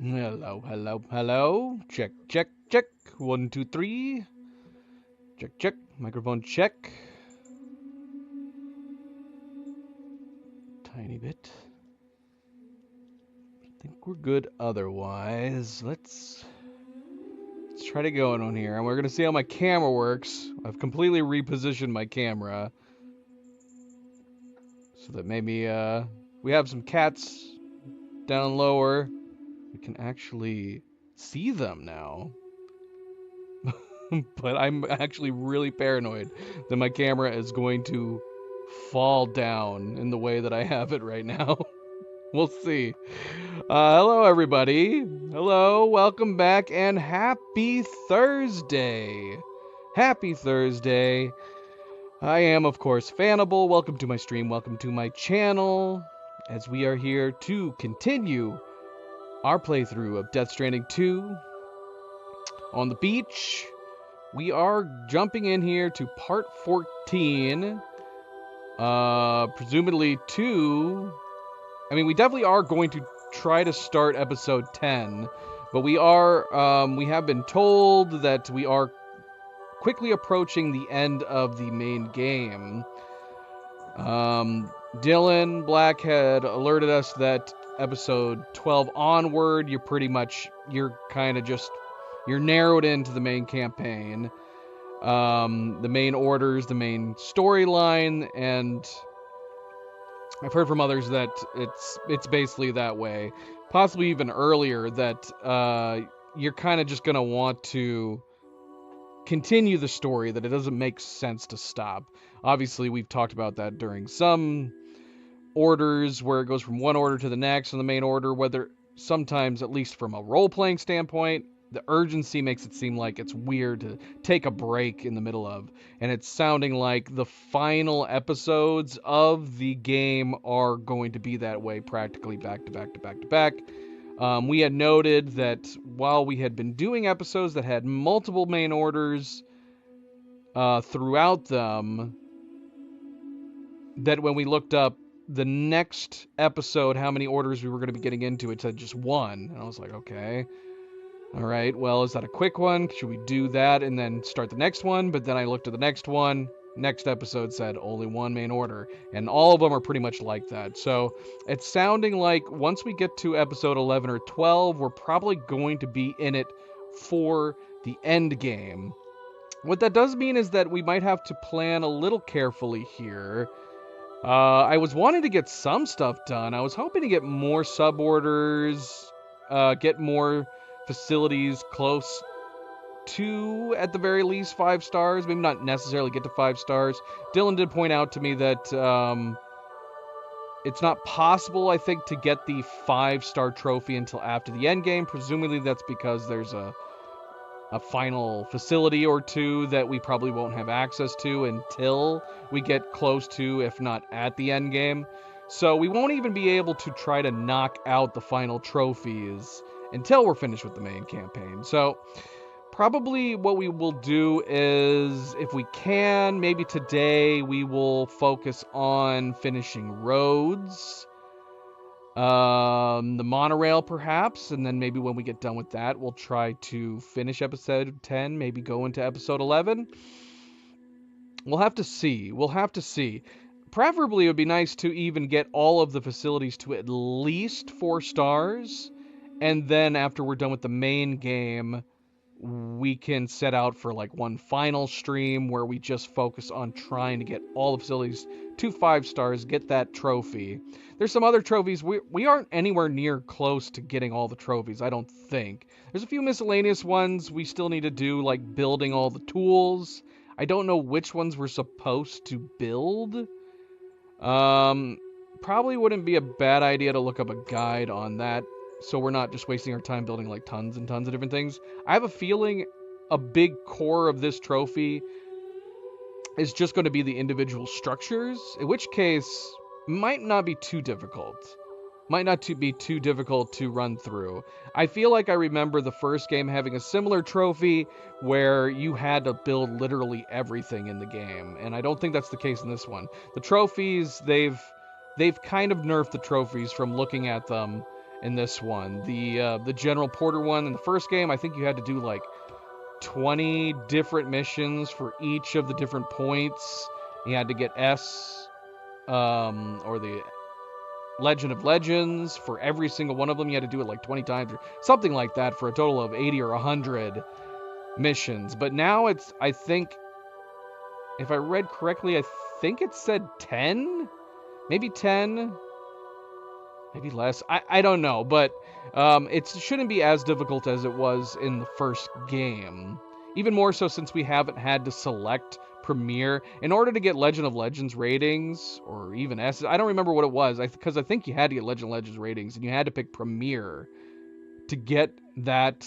Hello, hello, hello. Check, check, check. 1, 2, 3. Check, check. Microphone check. Tiny bit. I think we're good otherwise. Let's try to go on here. And we're gonna see how my camera works. I've completely repositioned my camera so that maybe we have some cats down lower. We can actually see them now. But I'm actually really paranoid that my camera is going to fall down in the way that I have it right now. We'll see. Hello, everybody. Hello, welcome back, and happy Thursday. Happy Thursday. I am, of course, Fanable. Welcome to my stream. Welcome to my channel. As we are here to continue our playthrough of Death Stranding 2 on the beach. We are jumping in here to part 14. Presumably we definitely are going to try to start episode 10, but we have been told that we are quickly approaching the end of the main game. Dylan Blackhead alerted us that episode 12 onward, you're narrowed into the main campaign, the main orders, the main storyline, and I've heard from others that it's basically that way, possibly even earlier, that you're kind of just gonna want to continue the story, that it doesn't make sense to stop. Obviously, we've talked about that during some orders where it goes from one order to the next in the main order, whether sometimes, at least from a role-playing standpoint, the urgency makes it seem like it's weird to take a break in the middle of. And it's sounding like the final episodes of the game are going to be that way, practically back to back to back to back. We had noted that while we had been doing episodes that had multiple main orders throughout them, that when we looked up the next episode, how many orders we were going to be getting into, it said just one. And I was like, okay. All right, well, is that a quick one? Should we do that and then start the next one? But then I looked at the next one. Next episode said only one main order. And all of them are pretty much like that. So it's sounding like once we get to episode 11 or 12, we're probably going to be in it for the end game. What that does mean is that we might have to plan a little carefully here. I was wanting to get some stuff done. I was hoping to get more suborders, get more facilities close to, at the very least, 5 stars. Maybe not necessarily get to 5 stars. Dylan did point out to me that it's not possible, I think, to get the 5-star trophy until after the end game. Presumably that's because there's a final facility or two that we probably won't have access to until we get close to, if not at the end game. So we won't even be able to try to knock out the final trophies until we're finished with the main campaign. So probably what we will do is, if we can, maybe today we will focus on finishing roads, the monorail perhaps, and then maybe when we get done with that, we'll try to finish episode 10, maybe go into episode 11. We'll have to see. Preferably, it would be nice to even get all of the facilities to at least 4 stars, and then after we're done with the main game, we can set out for like one final stream where we just focus on trying to get all the facilities to 5 stars, get that trophy. There's some other trophies. We aren't anywhere near close to getting all the trophies, I don't think. There's a few miscellaneous ones we still need to do, like building all the tools. I don't know which ones we're supposed to build. Probably wouldn't be a bad idea to look up a guide on that, so we're not just wasting our time building like tons and tons of different things. I have a feeling a big core of this trophy is just going to be the individual structures, in which case might not be too difficult. Might not be too difficult to run through. I feel like I remember the first game having a similar trophy where you had to build literally everything in the game, and I don't think that's the case in this one. The trophies, they've kind of nerfed the trophies from looking at them in this one. The General Porter one in the first game, I think you had to do like 20 different missions for each of the different points. You had to get S, or the Legend of Legends for every single one of them. You had to do it like 20 times or something like that for a total of 80 or 100 missions. But now it's, I think, if I read correctly, I think it said 10? Maybe 10? Maybe less. I don't know, but it shouldn't be as difficult as it was in the first game. Even more so since we haven't had to select Premier. In order to get Legend of Legends ratings, or even S, I don't remember what it was, because I think you had to get Legend of Legends ratings, and you had to pick Premier to get that,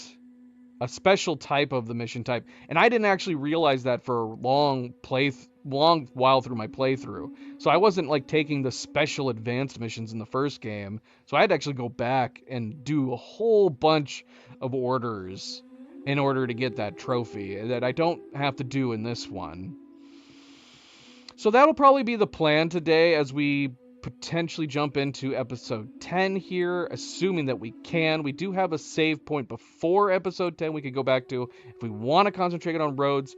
a special type of the mission type. And I didn't actually realize that for a long while through my playthrough. So I wasn't like taking the special advanced missions in the first game. So I had to actually go back and do a whole bunch of orders in order to get that trophy that I don't have to do in this one. So that'll probably be the plan today as we potentially jump into episode 10 here, assuming that we can. We do have a save point before episode 10 we could go back to if we want to concentrate on roads.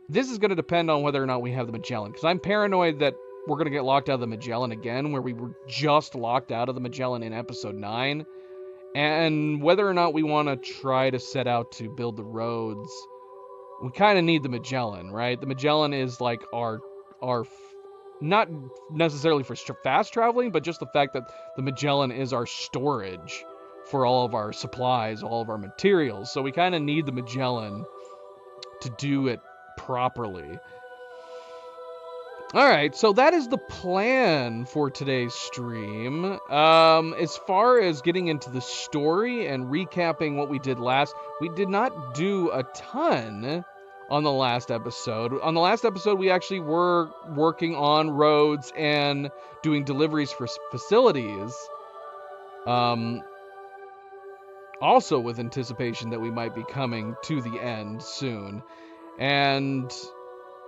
This is going to depend on whether or not we have the Magellan, because I'm paranoid that we're going to get locked out of the Magellan again, where we were just locked out of the Magellan in episode 9, and whether or not we want to try to set out to build the roads. We kind of need the Magellan, right? The Magellan is like our not necessarily for fast traveling, but just the fact that the Magellan is our storage for all of our supplies, all of our materials. So we kind of need the Magellan to do it properly. All right, so that is the plan for today's stream. As far as getting into the story and recapping what we did last, we did not do a ton on the last episode. On the last episode, we actually were working on roads and doing deliveries for facilities. Also with anticipation that we might be coming to the end soon. And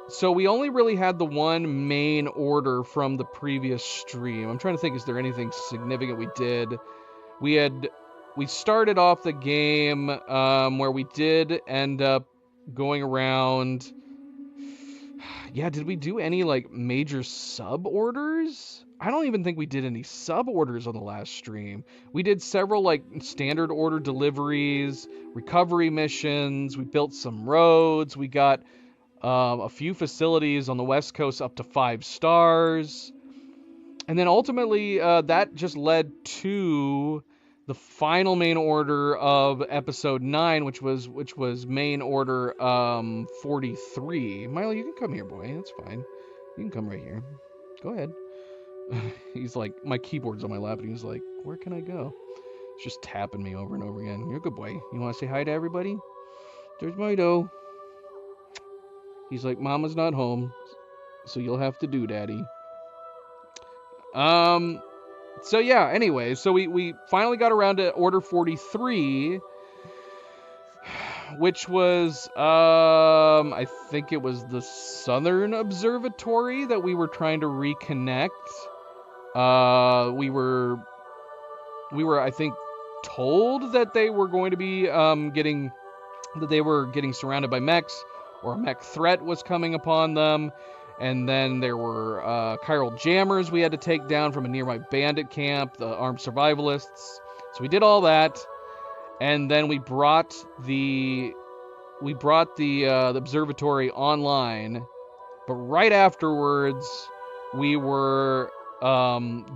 so we only really had the one main order from the previous stream. I'm trying to think, is there anything significant we did? We started off the game where we did end up going around. Yeah, did we do any like major sub orders? I don't even think we did any sub orders on the last stream. We did several like standard order deliveries, recovery missions. We built some roads. We got a few facilities on the West Coast up to 5 stars. And then ultimately that just led to the final main order of episode 9, which was main order 43. Milo, you can come here, boy. That's fine. You can come right here. Go ahead. He's like, my keyboard's on my lap, and he's like, where can I go? He's just tapping me over and over again. You're a good boy. You want to say hi to everybody? There's Mito. He's like, Mama's not home, so you'll have to do, Daddy. So yeah, anyway, so we finally got around to Order 43, which was, I think it was the Southern Observatory that we were trying to reconnect. We were, I think, told that they were going to be, getting surrounded by mechs, or a mech threat was coming upon them. And then there were chiral jammers we had to take down from a nearby bandit camp, the armed survivalists. So we did all that, and then we brought the observatory online. But right afterwards, we were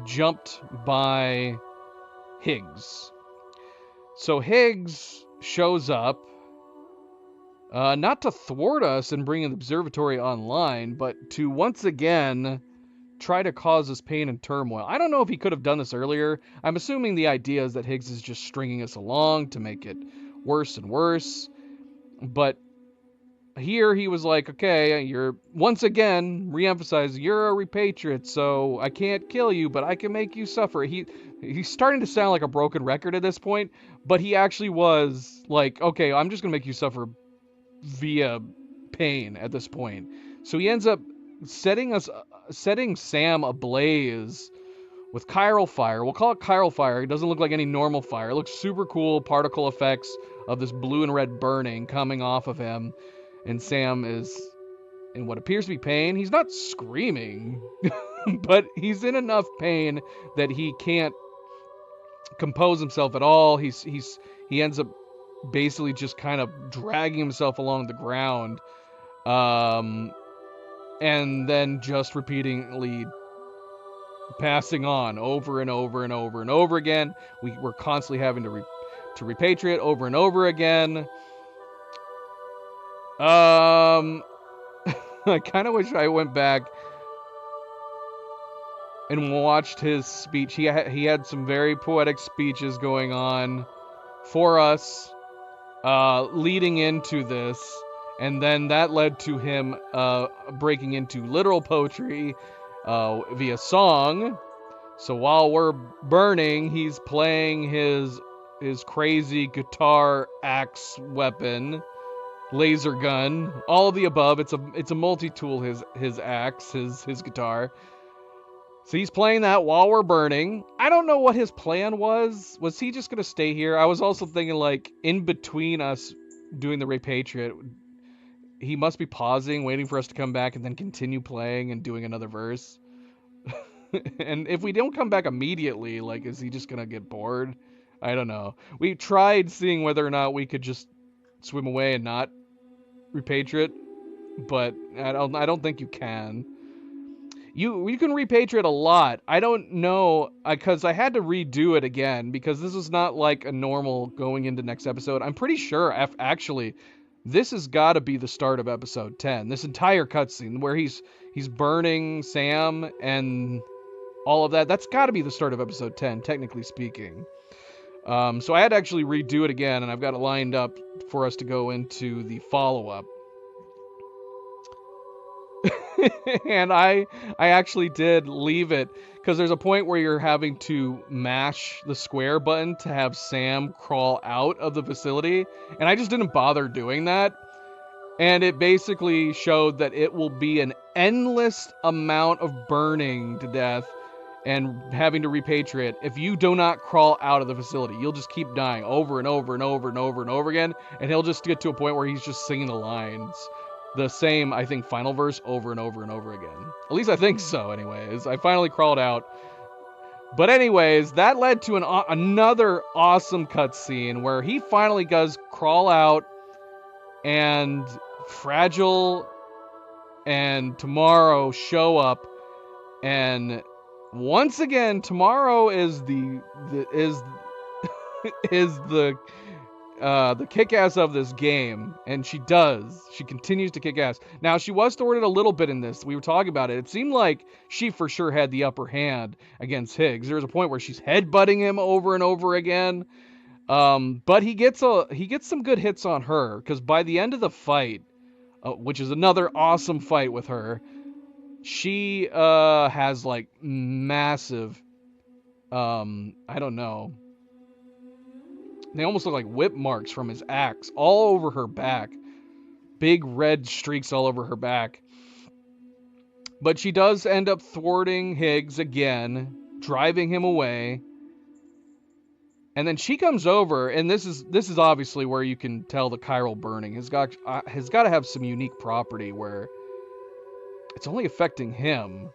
jumped by Higgs. So Higgs shows up. Not to thwart us in bringing the observatory online, but to once again try to cause us pain and turmoil. I don't know if he could have done this earlier. I'm assuming the idea is that Higgs is just stringing us along to make it worse and worse. But here he was like, okay, you're once again re-emphasizing you're a repatriate, so I can't kill you, but I can make you suffer. He's starting to sound like a broken record at this point, but he actually was like, okay, I'm just gonna make you suffer via pain at this point. So he ends up setting Sam ablaze with chiral fire. We'll call it chiral fire. It doesn't look like any normal fire. It looks super cool, particle effects of this blue and red burning coming off of him. And Sam is in what appears to be pain. He's not screaming, but he's in enough pain that he can't compose himself at all. He ends up basically just kind of dragging himself along the ground, and then just repeatedly passing on over and over and over and over again. We're constantly having to repatriate over and over again. I kind of wish I went back and watched his speech. He had some very poetic speeches going on for us, leading into this, and then that led to him breaking into literal poetry via song. So while we're burning, he's playing his crazy guitar axe weapon, laser gun, all of the above. It's a multi-tool, his axe, his guitar. So he's playing that while we're burning. I don't know what his plan was. Was he just going to stay here? I was also thinking, like, in between us doing the repatriate, he must be pausing, waiting for us to come back, and then continue playing and doing another verse. And if we don't come back immediately, like, is he just going to get bored? I don't know. We tried seeing whether or not we could just swim away and not repatriate, but I don't think you can. You can repatriate a lot. I don't know, because I had to redo it again, because this is not like a normal going into next episode. I'm pretty sure, actually, this has got to be the start of episode 10. This entire cutscene where he's burning Sam and all of that, that's got to be the start of episode 10, technically speaking. So I had to actually redo it again, and I've got it lined up for us to go into the follow-up. And I actually did leave it, because there's a point where you're having to mash the square button to have Sam crawl out of the facility, and I just didn't bother doing that. And it basically showed that it will be an endless amount of burning to death and having to repatriate if you do not crawl out of the facility. You'll just keep dying over and over and over and over and over again, and he'll just get to a point where he's just singing the lines. The same, I think, final verse over and over and over again. At least I think so, anyways. I finally crawled out. But anyways, that led to another awesome cutscene where he finally does crawl out, and Fragile and Tomorrow show up, and once again, Tomorrow is the kick-ass of this game, and she continues to kick ass. Now, she was thwarted a little bit in this. We were talking about it. It seemed like she for sure had the upper hand against Higgs. There was a point where she's headbutting him over and over again. But he gets some good hits on her, because by the end of the fight, which is another awesome fight with her, she has like massive, I don't know, they almost look like whip marks from his axe all over her back. Big red streaks all over her back. But she does end up thwarting Higgs again, driving him away. And then she comes over, and this is obviously where you can tell the chiral burning has got to have some unique property where it's only affecting him.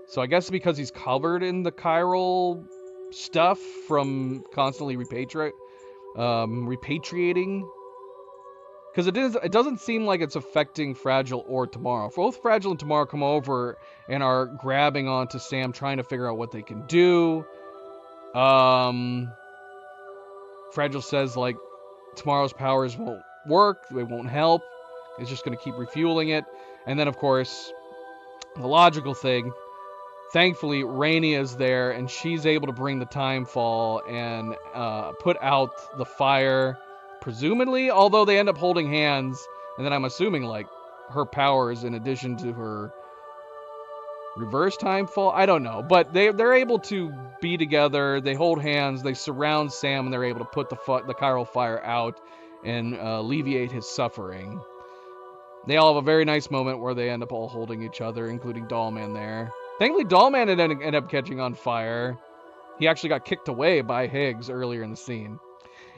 So I guess because he's covered in the chiral stuff from constantly repatriating, because it doesn't seem like it's affecting Fragile or Tomorrow. Both Fragile and Tomorrow come over and are grabbing onto Sam, trying to figure out what they can do. Fragile says, like, Tomorrow's powers won't work, they won't help, it's just going to keep refueling it. And then, of course, the logical thing, thankfully, Rainy is there, and she's able to bring the time fall and put out the fire, presumably, although they end up holding hands, and then I'm assuming, like, her powers in addition to her reverse time fall, I don't know, but they're able to be together, they hold hands, they surround Sam, and they're able to put the chiral fire out and alleviate his suffering. They all have a very nice moment where they end up all holding each other, including Dollman there. Thankfully, Dollman ended up catching on fire. He actually got kicked away by Higgs earlier in the scene.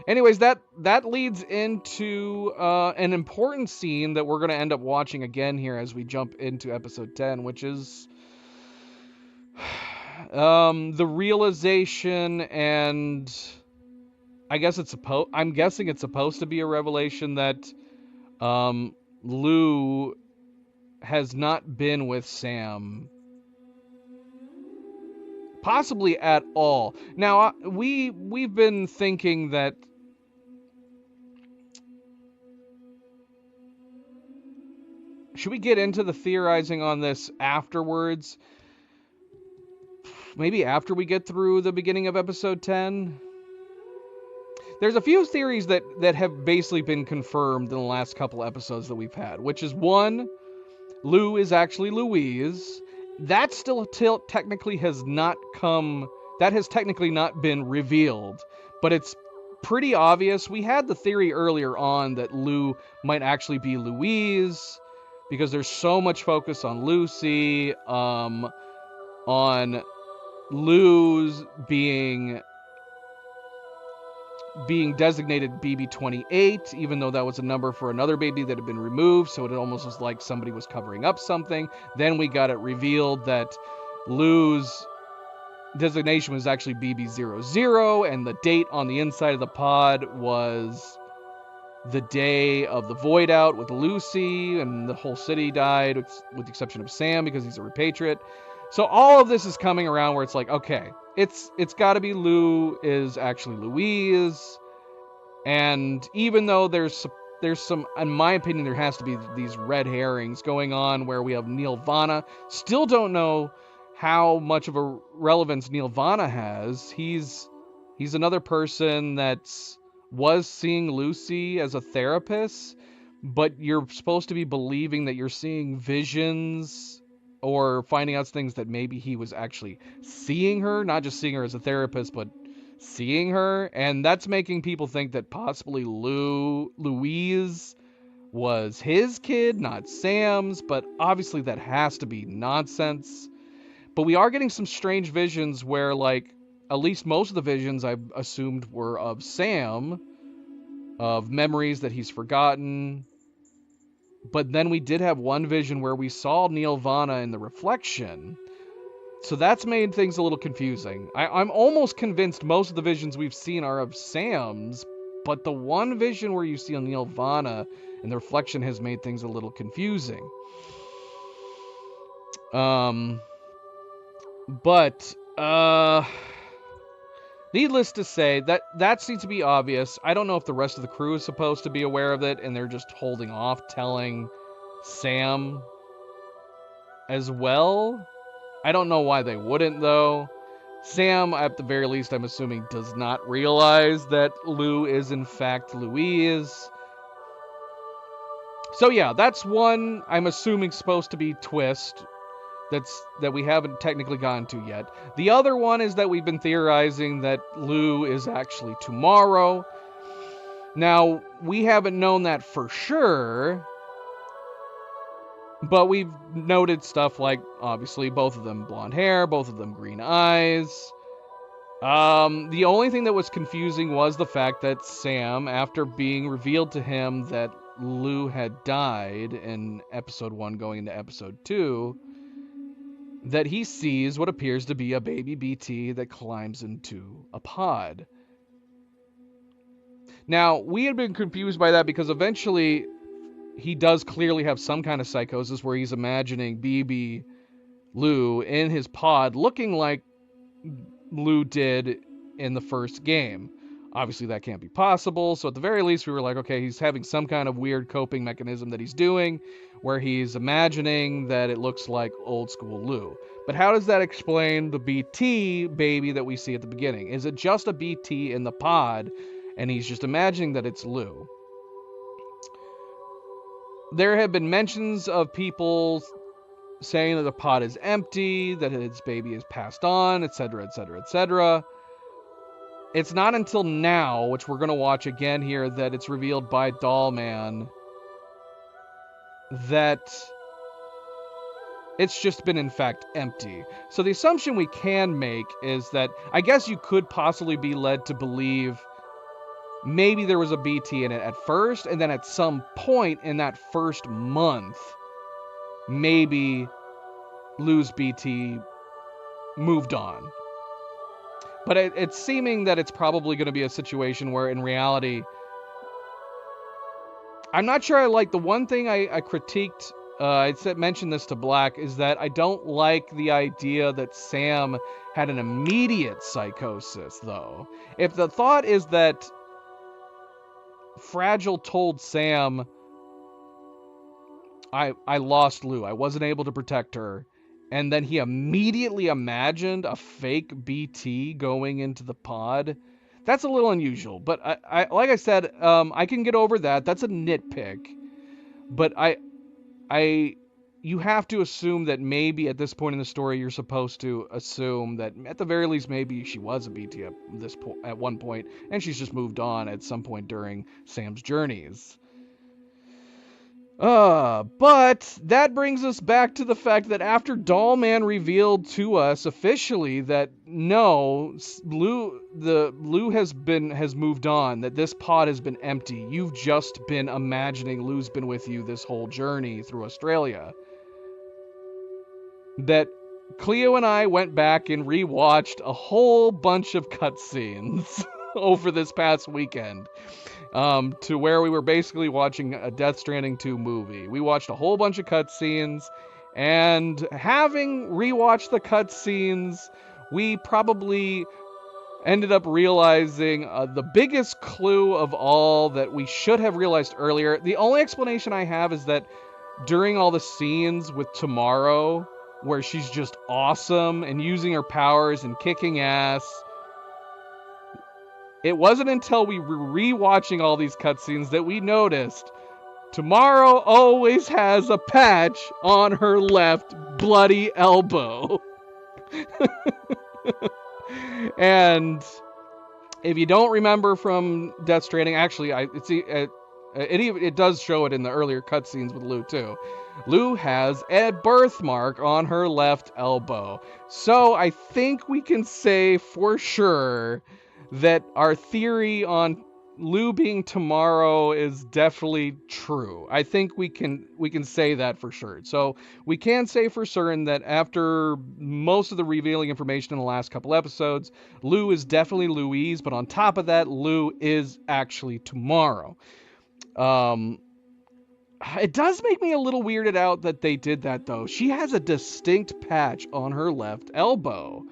Anyways, that leads into an important scene that we're going to end up watching again here as we jump into episode 10, which is the realization, and I guess I'm guessing it's supposed to be a revelation that Lou has not been with Sam possibly at all. Now, we've been thinking that should we get into the theorizing on this afterwards? Maybe after we get through the beginning of episode 10? There's a few theories that have basically been confirmed in the last couple episodes that we've had, which is one, Lou is actually Louise. That still technically has not been revealed, but it's pretty obvious. We had the theory earlier on that Lou might actually be Louise, because there's so much focus on Lucy, on Lou's being designated BB28, even though that was a number for another baby that had been removed, so it almost was like somebody was covering up something. Then we got it revealed that Lou's designation was actually BB00, and the date on the inside of the pod was the day of the void out with Lucy, and the whole city died, with the exception of Sam, because he's a repatriate. So all of this is coming around where it's like, okay, it's got to be Lou is actually Louise, and even though there's some, in my opinion, there has to be these red herrings going on where we have Nirvana. Still don't know how much of a relevance Nirvana has. He's another person that's was seeing Lucy as a therapist, but you're supposed to be believing that you're seeing visions or finding out things that maybe he was actually seeing her, not just seeing her as a therapist, but seeing her. And that's making people think that possibly Louise was his kid, not Sam's, but obviously that has to be nonsense. But we are getting some strange visions where, like, at least most of the visions I assumed were of Sam, of memories that he's forgotten. But then we did have one vision where we saw Nirvana in the reflection. So that's made things a little confusing. I'm almost convinced most of the visions we've seen are of Sam's, but the one vision where you see Nirvana in the reflection has made things a little confusing. But needless to say, that seems to be obvious. I don't know if the rest of the crew is supposed to be aware of it, and they're just holding off telling Sam as well. I don't know why they wouldn't, though. Sam, at the very least, I'm assuming, does not realize that Lou is in fact Louise. So yeah, that's one, I'm assuming, supposed to be twist that we haven't technically gotten to yet. The other one is that we've been theorizing that Lou is actually Tomorrow. Now, we haven't known that for sure, but we've noted stuff like, obviously, both of them blonde hair, both of them green eyes. The only thing that was confusing was the fact that Sam, after being revealed to him that Lou had died in episode 1 going into episode 2, that he sees what appears to be a baby BT that climbs into a pod. Now, we had been confused by that because eventually he does clearly have some kind of psychosis where he's imagining BB Lou in his pod looking like Lou did in the first game. Obviously, that can't be possible, so at the very least, we were like, okay, he's having some kind of weird coping mechanism that he's doing, where he's imagining that it looks like old school Lou. But how does that explain the BT baby that we see at the beginning? Is it just a BT in the pod, and he's just imagining that it's Lou? There have been mentions of people saying that the pod is empty, that his baby is passed on, etc., etc., etc. It's not until now, which we're going to watch again here, that it's revealed by Dollman that It's just been, in fact, empty. So the assumption we can make is that I guess you could possibly be led to believe maybe there was a BT in it at first, and then at some point in that first month, maybe Lou's BT moved on. But it's seeming that it's probably going to be a situation where, in reality, I'm not sure I like the one thing I critiqued. I mentioned this to Black, is that I don't like the idea that Sam had an immediate psychosis, though. If the thought is that Fragile told Sam, I lost Lou, I wasn't able to protect her, and then he immediately imagined a fake BT going into the pod, that's a little unusual. But I like I said, I can get over that. That's a nitpick. But you have to assume that maybe at this point in the story, you're supposed to assume that at the very least, maybe she was a BT at one point, and she's just moved on at some point during Sam's journeys. But that brings us back to the fact that after Dollman revealed to us officially that no, Lou has moved on, that this pod has been empty. You've just been imagining Lou's been with you this whole journey through Australia. That Cleo and I went back and rewatched a whole bunch of cutscenes over this past weekend. To where we were basically watching a Death Stranding 2 movie. We watched a whole bunch of cutscenes, and having rewatched the cutscenes, we probably ended up realizing the biggest clue of all that we should have realized earlier. The only explanation I have is that during all the scenes with Tomorrow, where she's just awesome and using her powers and kicking ass, it wasn't until we were rewatching all these cutscenes that we noticed Tomorrow always has a patch on her left bloody elbow. And if you don't remember from Death Stranding, actually, it does show it in the earlier cutscenes with Lou too. Lou has a birthmark on her left elbow. So I think we can say for sure that our theory on Lou being Tomorrow is definitely true. I think we can say that for sure. So we can say for certain that after most of the revealing information in the last couple episodes, Lou is definitely Louise, but on top of that, Lou is actually Tomorrow. It does make me a little weirded out that they did that, though. She has a distinct patch on her left elbow,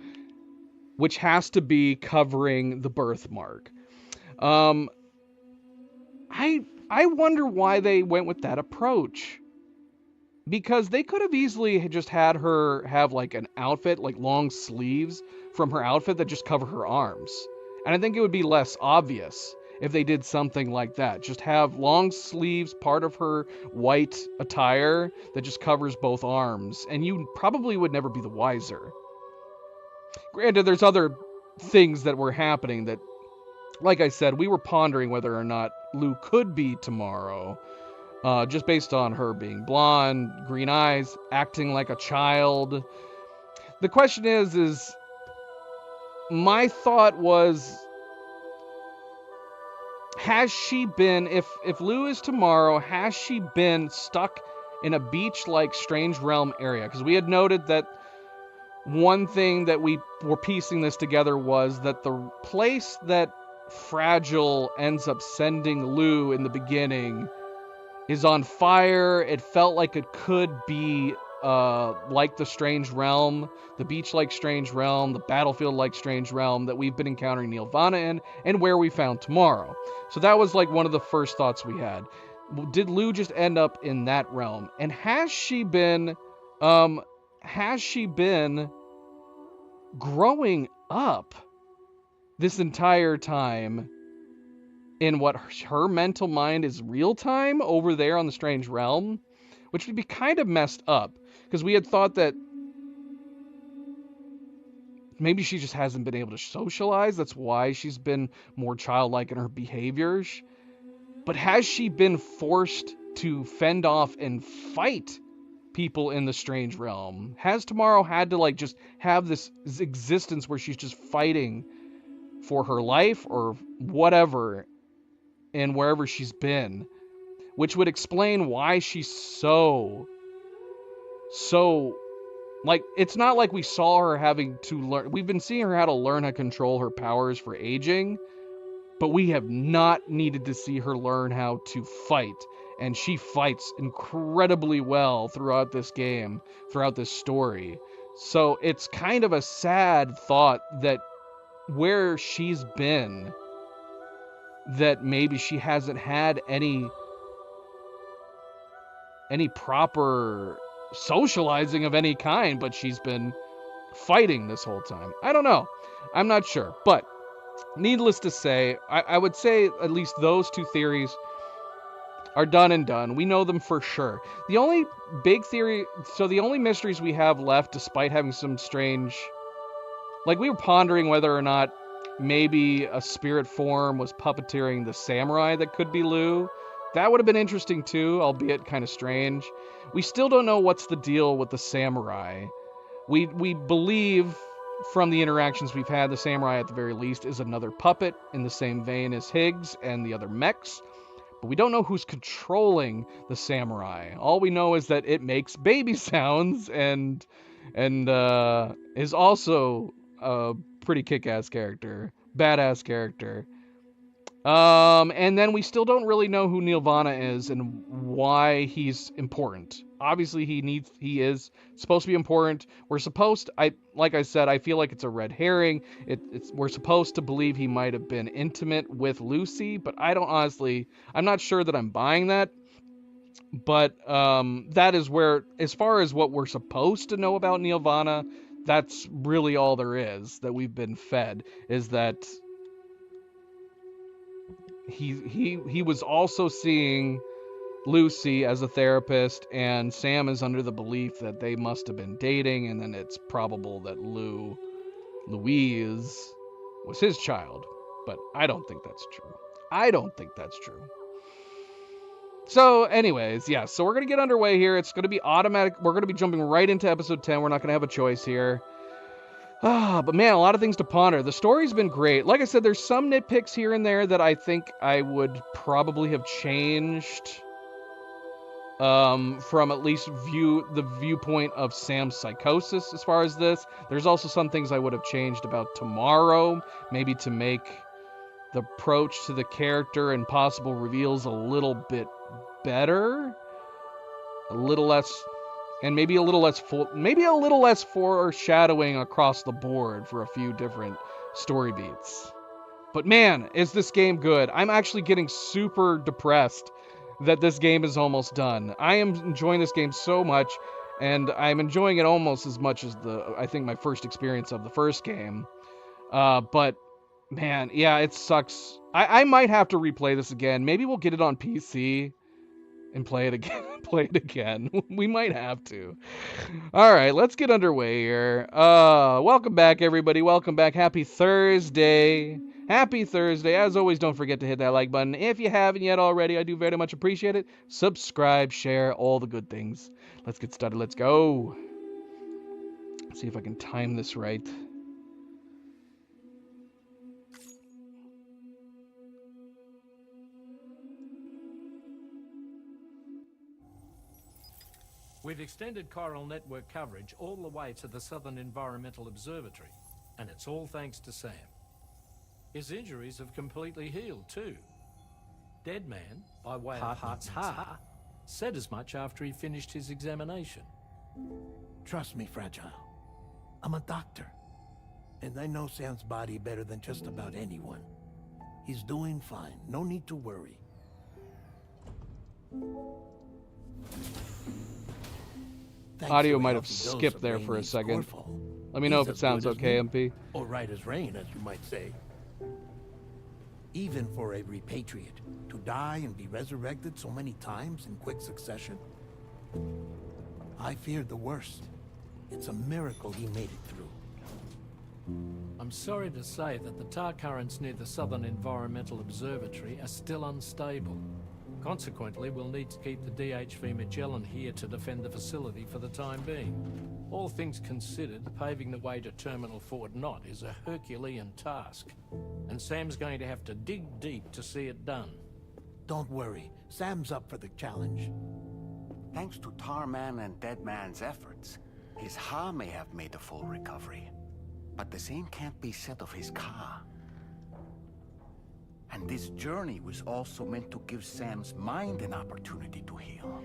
which has to be covering the birthmark. I wonder why they went with that approach. Because they could have easily just had her have like an outfit, like long sleeves from her outfit that just cover her arms. And I think it would be less obvious if they did something like that. Just have long sleeves, part of her white attire that just covers both arms. And you probably would never be the wiser. Granted, there's other things that were happening that, like I said, we were pondering whether or not Lou could be Tomorrow, just based on her being blonde, green eyes, acting like a child. The question is my thought was, has she been, if Lou is Tomorrow, has she been stuck in a beach-like Strange Realm area? Because we had noted that one thing that we were piecing this together was that the place that Fragile ends up sending Lou in the beginning is on fire. It felt like it could be like the Strange Realm, the beach-like Strange Realm, the battlefield-like Strange Realm that we've been encountering Nirvana in, and where we found Tomorrow. So that was like one of the first thoughts we had. Did Lou just end up in that realm? And has she been growing up this entire time in what her mental mind is real time over there on the Strange Realm? Which would be kind of messed up, because we had thought that maybe she just hasn't been able to socialize. That's why she's been more childlike in her behaviors. But has she been forced to fend off and fight people in the strange realm? Has Tomorrow had to like just have this existence where she's just fighting for her life or whatever and wherever she's been, which would explain why she's so like, it's not like we saw her having to learn. We've been seeing her how to learn how to control her powers for aging, but we have not needed to see her learn how to fight. And she fights incredibly well throughout this game, throughout this story. So it's kind of a sad thought that where she's been, that maybe she hasn't had any proper socializing of any kind, but she's been fighting this whole time. I don't know. I'm not sure. But needless to say, I would say at least those two theories are done and done. We know them for sure. The only big theory, so the only mysteries we have left, despite having some strange, like, we were pondering whether or not maybe a spirit form was puppeteering the samurai that could be Lou. That would have been interesting too, albeit kind of strange. We still don't know what's the deal with the samurai. We believe from the interactions we've had, the samurai at the very least is another puppet in the same vein as Higgs and the other mechs. But we don't know who's controlling the samurai. All we know is that it makes baby sounds and is also a pretty kick-ass character, badass character. And then we still don't really know who Nirvana is and why he's important. Obviously, he is supposed to be important. Like I said, I feel like it's a red herring. We're supposed to believe he might have been intimate with Lucy, but I'm not sure that I'm buying that. But that is where, as far as what we're supposed to know about Nirvana, that's really all there is that we've been fed, is that he was also seeing Lucy as a therapist, and Sam is under the belief that they must have been dating, and then it's probable that Louise was his child. But I don't think that's true. So anyways, yeah, so we're going to get underway here. It's going to be automatic. We're going to be jumping right into episode 10. We're not going to have a choice here. But man, a lot of things to ponder. The story's been great. Like I said, there's some nitpicks here and there that I think I would probably have changed from at least the viewpoint of Sam's psychosis as far as this. There's also some things I would have changed about Tomorrow, maybe to make the approach to the character and possible reveals a little bit better, a little less, and maybe a little less foreshadowing across the board for a few different story beats. But man, is this game good. I'm actually getting super depressed that this game is almost done. I am enjoying this game so much, and I'm enjoying it almost as much as I think my first experience of the first game. But man, yeah, it sucks. I might have to replay this again. Maybe we'll get it on PC and play it again. We might have to. All right, let's get underway here. Welcome back, everybody. Welcome back. Happy Thursday. As always, don't forget to hit that like button. If you haven't yet already, I do very much appreciate it. Subscribe, share, all the good things. Let's get started. Let's go. Let's see if I can time this right. We've extended Chiral network coverage all the way to the Southern Environmental Observatory, and it's all thanks to Sam. His injuries have completely healed too. Deadman, by way of Heart's said as much after he finished his examination. Trust me, Fragile. I'm a doctor, and I know Sam's body better than just about anyone. He's doing fine. No need to worry. Audio might have skipped there for a second. Let me know if it sounds okay, MP. Or right as rain, as you might say. Even for a repatriate to die and be resurrected so many times in quick succession, I feared the worst. It's a miracle he made it through. I'm sorry to say that the tar currents near the Southern Environmental Observatory are still unstable. Consequently, we'll need to keep the DHV Magellan here to defend the facility for the time being. All things considered, paving the way to Terminal Fort Knott is a Herculean task, and Sam's going to have to dig deep to see it done. Don't worry, Sam's up for the challenge. Thanks to Tarman and Deadman's efforts, his Ha may have made a full recovery. But the same can't be said of his Ka. And this journey was also meant to give Sam's mind an opportunity to heal.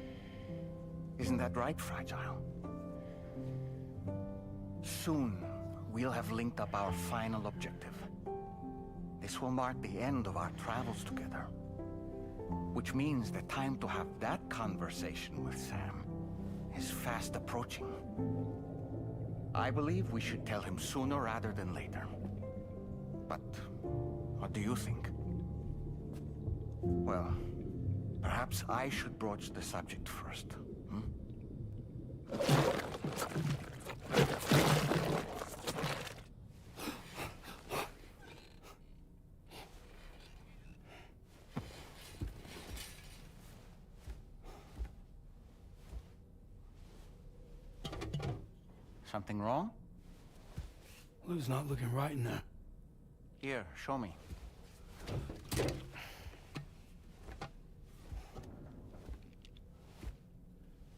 Isn't that right, Fragile? Soon, we'll have linked up our final objective. This will mark the end of our travels together. Which means the time to have that conversation with Sam is fast approaching. I believe we should tell him sooner rather than later. But what do you think? Well, perhaps I should broach the subject first. Something wrong? Lou's not looking right in there. Here, show me.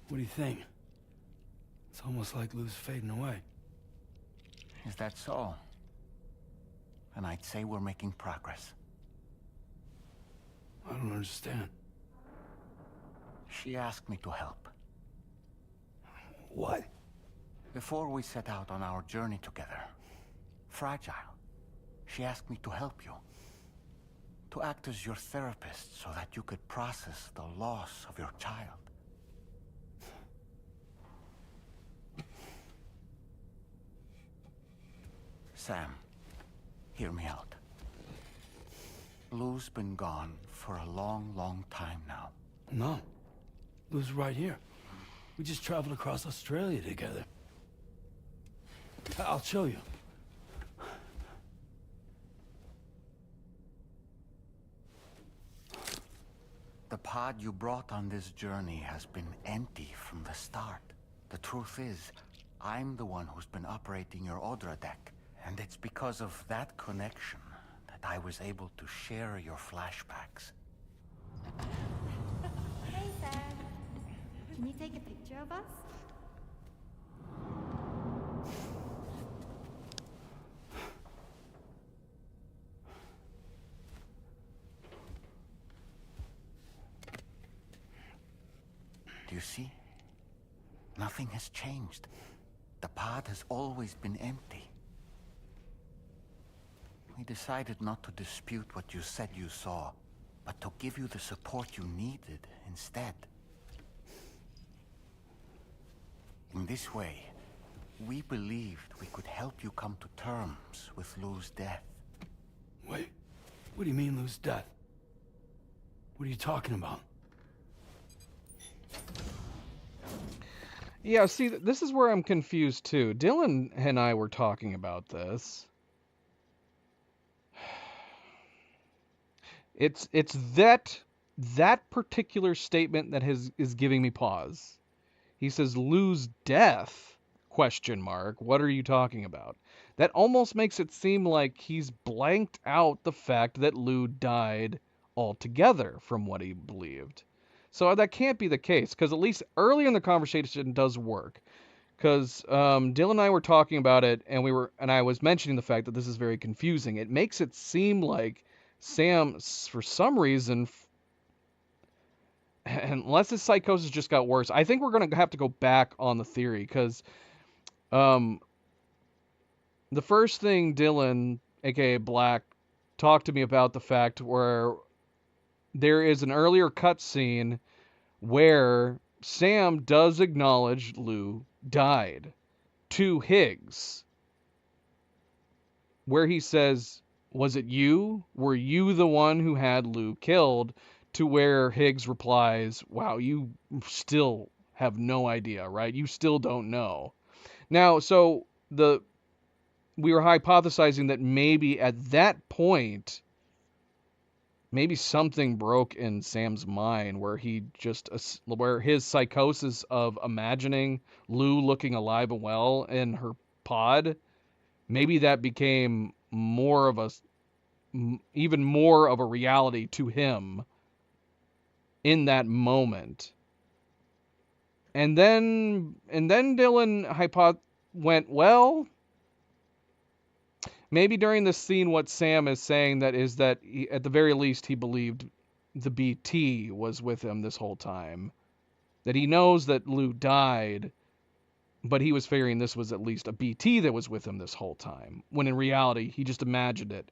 What do you think? It's almost like Lou's fading away. Is that so? And I'd say we're making progress. I don't understand. She asked me to help. What? Before we set out on our journey together, Fragile, she asked me to help you. To act as your therapist so that you could process the loss of your child. Sam, hear me out. Lou's been gone for a long, long time now. No. Lou's right here. We just traveled across Australia together. I'll show you. The pod you brought on this journey has been empty from the start. The truth is, I'm the one who's been operating your Odra deck. And it's because of that connection that I was able to share your flashbacks. Hey, Sam. Can you take a picture of us? Do you see? Nothing has changed. The pod has always been empty. We decided not to dispute what you said you saw, but to give you the support you needed instead. In this way, we believed we could help you come to terms with Lou's death. Wait, what do you mean Lou's death? What are you talking about? Yeah, see, this is where I'm confused too. Dylan and I were talking about this. It's that particular statement that is giving me pause. He says Lou's death, question mark. What are you talking about? That almost makes it seem like he's blanked out the fact that Lou died altogether from what he believed. So that can't be the case, because at least earlier in the conversation it does work. Because Dylan and I were talking about it, and I was mentioning the fact that this is very confusing. It makes it seem like Sam, for some reason, unless his psychosis just got worse, I think we're going to have to go back on the theory, because the first thing Dylan, aka Black, talked to me about the fact where there is an earlier cutscene where Sam does acknowledge Lou died to Higgs, where he says, "Was it you? Were you the one who had Lou killed?" To where Higgs replies, "Wow, you still have no idea, right? You still don't know." Now, so we were hypothesizing that maybe at that point maybe something broke in Sam's mind where where his psychosis of imagining Lou looking alive and well in her pod, maybe that became even more of a reality to him in that moment. And then Dylan went, well, maybe during this scene what Sam is saying is that at the very least he believed the BT was with him this whole time. That he knows that Lou died, but he was figuring this was at least a BT that was with him this whole time, when in reality he just imagined it.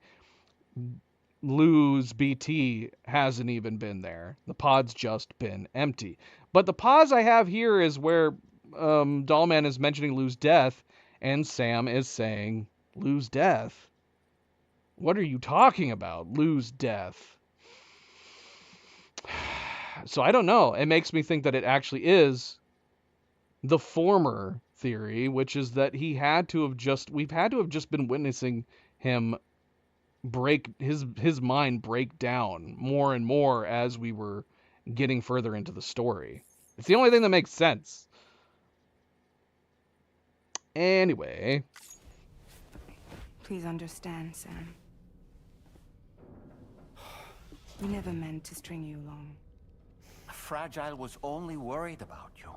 Lou's BT hasn't even been there. The pod's just been empty. But the pause I have here is where Dollman is mentioning Lou's death, and Sam is saying, Lou's death? What are you talking about? Lou's death? So I don't know. It makes me think that it actually is the former theory, which is that we've had to have just been witnessing him his mind break down more and more as we were getting further into the story. It's the only thing that makes sense. Anyway. Please understand, Sam. We never meant to string you along. Fragile was only worried about you.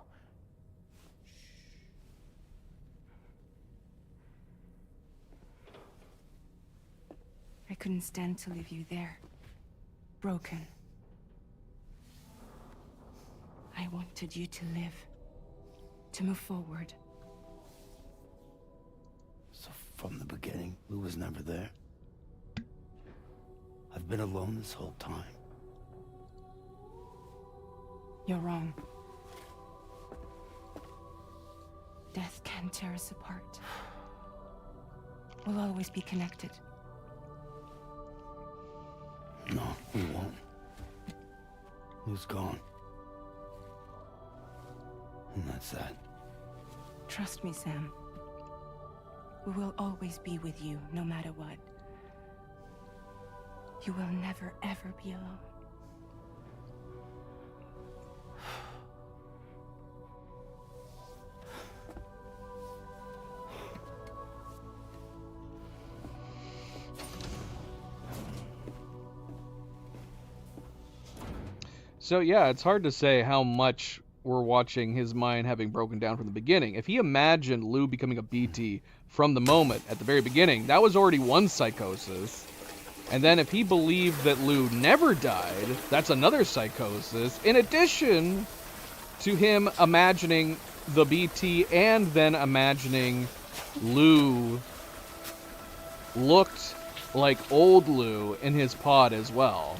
I couldn't stand to leave you there, broken. I wanted you to live, to move forward. So from the beginning, Lou was never there? I've been alone this whole time. You're wrong. Death can tear us apart. We'll always be connected. No, we won't. Lou's gone. And that's that. Trust me, Sam. We will always be with you, no matter what. You will never, ever be alone. So yeah, it's hard to say how much we're watching his mind having broken down from the beginning. If he imagined Lou becoming a BT from the moment at the very beginning, that was already one psychosis. And then if he believed that Lou never died, that's another psychosis, in addition to him imagining the BT and then imagining Lou looked like old Lou in his pod as well.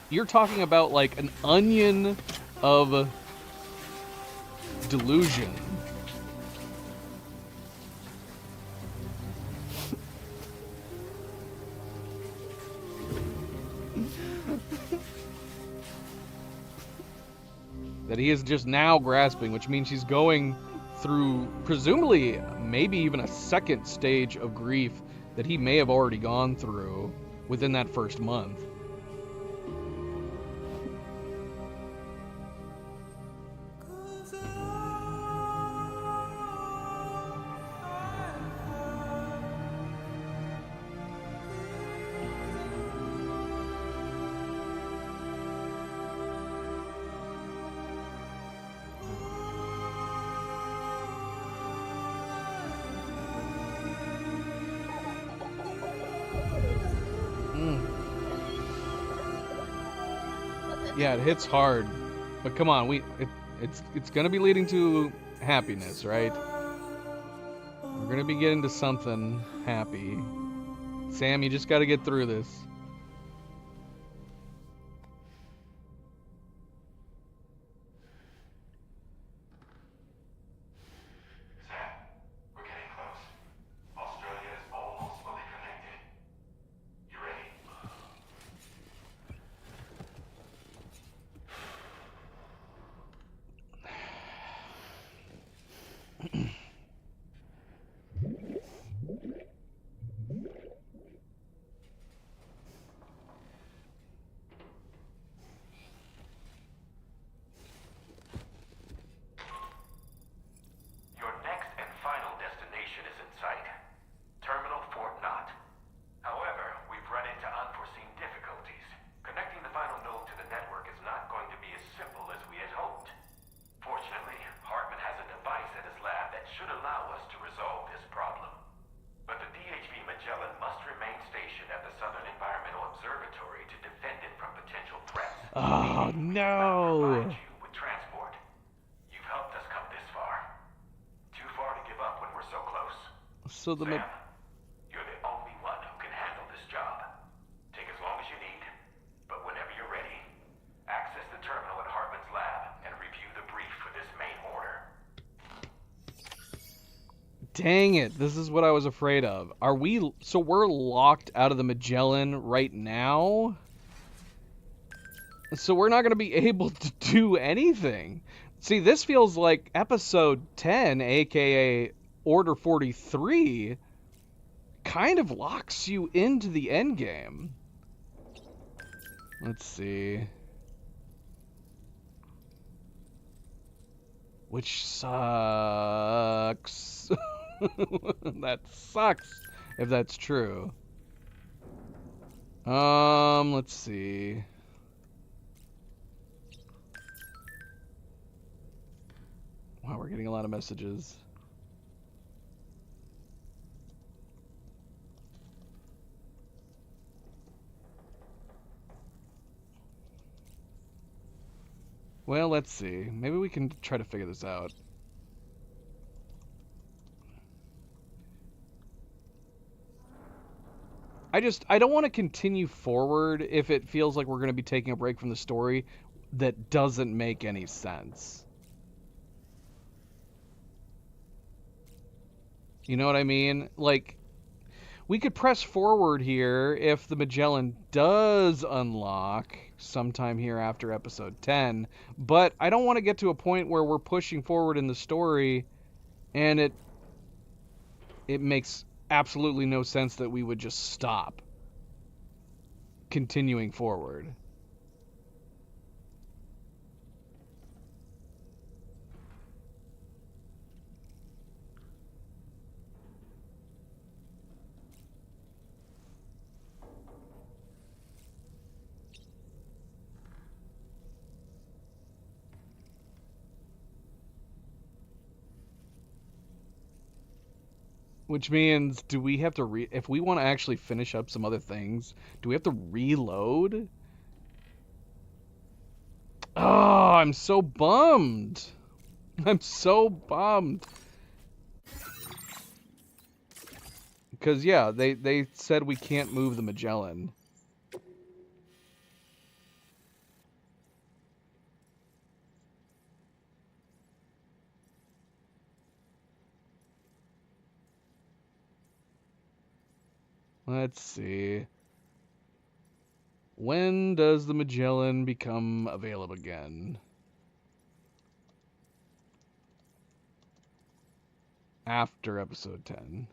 You're talking about like an onion of delusion. That he is just now grasping, which means he's going through, presumably, maybe even a second stage of grief that he may have already gone through within that first month. Yeah, it hits hard, but come on, it's gonna be leading to happiness, right? We're gonna be getting to something happy. Sam, you just gotta get through this. no. With transport. You've helped us come this far. Too far to give up when we're so close. So the Sam, you're the only one who can handle this job. Take as long as you need, but whenever you're ready, access the terminal at Hartman's lab and review the brief for this main order. Dang it, this is what I was afraid of. So we're locked out of the Magellan right now? So we're not going to be able to do anything. See, this feels like episode 10, aka Order 43, kind of locks you into the endgame. Let's see. Which sucks. That sucks if that's true. Let's see. Wow, we're getting a lot of messages. Well, let's see. Maybe we can try to figure this out. I don't want to continue forward if it feels like we're going to be taking a break from the story that doesn't make any sense. You know what I mean? Like, we could press forward here if the Magellan does unlock sometime here after episode 10, but I don't want to get to a point where we're pushing forward in the story and it makes absolutely no sense that we would just stop continuing forward. Which means, do we have to if we want to actually finish up some other things, do we have to reload? Oh, I'm so bummed. I'm so bummed. Because, yeah, they said we can't move the Magellan. Let's see. When does the Magellan become available again? After episode 10.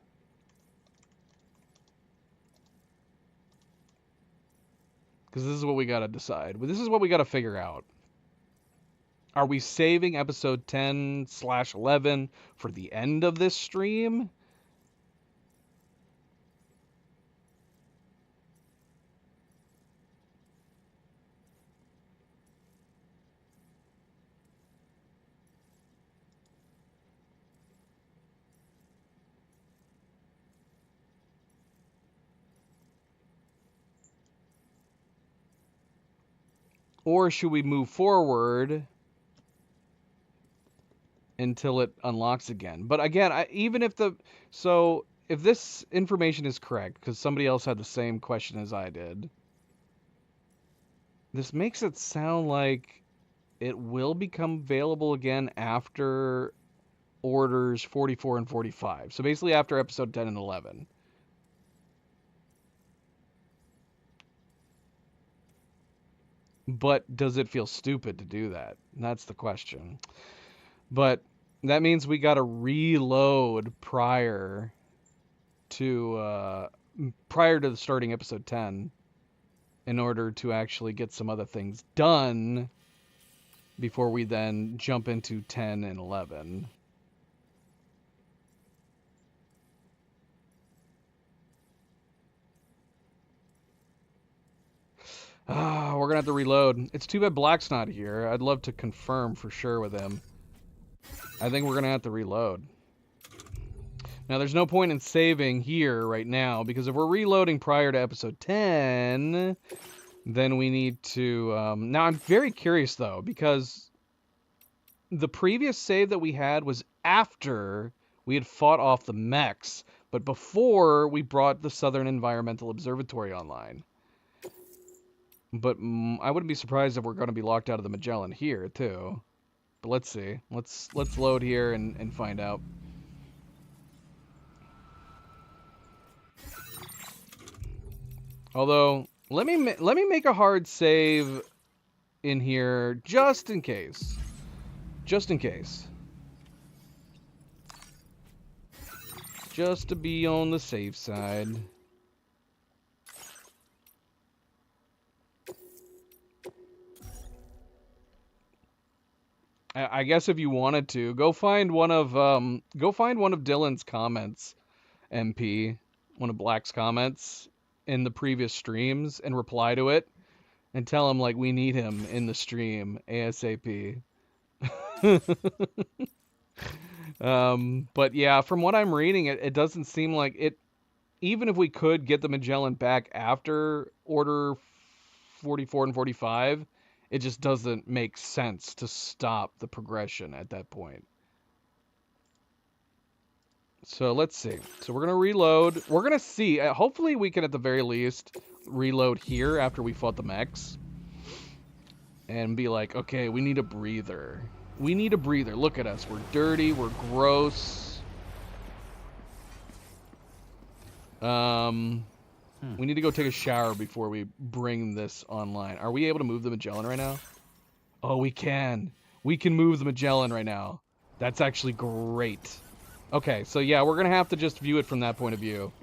Because this is what we gotta decide. This is what we gotta figure out. Are we saving episode 10/11 for the end of this stream? Or should we move forward until it unlocks again? But again, if this information is correct, because somebody else had the same question as I did, this makes it sound like it will become available again after orders 44 and 45. So basically after episode 10 and 11. But does it feel stupid to do that? That's the question. But that means we got to reload prior to the starting episode 10 in order to actually get some other things done before we then jump into 10 and 11. We're gonna have to reload. It's too bad Black's not here. I'd love to confirm for sure with him. I think we're gonna have to reload. Now, there's no point in saving here right now, because if we're reloading prior to episode 10, Then we need to... now, I'm very curious, though, because the previous save that we had was after we had fought off the mechs, but before we brought the Southern Environmental Observatory online. But I wouldn't be surprised if we're going to be locked out of the Magellan here, too. But let's see. Let's load here and find out. Although, let me make a hard save in here just in case. Just in case. Just to be on the safe side. I guess if you wanted to, go find one of Dylan's comments, MP, one of Black's comments in the previous streams, and reply to it and tell him like we need him in the stream ASAP. But yeah, from what I'm reading, it doesn't seem like it. Even if we could get the Magellan back after Order 44 and 45, it just doesn't make sense to stop the progression at that point. So let's see. So we're going to reload. We're going to see. Hopefully we can at the very least reload here after we fought the mechs. And be like, okay, we need a breather. We need a breather. Look at us. We're dirty. We're gross. We need to go take a shower before we bring this online. Are we able to move the Magellan right now? Oh, we can. We can move the Magellan right now. That's actually great. Okay, so yeah, we're going to have to just view it from that point of view.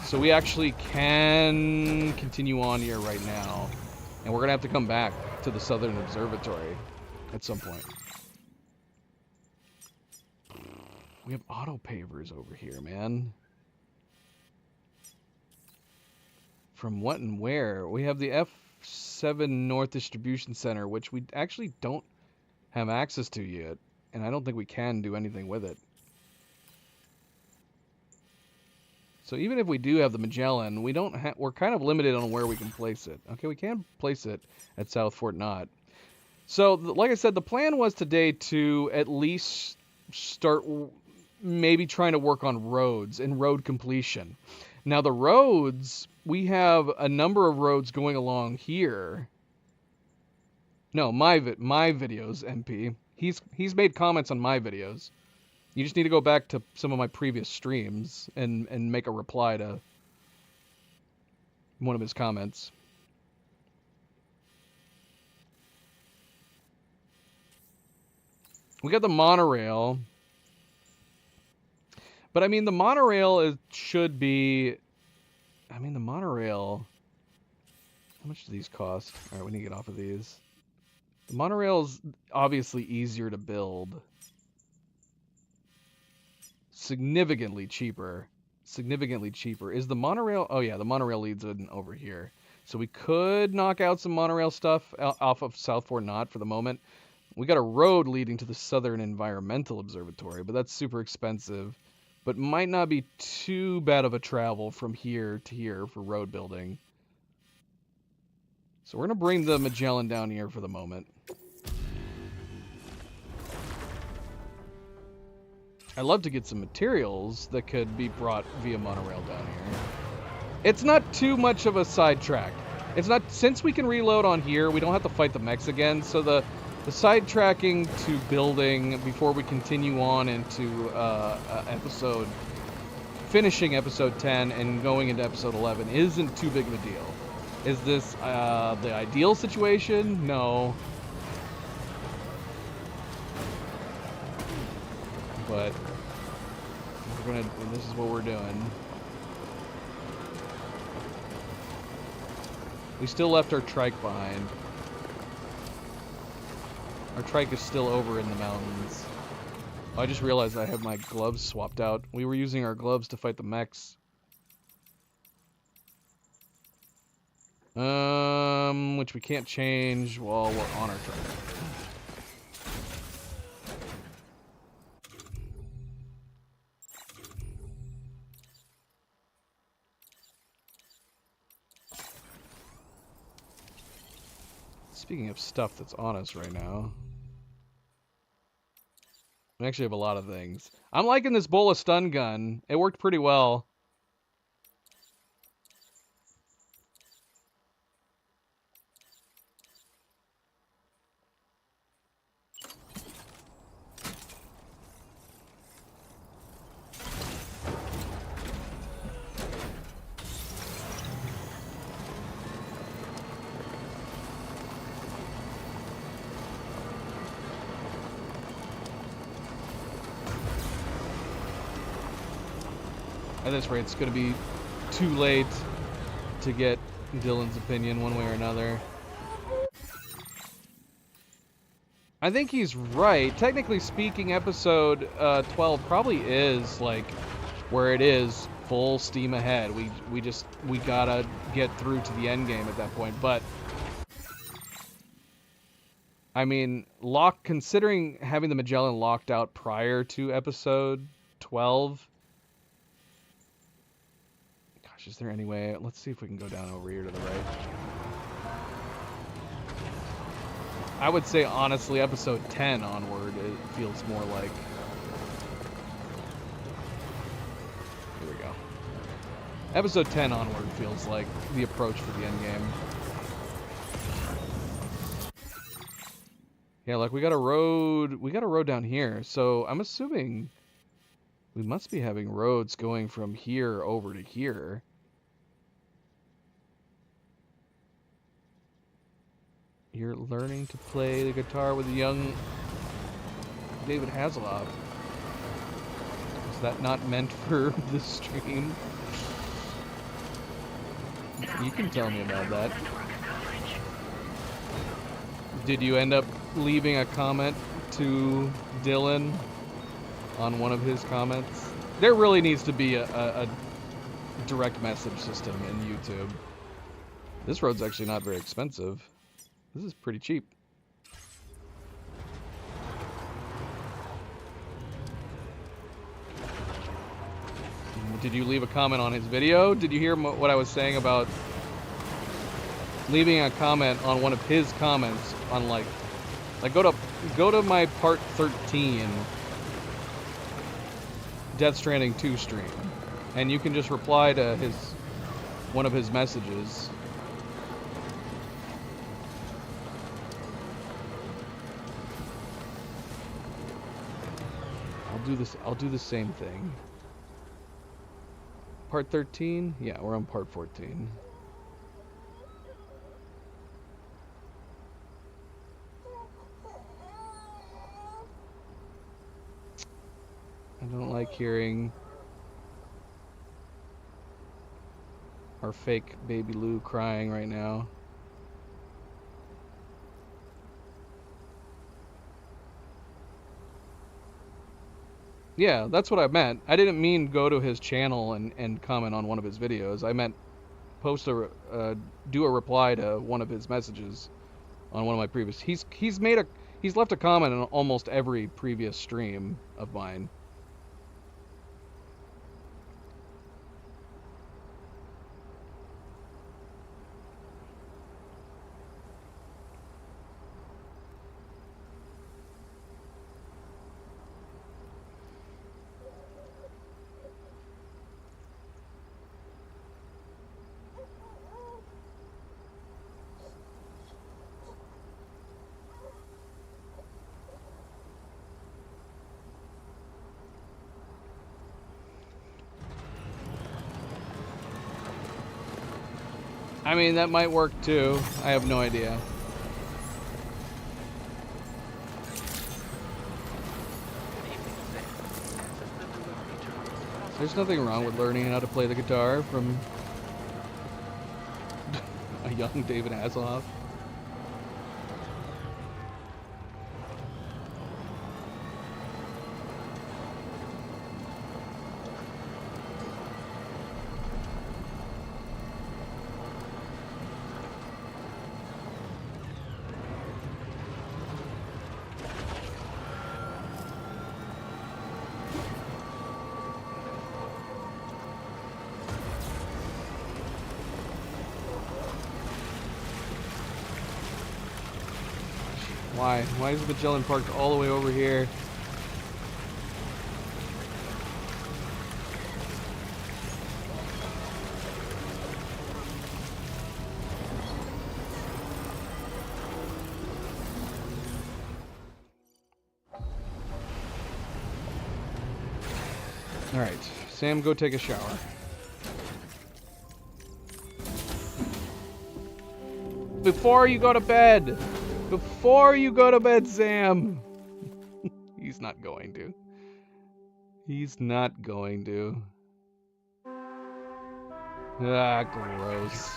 So we actually can continue on here right now. And we're going to have to come back to the Southern Observatory at some point. We have auto pavers over here, man. From what and where? We have the F7 North Distribution Center, which we actually don't have access to yet. And I don't think we can do anything with it. So even if we do have the Magellan, we're kind of limited on where we can place it. Okay, we can place it at South Fort Knott. So, like I said, the plan was today to at least start maybe trying to work on roads and road completion. Now, the roads, we have a number of roads going along here. No, my videos, MP. He's made comments on my videos. You just need to go back to some of my previous streams and make a reply to one of his comments. We got the monorail. But I mean, the monorail should be... I mean, the monorail... How much do these cost? Alright, we need to get off of these. The monorail's obviously easier to build. Significantly cheaper. Significantly cheaper. Is the monorail... Oh yeah, the monorail leads in over here. So we could knock out some monorail stuff off of South Fort Knott for the moment. We got a road leading to the Southern Environmental Observatory, but that's super expensive. But might not be too bad of a travel from here to here for road building. So we're going to bring the Magellan down here for the moment. I'd love to get some materials that could be brought via monorail down here. It's not too much of a sidetrack. It's not, since we can reload on here, we don't have to fight the mechs again, so the sidetracking to building before we continue on into finishing episode 10 and going into episode 11 isn't too big of a deal. Is this the ideal situation? No. But this is what we're doing. We still left our trike behind. Our trike is still over in the mountains. Oh, I just realized I have my gloves swapped out. We were using our gloves to fight the mechs. Which we can't change while we're on our trike. Speaking of stuff that's on us right now, we actually have a lot of things. I'm liking this Bola stun gun. It worked pretty well. At this rate, it's going to be too late to get Dylan's opinion one way or another. I think he's right. Technically speaking, episode 12 probably is like where it is full steam ahead. We gotta get through to the end game at that point. But I mean, considering having the Magellan locked out prior to episode 12. Is there any way? Let's see if we can go down over here to the right. I would say, honestly, episode 10 onward, it feels more like... Here we go. Episode 10 onward feels like the approach for the endgame. Yeah, like we got a road down here, so I'm assuming we must be having roads going from here over to here. You're learning to play the guitar with a young David Hasselhoff. Is that not meant for the stream? You can tell me about that. Did you end up leaving a comment to Dylan on one of his comments? There really needs to be a direct message system in YouTube. This road's actually not very expensive. This is pretty cheap. Did you leave a comment on his video? Did you hear what I was saying about leaving a comment on one of his comments on like go to my part 13 Death Stranding 2 stream, and you can just reply to one of his messages. I'll do the same thing. Part 13? Yeah, we're on part 14. I don't like hearing our fake baby Lou crying right now. Yeah, that's what I meant. I didn't mean go to his channel and comment on one of his videos. I meant do a reply to one of his messages on one of my previous. He's left a comment on almost every previous stream of mine. I mean, that might work too. I have no idea. There's nothing wrong with learning how to play the guitar from a young David Hasselhoff. Why? Why is the Magellan parked all the way over here? Alright, Sam, go take a shower. Before you go to bed! Before you go to bed, Sam! He's not going to. He's not going to. Ah, gross.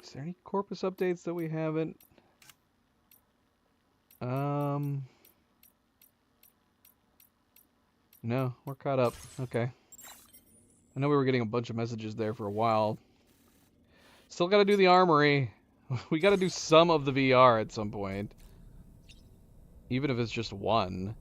Is there any Corpus updates that we haven't? No, we're caught up. Okay. I know we were getting a bunch of messages there for a while. Still gotta do the armory. We gotta do some of the VR at some point. Even if it's just one.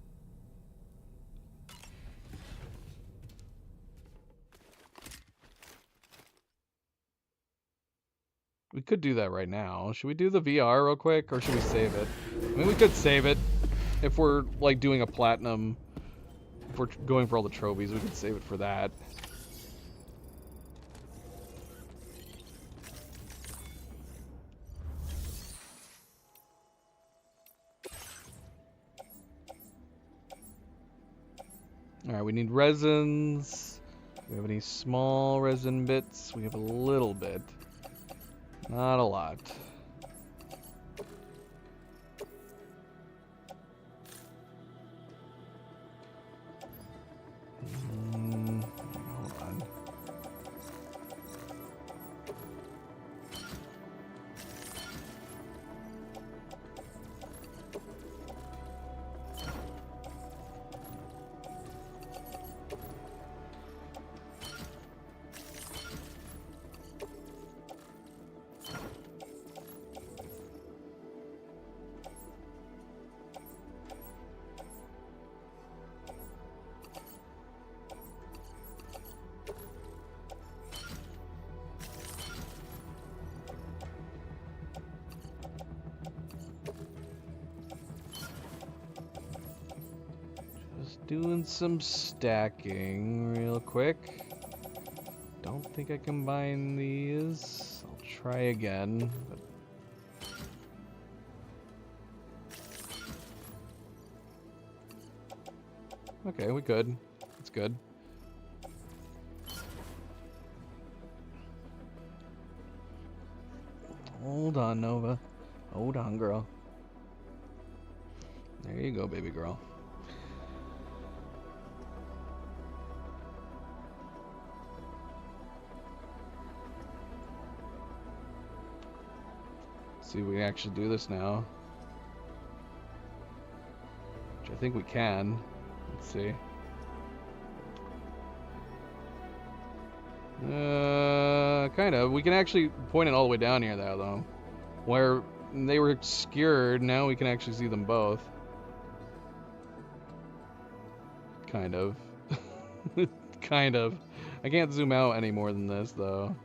We could do that right now. Should we do the VR real quick, or should we save it? I mean, we could save it. If we're, like, doing a platinum, if we're going for all the trophies, we could save it for that. Alright, we need resins. Do we have any small resin bits? We have a little bit. Not a lot. Hold on. Doing some stacking real quick. Don't think I combine these. I'll try again. Okay, we could. That's good. Hold on, Nova. Hold on, girl. There you go, baby girl. See if we can actually do this now. Which I think we can. Let's see. Kind of. We can actually point it all the way down here, though. Where they were obscured, now we can actually see them both. Kind of. Kind of. I can't zoom out any more than this, though.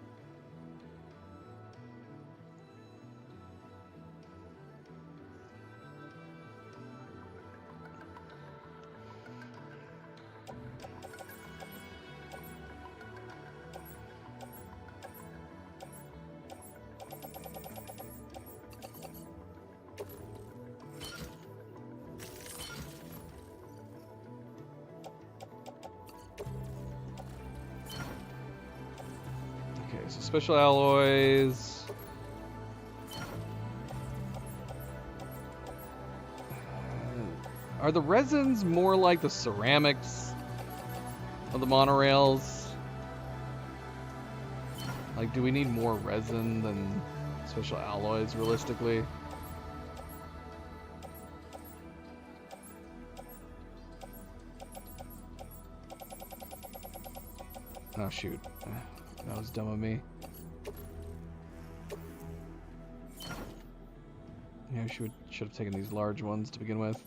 special alloys. Are the resins more like the ceramics of the monorails? Like, do we need more resin than special alloys, realistically? Oh, shoot. That was dumb of me. Yeah, we should have taken these large ones to begin with.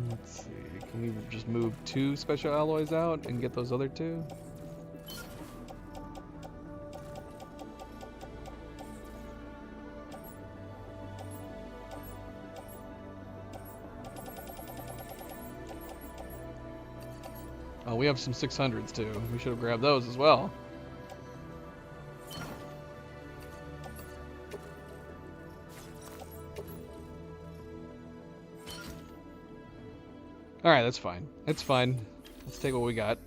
Let's see. Can we just move 2 special alloys out and get those other 2? Oh, we have some 600s too. We should have grabbed those as well. Alright, that's fine. It's fine. Let's take what we got.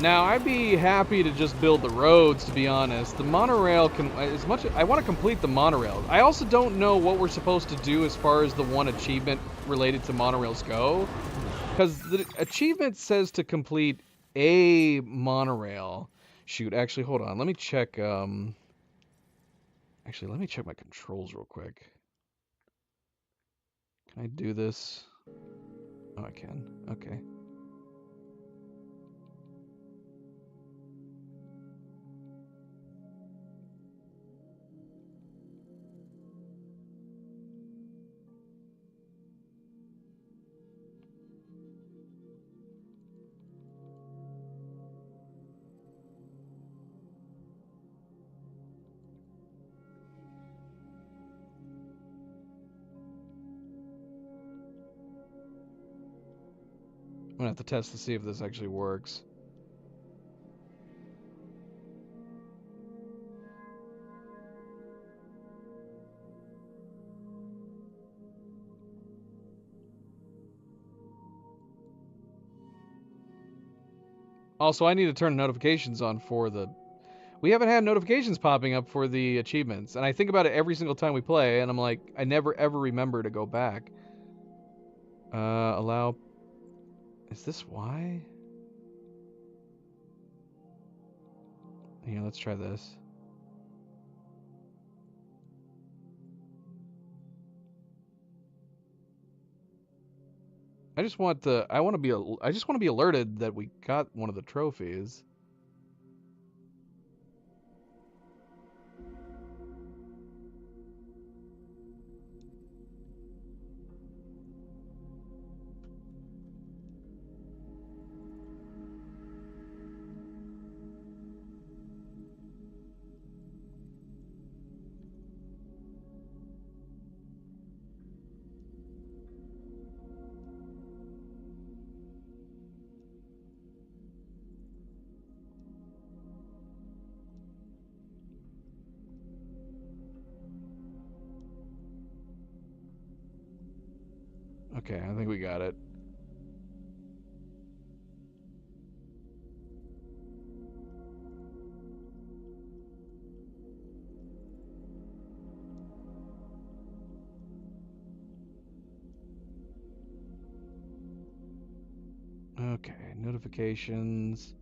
Now, I'd be happy to just build the roads, to be honest. The monorail can, as much, I want to complete the monorail. I also don't know what we're supposed to do as far as the one achievement related to monorails go. Because the achievement says to complete a monorail. Shoot, actually, hold on. Let me check, actually, let me check my controls real quick. Can I do this? Oh, I can. Okay. I'm gonna have to test to see if this actually works. Also, I need to turn notifications on for the... We haven't had notifications popping up for the achievements, and I think about it every single time we play, and I'm like, I never ever remember to go back. Allow... Is this why? Here, let's try this. I just want to be alerted that we got one of the trophies. Okay, I think we got it. Okay, notifications.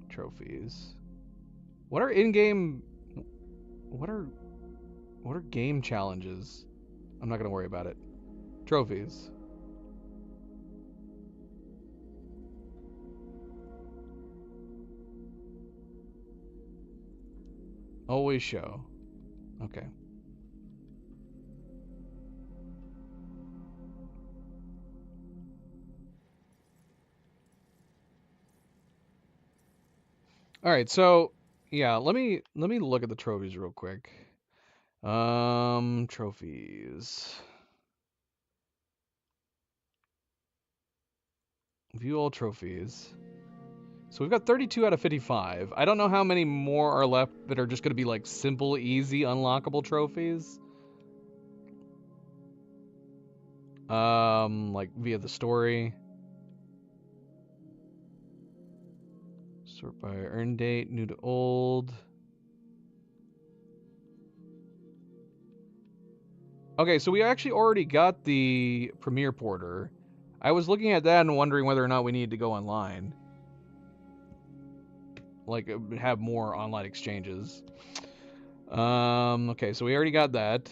Trophies. What are in-game... What are game challenges? I'm not gonna worry about it. Trophies. Always show. Okay. All right, so yeah, let me look at the trophies real quick. Trophies. View all trophies. So we've got 32 out of 55. I don't know how many more are left that are just going to be like simple, easy, unlockable trophies. Like via the story. Sort by earn date, new to old. Okay, so we actually already got the Premier Porter. I was looking at that and wondering whether or not we needed to go online. Like, have more online exchanges. Okay, so we already got that.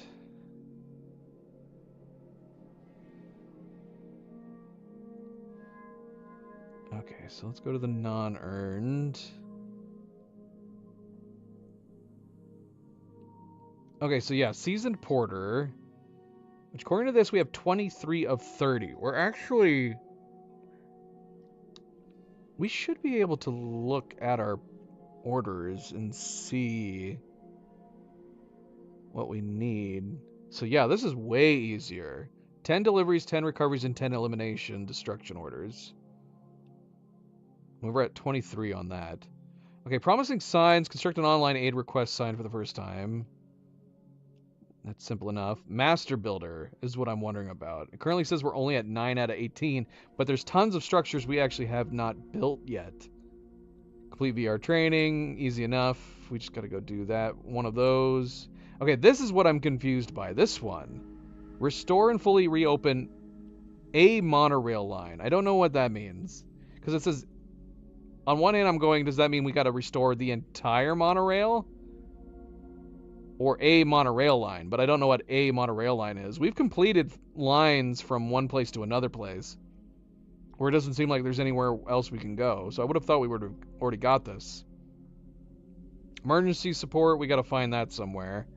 Okay, so let's go to the non-earned. Okay, so yeah, Seasoned Porter. Which, according to this, we have 23 of 30. We're actually... We should be able to look at our orders and see what we need. So yeah, this is way easier. 10 deliveries, 10 recoveries, and 10 elimination destruction orders. We're at 23 on that. Okay, promising signs. Construct an online aid request sign for the first time. That's simple enough. Master Builder is what I'm wondering about. It currently says we're only at 9 out of 18, but there's tons of structures we actually have not built yet. Complete VR training, easy enough. We just gotta go do that. One of those. Okay, this is what I'm confused by. This one. Restore and fully reopen a monorail line. I don't know what that means. Because it says, on one hand I'm going, does that mean we gotta restore the entire monorail? Or a monorail line, but I don't know what a monorail line is. We've completed lines from one place to another place, where it doesn't seem like there's anywhere else we can go. So I would have thought we would have already got this. Emergency support, we got to find that somewhere.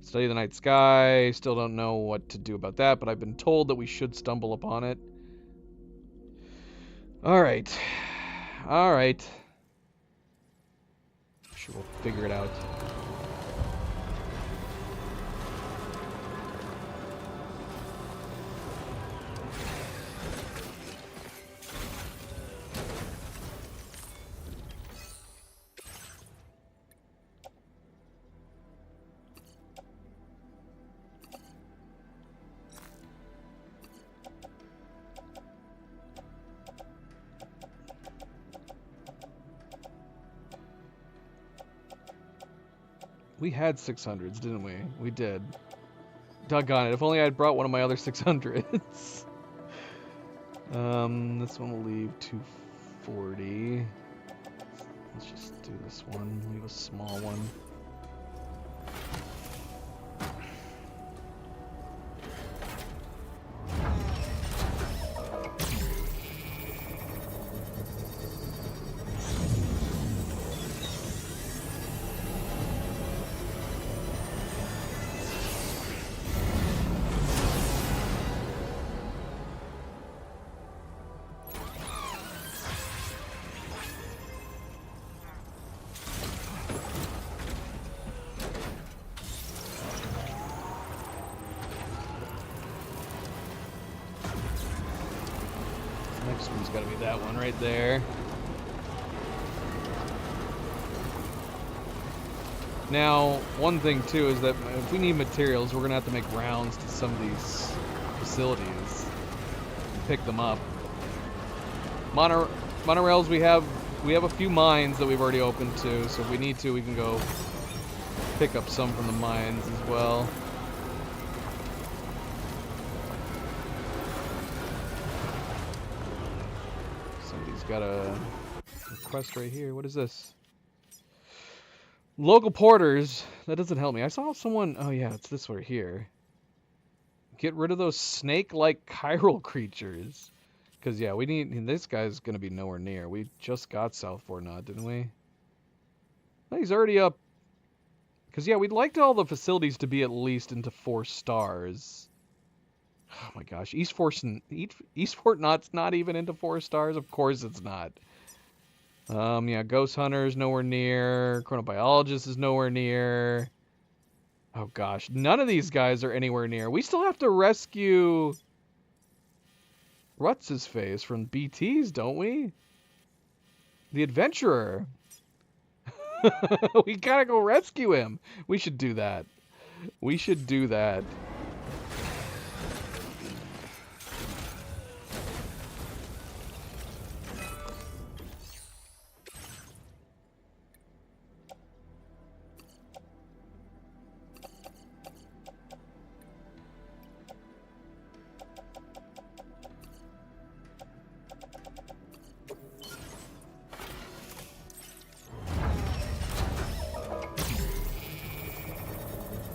Study the night sky, still don't know what to do about that, but I've been told that we should stumble upon it. Alright. Alright. Sure, we'll figure it out. We had 600s, didn't we? We did. Doggone it. If only I had brought one of my other 600s. This one will leave 240. Let's just do this one. Leave a small one. Next one's got to be that one right there. Now, one thing too is that if we need materials, we're gonna have to make rounds to some of these facilities and pick them up. Monorails, we have a few mines that we've already opened to, so if we need to, we can go pick up some from the mines as well. Somebody's got a quest right here. What is this? Local porters. That doesn't help me. I saw someone... Oh yeah, it's this one here. Get rid of those snake-like chiral creatures. Because, yeah, we need... This guy's going to be nowhere near. We just got South Fort Knot, didn't we? No, he's already up. Because, yeah, we'd like all the facilities to be at least into 4 stars. Oh, my gosh. East Fort Knot's not even into 4 stars? Of course it's not. Yeah, Ghost Hunter's nowhere near. Chronobiologist is nowhere near. Oh, gosh. None of these guys are anywhere near. We still have to rescue... What's his face from BTs, don't we? The adventurer. We gotta go rescue him. We should do that. We should do that.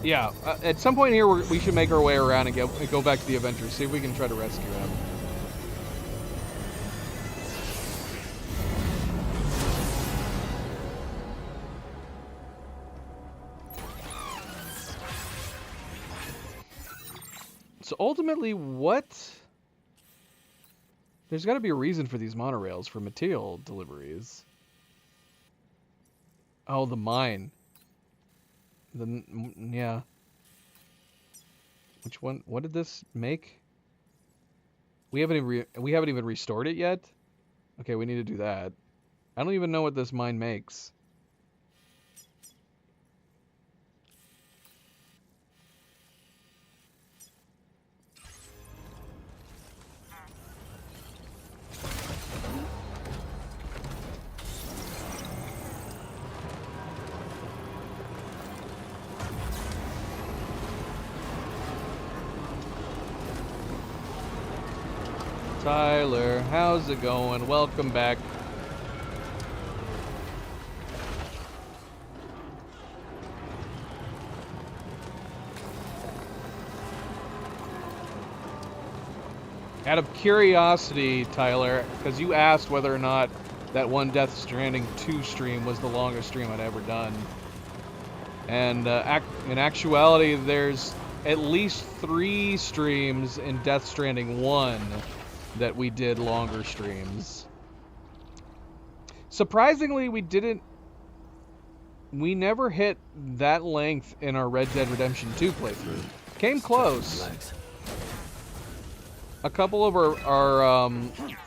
Yeah, at some point here we should make our way around and go back to the Avengers, see if we can try to rescue him. So ultimately, what? There's got to be a reason for these monorails for material deliveries. Oh, the mine. Yeah. Which one? What did this make? We haven't even restored it yet. Okay, we need to do that. I don't even know what this mine makes. Tyler, how's it going? Welcome back. Out of curiosity, Tyler, because you asked whether or not that one Death Stranding 2 stream was the longest stream I'd ever done. And in actuality, there's at least 3 streams in Death Stranding 1 that we did longer streams. Surprisingly, we never hit that length in our Red Dead Redemption 2 playthrough. Came close. A couple of our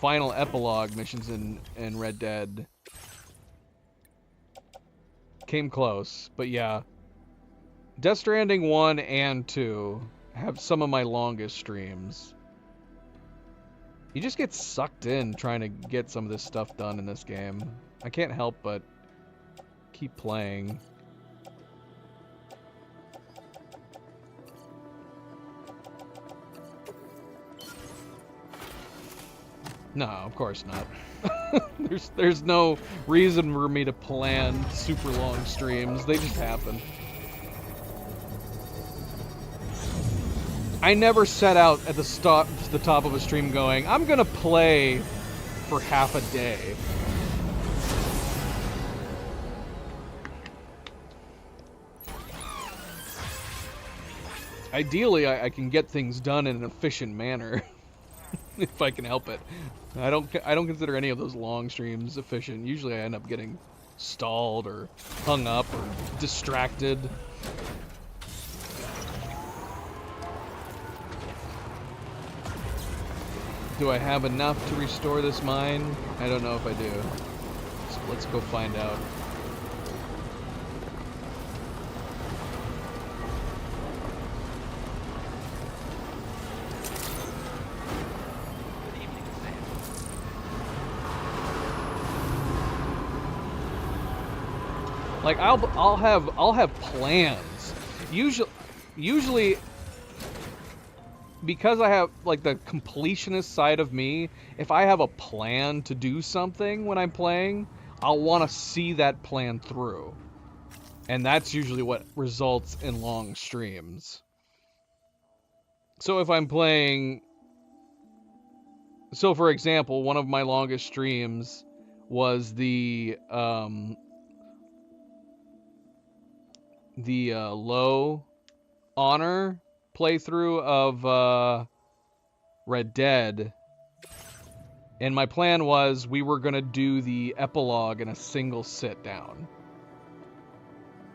final epilogue missions in Red Dead came close, but yeah. Death Stranding 1 and 2 have some of my longest streams. You just get sucked in trying to get some of this stuff done in this game. I can't help but keep playing. No, of course not. There's no reason for me to plan super long streams. They just happen. I never set out at the top of a stream going, I'm gonna play for half a day. Ideally, I can get things done in an efficient manner, if I can help it. I don't consider any of those long streams efficient. Usually, I end up getting stalled or hung up or distracted. Do I have enough to restore this mine? I don't know if I do. So let's go find out. Like I'll have plans. Usually because I have like the completionist side of me, if I have a plan to do something when I'm playing, I'll want to see that plan through. And that's usually what results in long streams. So if I'm playing... So for example, one of my longest streams was the low honor playthrough of Red Dead, and my plan was we were gonna do the epilogue in a single sit down,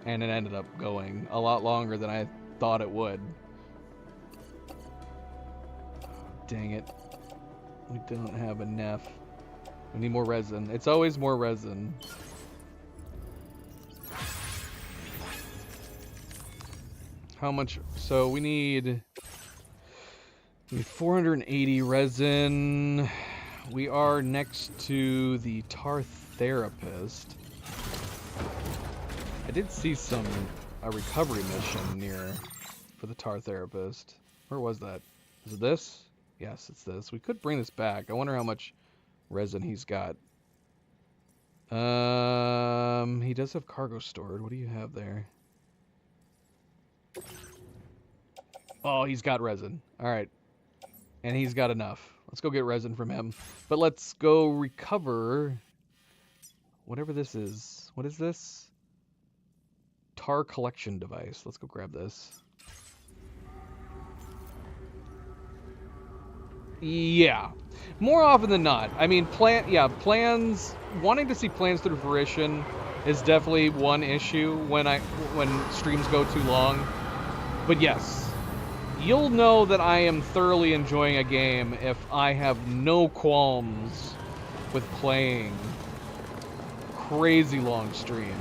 and it ended up going a lot longer than I thought it would. Dang it. We don't have enough. We need more resin. It's always more resin. How much? So we need 480 resin. We are next to the tar therapist. I did see a recovery mission near for the tar therapist. Where was that? Is it this? Yes, it's this. We could bring this back. I wonder how much resin he's got. He does have cargo stored. What do you have there? Oh, he's got resin. All right. And he's got enough. Let's go get resin from him. But let's go recover whatever this is. What is this? Tar collection device. Let's go grab this. Yeah. More often than not. I mean, plans, wanting to see plans through fruition is definitely one issue when streams go too long. But yes, you'll know that I am thoroughly enjoying a game if I have no qualms with playing crazy long streams.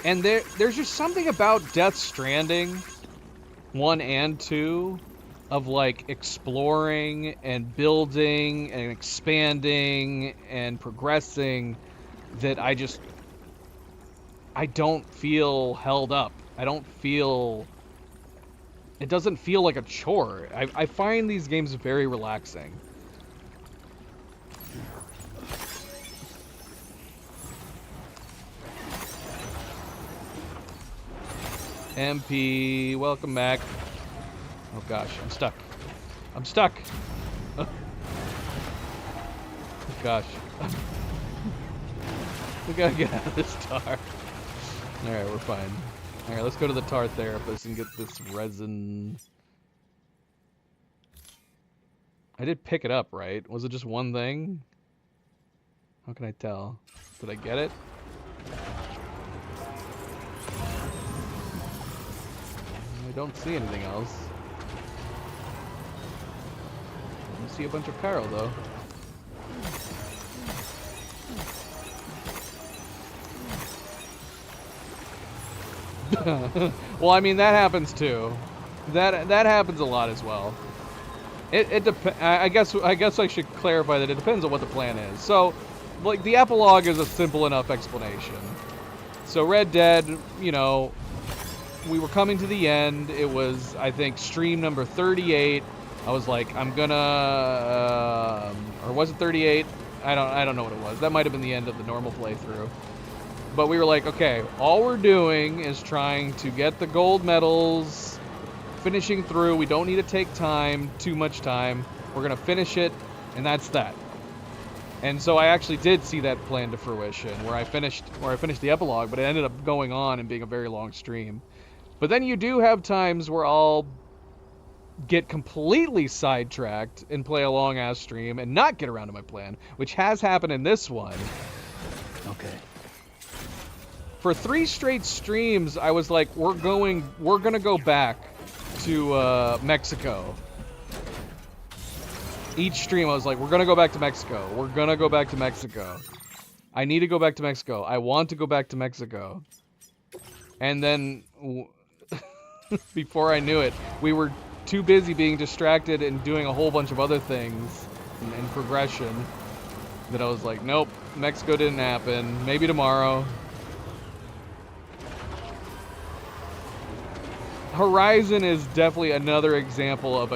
And there's just something about Death Stranding 1 and 2 of like exploring and building and expanding and progressing that I don't feel held up. It doesn't feel like a chore. I find these games very relaxing. MP, welcome back. Oh gosh, I'm stuck. I'm stuck. Oh gosh. We gotta get out of this tar. Alright, we're fine. Alright, let's go to the tar therapist and get this resin. I did pick it up, right? Was it just one thing? How can I tell? Did I get it? I don't see anything else. I see a bunch of Carol, though. Well, I mean, that happens too. That happens a lot as well. I guess I should clarify that it depends on what the plan is. So, like, the epilogue is a simple enough explanation. So Red Dead, you know, we were coming to the end. It was, I think, stream number 38. I was like, I'm gonna, or was it 38? I don't know what it was. That might have been the end of the normal playthrough. But we were like, okay, all we're doing is trying to get the gold medals, finishing through. We don't need to take too much time. We're gonna finish it, and that's that. And so I actually did see that plan to fruition, where I finished the epilogue, but it ended up going on and being a very long stream. But then you do have times where I'll get completely sidetracked and play a long-ass stream and not get around to my plan, which has happened in this one. Okay. For 3 straight streams, I was like, we're gonna go back to Mexico. Each stream, I was like, we're gonna go back to Mexico. We're gonna go back to Mexico. I need to go back to Mexico. I want to go back to Mexico. And then, before I knew it, we were too busy being distracted and doing a whole bunch of other things in progression that I was like, nope, Mexico didn't happen. Maybe tomorrow. Horizon is definitely another example of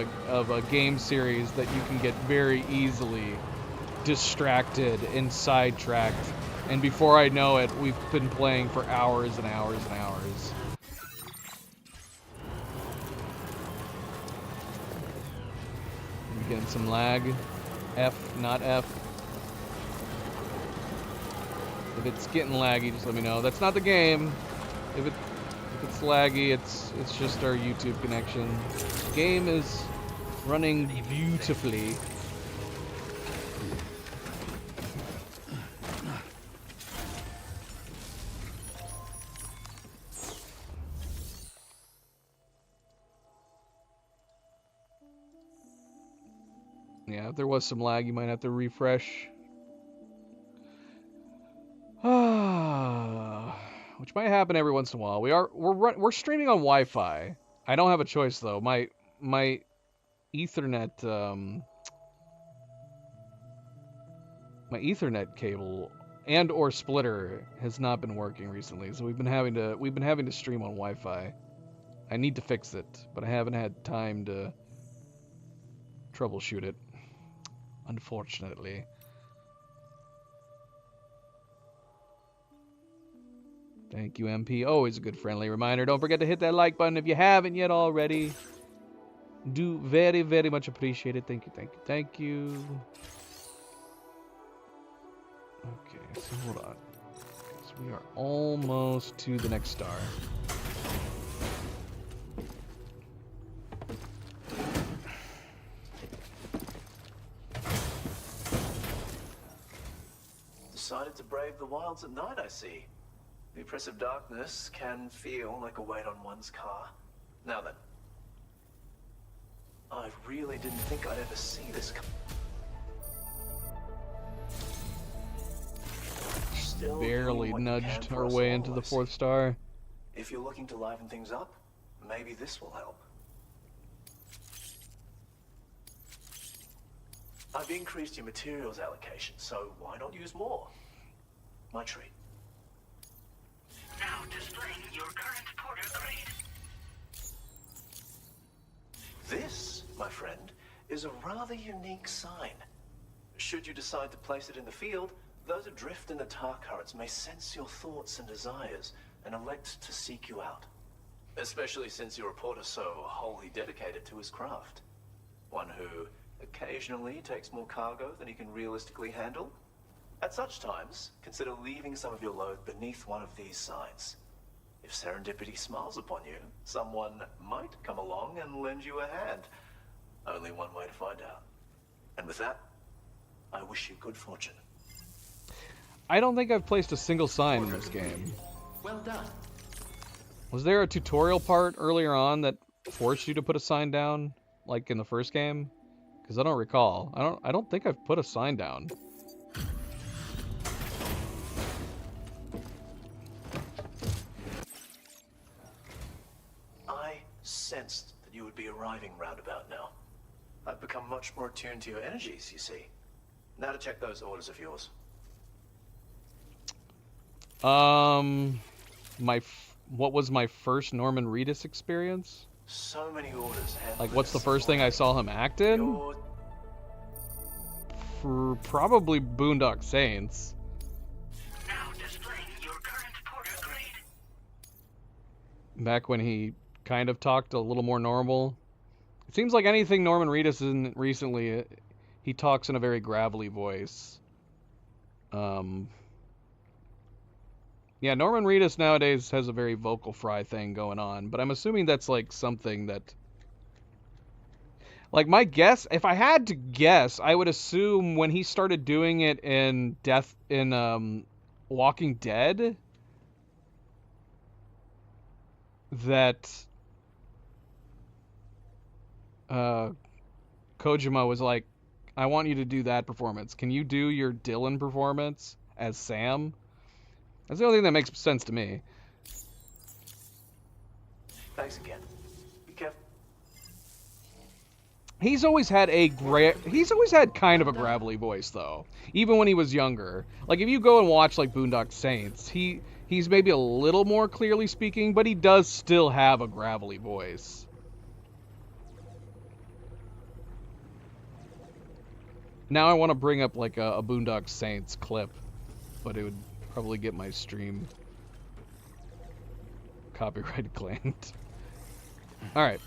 a game series that you can get very easily distracted and sidetracked. And before I know it, we've been playing for hours and hours and hours. I'm getting some lag. F, not F. If it's getting laggy, just let me know. That's not the game. If it's laggy, it's just our YouTube connection. The game is running beautifully. Yeah, if there was some lag, you might have to refresh. Which might happen every once in a while. We're streaming on Wi-Fi. I don't have a choice though. My Ethernet my Ethernet cable and or splitter has not been working recently, so we've been having to stream on Wi-Fi. I need to fix it, but I haven't had time to troubleshoot it, unfortunately. Thank you, MP. Always a good friendly reminder. Don't forget to hit that like button if you haven't yet already. Do very, very much appreciate it. Thank you, thank you, thank you. Okay, so hold on. So we are almost to the next star. Decided to brave the wilds at night, I see. The oppressive darkness can feel like a weight on one's car. Now then. I really didn't think I'd ever see this. Still Barely nudged our way into the 4th star. If you're looking to liven things up, maybe this will help. I've increased your materials allocation, so why not use more? My treat. Now displaying your current Porter grade. This, my friend, is a rather unique sign. Should you decide to place it in the field, those adrift in the tar currents may sense your thoughts and desires and elect to seek you out. Especially since your reporter so wholly dedicated to his craft. One who occasionally takes more cargo than he can realistically handle. At such times, consider leaving some of your load beneath one of these signs. If serendipity smiles upon you, someone might come along and lend you a hand. Only one way to find out. And with that, I wish you good fortune. I don't think I've placed a single sign in this game. Well done. Was there a tutorial part earlier on that forced you to put a sign down, like in the first game? Because I don't recall. I don't think I've put a sign down. I sensed that you would be arriving roundabout now. I've become much more attuned to your energies, you see. Now to check those orders of yours. What was my first Norman Reedus experience? So many orders. Like, what's the first thing I saw him act in? For probably Boondock Saints. Now displaying your current Porter grade. Back when he kind of talked a little more normal. It seems like anything Norman Reedus in recently, he talks in a very gravelly voice. Yeah, Norman Reedus nowadays has a very vocal fry thing going on, but I'm assuming that's like something that... Like, my guess, if I had to guess, I would assume when he started doing it in Walking Dead, that Kojima was like, I want you to do that performance. Can you do your Dylan performance as Sam? That's the only thing that makes sense to me. Thanks again. Be careful. He's always had kind of a gravelly voice though, even when he was younger. Like if you go and watch like Boondock Saints, he's maybe a little more clearly speaking, but he does still have a gravelly voice. Now I want to bring up like a Boondock Saints clip, but it would probably get my stream copyright claimed. Alright.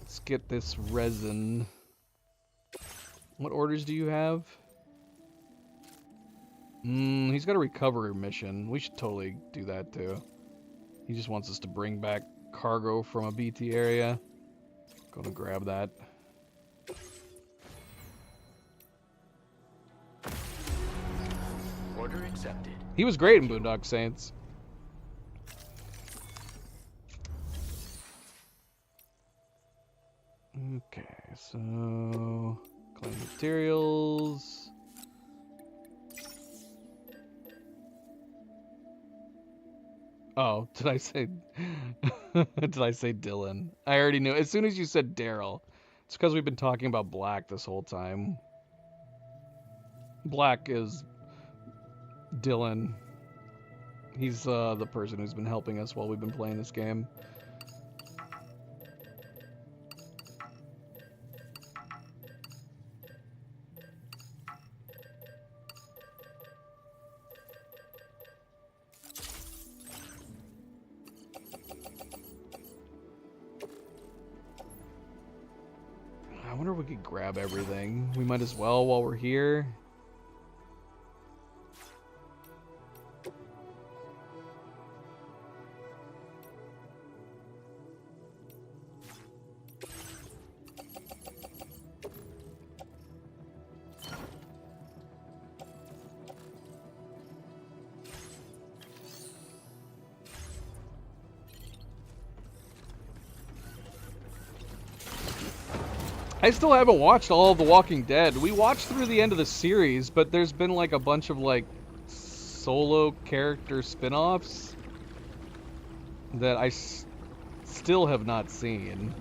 Let's get this resin. What orders do you have? He's got a recovery mission. We should totally do that too. He just wants us to bring back cargo from a BT area. Gonna grab that. Order accepted. He was great in Boondock Saints. Okay, so Claim materials. Oh, did I say did I say Dylan? I already knew. As soon as you said Daryl, it's because we've been talking about Black this whole time. Black is Dylan. He's the person who's been helping us while we've been playing this game. I wonder if we could grab everything. We might as well while we're here. I still haven't watched all of The Walking Dead. We watched through the end of the series, but there's been like a bunch of like solo character spin-offs that I still have not seen.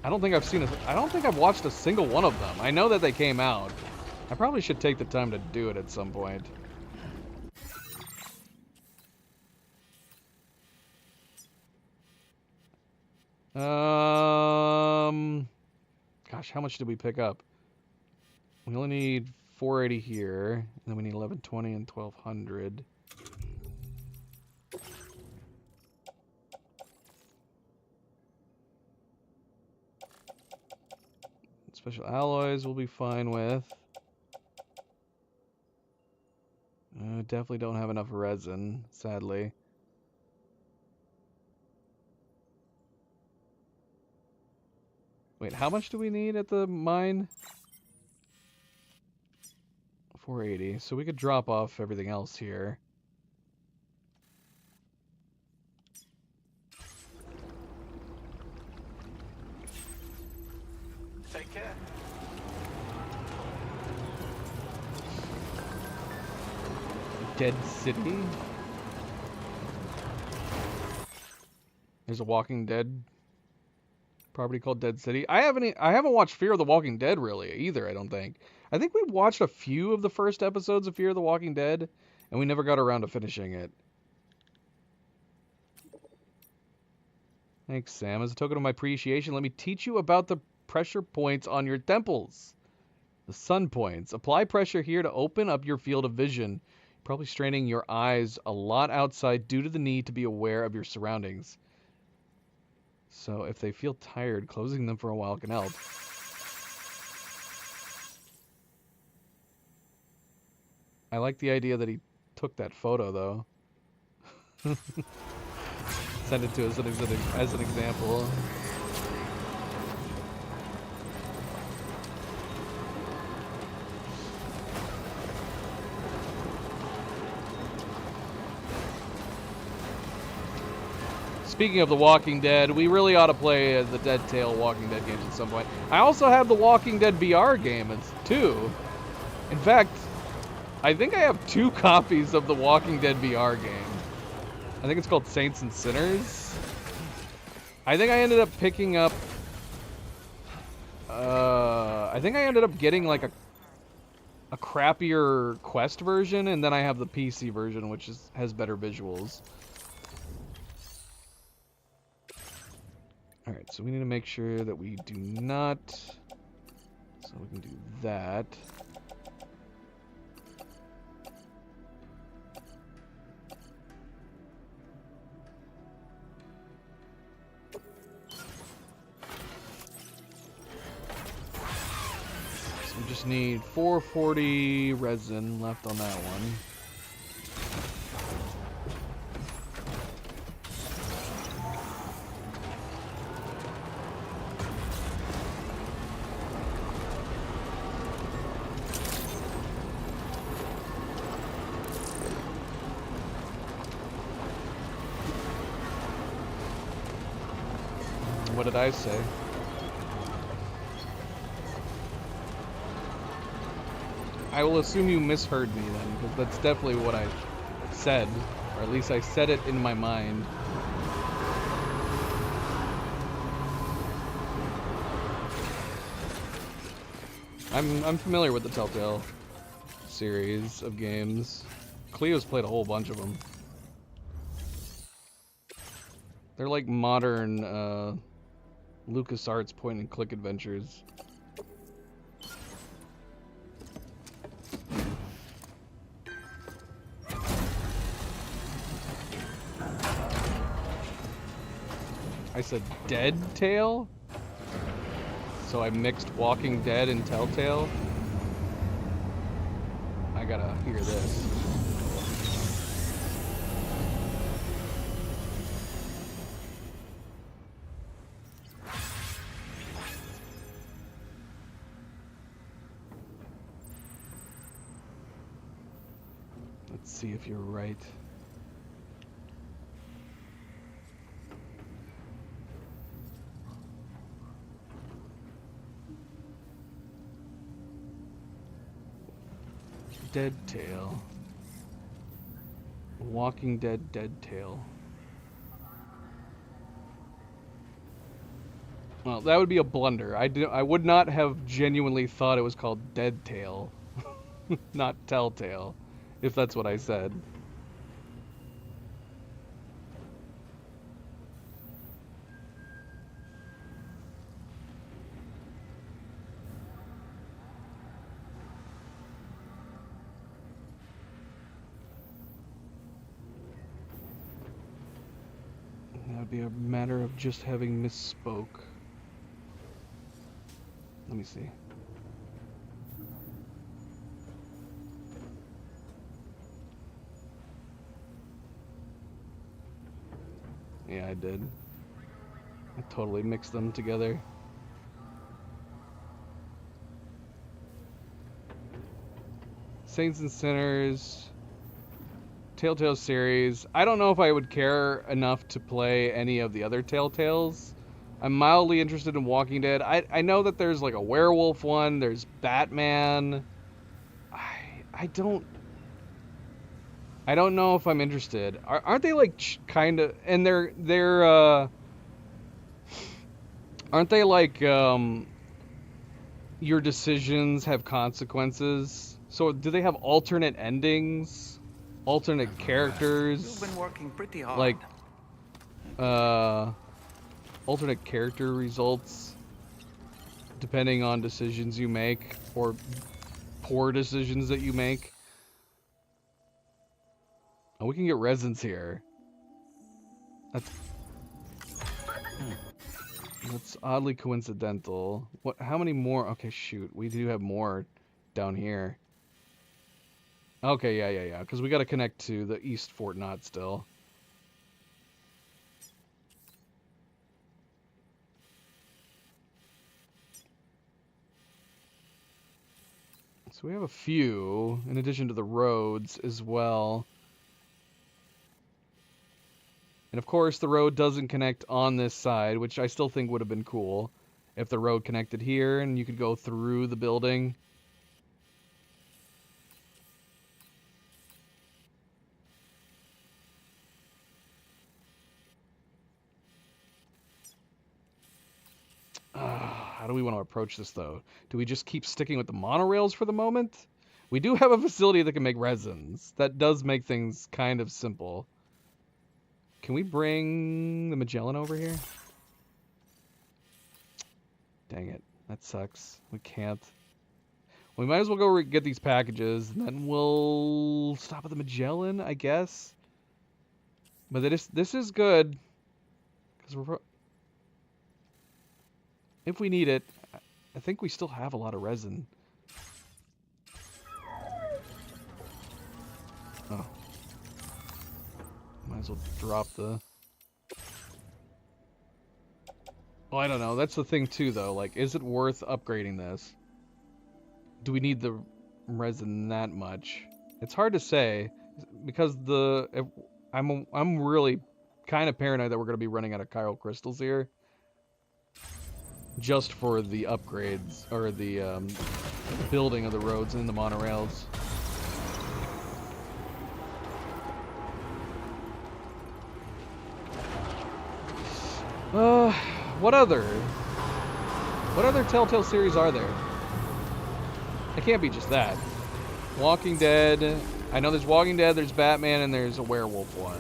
I don't think I've watched a single one of them. I know that they came out. I probably should take the time to do it at some point. Gosh, how much did we pick up? We only need 480 here, and then we need 1120 and 1200. Special alloys we'll be fine with. Definitely don't have enough resin, sadly. Wait, how much do we need at the mine? 480. So we could drop off everything else here. Take care. Dead City? There's a Walking Dead property called Dead City. I haven't watched Fear of the Walking Dead really either, I don't think. I think we watched a few of the first episodes of Fear of the Walking Dead, and we never got around to finishing it. Thanks, Sam. As a token of my appreciation, let me teach you about the pressure points on your temples. The sun points. Apply pressure here to open up your field of vision. You're probably straining your eyes a lot outside due to the need to be aware of your surroundings. So if they feel tired, closing them for a while can help. I like the idea that he took that photo, though. Send it to us as an example. Speaking of The Walking Dead, we really ought to play the Dead Tail Walking Dead games at some point. I also have the Walking Dead VR game too. In fact, I think I have 2 copies of the Walking Dead VR game. I think it's called Saints and Sinners. I think I ended up picking up... I think I ended up getting like a crappier Quest version, and then I have the PC version, which has better visuals. Alright, so we need to make sure that we do not... So we can do that. So we just need 440 resin left on that one. What did I say? I will assume you misheard me then, because that's definitely what I said, or at least I said it in my mind. I'm familiar with the Telltale series of games. Cleo's played a whole bunch of them. They're like modern LucasArts point-and-click adventures. I said Dead Tale? So I mixed Walking Dead and Telltale? I gotta hear this. Let's see if you're right. Dead Tale. Walking Dead Dead Tale. Well, that would be a blunder. I would not have genuinely thought it was called Dead Tale, not Telltale, if that's what I said. That would be a matter of just having misspoke. Let me see. Yeah, I did. I totally mixed them together. Saints and Sinners, Telltale series. I don't know if I would care enough to play any of the other Telltales. I'm mildly interested in Walking Dead. I know that there's like a werewolf one. There's Batman. I don't know if I'm interested. Aren't they like kind of? And they're aren't they like your decisions have consequences? So do they have alternate endings? Alternate characters? You've been working pretty hard. Like alternate character results depending on decisions you make or poor decisions that you make. Oh, we can get resins here. That's oddly coincidental. What? How many more? Okay, shoot. We do have more down here. Okay, yeah. Because we got to connect to the East Fort Knot still. So we have a few, in addition to the roads as well. And of course, the road doesn't connect on this side, which I still think would have been cool if the road connected here and you could go through the building. How do we want to approach this, though? Do we just keep sticking with the monorails for the moment? We do have a facility that can make resins. That does make things kind of simple. Can we bring the Magellan over here? Dang it. That sucks. We can't. We might as well go get these packages, and then we'll stop at the Magellan, I guess. But this is good. Because we're... If we need it, I think we still have a lot of resin. Oh. Might as well drop the... Well, I don't know. That's the thing, too, though. Like, is it worth upgrading this? Do we need the resin that much? It's hard to say, because I'm really kind of paranoid that we're going to be running out of chiral crystals here. Just for the upgrades, or the building of the roads and the monorails. What other Telltale series are there? It can't be just that. Walking Dead. I know there's Walking Dead, there's Batman, and there's a werewolf one.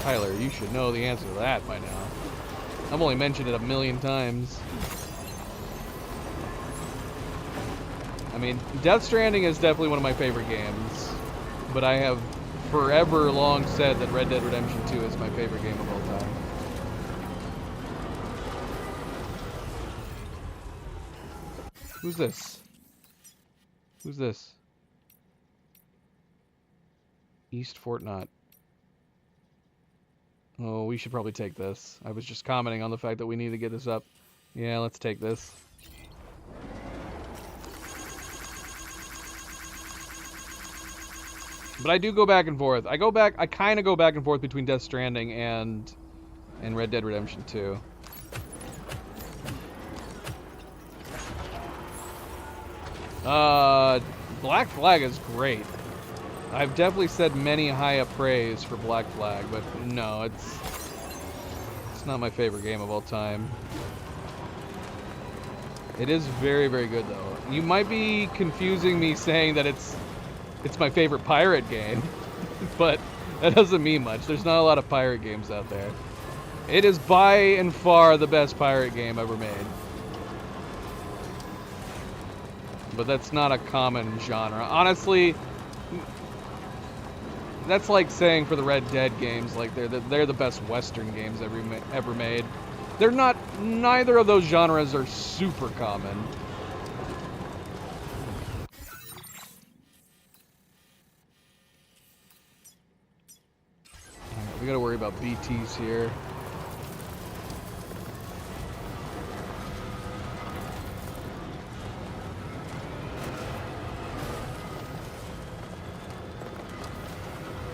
Tyler, you should know the answer to that by now. I've only mentioned it a million times. I mean, Death Stranding is definitely one of my favorite games, but I have forever long said that Red Dead Redemption 2 is my favorite game of all time. Who's this? Who's this? East Fort Knott. Oh, we should probably take this. I was just commenting on the fact that we need to get this up. Yeah, let's take this. But I do go back and forth. I kind of go back and forth between Death Stranding and Red Dead Redemption 2. Black Flag is great. I've definitely said many high up praise for Black Flag, but no, it's not my favorite game of all time. It is very, very good though. You might be confusing me saying that it's my favorite pirate game, but that doesn't mean much. There's not a lot of pirate games out there. It is by and far the best pirate game ever made. But that's not a common genre. Honestly, that's like saying for the Red Dead games, like they're the best Western games ever made. They're not. Neither of those genres are super common. We gotta worry about BTs here.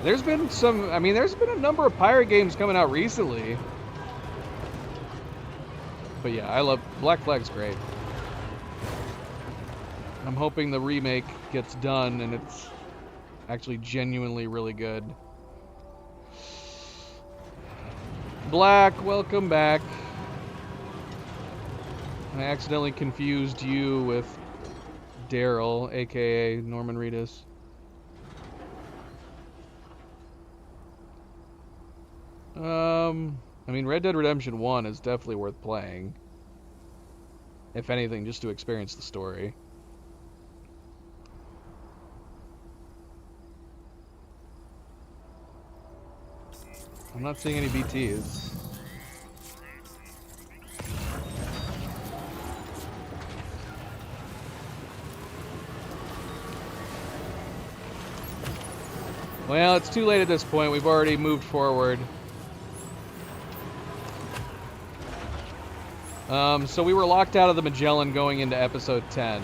There's been a number of pirate games coming out recently. But yeah, I love Black Flag's great. I'm hoping the remake gets done and it's actually genuinely really good. Black, welcome back. I accidentally confused you with Daryl, aka Norman Reedus. I mean, Red Dead Redemption 1 is definitely worth playing. If anything, just to experience the story. I'm not seeing any BTs. Well, it's too late at this point. We've already moved forward. So we were locked out of the Magellan going into episode 10.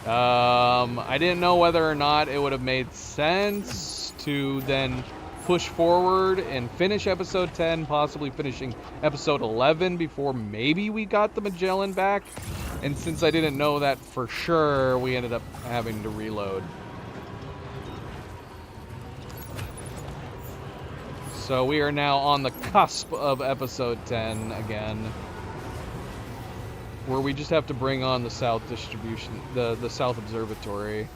I didn't know whether or not it would have made sense to then push forward and finish episode 10, possibly finishing episode 11 before maybe we got the Magellan back. And since I didn't know that for sure, we ended up having to reload. So we are now on the cusp of episode 10 again, where we just have to bring on the South distribution, the South Observatory.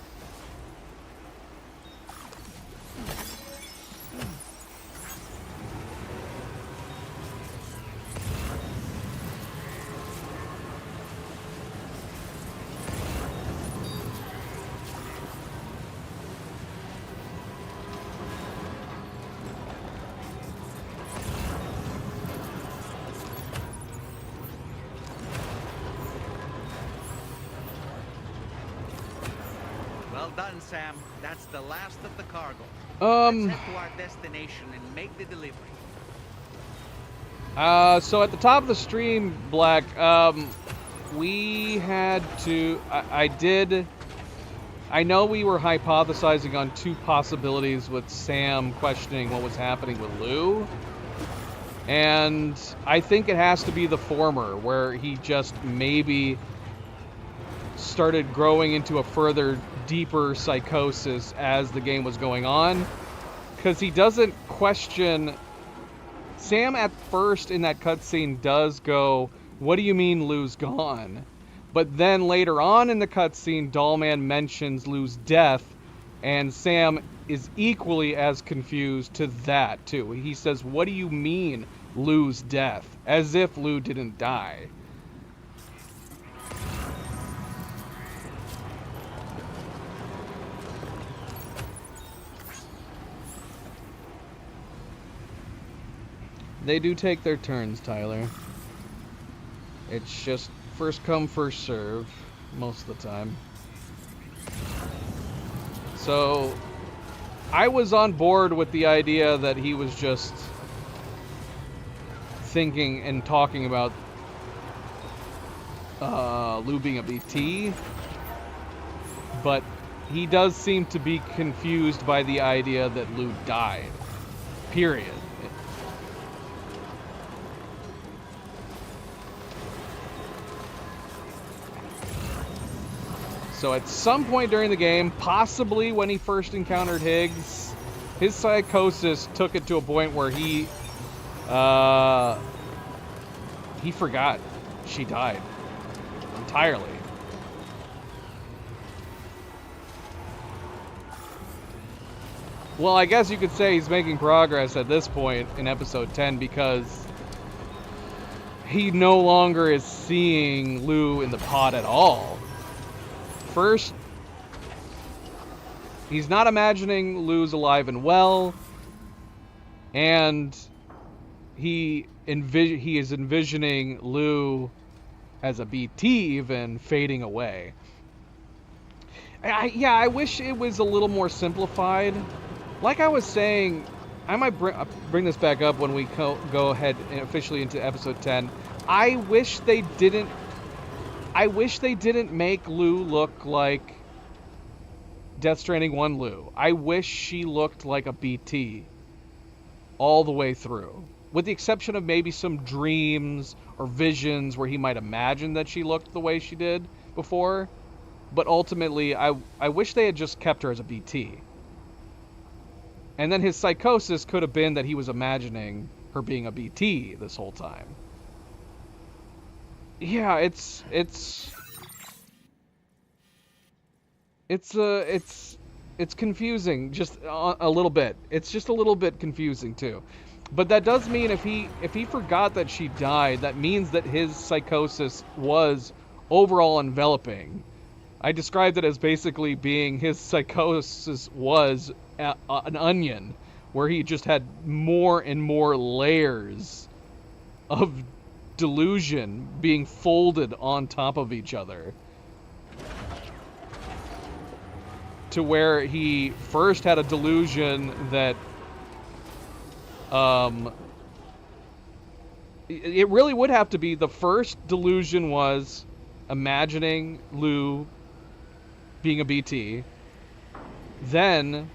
Done, Sam. That's the last of the cargo. Let's head to our destination and make the delivery. So at the top of the stream, Black, we had to... I know we were hypothesizing on two possibilities with Sam questioning what was happening with Lou. And I think it has to be the former, where he just maybe started growing into a further deeper psychosis as the game was going on. Because he doesn't question... Sam at first in that cutscene does go, "What do you mean Lou's gone?" But then later on in the cutscene, Dollman mentions Lou's death, and Sam is equally as confused to that, too. He says, "What do you mean, Lou's death?" As if Lou didn't die. They do take their turns, Tyler. It's just first come, first serve, most of the time. So, I was on board with the idea that he was just thinking and talking about Lou being a BT, but he does seem to be confused by the idea that Lou died. Period. So at some point during the game, possibly when he first encountered Higgs, his psychosis took it to a point where he forgot she died entirely. Well, I guess you could say he's making progress at this point in episode 10 because he no longer is seeing Lou in the pod at all. First, he's not imagining Lou's alive and well, and he is envisioning Lou as a BT even fading away. I wish it was a little more simplified. Like I was saying, I might bring this back up when we go ahead and officially into episode 10. I wish they didn't make Lou look like Death Stranding 1 Lou. I wish she looked like a BT all the way through. With the exception of maybe some dreams or visions where he might imagine that she looked the way she did before. But ultimately, I wish they had just kept her as a BT. And then his psychosis could have been that he was imagining her being a BT this whole time. Yeah, it's confusing just a little bit. It's just a little bit confusing too. But that does mean if he forgot that she died, that means that his psychosis was overall enveloping. I described it as basically being his psychosis was an onion, where he just had more and more layers of delusion being folded on top of each other, to where he first had a delusion that it really would have to be the first delusion was imagining Lou being a BT, then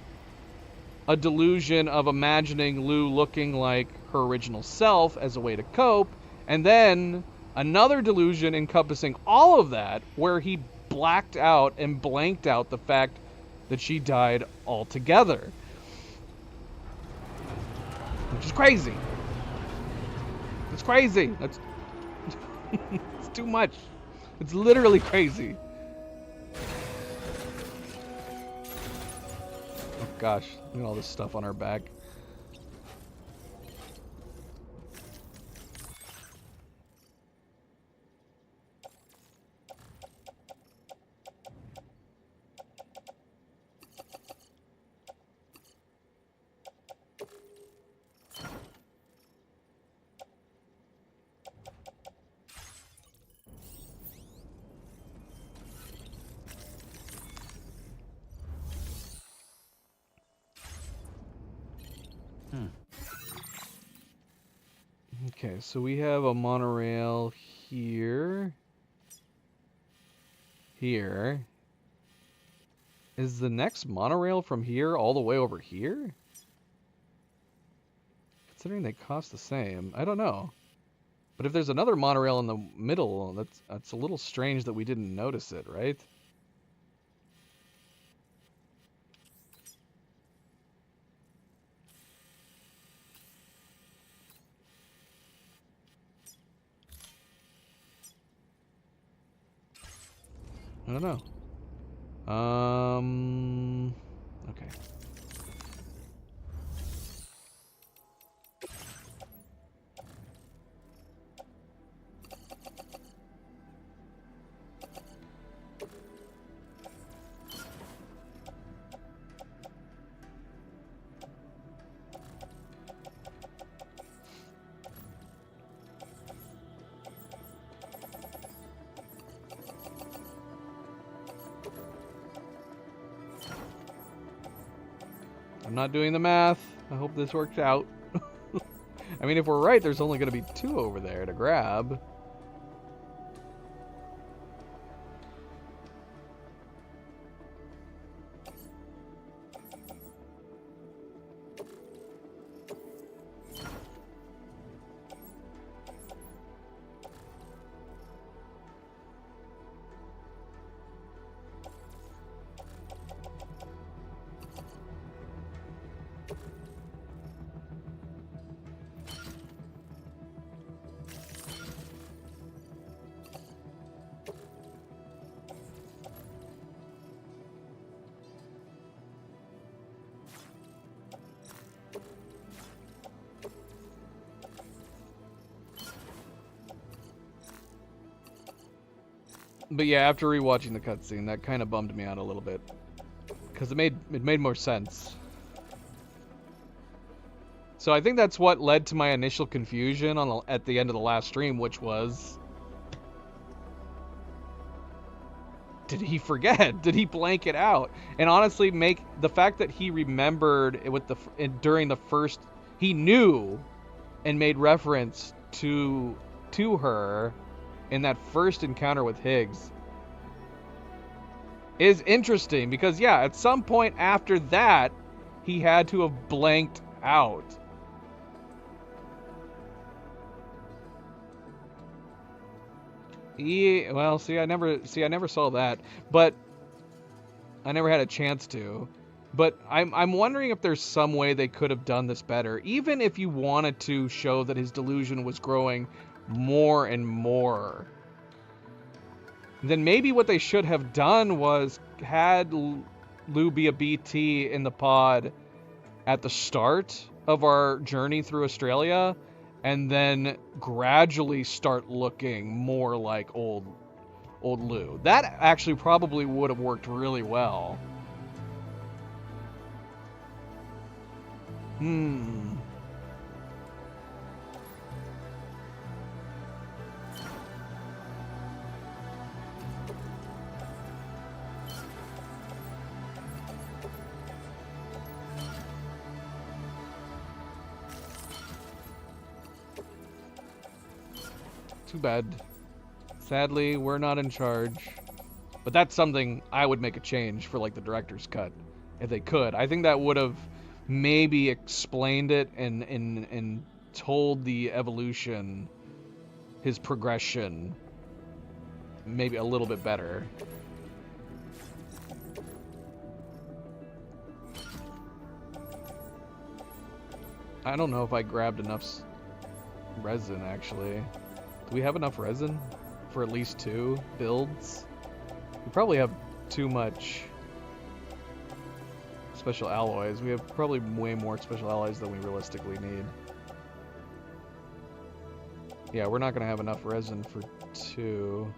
a delusion of imagining Lou looking like her original self as a way to cope, and then another delusion encompassing all of that, where he blacked out and blanked out the fact that she died altogether. Which is crazy. It's crazy. That's it's too much. It's literally crazy. Oh gosh, look at all this stuff on our back. Okay, so we have a monorail here. here. Is the next monorail from here all the way over here? Considering they cost the same, I don't know. But if there's another monorail in the middle, that's a little strange that we didn't notice it, right? I don't know. Okay. I'm not doing the math. I hope this works out. I mean, if we're right, there's only going to be 2 over there to grab. But yeah, after rewatching the cutscene, that kind of bummed me out a little bit, because it made more sense. So I think that's what led to my initial confusion at the end of the last stream, which was, did he forget? Did he blank it out? And honestly, make the fact that he remembered it with during the first, he knew and made reference to her in that first encounter with Higgs is interesting, because yeah, at some point after that, he had to have blanked out. Yeah, well, I never saw that, but I never had a chance to. But I'm wondering if there's some way they could have done this better, even if you wanted to show that his delusion was growing more and more. Then maybe what they should have done was had Lou be a BT in the pod at the start of our journey through Australia, and then gradually start looking more like old Lou. That actually probably would have worked really well. Too bad. Sadly, we're not in charge. But that's something I would make a change for, like, the director's cut, if they could. I think that would have maybe explained it and told the evolution, his progression, maybe a little bit better. I don't know if I grabbed enough resin, actually. Do we have enough resin for at least 2 builds? We probably have too much special alloys. We have probably way more special alloys than we realistically need. Yeah, we're not going to have enough resin for 2.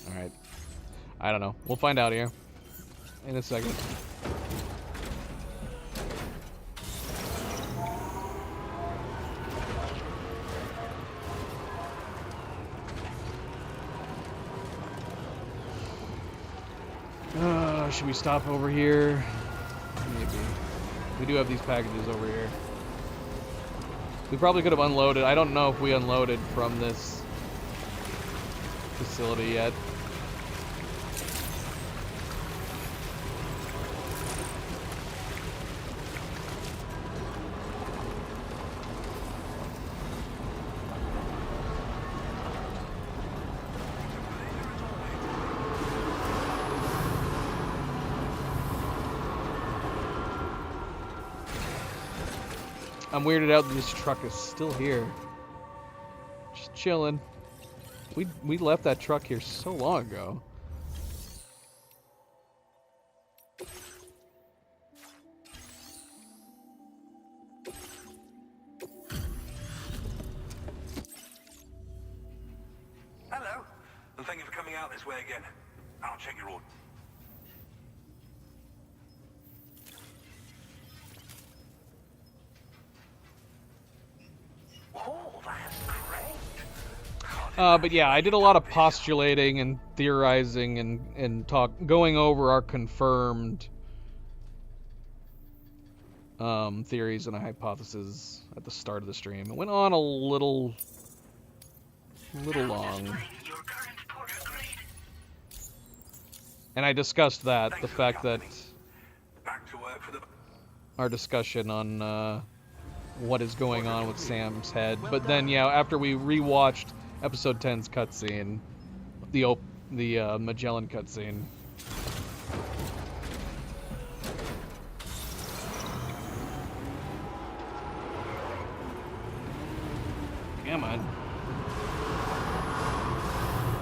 Alright. I don't know. We'll find out here in a second. Should we stop over here? Maybe. We do have these packages over here. We probably could have unloaded. I don't know if we unloaded from this facility yet. I'm weirded out that this truck is still here. Just chilling. We left that truck here so long ago. Hello, and thank you for coming out this way again. I'll check your order. But yeah, I did a lot of postulating and theorizing and going over our confirmed theories and hypotheses at the start of the stream. It went on a little long. And I discussed that, the fact that our discussion on what is going on with Sam's head. But then, yeah, after we rewatched Episode 10's cutscene, the Magellan cutscene. Come on.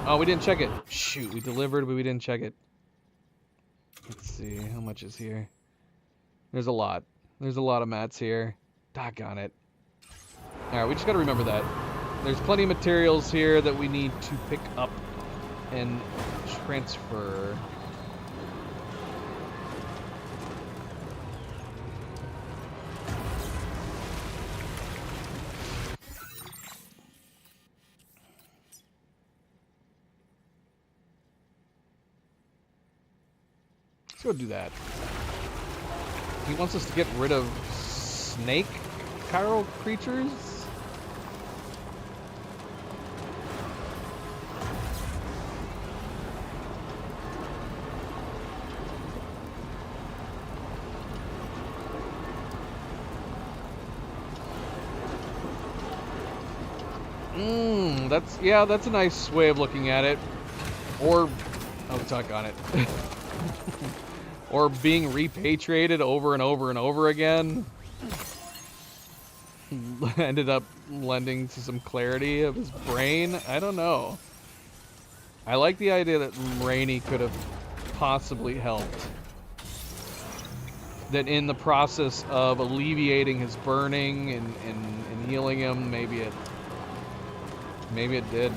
Oh, we didn't check it. Shoot, we delivered, but we didn't check it. Let's see, how much is here? There's a lot. There's a lot of mats here. Doggone it. Alright, we just gotta remember that. There's plenty of materials here that we need to pick up and transfer. Let's go do that. He wants us to get rid of snake chiral creatures? That's a nice way of looking at it. Or, oh, tuck on it. Or being repatriated over and over and over again. Ended up lending to some clarity of his brain. I don't know. I like the idea that Rainey could have possibly helped. That in the process of alleviating his burning and healing him, maybe it did.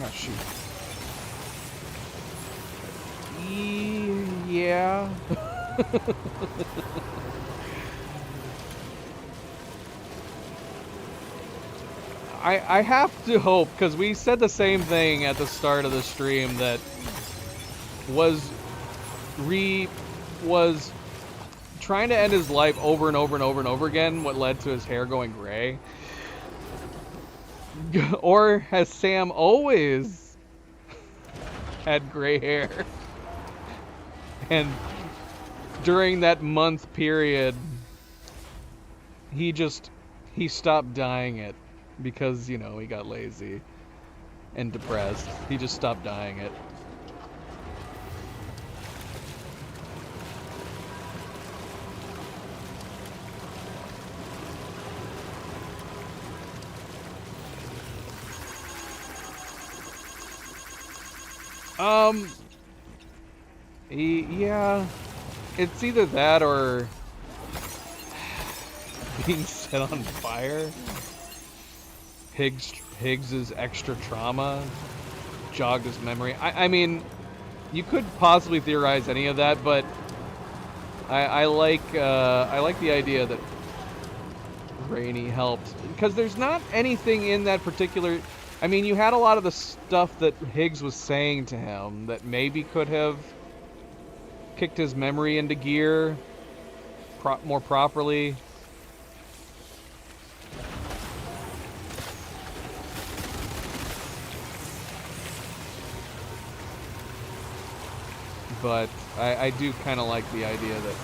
Oh, shoot. Yeah. I have to hope, because we said the same thing at the start of the stream, that was trying to end his life over and over and over and over again, what led to his hair going gray. Or has Sam always had gray hair? And during that month period, he stopped dyeing it because, you know, he got lazy and depressed. He just stopped dyeing it. Yeah, it's either that or being set on fire. Higgs's extra trauma jogged his memory. I mean, you could possibly theorize any of that, but I like the idea that Rainey helped, because there's not anything in that particular. I mean, you had a lot of the stuff that Higgs was saying to him that maybe could have kicked his memory into gear more properly. But I do kind of like the idea that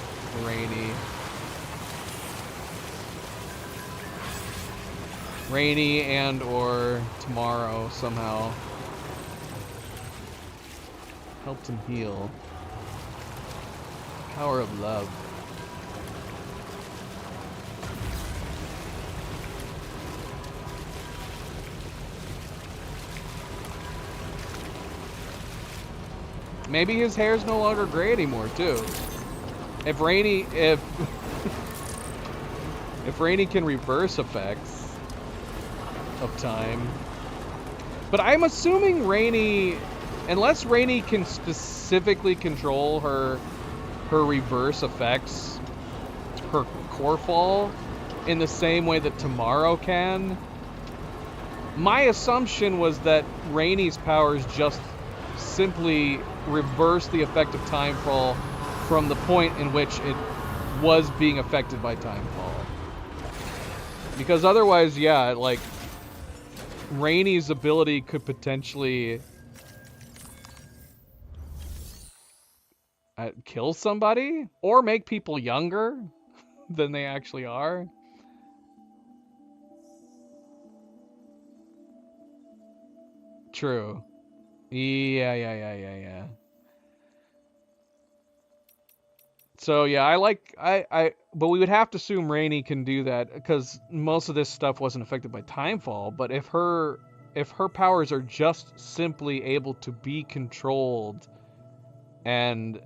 Rainey and or Tomorrow somehow helped him heal. Power of love. Maybe his hair's no longer gray anymore too. If Rainey can reverse effects of time. But I'm assuming Rainey, unless Rainey can specifically control her reverse effects, her core fall, in the same way that Tomorrow can. My assumption was that Rainey's powers just simply reverse the effect of timefall from the point in which it was being affected by timefall. Because otherwise, yeah, like, Rainey's ability could potentially kill somebody or make people younger than they actually are. True. Yeah. So yeah, but we would have to assume Rainey can do that because most of this stuff wasn't affected by timefall. But if her powers are just simply able to be controlled, and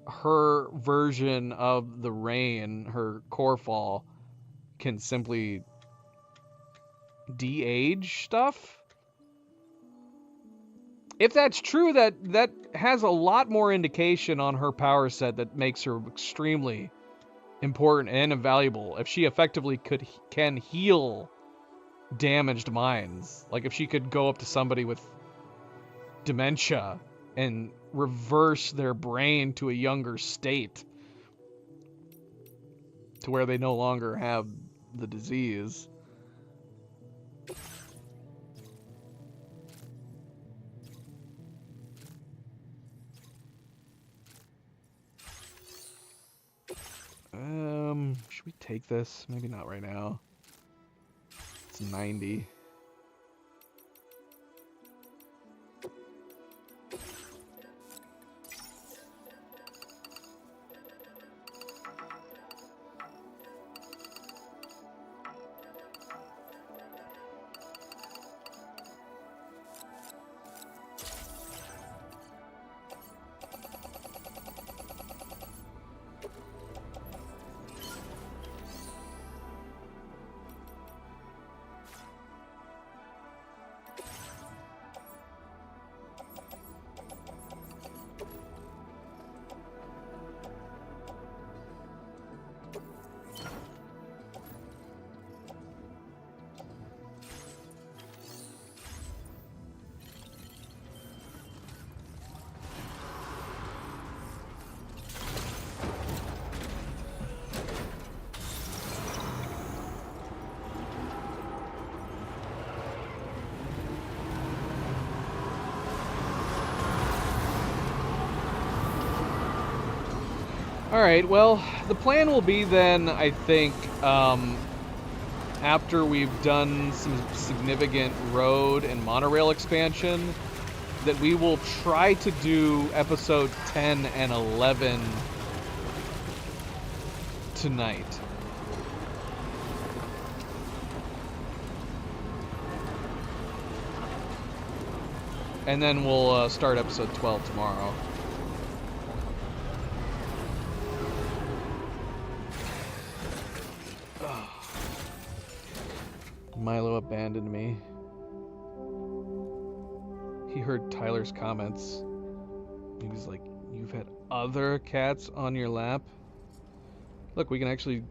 her version of the rain, her core fall, can simply de-age stuff. If that's true, that has a lot more indication on her power set that makes her extremely important and invaluable. If she effectively can heal damaged minds, like if she could go up to somebody with dementia and reverse their brain to a younger state, to where they no longer have the disease. Should we take this? Maybe not right now. It's 90. Alright, well, the plan will be then, I think, after we've done some significant road and monorail expansion, that we will try to do episode 10 and 11 tonight. And then we'll start episode 12 tomorrow. Milo abandoned me. He heard Tyler's comments. He was like, "You've had other cats on your lap?" Look, we can actually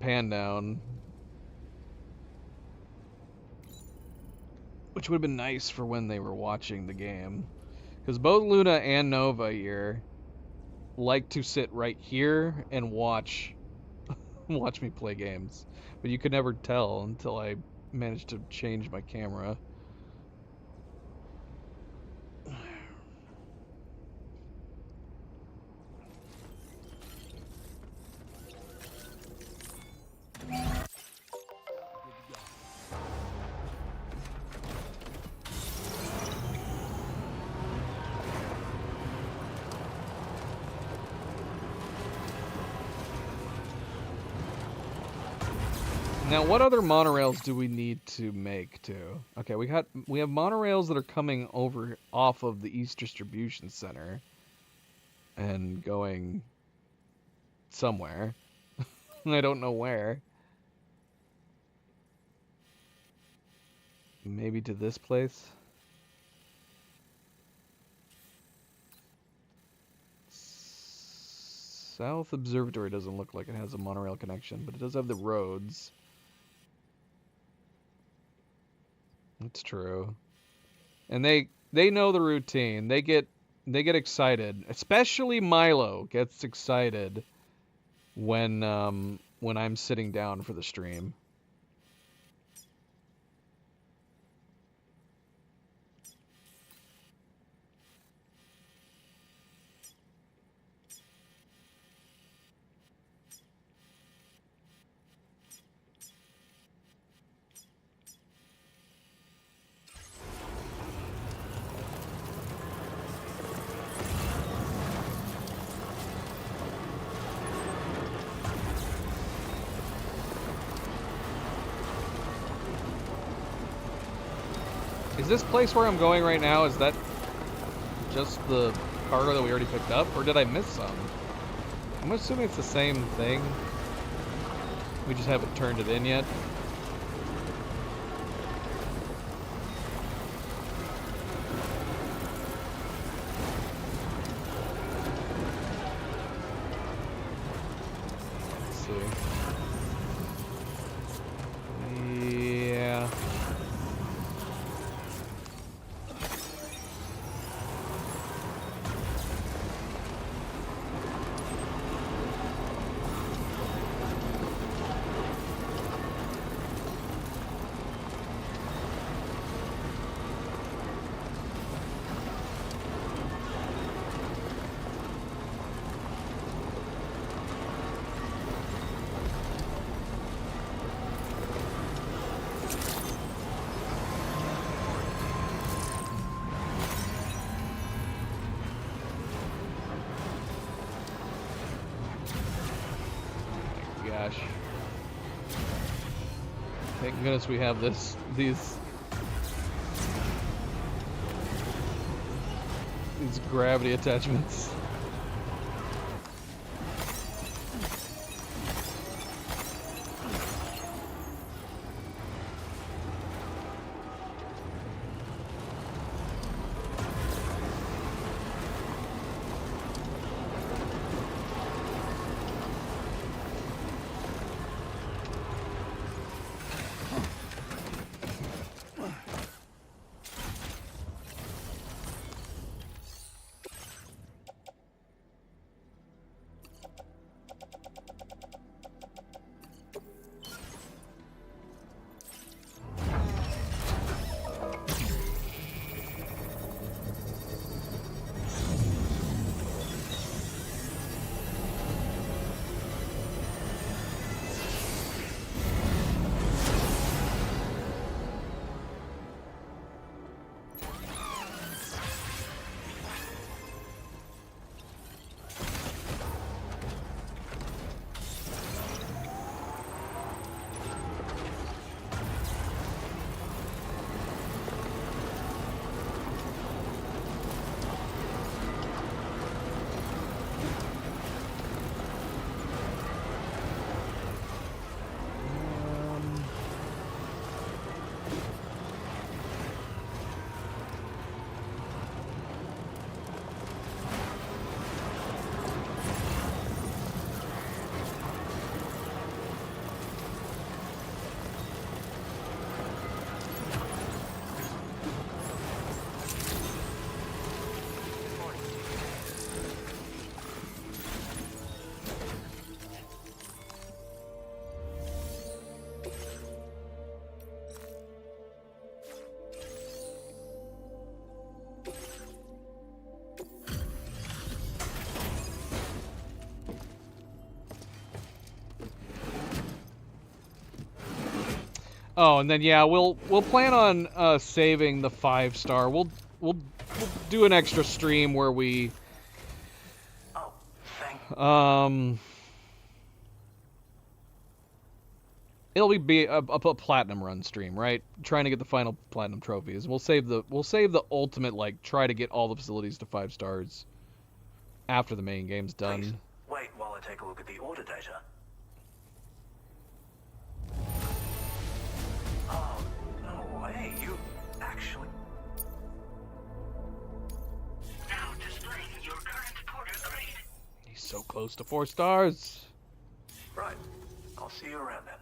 pan down. Which would have been nice for when they were watching the game. Because both Luna and Nova here like to sit right here and watch me play games. But you could never tell until I managed to change my camera. Now, what other monorails do we need to make too? Okay, we have monorails that are coming over off of the East Distribution Center and going somewhere. I don't know where. Maybe to this place. South Observatory doesn't look like it has a monorail connection, but it does have the roads. That's true. And they know the routine. They get excited. Especially Milo gets excited when I'm sitting down for the stream. Is this place where I'm going right now, is that just the cargo that we already picked up? Or did I miss some? I'm assuming it's the same thing. We just haven't turned it in yet. Let's see. Yeah. Gosh. Thank goodness we have these gravity attachments. Oh, and then yeah, we'll plan on saving the 5-star. We'll do an extra stream where we it'll be a platinum run stream, right? Trying to get the final platinum trophies. We'll save the ultimate, like, try to get all the facilities to 5 stars after the main game's done. Please, wait while I take a look at the order data. Oh, no way, you actually... Now displaying your current porter grade. He's so close to 4 stars. Right, I'll see you around then.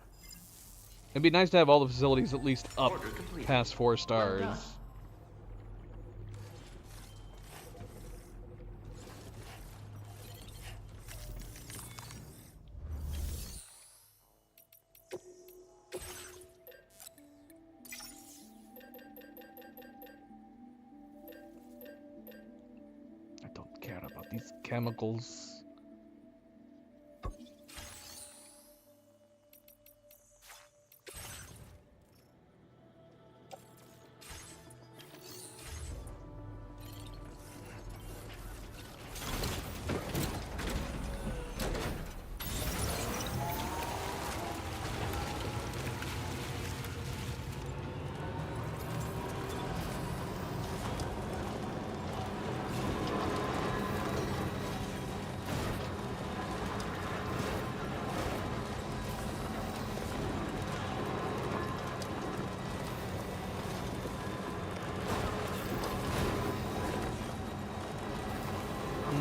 It'd be nice to have all the facilities at least up past 4 stars. I don't care about these chemicals.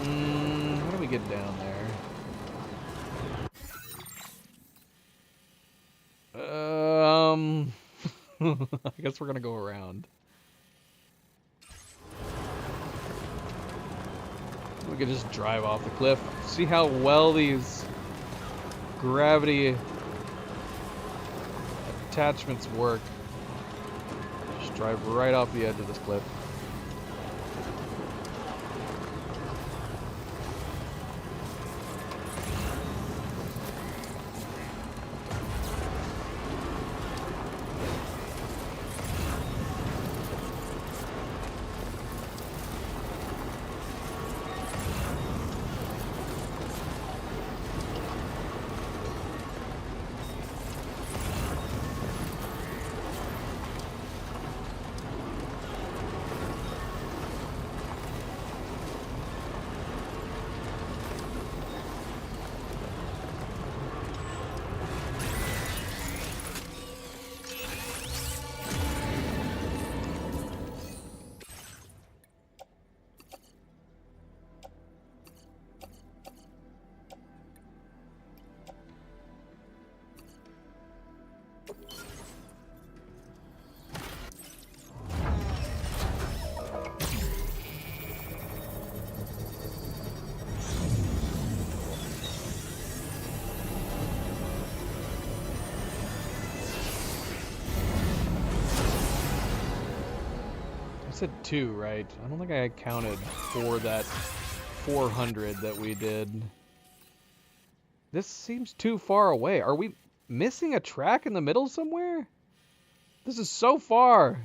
How do we get down there? I guess we're gonna go around. We could just drive off the cliff. See how well these gravity attachments work. Just drive right off the edge of this cliff. Said 2, right? I don't think I counted for that 400 that we did. This seems too far away. Are we missing a track in the middle somewhere? This is so far.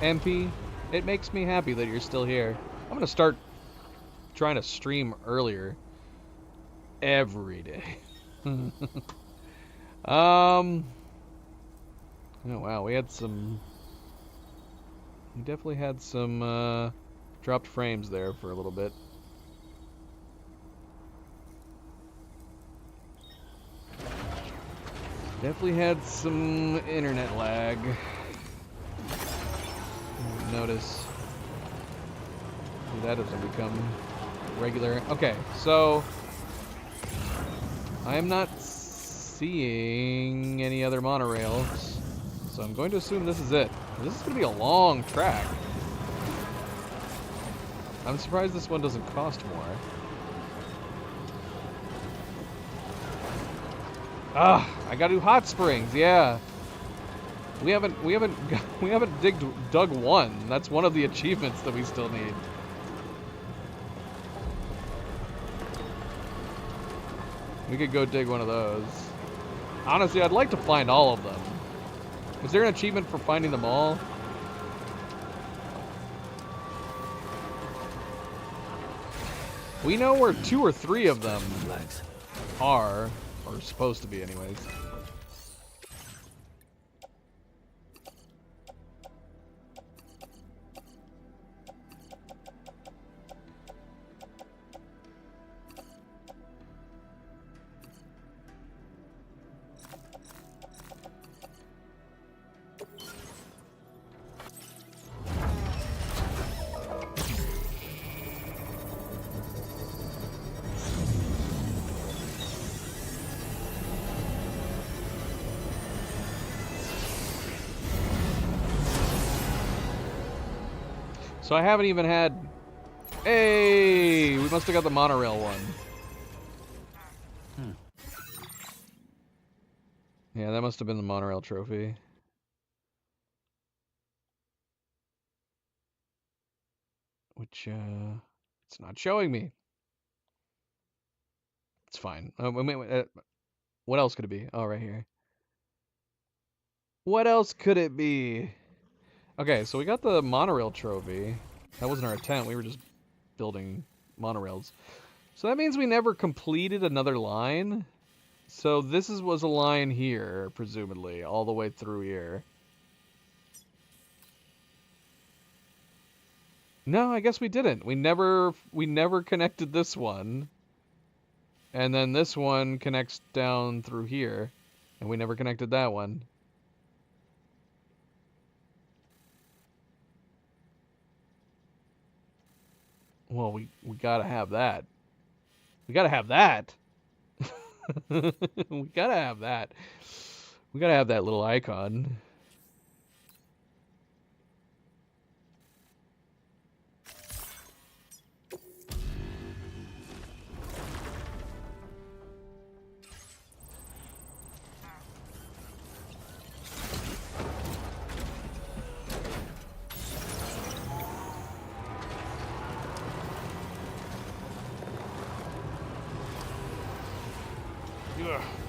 MP, it makes me happy that you're still here. I'm gonna start trying to stream earlier. Every day. Oh wow, we definitely had some dropped frames there for a little bit. Definitely had some internet lag. Notice that doesn't become regular. Okay, so I am not seeing any other monorails, so I'm going to assume this is it. This is going to be a long track. I'm surprised this one doesn't cost more. Ah, I gotta do hot springs. Yeah, we haven't dug one. That's one of the achievements that we still need. We could go dig one of those. Honestly, I'd like to find all of them. Is there an achievement for finding them all? We know where 2 or 3 of them are, or supposed to be anyways. So I haven't even had... Hey! We must have got the monorail one. Yeah, that must have been the monorail trophy. Which, it's not showing me. It's fine. What else could it be? Oh, right here. What else could it be? Okay, so we got the monorail trophy. That wasn't our intent. We were just building monorails. So that means we never completed another line. So this was a line here, presumably, all the way through here. No, I guess we didn't. We never connected this one. And then this one connects down through here. And we never connected that one. Well, we gotta have that. We gotta have that. We gotta have that. We gotta have that little icon.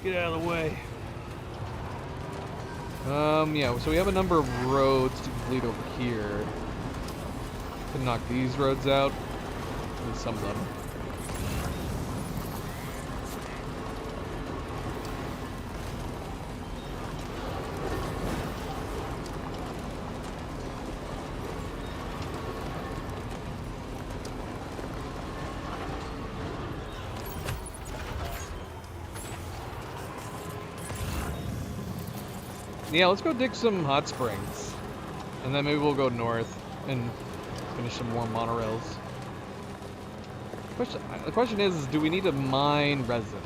Get out of the way. Yeah, so we have a number of roads to complete over here. Can knock these roads out. At least some of them. Yeah, let's go dig some hot springs. And then maybe we'll go north and finish some more monorails. The question is do we need to mine resin?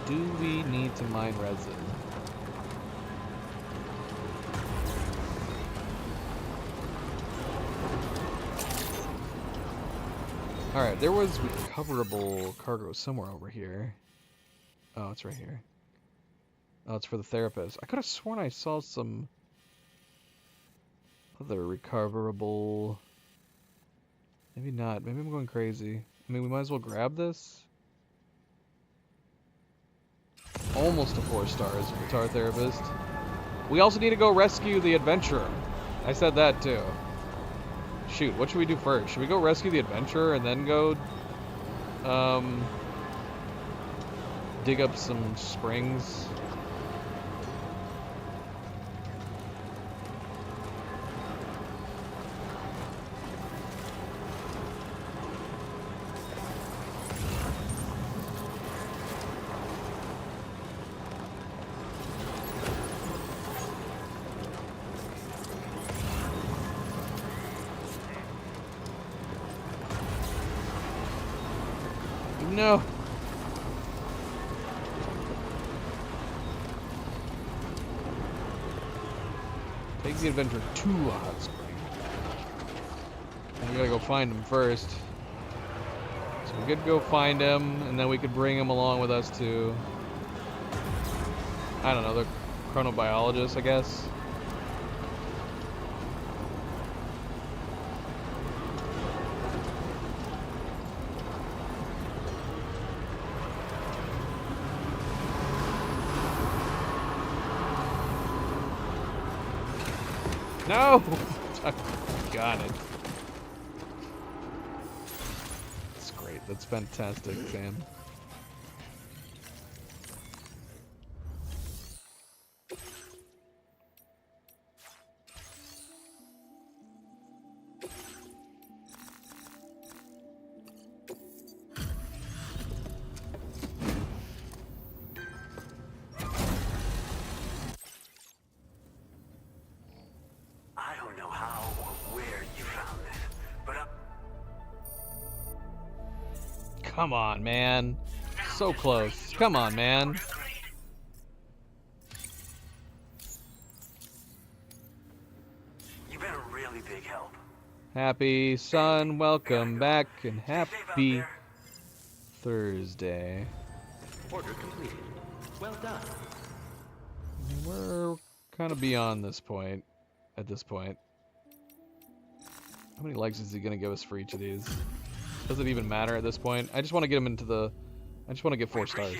Do we need to mine resin? Alright, there was recoverable cargo somewhere over here. Oh, it's right here. Oh, it's for the therapist. I could have sworn I saw some other recoverable... Maybe not. Maybe I'm going crazy. I mean, we might as well grab this. Almost a 4 stars, guitar therapist. We also need to go rescue the adventurer. I said that too. Shoot, what should we do first? Should we go rescue the adventurer and then go dig up some springs? No. Take the adventure to a hot spring. And we gotta go find him first. So we could go find him, and then we could bring him along with us to, I don't know, the chronobiologist, I guess. No! Got it. That's great. That's fantastic, Sam. Come on, man. So close. Come on, man. You've been a really big help. Happy son, welcome back, and happy Thursday. Order completed. Well done. We're kind of beyond this point. At this point. How many legs is he gonna give us for each of these? Does it even matter at this point? I just want to get him into the... I just want to get 4 stars.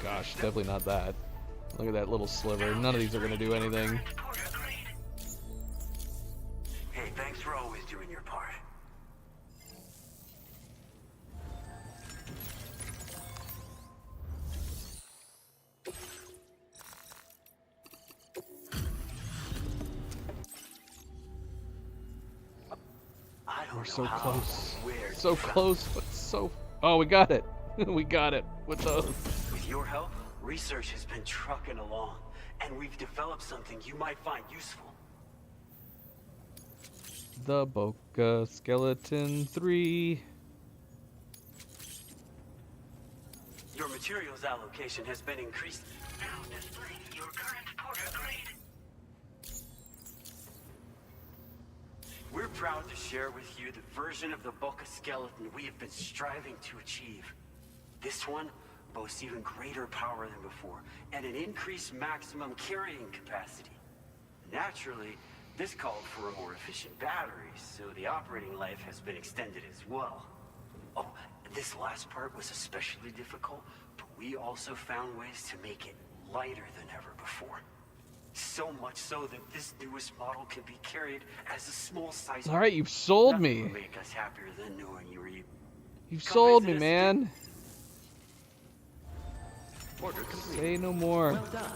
Gosh, definitely not that. Look at that little sliver. None of these are going to do anything. Hey, thanks for always doing your part. We're so close. So close, but so... Oh, we got it. We got it. With those. With your help, research has been trucking along, and we've developed something you might find useful. The Boca Skeleton 3. Your materials allocation has been increased. Now displaying your current porter grade. We're proud to share with you the version of the Boca Skeleton we have been striving to achieve. This one boasts even greater power than before, and an increased maximum carrying capacity. Naturally, this called for a more efficient battery, so the operating life has been extended as well. Oh, this last part was especially difficult, but we also found ways to make it lighter than ever before. So much so that this newest model can be carried as a small size. All right, you've sold me. Nothing will make us happier than knowing you were you. You've sold me, man. Order complete. Say no more. Well done.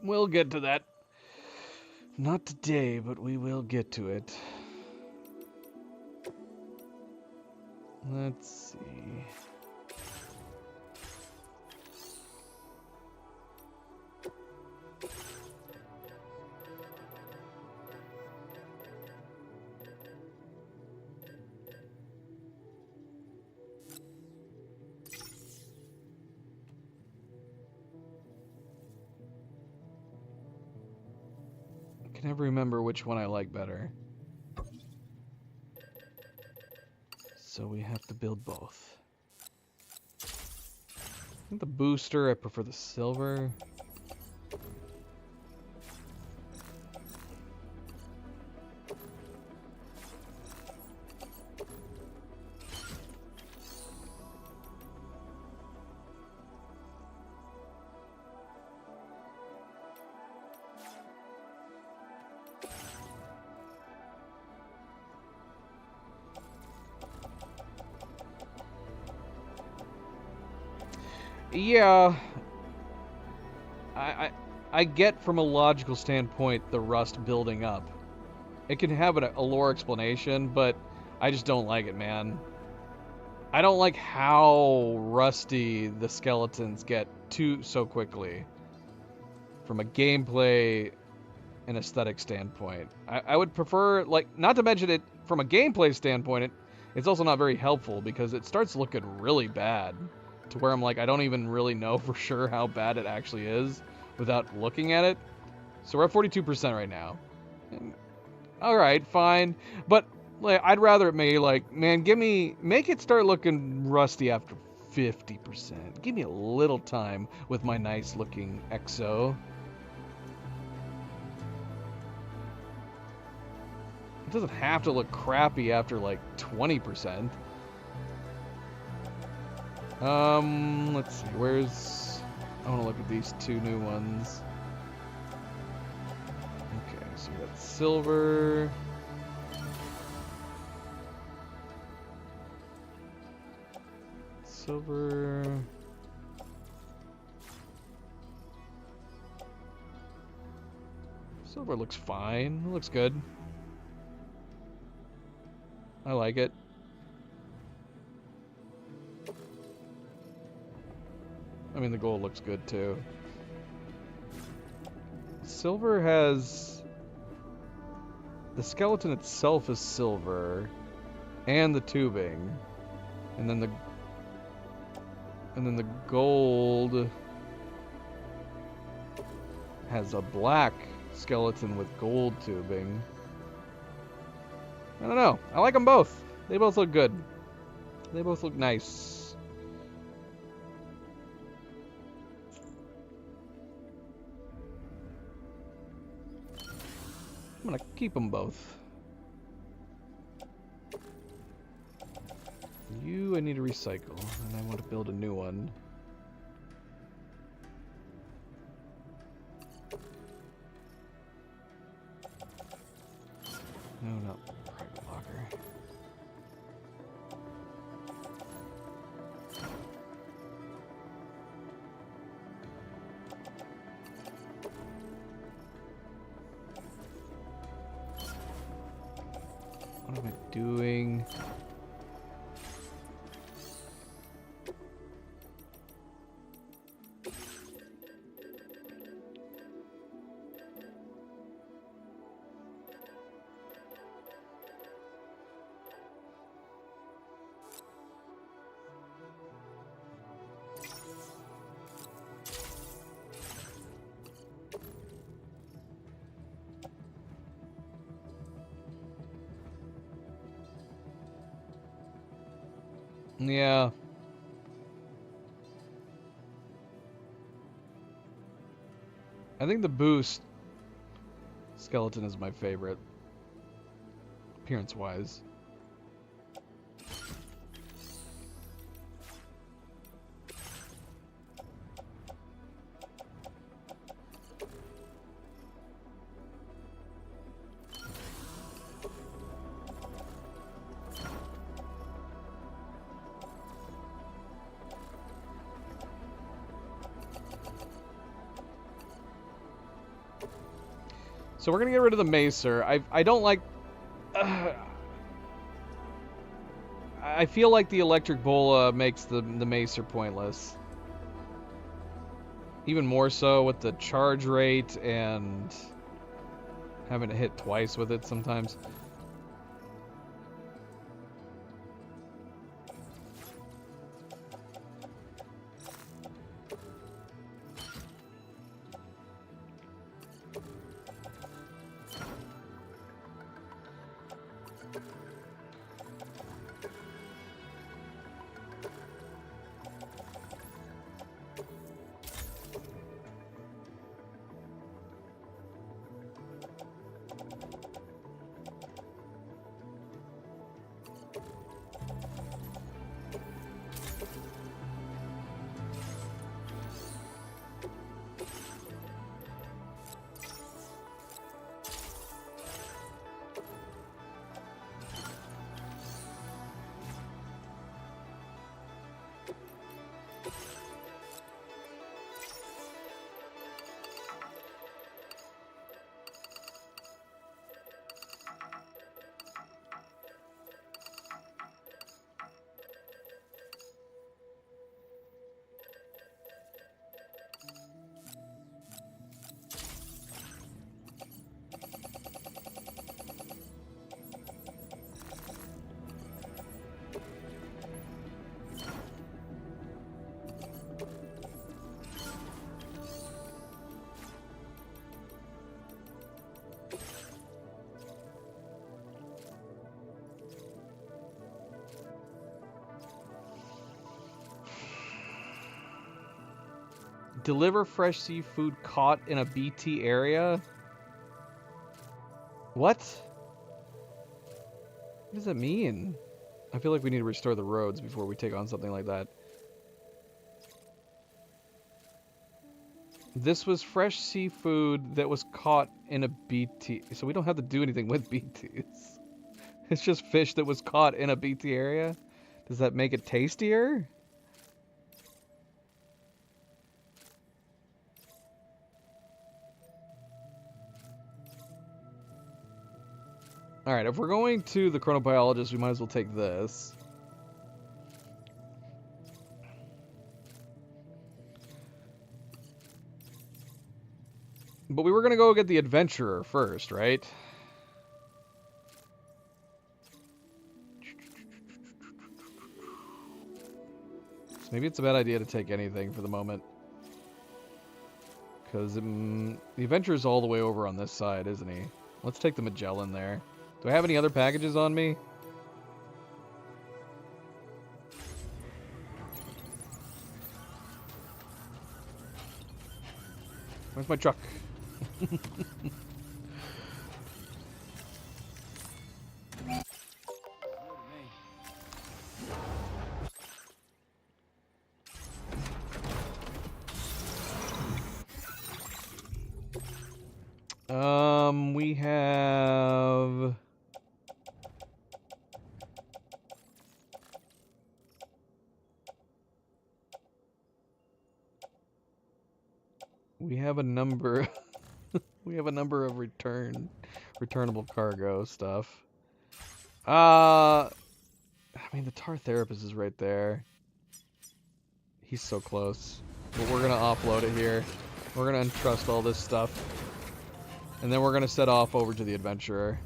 We'll get to that. Not today, but we will get to it. Let's see. can never remember which one I like better. So we have to build both. I think the booster, I prefer the silver. Yeah, I get from a logical standpoint the rust building up. It can have a lore explanation, but I just don't like it, man. I don't like how rusty the skeletons get so quickly from a gameplay and aesthetic standpoint. I would prefer, like, not to mention it from a gameplay standpoint, it's also not very helpful because it starts looking really bad. To where I'm like, I don't even really know for sure how bad it actually is without looking at it. So we're at 42% right now. All right, fine. But like, I'd rather it may like, man, make it start looking rusty after 50%. Give me a little time with my nice looking EXO. It doesn't have to look crappy after like 20%. Let's see, I want to look at these two new ones. Okay, so we got silver. Silver. Silver looks fine, it looks good. I like it. I mean, the gold looks good too. Silver has... The skeleton itself is silver, and the tubing, and then the gold has a black skeleton with gold tubing. I don't know. I like them both. They both look good. They both look nice. I'm gonna keep them both. You, I need to recycle, and I want to build a new one. No, not private locker. What am I doing? Yeah. I think the boost skeleton is my favorite, appearance-wise. So we're gonna get rid of the Macer. I don't like... I feel like the Electric Bola makes the Macer pointless. Even more so with the charge rate and having to hit twice with it sometimes. Deliver fresh seafood caught in a BT area? What? What does that mean? I feel like we need to restore the roads before we take on something like that. This was fresh seafood that was caught in a BT. So we don't have to do anything with BTs. It's just fish that was caught in a BT area? Does that make it tastier? Alright, if we're going to the chronobiologist, we might as well take this. But we were going to go get the adventurer first, right? So maybe it's a bad idea to take anything for the moment. Because the adventurer's all the way over on this side, isn't he? Let's take the Magellan there. Do I have any other packages on me? Where's my truck? We have... We have a number... we have a number of returnable cargo stuff. I mean, the tar therapist is right there. He's so close. But we're gonna offload it here. We're gonna entrust all this stuff. And then we're gonna set off over to the adventurer.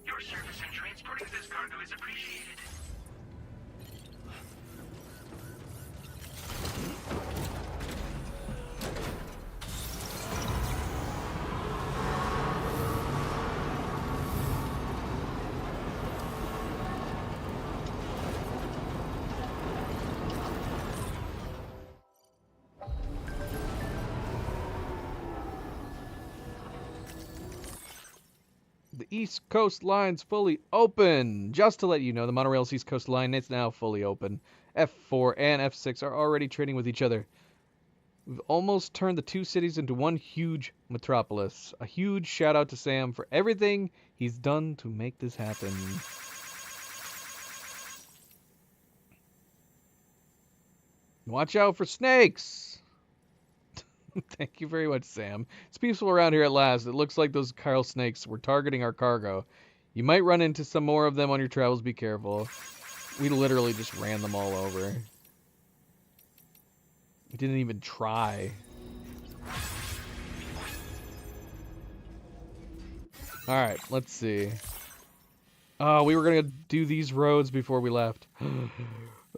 Your service in transporting this cargo is appreciated. The East Coast Line's fully open! Just to let you know, the monorail's East Coast Line is now fully open. F4 and F6 are already trading with each other. We've almost turned the two cities into one huge metropolis. A huge shout out to Sam for everything he's done to make this happen. Watch out for snakes! Thank you very much, Sam. It's peaceful around here at last. It looks like those Kyle snakes were targeting our cargo. You might run into some more of them on your travels. Be careful. We literally just ran them all over. We didn't even try. Alright, let's see. Oh, we were going to do these roads before we left.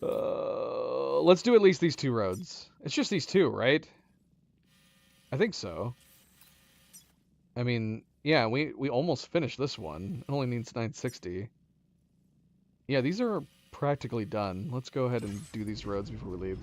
Let's do at least these two roads. It's just these two, right? I think so. I mean, yeah, we almost finished this one. It only needs 960. Yeah, these are practically done. Let's go ahead and do these roads before we leave.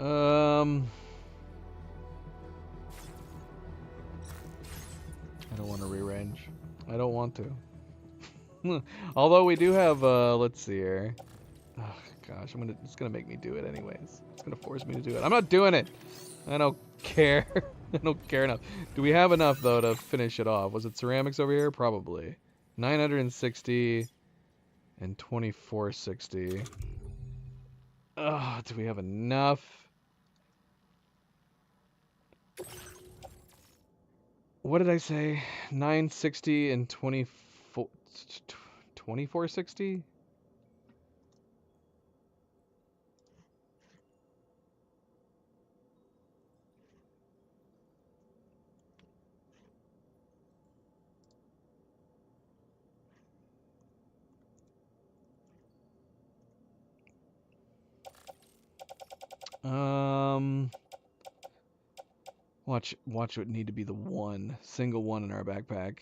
I don't want to rearrange. I don't want to. Although we do have, let's see here. Oh gosh, it's gonna make me do it anyways. It's gonna force me to do it. I'm not doing it. I don't care. I don't care enough. Do we have enough though to finish it off? Was it ceramics over here? Probably. 960 and 2460. Oh, do we have enough? What did I say? 960 and 2460? Watch would need to be the single one in our backpack.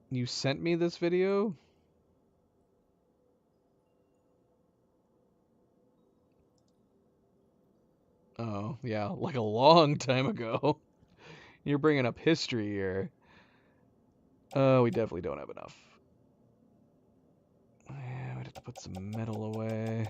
You sent me this video? Oh, yeah, like a long time ago. You're bringing up history here. We definitely don't have enough. Yeah, we'd have to put some metal away.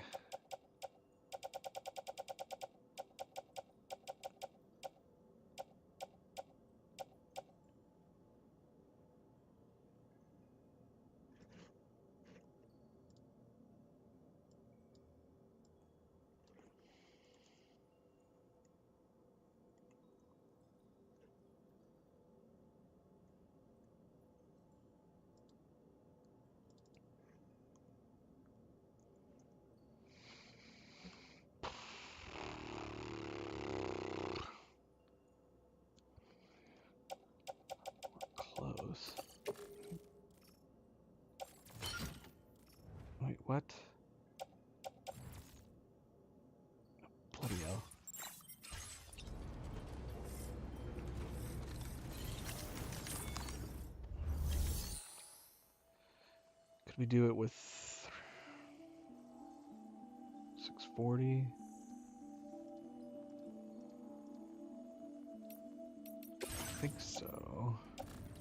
Close. Wait, what? Bloody hell. Could we do it with 640? I think so.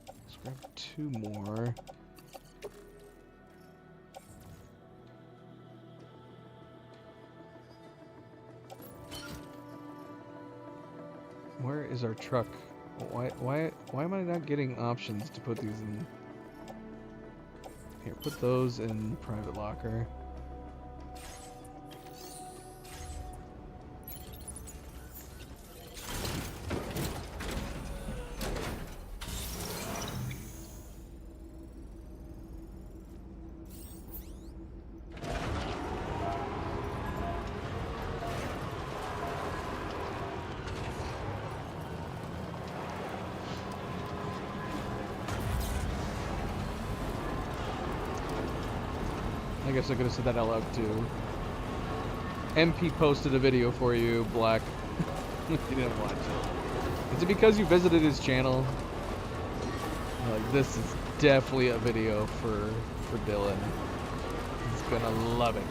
Let's grab 2 more. Where is our truck? Why am I not getting options to put these in? Here, put those in private locker. I guess I could have said that out loud too. MP posted a video for you, Black. You didn't watch it. Is it because you visited his channel? Like, this is definitely a video for Dylan. He's gonna love it.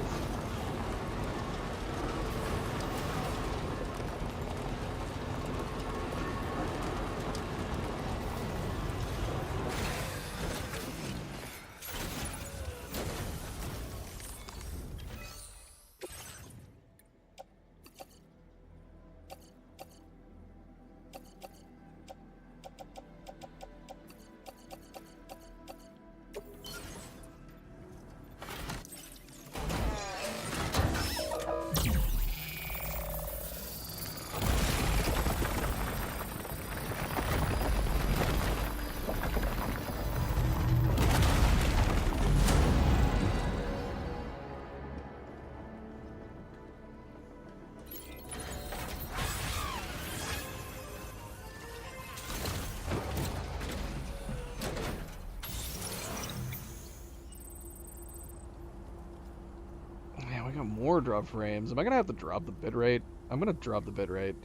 More drop frames. Am I gonna have to drop the bitrate? I'm gonna drop the bitrate.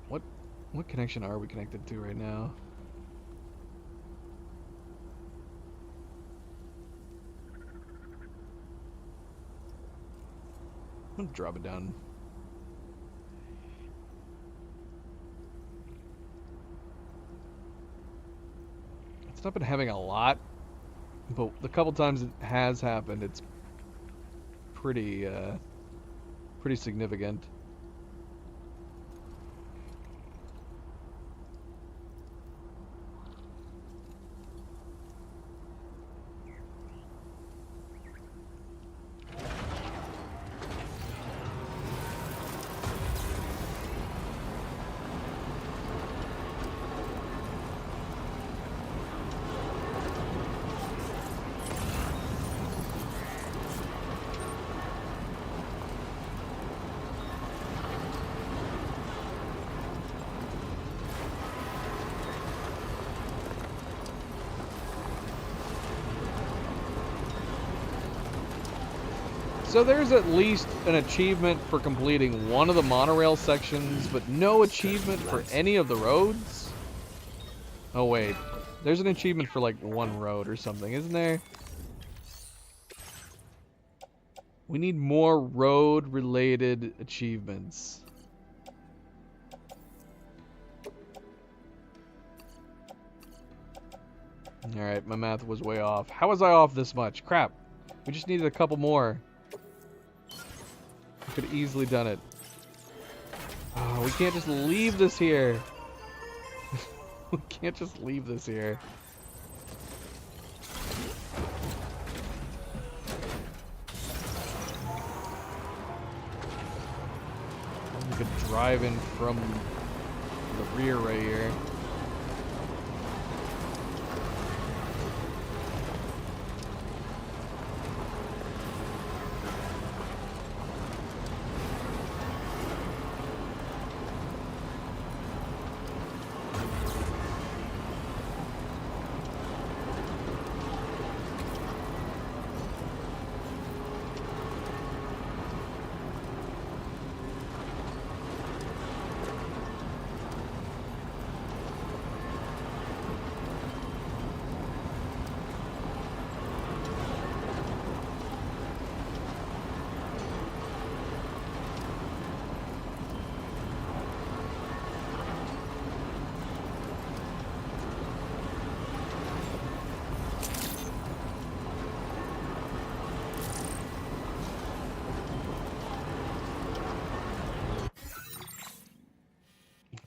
What connection are we connected to right now? I'm gonna drop it down. It's not been having a lot, but the couple times it has happened, it's pretty significant. So there's at least an achievement for completing one of the monorail sections, but no achievement for any of the roads? Oh wait, there's an achievement for like one road or something, isn't there? We need more road-related achievements. Alright, my math was way off. How was I off this much? Crap. We just needed a couple more. We could have easily done it. Oh, we can't just leave this here. We can't just leave this here. We could drive in from the rear right here.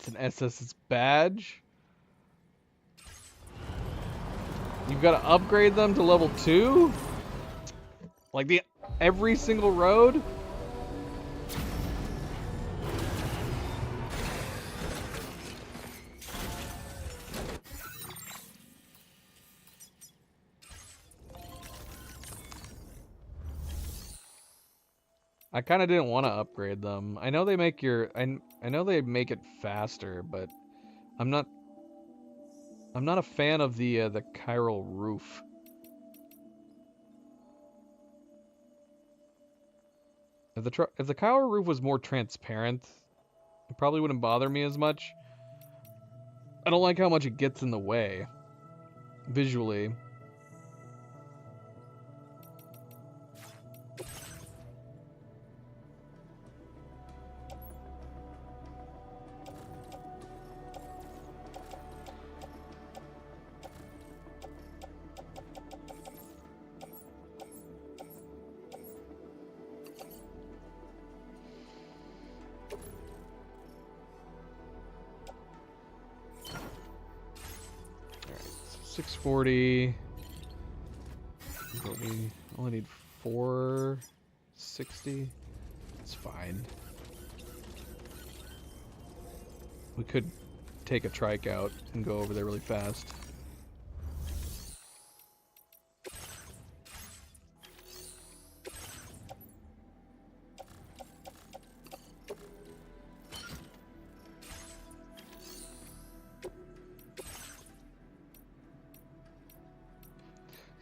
An SS's badge. You've got to upgrade them to level 2? Like every single road? I kind of didn't want to upgrade them. I know they make your I know they make it faster, but I'm not a fan of the chiral roof. If the chiral roof was more transparent, it probably wouldn't bother me as much. I don't like how much it gets in the way visually. Alright, so 640. But we only need 460. It's fine. We could take a trike out and go over there really fast.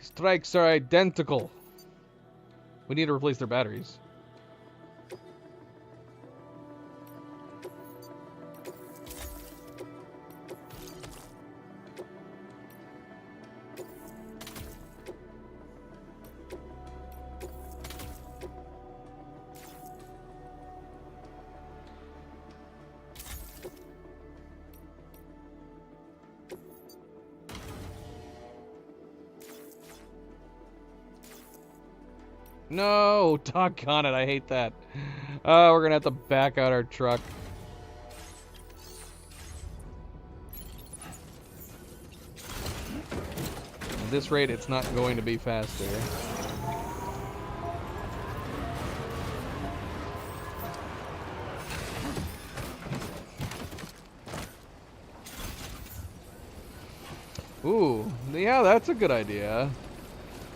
Strikes are identical. We need to replace their batteries. No, doggone it, I hate that. We're gonna have to back out our truck. At this rate, it's not going to be faster. Ooh, yeah, that's a good idea.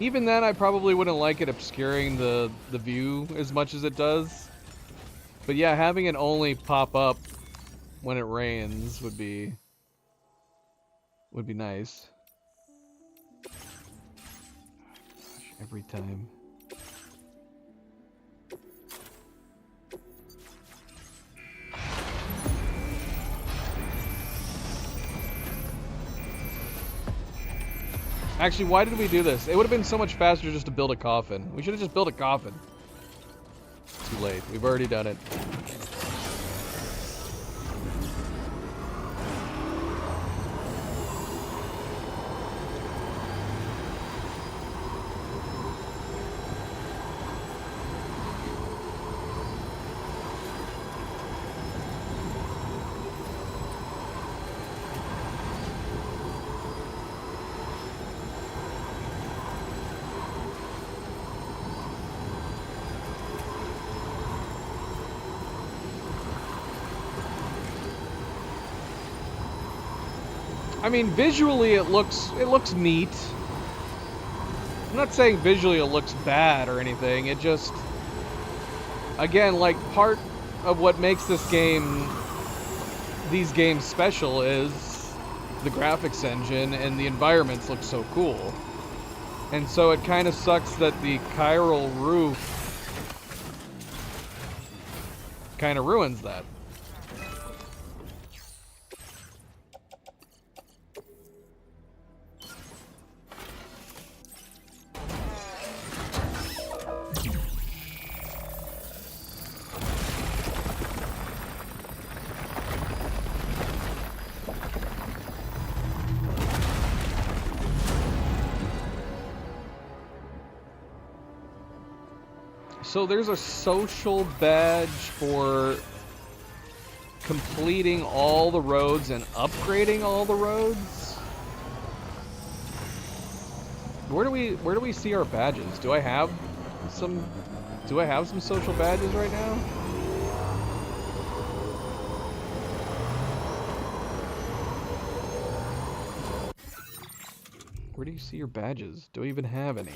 Even then, I probably wouldn't like it obscuring the view as much as it does. But yeah, having it only pop up when it rains would be nice. Gosh, every time. Actually, why did we do this? It would have been so much faster just to build a coffin. We should have just built a coffin. Too late. We've already done it. I mean, visually it looks neat. I'm not saying visually it looks bad or anything. It just, again, like, part of what makes these games special is the graphics engine, and the environments look so cool. And so it kind of sucks that the chiral roof kind of ruins that. So there's a social badge for completing all the roads and upgrading all the roads? Where do we see our badges? Do I have some social badges right now? Where do you see your badges? Do I even have any?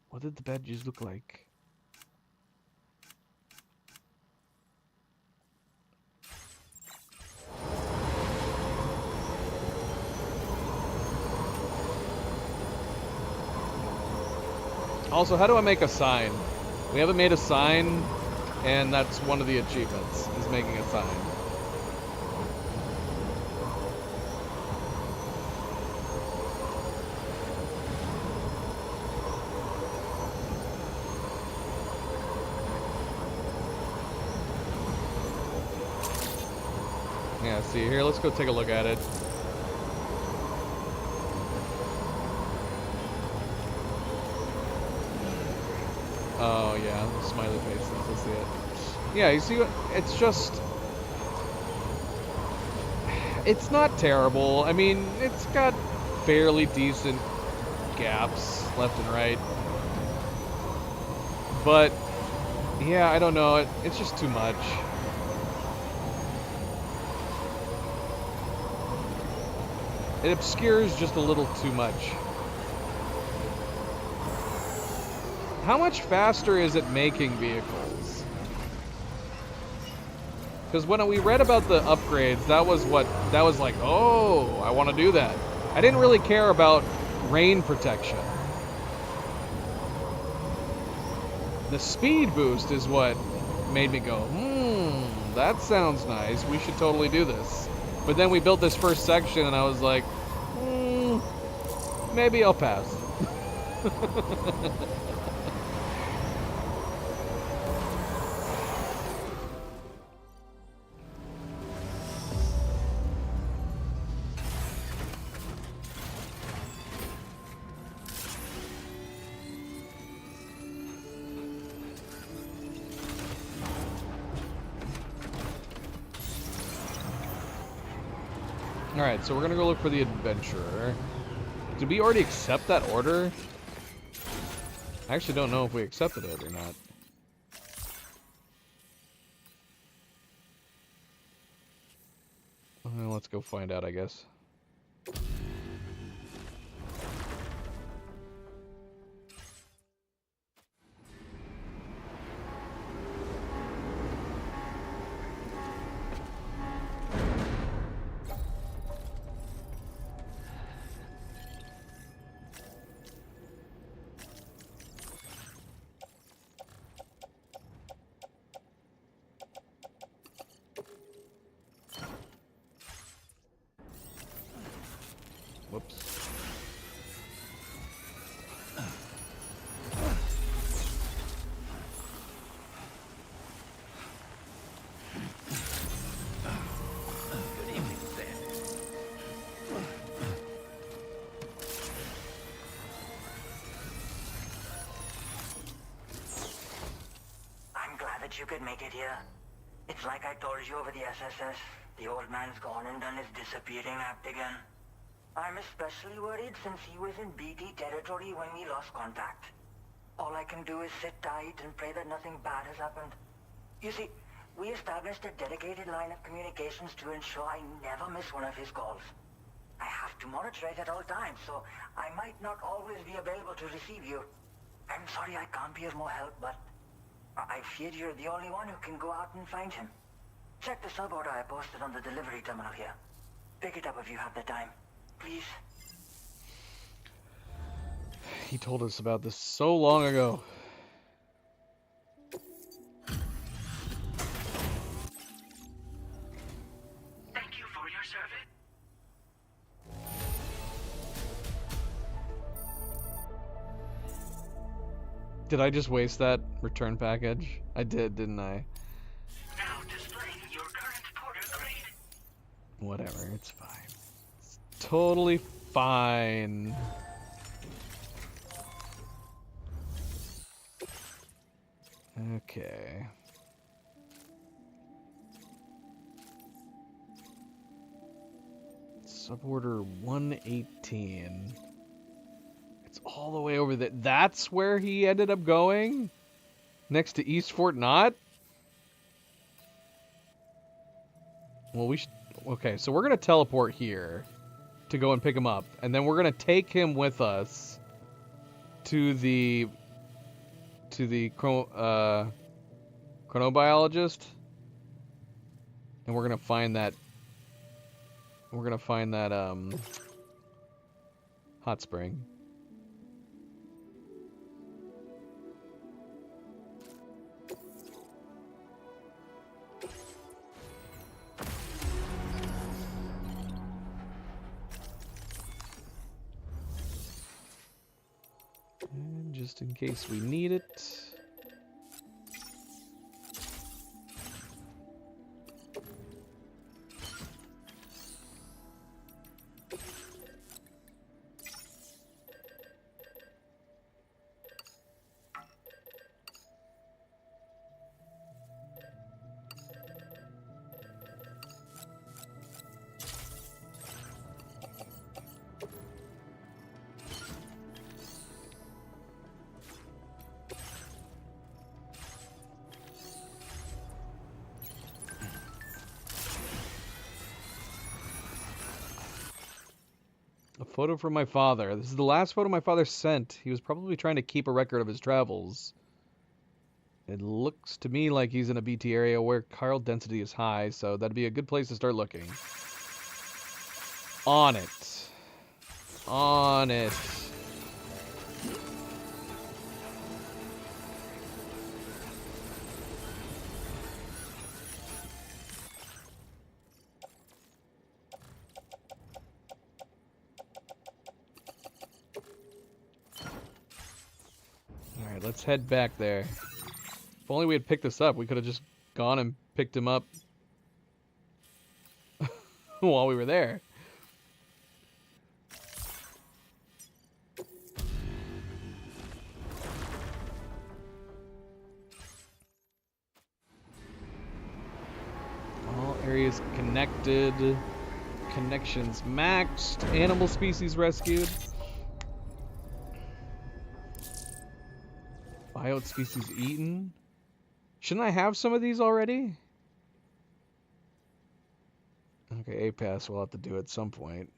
What did the badges look like? Also, how do I make a sign? We haven't made a sign, and that's one of the achievements, is making a sign. Yeah, see, here, let's go take a look at it. Oh, yeah, smiley faces, I see it. Yeah, you see what, it's just... It's not terrible. I mean, it's got fairly decent gaps left and right. But, yeah, I don't know, it's just too much. It obscures just a little too much. How much faster is it making vehicles? Because when we read about the upgrades, that was like, oh, I want to do that. I didn't really care about rain protection. The speed boost is what made me go, that sounds nice. We should totally do this. But then we built this first section, and I was like, maybe I'll pass. Alright, so we're gonna go look for the adventurer. Did we already accept that order? I actually don't know if we accepted it or not. Well, let's go find out, I guess. Whoops. Good evening, Sam. I'm glad that you could make it here. It's like I told you over the SSS. The old man's gone and done his disappearing act again. I'm especially worried since he was in BT territory when we lost contact. All I can do is sit tight and pray that nothing bad has happened. You see, we established a dedicated line of communications to ensure I never miss one of his calls. I have to monitor it at all times, so I might not always be available to receive you. I'm sorry I can't be of more help, but I fear you're the only one who can go out and find him. Check the sub order I posted on the delivery terminal here. Pick it up if you have the time. Please. He told us about this so long ago. Thank you for your service. Did I just waste that return package? I did, didn't I? Now displaying your current porter grade. Whatever, it's fine. It's totally fine. Okay. Suborder 118. It's all the way over there. That's where he ended up going? Next to East Fort Knott? Well, we should... Okay, so we're going to teleport here to go and pick him up. And then we're going to take him with us to the chronobiologist. And we're going to find that... hot spring. And just in case we need it. A photo from my father. This is the last photo my father sent. He was probably trying to keep a record of his travels. It looks to me like he's in a BT area where chiral density is high, so that'd be a good place to start looking. On it. On it. Alright, let's head back there. If only we had picked this up, we could have just gone and picked him up while we were there. All areas connected. Connections maxed. Animal species rescued. Biota species eaten. Shouldn't I have some of these already? Okay, APAS we'll have to do at some point.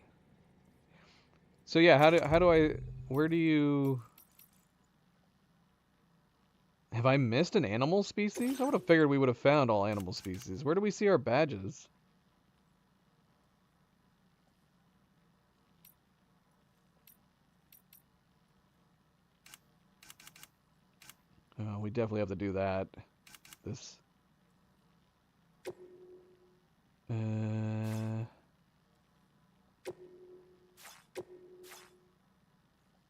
So yeah, how do I, where do you, have I missed an animal species? I would have figured we would have found all animal species. Where do we see our badges? Oh, we definitely have to do that. This.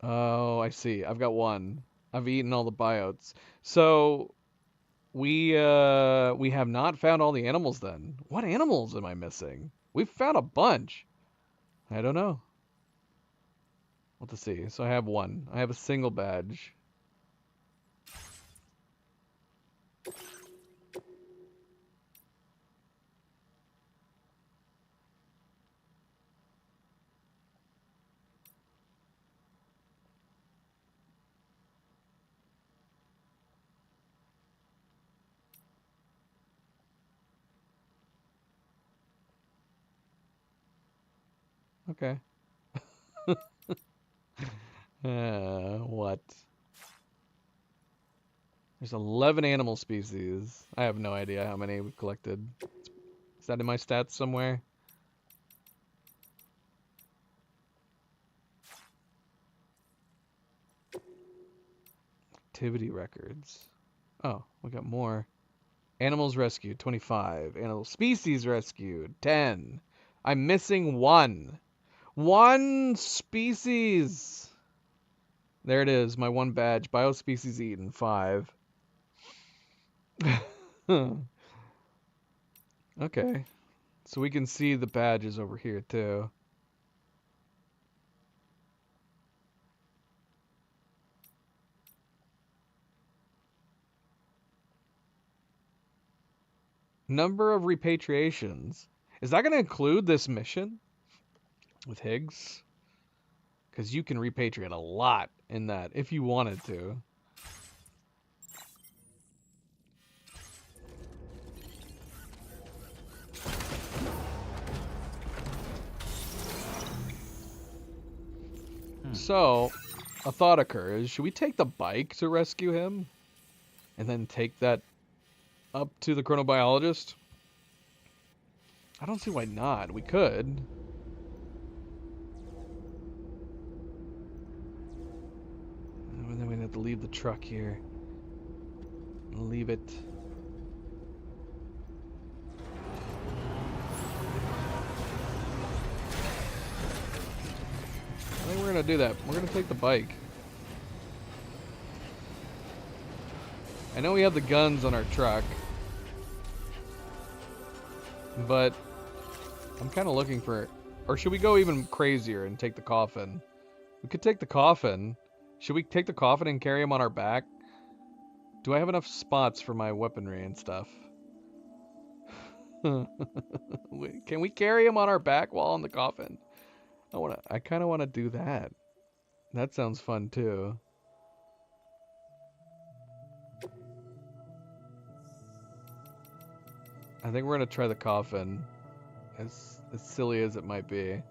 Oh, I see. I've got one. I've eaten all the biotes. So we have not found all the animals then. What animals am I missing? We've found a bunch. I don't know. What to see. So I have one. I have a single badge. Okay. What? There's 11 animal species. I have no idea how many we've collected. Is that in my stats somewhere? Activity records. Oh, we got more. Animals rescued, 25. Animal species rescued, 10. I'm missing one. One species. There it is, my one badge. Biospecies eaten, 5. Okay. So we can see the badges over here too. Number of repatriations. Is that going to include this mission with Higgs? Because you can repatriate a lot in that if you wanted to. So, a thought occurs. Should we take the bike to rescue him? And then take that up to the chronobiologist? I don't see why not. We could. And then we'd have to leave the truck here. Leave it. I think we're gonna do that. We're gonna take the bike. I know we have the guns on our truck, but I'm kind of looking for, or should we go even crazier and take the coffin? We could take the coffin. Should we take the coffin and carry him on our back? Do I have enough spots for my weaponry and stuff? Can we carry him on our back while on the coffin? I kind of want to do that. That sounds fun too. I think we're gonna try the coffin, as silly as it might be.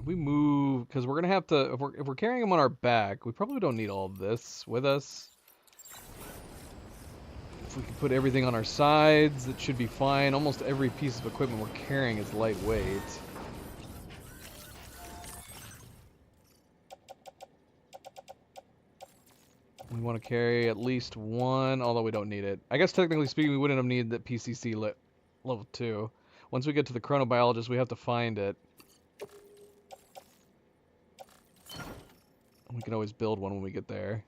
We move, because we're gonna have to, if we're carrying him on our back, we probably don't need all of this with us. If we can put everything on our sides, it should be fine. Almost every piece of equipment we're carrying is lightweight. We want to carry at least one, although we don't need it. I guess technically speaking, we wouldn't have needed the PCC level 2. Once we get to the chronobiologist, we have to find it. We can always build one when we get there.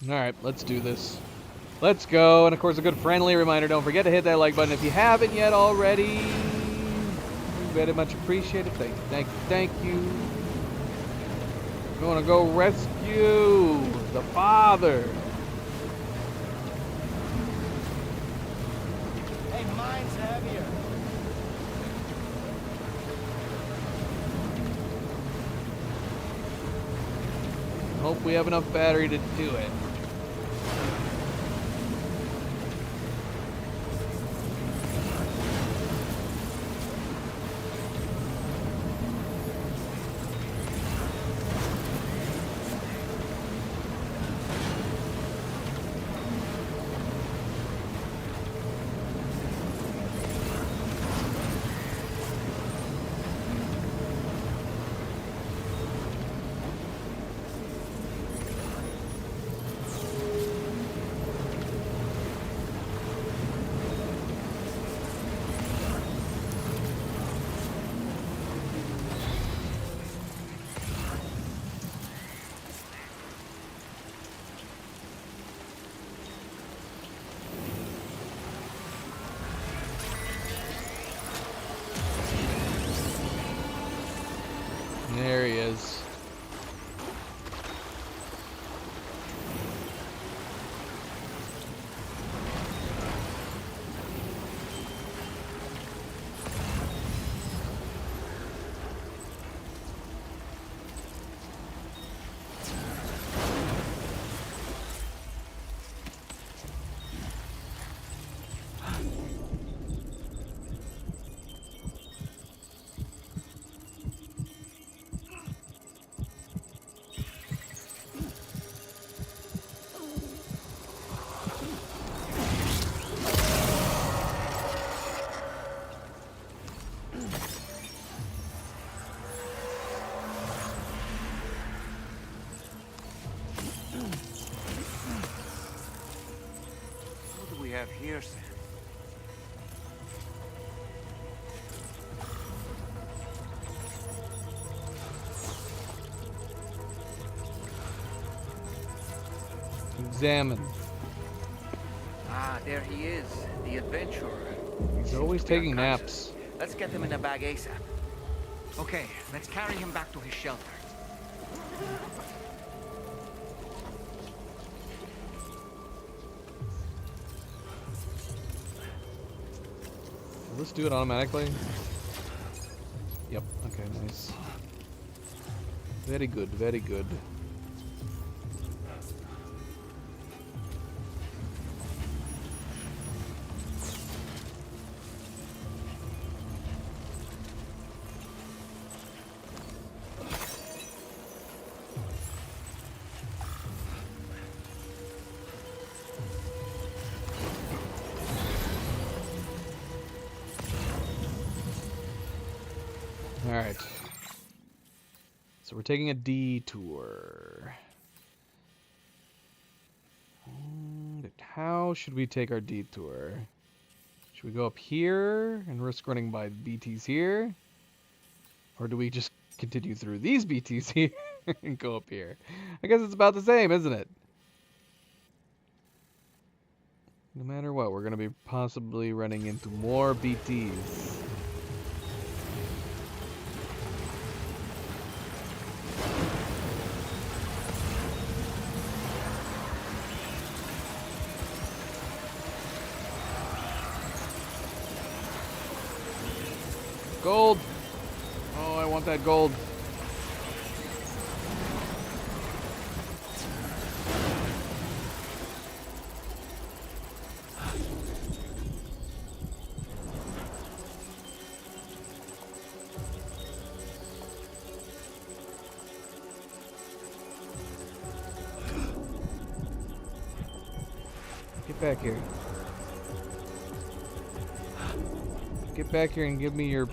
Alright, let's do this. Let's go. And of course, a good friendly reminder, don't forget to hit that like button if you haven't yet already. Very much appreciated. Thank you, thank you, thank you. We're gonna go rescue the father. Hey, mine's heavier. Hope we have enough battery to do it. There he is. Have here, Sam. Examine. Ah, there he is, the adventurer. He's always taking naps. Let's get him in a bag ASAP. Okay, let's carry him back to his shelter. Will this do it automatically? Yep, okay, nice. Very good, very good. Alright. So we're taking a detour. How should we take our detour? Should we go up here and risk running by BTs here? Or do we just continue through these BTs here and go up here? I guess it's about the same, isn't it? No matter what, we're going to be possibly running into more BTs. Gold! Oh, I want that gold. Get back here. Get back here and give me your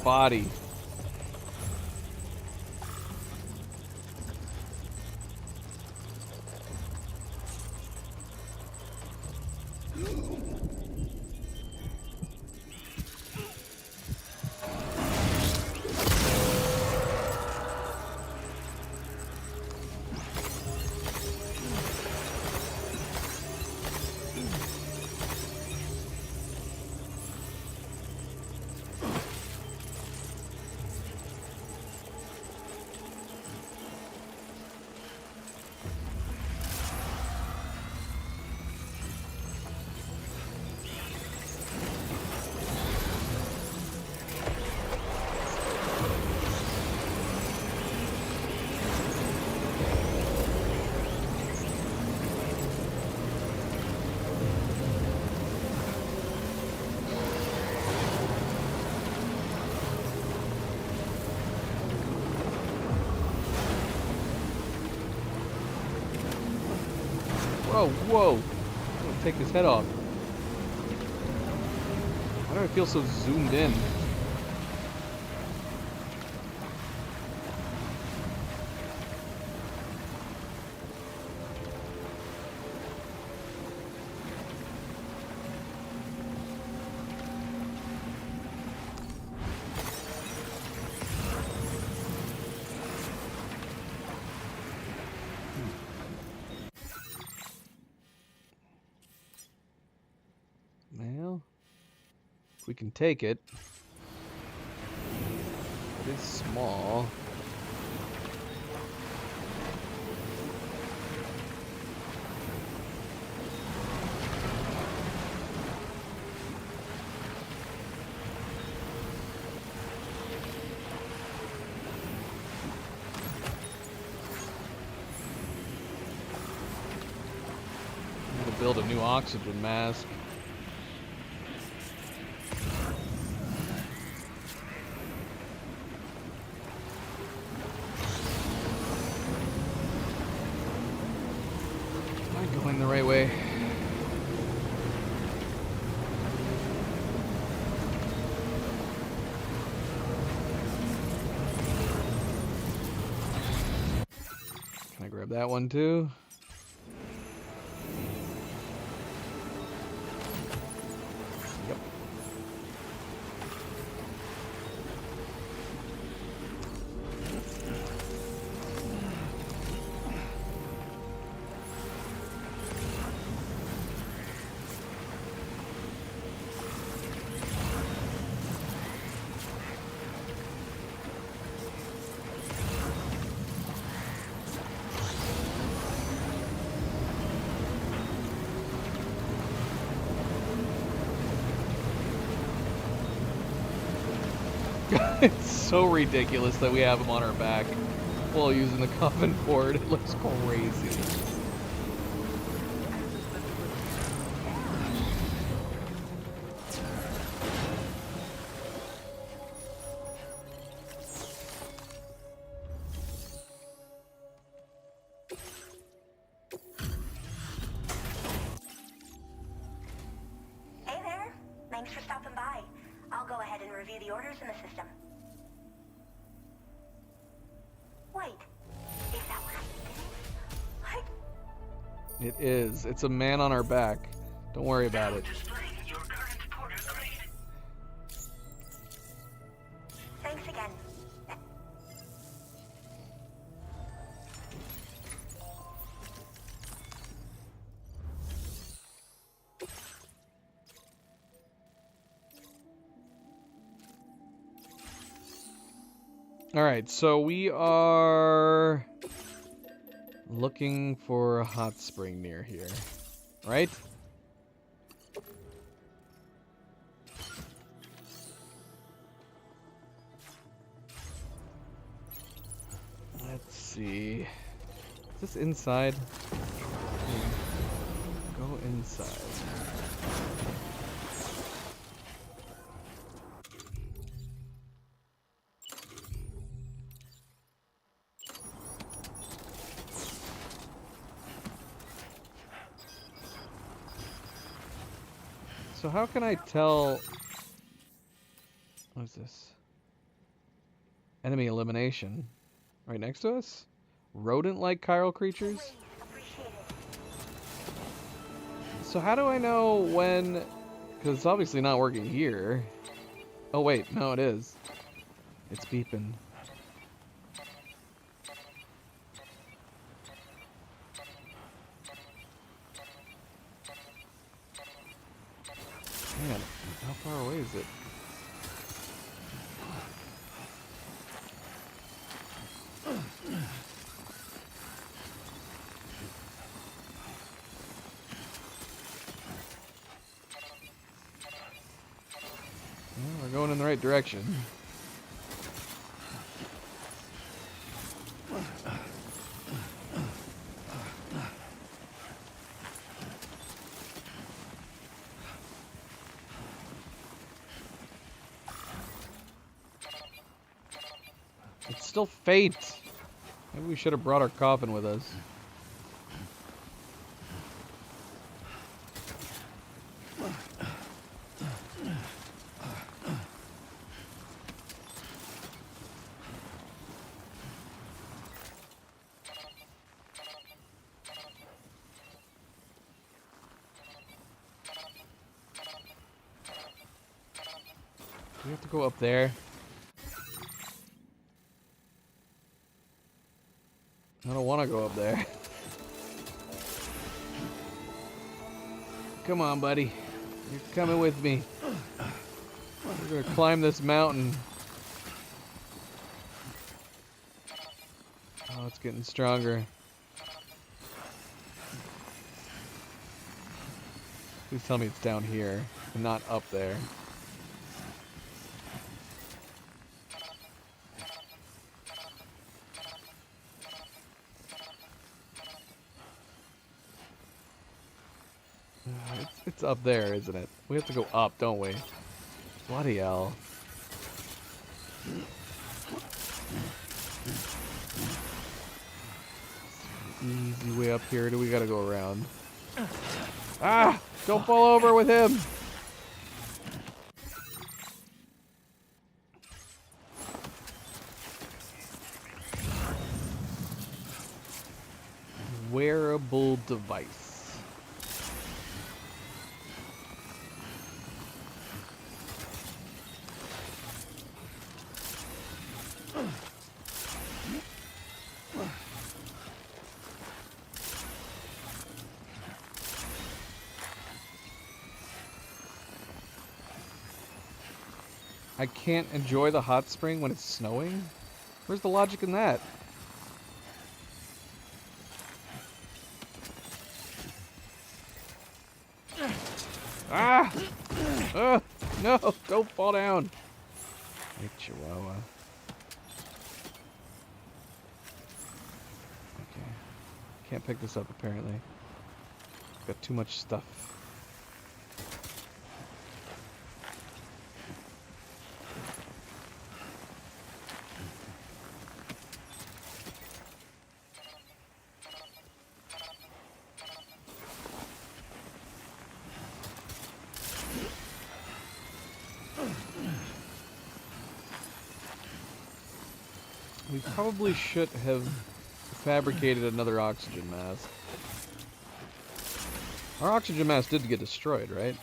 body. Whoa, whoa! I'm gonna take his head off. Why do I feel so zoomed in? Well, if we can take it. It is small. I'm gonna build a new oxygen mask. Going the right way. Can I grab that one too? Yep. It's so ridiculous that we have him on our back while using the coffin board. It looks crazy. Hey there. Thanks for stopping by. I'll go ahead and review the orders in the system. Wait, is that what I did? What? It is. It's a man on our back. Don't worry about it. Thanks again. All right, so we are looking for a hot spring near here, right? Let's see. Is this inside? Go inside. So how can I tell... What is this? Enemy elimination. Right next to us? Rodent-like chiral creatures? So how do I know when... Because it's obviously not working here. Oh wait, no it is. It's beeping. Man, how far away is it? Well, we're going in the right direction. It's still faint. Maybe we should have brought our coffin with us. Do we have to go up there? I don't want to go up there. Come on, buddy. You're coming with me. We're gonna climb this mountain. Oh, it's getting stronger. Please tell me it's down here and not up there. It's up there, isn't it? We have to go up, don't we? Bloody hell. Easy way up here. Do we gotta go around? Ah! Don't fall over with him! Wearable device. I can't enjoy the hot spring when it's snowing? Where's the logic in that? Ah! No! Don't fall down! Hey, Chihuahua. Okay. Can't pick this up, apparently. Got too much stuff. We probably should have fabricated another oxygen mask. Our oxygen mask did get destroyed, right?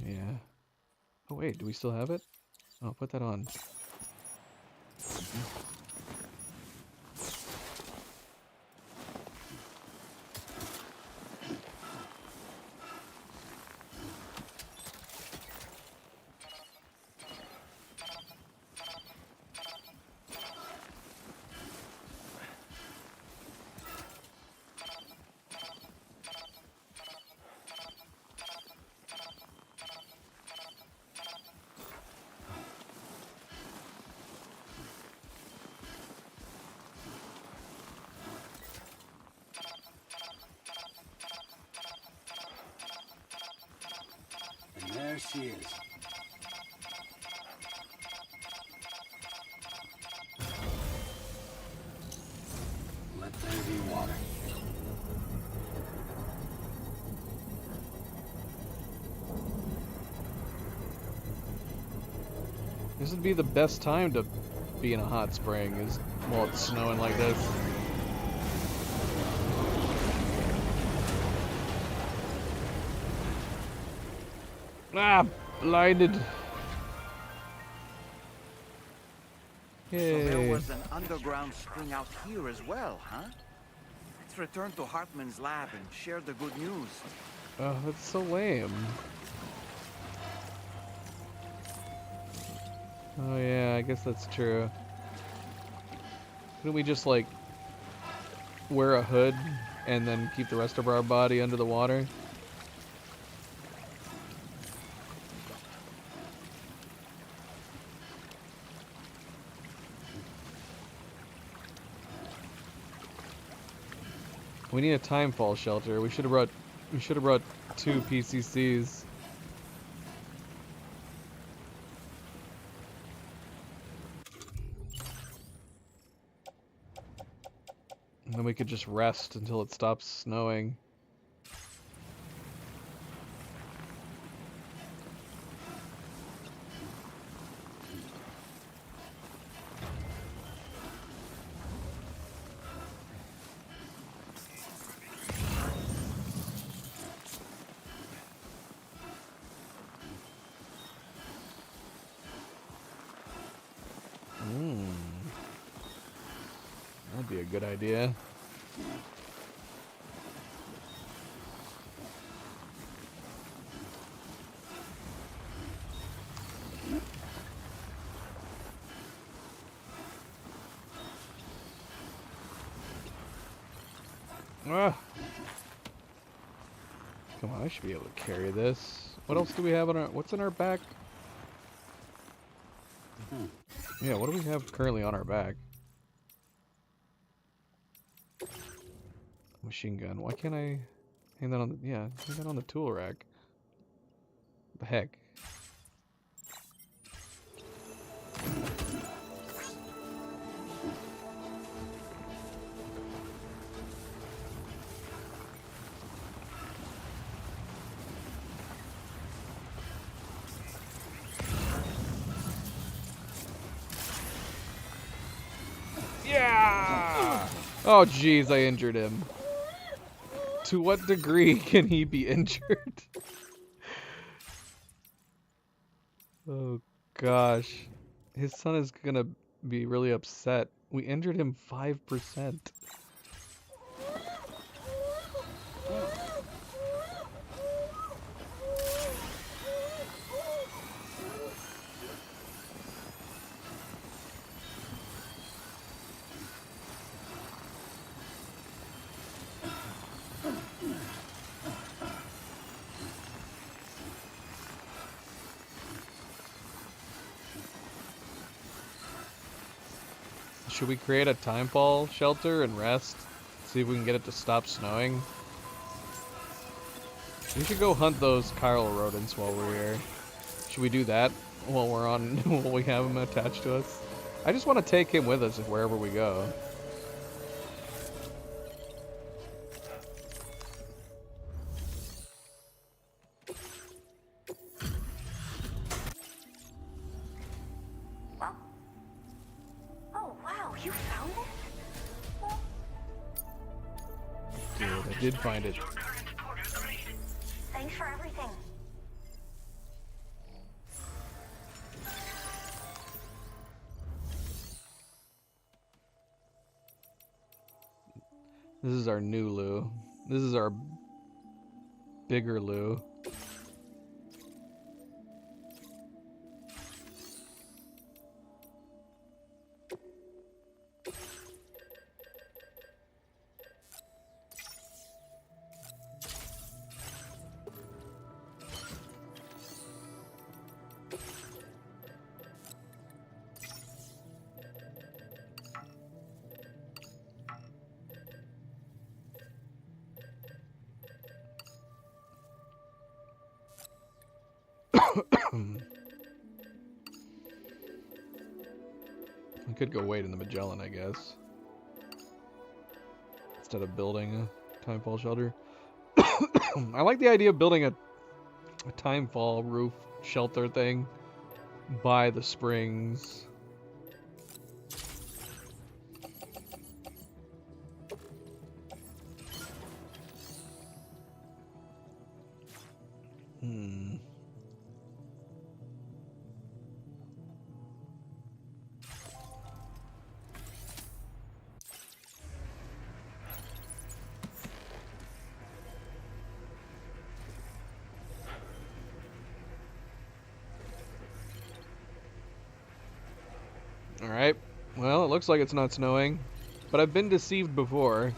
Yeah. Oh wait, do we still have it? Oh, put that on. There she is. Let This would be the best time to be in a hot spring, is while it's snowing like this. Ah, blinded. So there Yay. was an underground spring out here as well, huh? Let's return to Hartman's lab and share the good news. Oh, that's so lame. Oh yeah, I guess that's true. Couldn't we just like wear a hood and then keep the rest of our body under the water? We need a timefall shelter. We should have brought 2 PCCs. And then we could just rest until it stops snowing. That'd be a good idea. Ah. Come on, I should be able to carry this. What else do we have on our... What's in our back? Yeah, what do we have currently on our back? Machine gun. Why can't I hang that on the... Yeah, hang that on the tool rack. The heck? Yeah! Oh, jeez, I injured him. To what degree can he be injured? Oh, gosh. His son is gonna be really upset. We injured him 5%. Should we create a timefall shelter and rest? See if we can get it to stop snowing? We should go hunt those chiral rodents while we're here. Should we do that while we're on, while we have him attached to us? I just want to take him with us wherever we go. Did find it. Thanks for everything. This is our new Lou. This is our bigger Lou. I could go wait in the Magellan, I guess, instead of building a timefall shelter. I like the idea of building a timefall roof shelter thing, by the springs. Alright, well, it looks like it's not snowing, but I've been deceived before.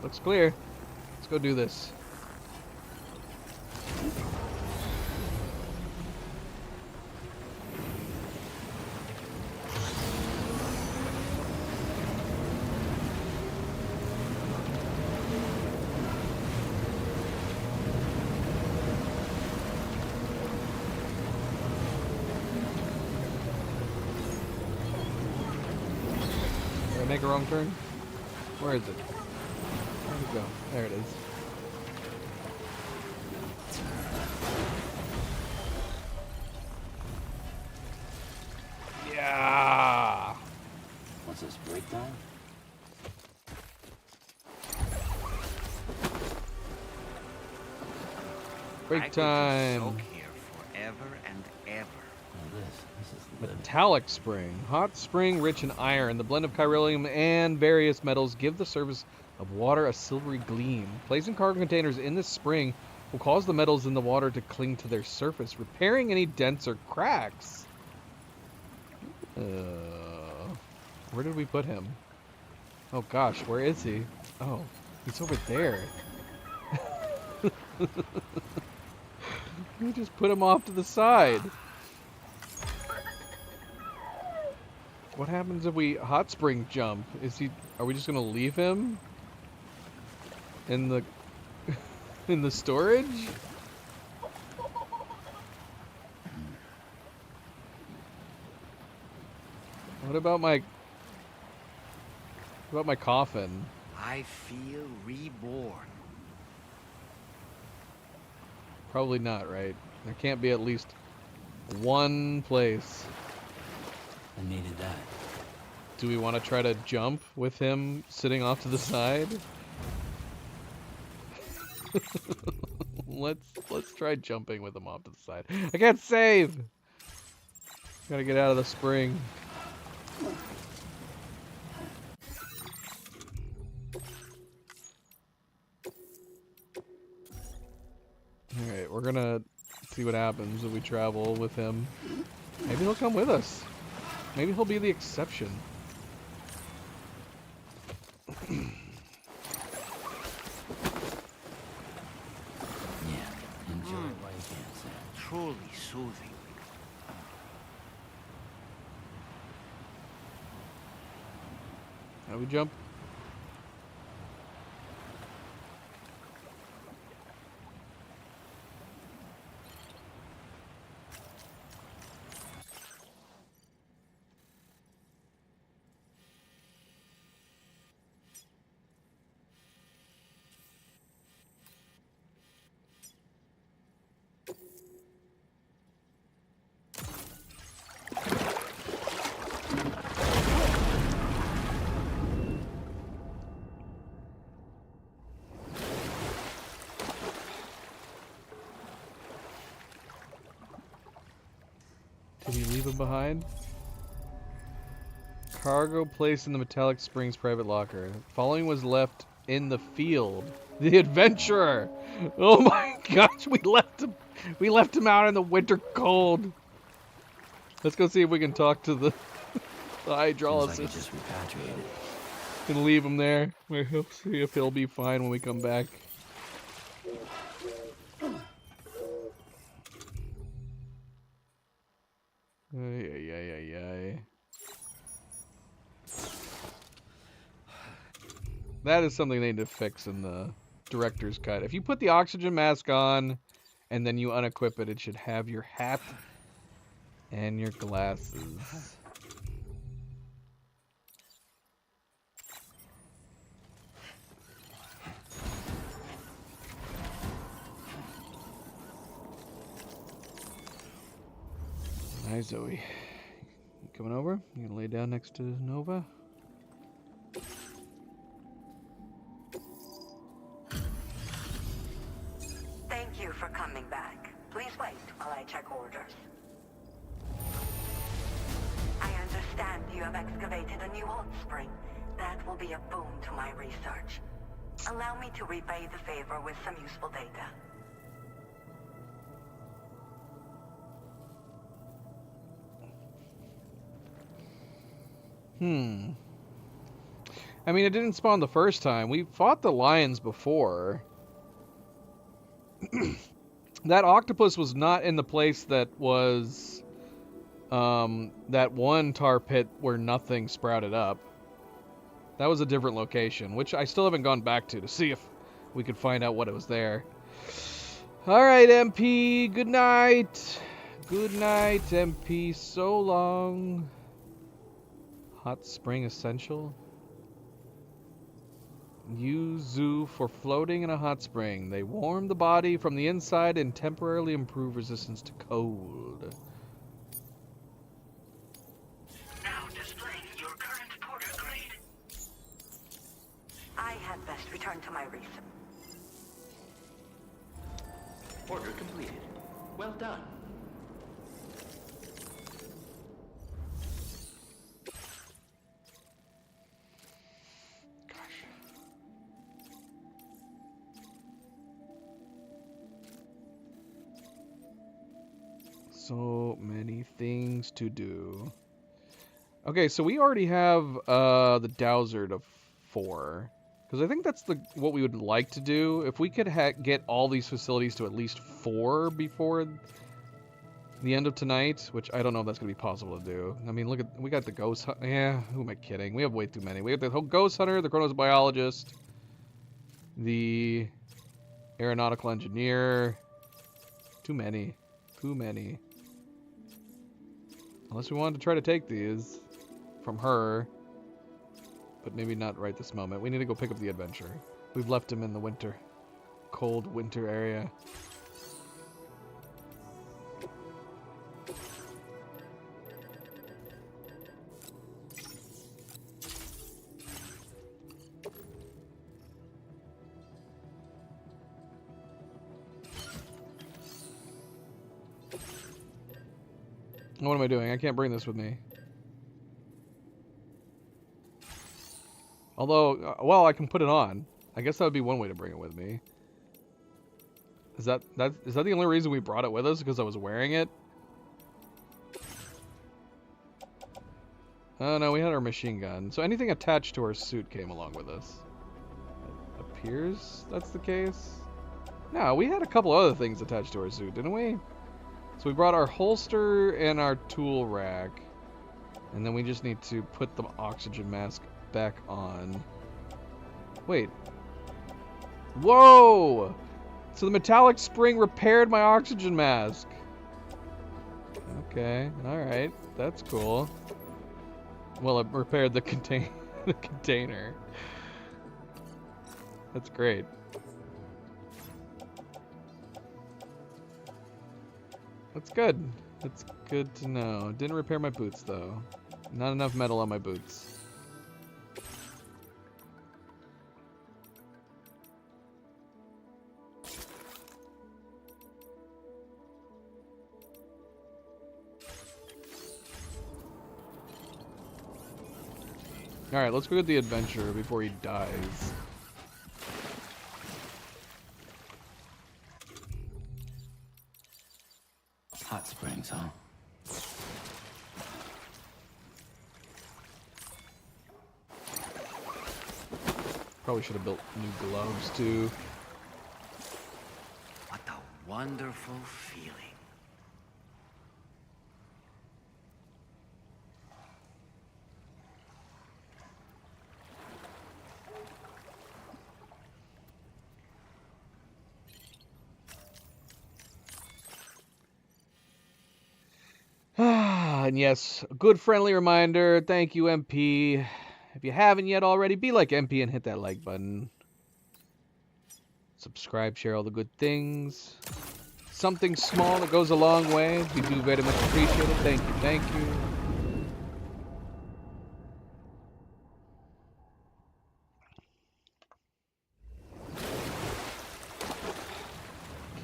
Looks clear. Let's go do this. Did I make a wrong turn? Where is it? Where'd it go? There it is. Yeah. What's this, break time? Break time. Soak here forever and ever. This is good. Metallic spring. Hot spring rich in iron. The blend of chiralium and various metals give the surface of water a silvery gleam. Placing cargo containers in this spring will cause the metals in the water to cling to their surface, repairing any dents or cracks. Where did we put him? Oh gosh, where is he? Oh, he's over there. We just put him off to the side. What happens if we hot spring jump? Are we just gonna leave him in the in the storage? What about my coffin? I feel reborn. Probably not, right? There can't be at least one place. I needed that. Do we want to try to jump with him sitting off to the side? Let's try jumping with him off to the side. I can't save. Gotta get out of the spring. Alright, we're gonna see what happens if we travel with him. Maybe he'll come with us. Maybe he'll be the exception. Yeah, enjoy it while you can, Sam. Truly soothing. How do we jump? Did he leave him behind? Cargo placed in the Metallic Springs private locker. Following was left in the field. The adventurer! Oh my gosh, we left him out in the winter cold. Let's go see if we can talk to the hydrologist. Seems like it just repatriated. And leave him there. We'll see if he'll be fine when we come back. Ay. That is something they need to fix in the director's cut. If you put the oxygen mask on and then you unequip it, it should have your hat and your glasses. Hi, Zoe. You coming over? You gonna lay down next to Nova? Thank you for coming back. Please wait while I check orders. I understand you have excavated a new hot spring. That will be a boon to my research. Allow me to repay the favor with some useful data. I mean, it didn't spawn the first time. We fought the lions before. That octopus was not in the place that was that one tar pit where nothing sprouted up. That was a different location, which I still haven't gone back to see if we could find out what it was there. All right, MP, good night. Good night, MP. So long. Hot spring essential. Yuzu for floating in a hot spring. They warm the body from the inside and temporarily improve resistance to cold. Now displaying your current porter grade. I had best return to my research. Order completed. Well done. So many things to do. Okay, so we already have the Dowser to 4. Because I think that's what we would like to do. If we could get all these facilities to at least 4 before the end of tonight, which I don't know if that's going to be possible to do. I mean, look at, we got the Ghost Hunter. Yeah, who am I kidding? We have way too many. We have the whole Ghost Hunter, the Chronos Biologist, the Aeronautical Engineer. Too many. Too many. Unless we wanted to try to take these from her. But maybe not right this moment. We need to go pick up the Adventurer. We've left him in the winter. Cold winter area. What am I doing? I can't bring this with me. Although, well, I can put it on. I guess that would be one way to bring it with me. Is that the only reason we brought it with us? Because I was wearing it? Oh no, we had our machine gun. So anything attached to our suit came along with us. It appears that's the case. No, we had a couple other things attached to our suit, didn't we? So we brought our holster and our tool rack. And then we just need to put the oxygen mask back on. Wait. Whoa! So the metallic spring repaired my oxygen mask. Okay, alright. That's cool. Well, it repaired the container. That's great. That's good. That's good to know. Didn't repair my boots, though. Not enough metal on my boots. Alright, let's go get the Adventurer before he dies. Hot springs, huh? Probably should have built new gloves, too. What a wonderful feeling. And yes, a good friendly reminder. Thank you, MP. If you haven't yet already, be like MP and hit that like button. Subscribe, share all the good things. something small that goes a long way. We do very much appreciate it. Thank you, thank you.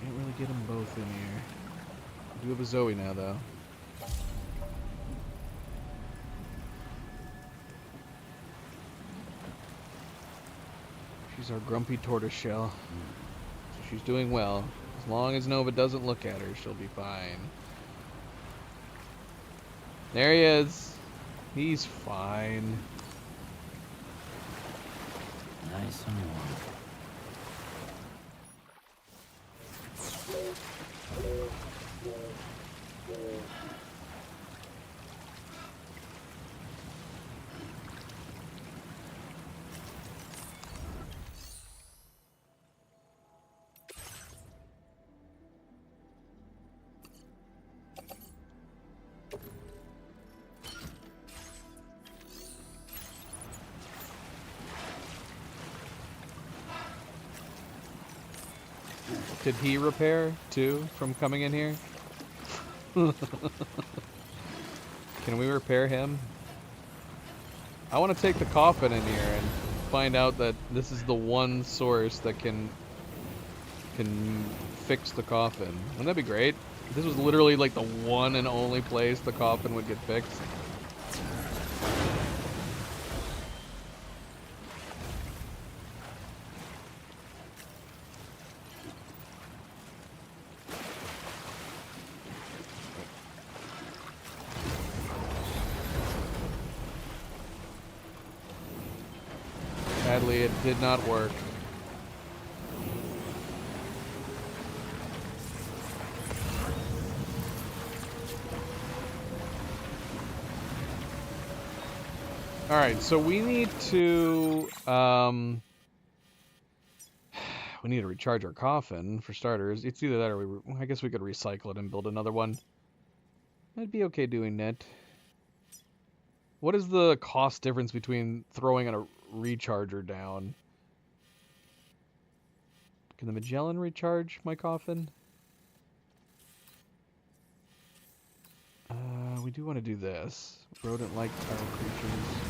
Can't really get them both in here. I do have a Zoe now, though. She's our grumpy tortoiseshell. So she's doing well. As long as Nova doesn't look at her, she'll be fine. There he is. He's fine. Nice and warm. Did he repair, too, from coming in here? Can we repair him? I want to take the coffin in here and find out that this is the one source that can fix the coffin. Wouldn't that be great? This was literally like the one and only place the coffin would get fixed. Sadly, it did not work. Alright, so we need to, we need to recharge our coffin, for starters. It's either that or I guess we could recycle it and build another one. I'd be okay doing that. What is the cost difference between throwing a recharger down? Can the Magellan recharge my coffin? We do want to do this. Rodent-like chiral creatures.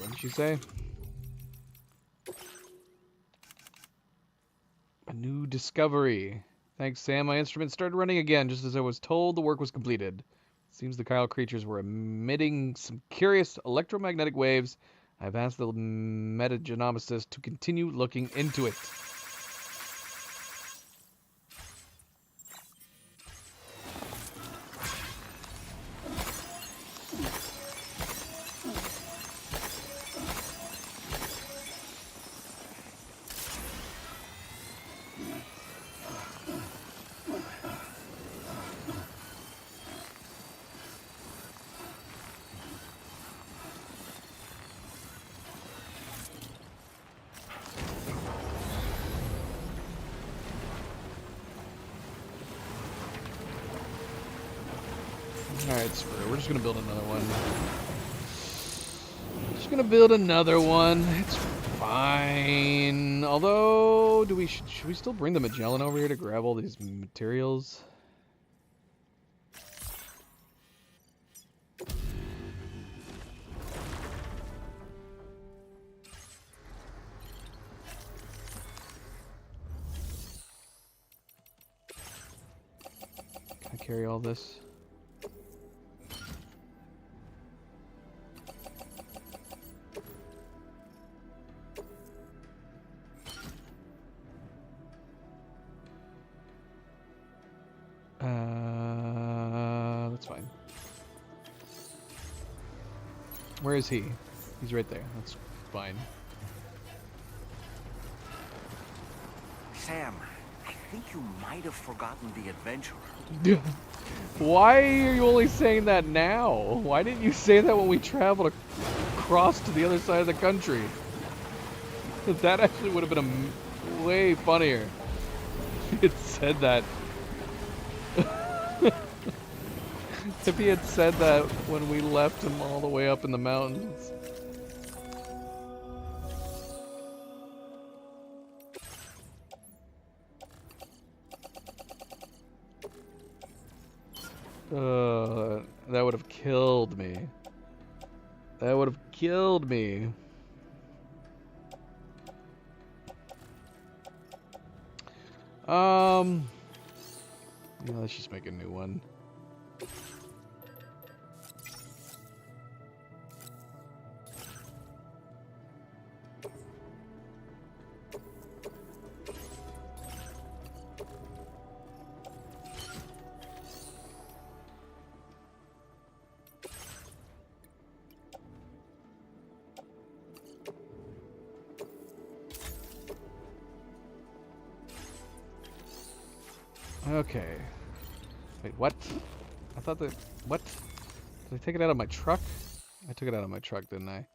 What did she say? A new discovery. Thanks, Sam. My instrument started running again, just as I was told the work was completed. Seems the chiral creatures were emitting some curious electromagnetic waves. I've asked the metagenomicist to continue looking into it. Alright, screw it. We're just gonna build another one. Just gonna build another one. It's fine. Although, should we still bring the Magellan over here to grab all these materials? Can I carry all this? Where is he? He's right there. That's fine. Sam, I think you might have forgotten the adventurer. Why are you only saying that now? Why didn't you say that when we traveled across to the other side of the country? That actually would have been way funnier if he had said that. If he had said that when we left him all the way up in the mountains. That would have killed me. That would have killed me. Yeah, let's just make a new one. Okay. Wait, what? I thought that... What? Did I take it out of my truck? I took it out of my truck, didn't I?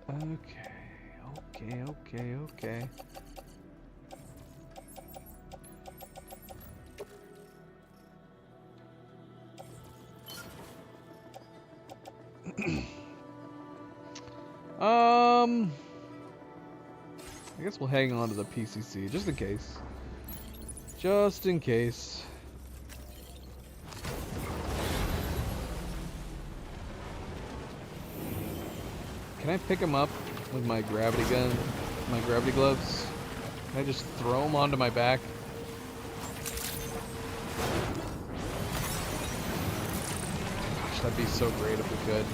Okay. I guess we'll hang on to the PCC just in case. Just in case. Can I pick him up with my gravity gun, my gravity gloves? Can I just throw him onto my back? Gosh, that'd be so great if we could.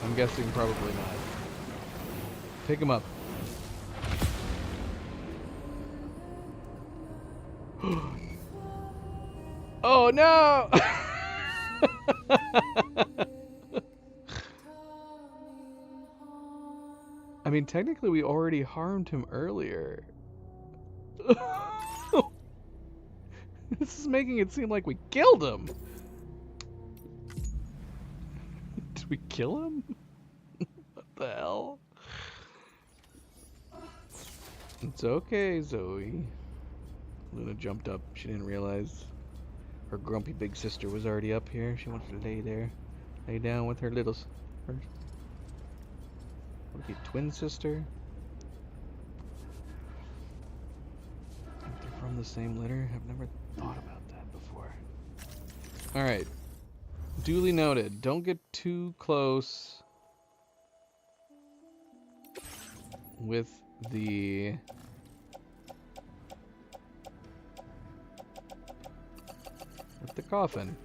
I'm guessing probably not. Pick him up. Oh no! I mean, technically we already harmed him earlier. This is making it seem like we killed him. Did we kill him? What the hell? It's okay, Zoe. Luna jumped up. She didn't realize her grumpy big sister was already up here. She wanted to lay there. Lay down with her little... Would it be twin sister? If they're from the same litter? I've never thought about that before. Alright. Duly noted. Don't get too close with the... the coffin.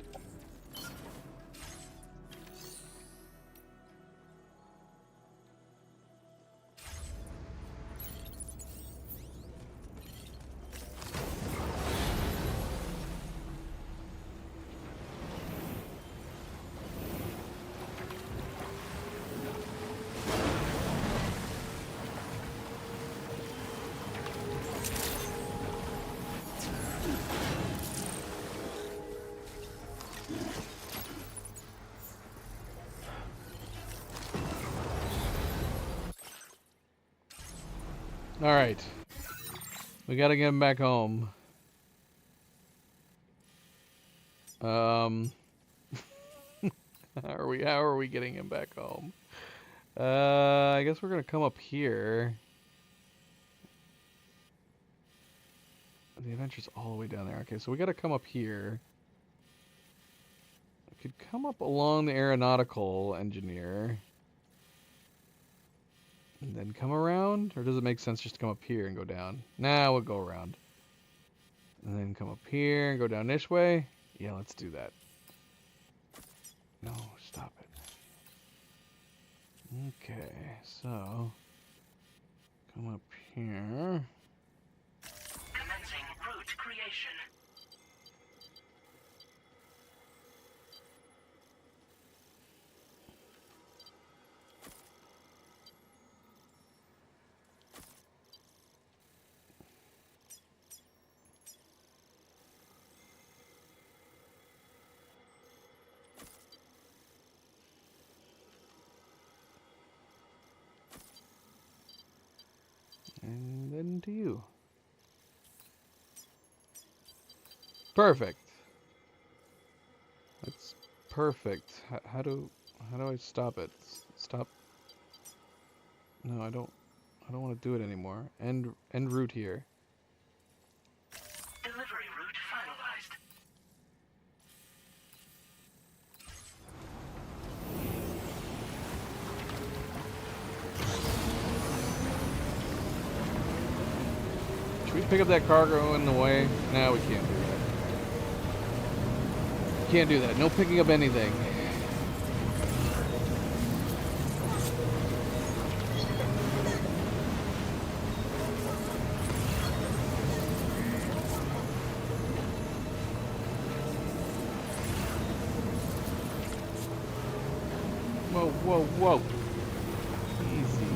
Alright. We gotta get him back home. How are we getting him back home? I guess we're gonna come up here. The adventure's all the way down there. Okay, so we gotta come up here. We could come up along the aeronautical engineer. And then come around? Or does it make sense just to come up here and go down? Nah, we'll go around. And then come up here and go down this way? Yeah, let's do that. No, stop it. Okay, so... come up here. Commencing route creation. happened to you? Perfect. That's perfect. How do I stop it? Stop. No, I don't want to do it anymore. End route here. Delivery route finalized. Should we pick up that cargo in the way? No, we can't do that. Can't do that. No picking up anything. Whoa, whoa, whoa. Easy.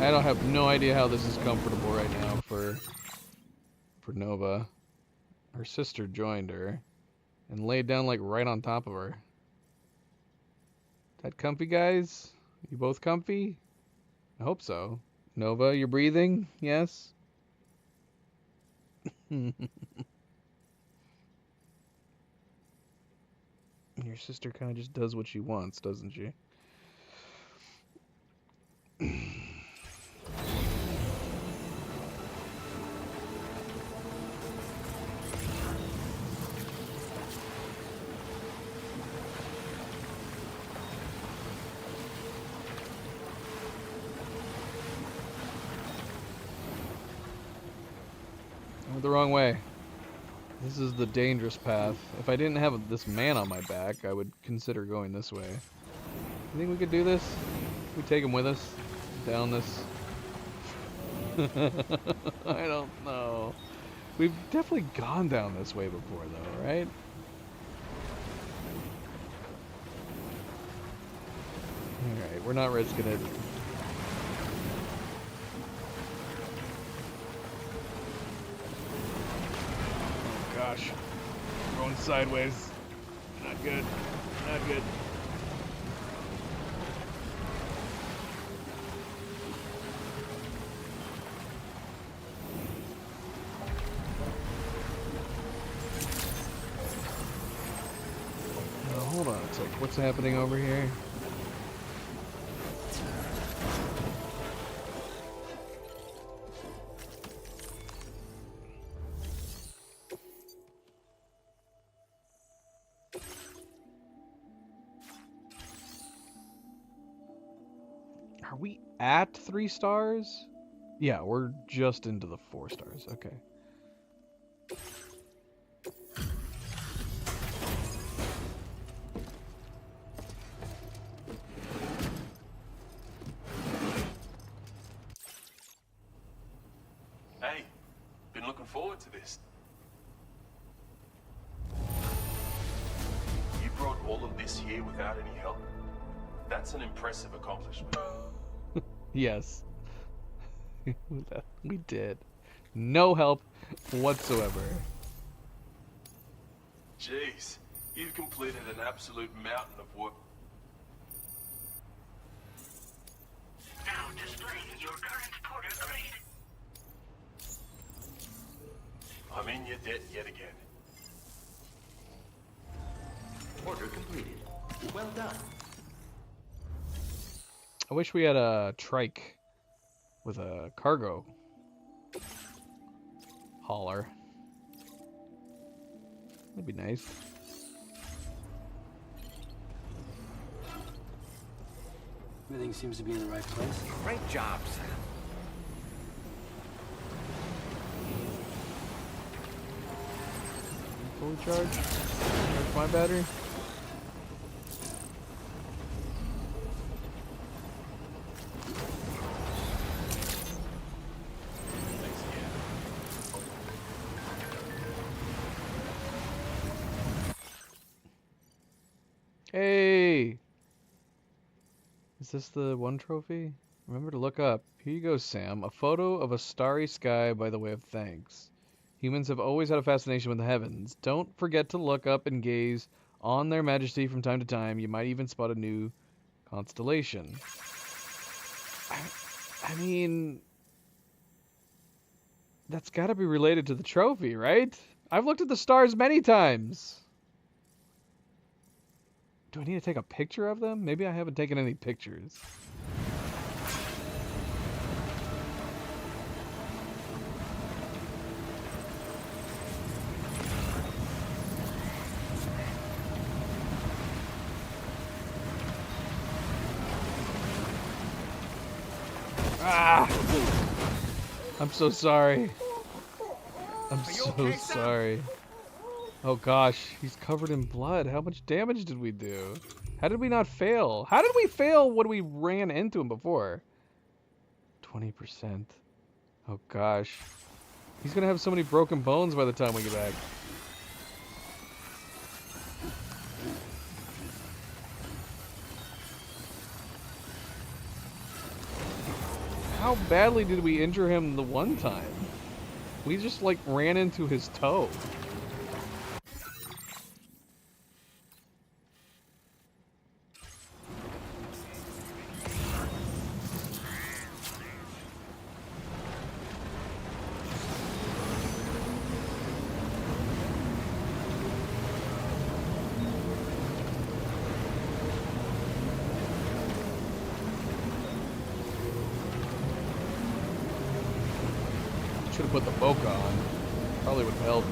I don't have no idea how this is comfortable right now for Nova. Her sister joined her and laid down like right on top of her. That comfy, guys? You both comfy? I hope so. Nova, you're breathing? Yes? Your sister kind of just does what she wants, doesn't she? The wrong way. This is the dangerous path. If I didn't have this man on my back, I would consider going this way. You think we could do this? We take him with us down this. I don't know. We've definitely gone down this way before, though, right? All right, we're not risking it. Gosh, going sideways. Not good. Not good. Now, hold on a sec. What's happening over here? Are we at 3 stars? Yeah, we're just into the 4 stars. Okay. Hey, been looking forward to this. You brought all of this here without any help. That's an impressive accomplishment. Yes. We did. No help whatsoever. Jeez, you've completed an absolute mountain of work. Now displaying your current porter grade. I'm in your debt yet again. Order completed. Well done. I wish we had a trike with a cargo hauler. That'd be nice. Everything seems to be in the right place. Great job, Sam. Fully charged? Charge my battery? Hey! Is this the one trophy? Remember to look up. Here you go, Sam. A photo of a starry sky by the way of thanks. Humans have always had a fascination with the heavens. Don't forget to look up and gaze on their majesty from time to time. You might even spot a new constellation. I mean, that's got to be related to the trophy, right? I've looked at the stars many times. Do I need to take a picture of them? Maybe I haven't taken any pictures. Ah! I'm so sorry. I'm so sorry. Oh gosh, he's covered in blood. How much damage did we do? How did we not fail? How did we fail when we ran into him before? 20%. Oh gosh. He's gonna have so many broken bones by the time we get back. How badly did we injure him the one time? We just like ran into his toe. Should have put the bokeh on. Probably would have helped.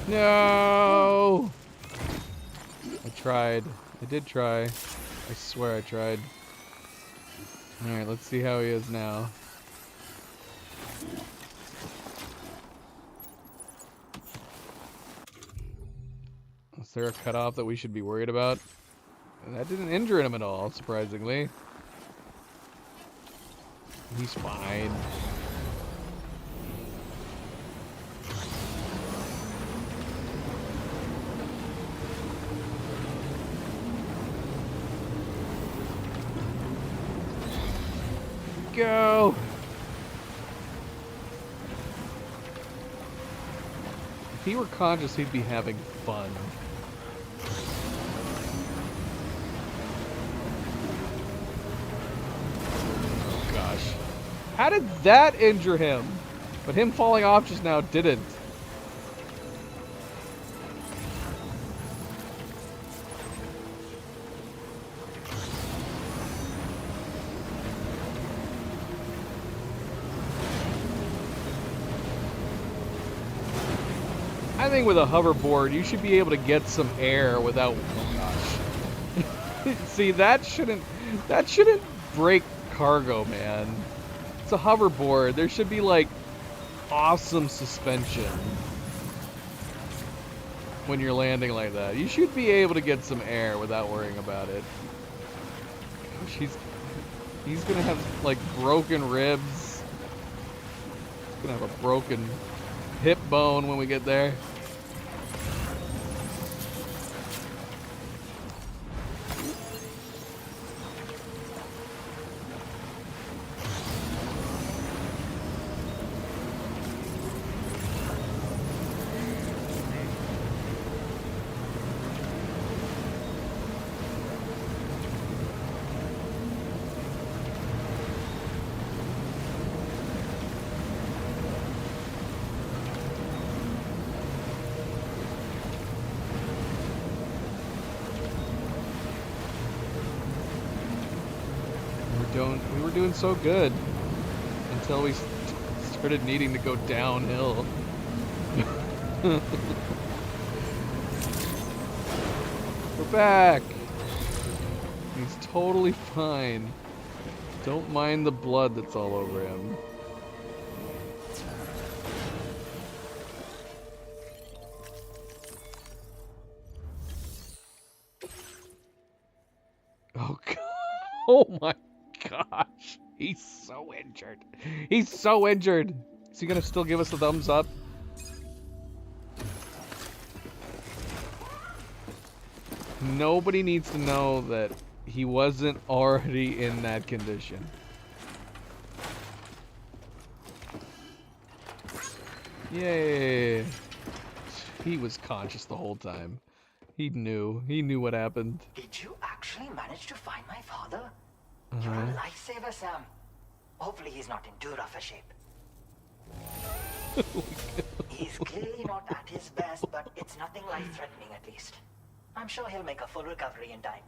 No! I tried. I did try. I swear I tried. Alright, let's see how he is now. Is there a cutoff that we should be worried about? That didn't injure him at all, surprisingly. He's fine. Go! If he were conscious, he'd be having fun. Oh gosh. How did that injure him? But him falling off just now didn't. I think with a hoverboard, you should be able to get some air without. Oh gosh! See, that shouldn't break cargo, man. It's a hoverboard. There should be like awesome suspension when you're landing like that. You should be able to get some air without worrying about it. Gosh, he's gonna have like broken ribs. He's gonna have a broken hip bone when we get there. We were doing so good until we started needing to go downhill. We're back. He's totally fine. Don't mind the blood that's all over him. Oh my gosh. He's so injured. He's so injured. Is he gonna still give us a thumbs up? Nobody needs to know that he wasn't already in that condition. Yay. He was conscious the whole time. He knew what happened. Did you actually manage to find my father? You're a lifesaver, Sam. Hopefully he's not in too rough a shape. He's clearly not at his best, but it's nothing life-threatening at least. I'm sure he'll make a full recovery in time.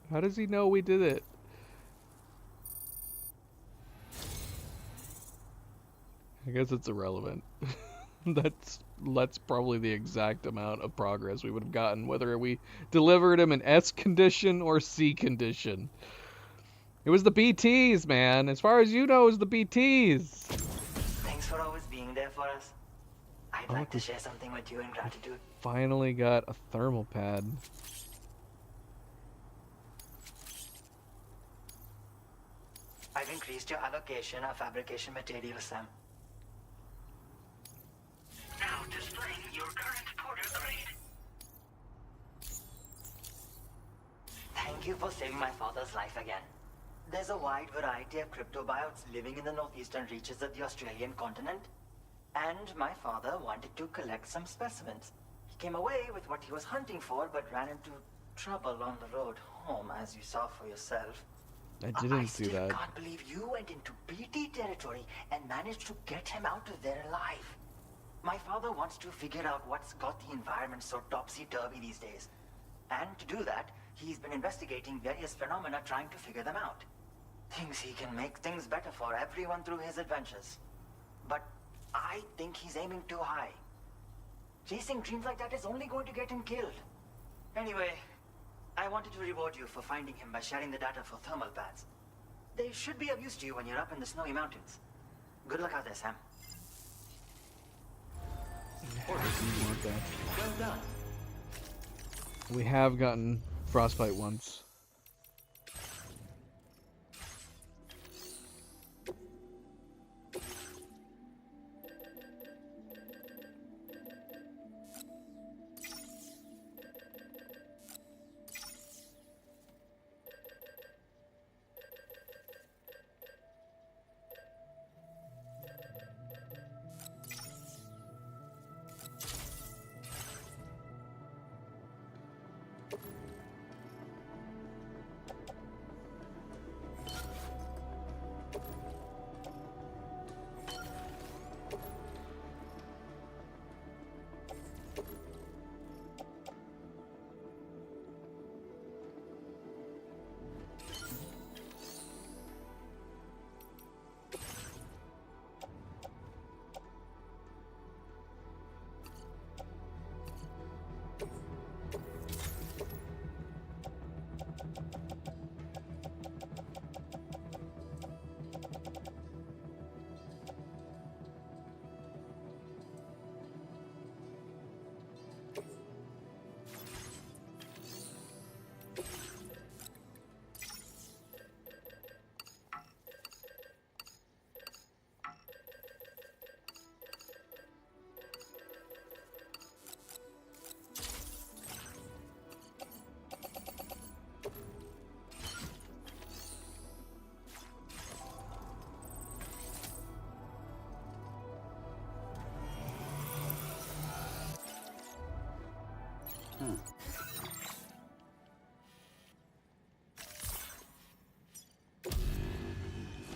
How does he know we did it? I guess it's irrelevant. That's probably the exact amount of progress we would have gotten, whether we delivered him in S condition or C condition. It was the BTs, man. As far as you know, it was the BTs. Thanks for always being there for us. I'd like to share something with you in gratitude. Finally got a thermal pad. I've increased your allocation of fabrication materials, Sam. Now displaying your current Porter grade. Thank you for saving my father's life again. There's a wide variety of cryptobiotes living in the northeastern reaches of the Australian continent. And my father wanted to collect some specimens. He came away with what he was hunting for, but ran into trouble on the road home, as you saw for yourself. I didn't see that. I can't believe you went into BT territory and managed to get him out of there alive. My father wants to figure out what's got the environment so topsy-turvy these days. And to do that, he's been investigating various phenomena trying to figure them out. Thinks he can make things better for everyone through his adventures. But I think he's aiming too high. Chasing dreams like that is only going to get him killed. Anyway, I wanted to reward you for finding him by sharing the data for thermal pads. They should be of use to you when you're up in the snowy mountains. Good luck out there, Sam. Well done. We have gotten frostbite once.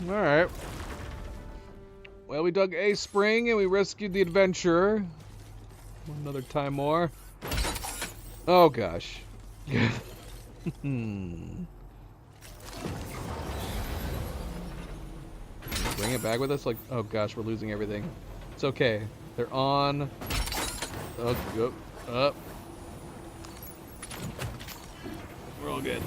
Alright. Well, we dug a spring and we rescued the adventurer. Another time more. Oh gosh. Bring it back with us? Like, oh gosh, we're losing everything. It's okay. They're on. Up. We're all good.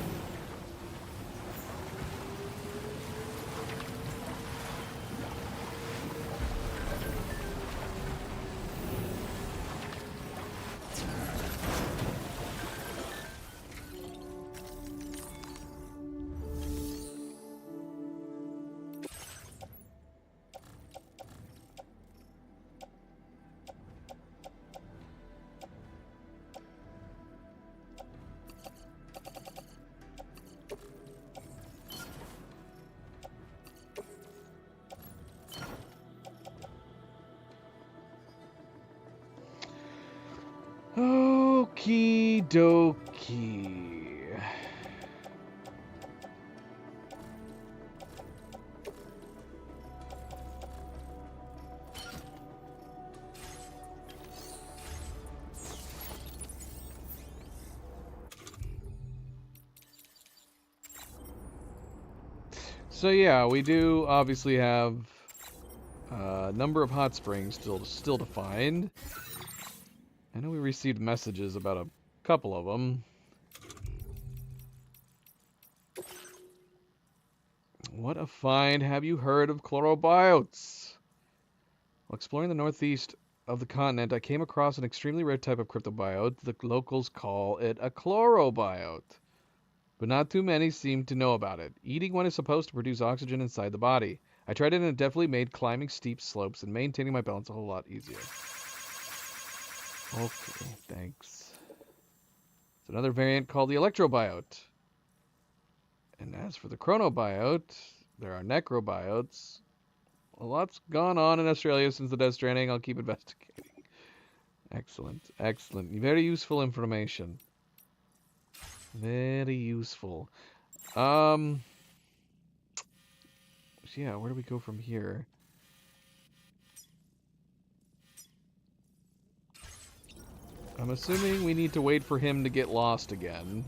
Okie dokie. So yeah, we do obviously have a number of hot springs still to find. I know we received messages about a couple of them. What a find. Have you heard of chorobiotes? While exploring the northeast of the continent, I came across an extremely rare type of cryptobiote. The locals call it a chlorobiote, but not too many seem to know about it. Eating one is supposed to produce oxygen inside the body. I tried it and it definitely made climbing steep slopes and maintaining my balance a whole lot easier. Okay, thanks. It's another variant called the electrobiote. And as for the chronobiote, there are necrobiotes. A lot's gone on in Australia since the Death Stranding. I'll keep investigating. Excellent, excellent. Very useful information. Very useful. Yeah, where do we go from here? I'm assuming we need to wait for him to get lost again.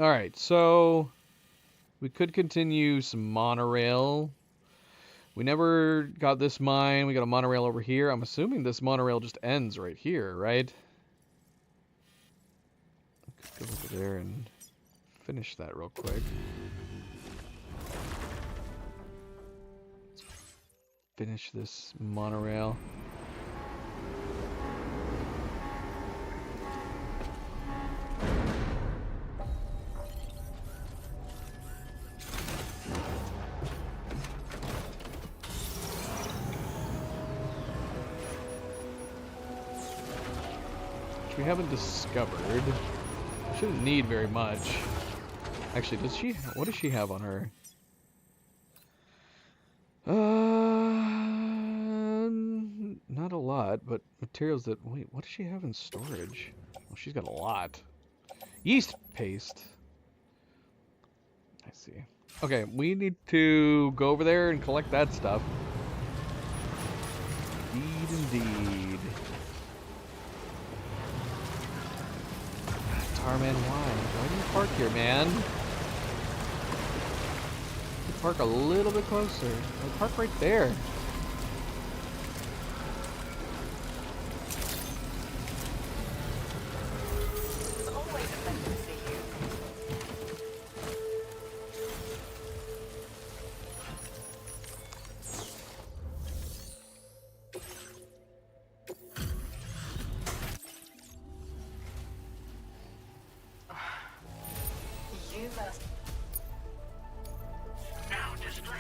Alright, so we could continue some monorail. We never got this mine. We got a monorail over here. I'm assuming this monorail just ends right here, right? Go over there and finish that real quick. Finish this monorail. We haven't discovered. Shouldn't need very much. Actually, does she? What does she have on her? Not a lot, but materials that. Wait, what does she have in storage? Well, she's got a lot. Yeast paste. I see. Okay, we need to go over there and collect that stuff. Indeed. Tarman, why do you park here, man? You park a little bit closer. Like, park right there.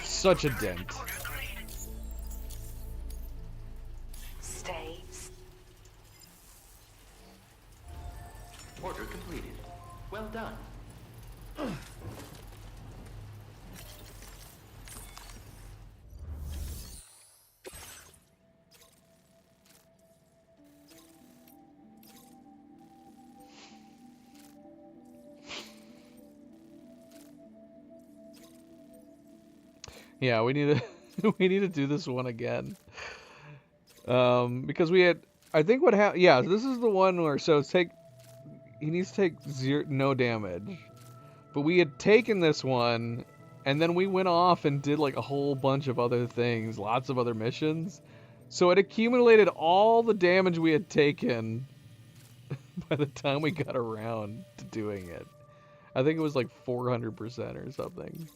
Such a dent. Stay. Order completed. Well done. Yeah, we need to we need to do this one again. Because we had, I think what happened. Yeah, this is the one where he needs to take no damage, but we had taken this one, and then we went off and did like a whole bunch of other things, lots of other missions. So it accumulated all the damage we had taken by the time we got around to doing it. I think it was like 400% or something.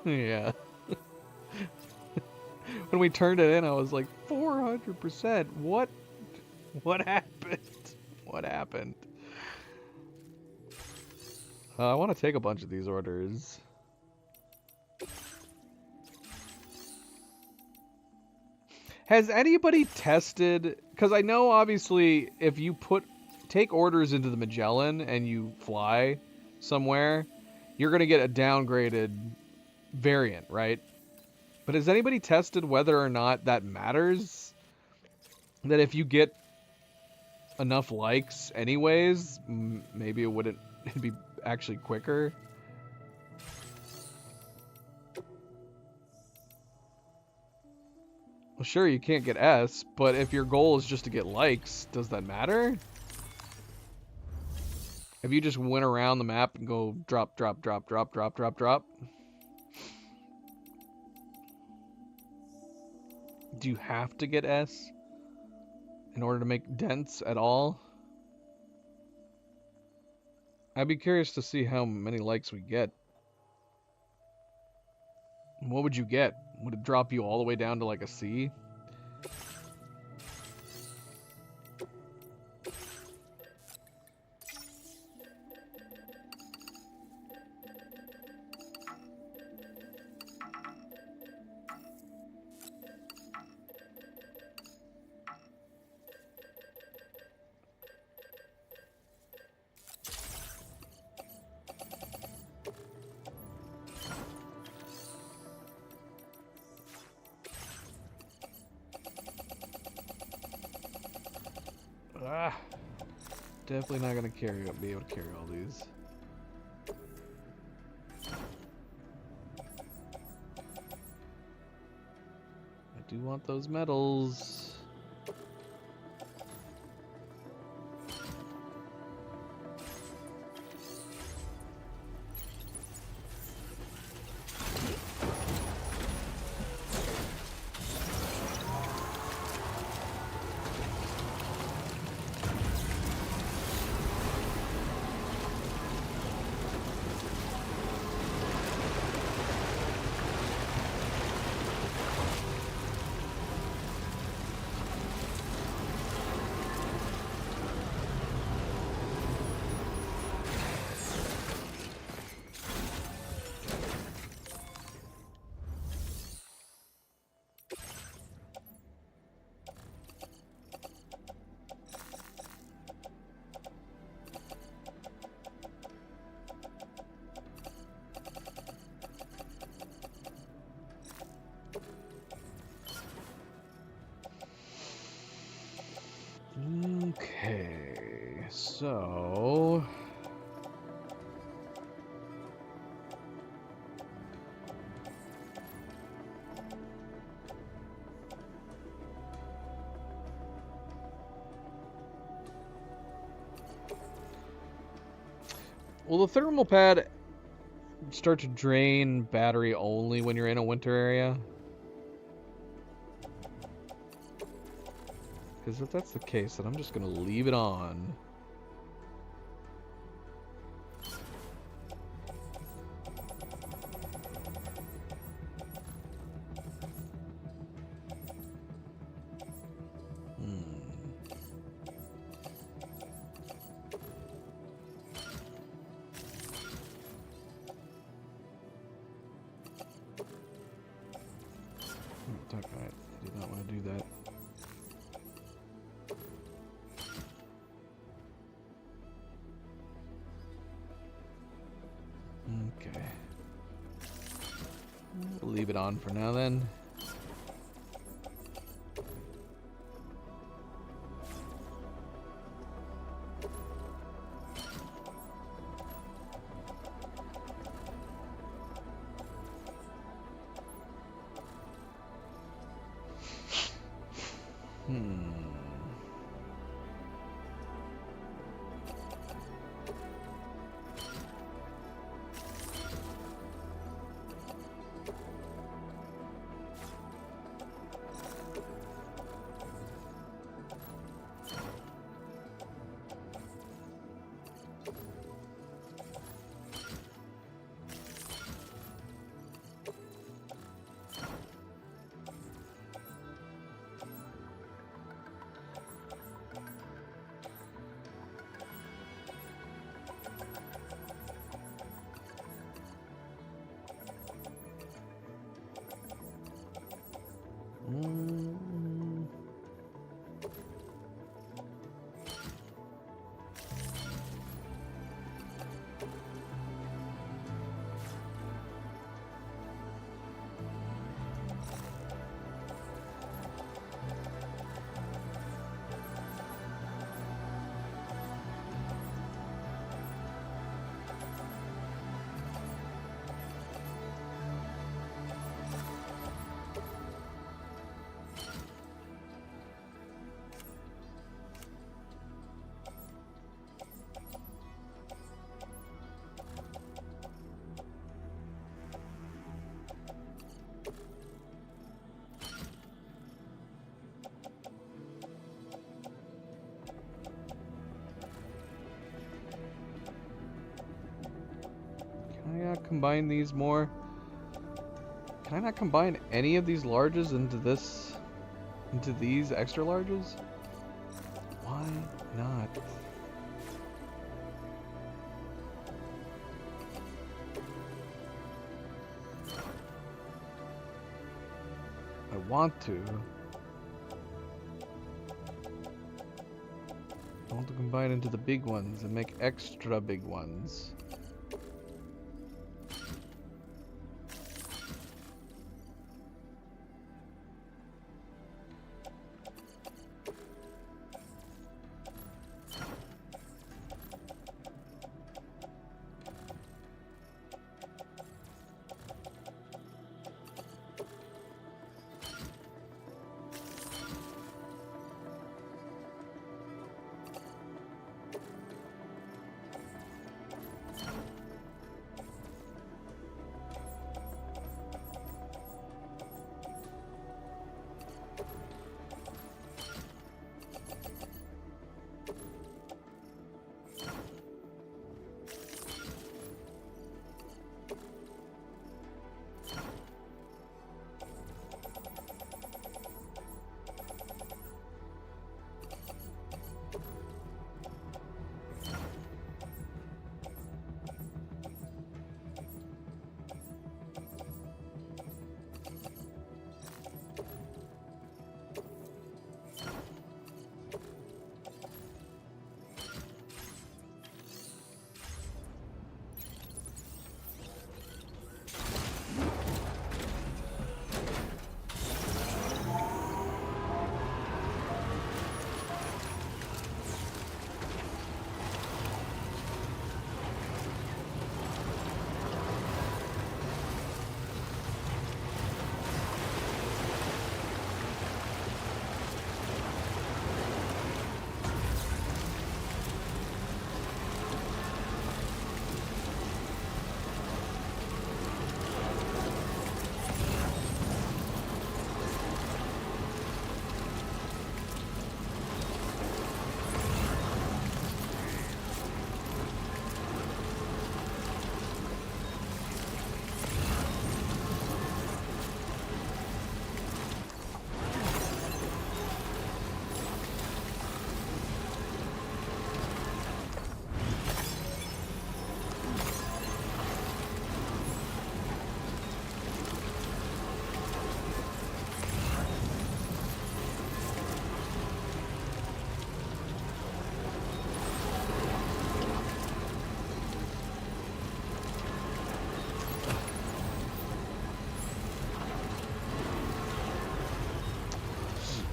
Yeah. When we turned it in, I was like, 400%. What happened? What happened? I want to take a bunch of these orders. Has anybody tested? Because I know obviously if you take orders into the Magellan and you fly somewhere, you're going to get a downgraded variant, right? But has anybody tested whether or not that matters? That if you get enough likes anyways, maybe it'd be actually quicker? Well, sure, you can't get S, but if your goal is just to get likes, does that matter? If you just went around the map and go drop, drop, drop, drop, drop, drop, drop, do you have to get S in order to make dents at all? I'd be curious to see how many likes we get. What would you get? Would it drop you all the way down to like a C? Definitely not gonna be able to carry all these. I do want those medals. Okay, so will the thermal pad start to drain battery only when you're in a winter area? Because if that's the case, then I'm just going to leave it on. Alright, I did not want to do that. Okay. We'll leave it on for now then. combine these more? Can I not combine any of these larges into these extra larges? Why not? I want to. I want to combine into the big ones and make extra big ones.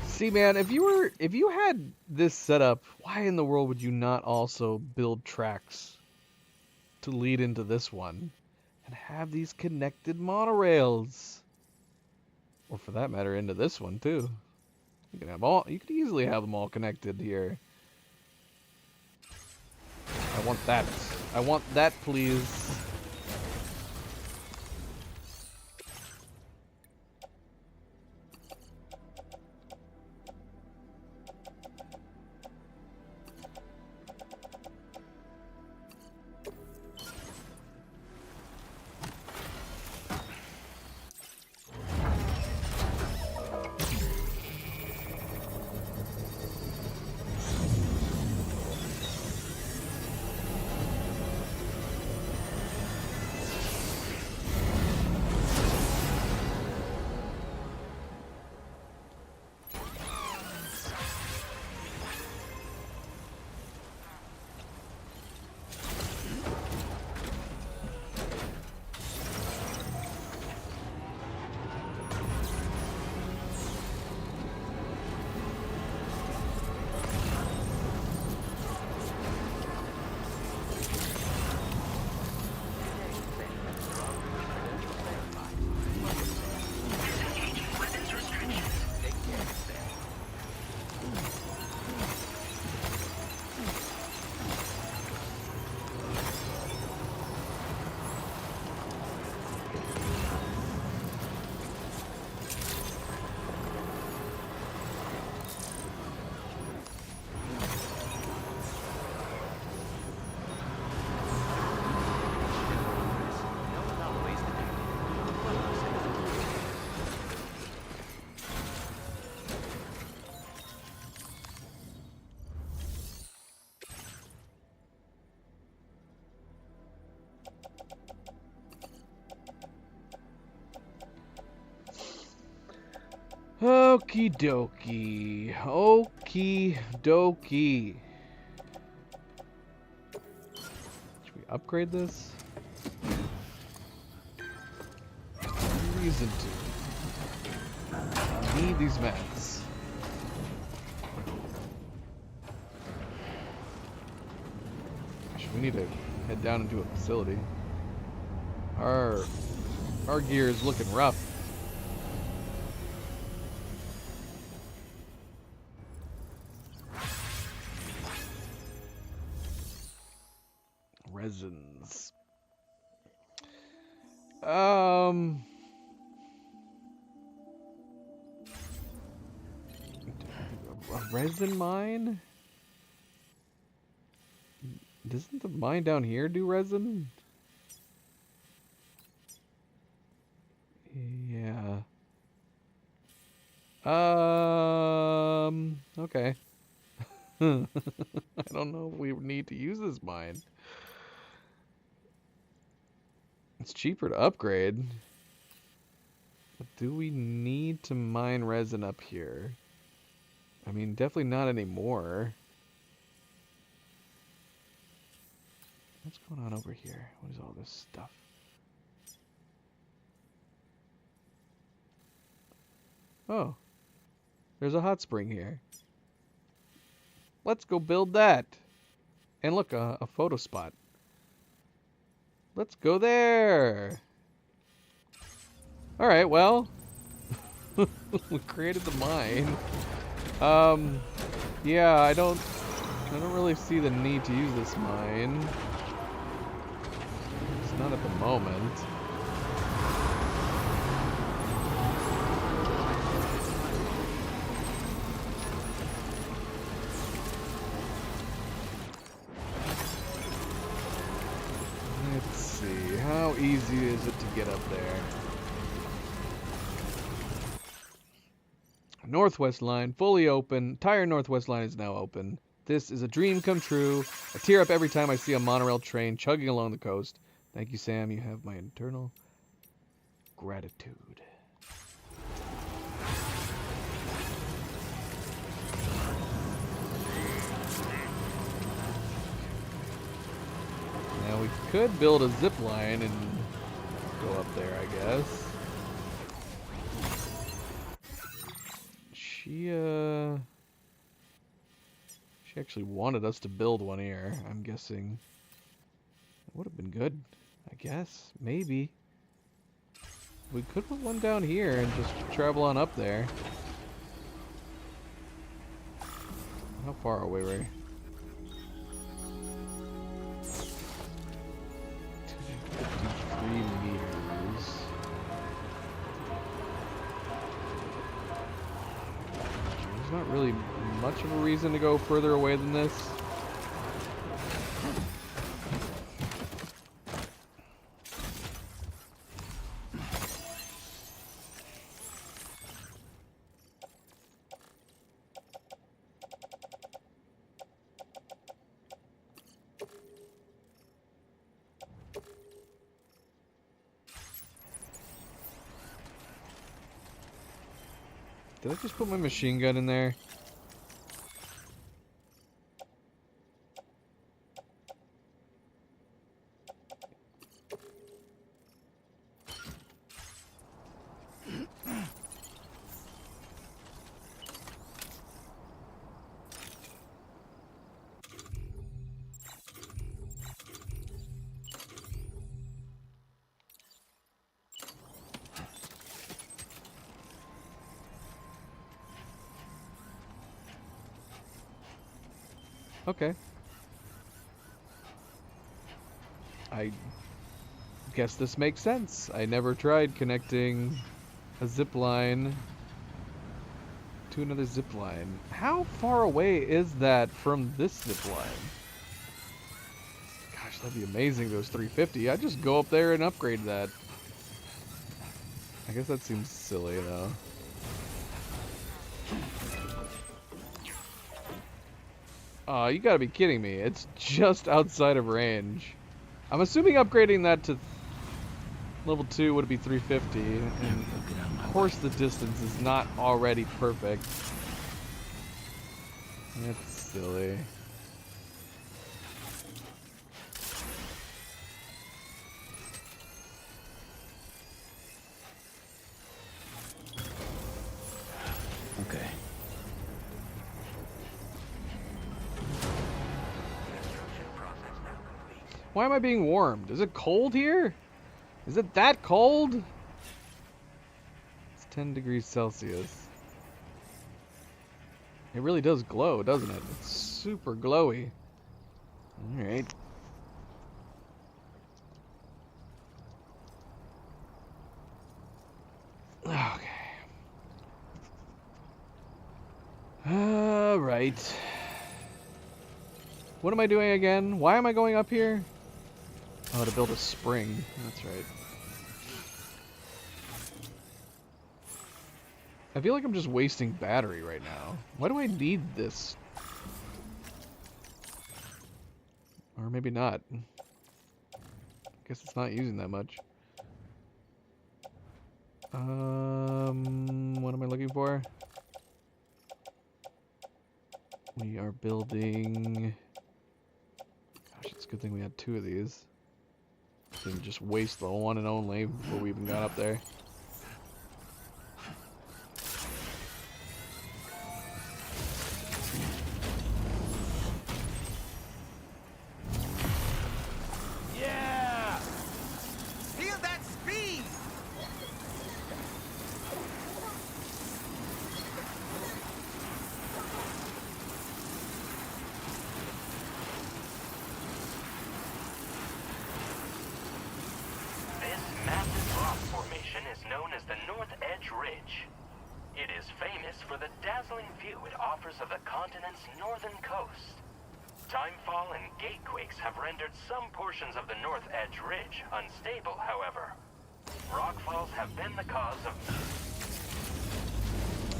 See, man, if you had this set up, why in the world would you not also build tracks to lead into this one and have these connected monorails? Or for that matter, into this one too. You could easily have them all connected here. I want that. I want that, please. Okie dokie. Okie dokie. Should we upgrade this? No reason to. I need these mats. Gosh, we need to head down into a facility. Our gear is looking rough. Resins. A resin mine? Doesn't the mine down here do resin? Yeah. Okay. I don't know if we need to use this mine. It's cheaper to upgrade. But do we need to mine resin up here? I mean, definitely not anymore. What's going on over here? What is all this stuff? Oh. There's a hot spring here. Let's go build that. And look, a photo spot. Let's go there. All right, well, we created the mine. Yeah, I don't really see the need to use this mine. It's not at the moment. Let's see, how easy is it to get up there? Northwest line, fully open. Entire Northwest line is now open. This is a dream come true. I tear up every time I see a monorail train chugging along the coast. Thank you, Sam. You have my eternal gratitude. Now we could build a zip line and go up there, I guess. She actually wanted us to build one here, I'm guessing. It would have been good, I guess. Maybe. We could put one down here and just travel on up there. How far away were we? 253 meters. There's not really much of a reason to go further away than this. Did I just put my machine gun in there? Okay. I guess this makes sense. I never tried connecting a zip line to another zip line. How far away is that from this zip line? Gosh, that'd be amazing, those 350. I'd just go up there and upgrade that. I guess that seems silly, though. Oh, you gotta be kidding me. It's just outside of range. I'm assuming upgrading that to Level 2 would be 350, and of course the distance is not already perfect. That's silly. Okay. Why am I being warmed? Is it cold here? Is it that cold? It's 10 degrees Celsius. It really does glow, doesn't it? It's super glowy. Alright. Okay. Alright. What am I doing again? Why am I going up here? Oh, to build a spring. That's right. I feel like I'm just wasting battery right now. Why do I need this? Or maybe not. Guess it's not using that much. What am I looking for? We are building... Gosh, it's a good thing we had 2 of these. Didn't just waste the one and only before we even got up there. Yeah! Feel that speed! This massive rock formation is known as the North Edge Ridge. It is famous for the dazzling view it offers of the continent's northern coast. Timefall and gatequakes have rendered some portions of the North Edge Ridge unstable, however. Rockfalls have been the cause of...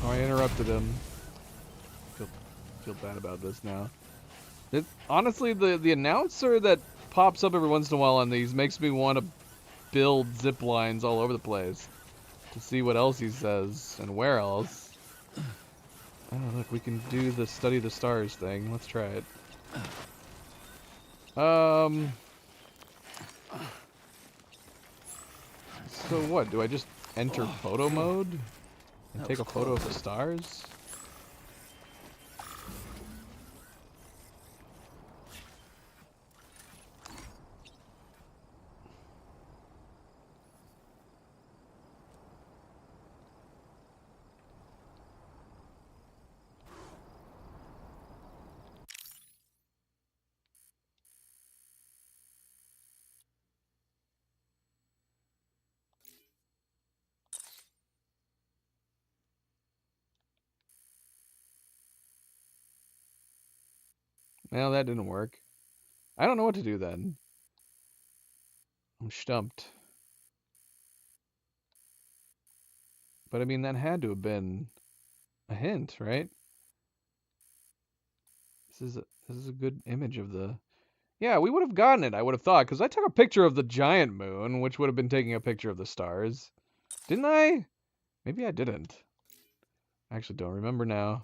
Oh, I interrupted him. Feel bad about this now. Honestly, the announcer that pops up every once in a while on these makes me want to build zip lines all over the place to see what else he says and where else. Oh, look, we can do the study the stars thing. Let's try it. So what? Do I just enter photo mode and take a photo of the stars? Well, that didn't work. I don't know what to do then. I'm stumped. But I mean, that had to have been a hint, right? This is a good image of the... Yeah, we would have gotten it, I would have thought, because I took a picture of the giant moon, which would have been taking a picture of the stars. Didn't I? Maybe I didn't. I actually don't remember now.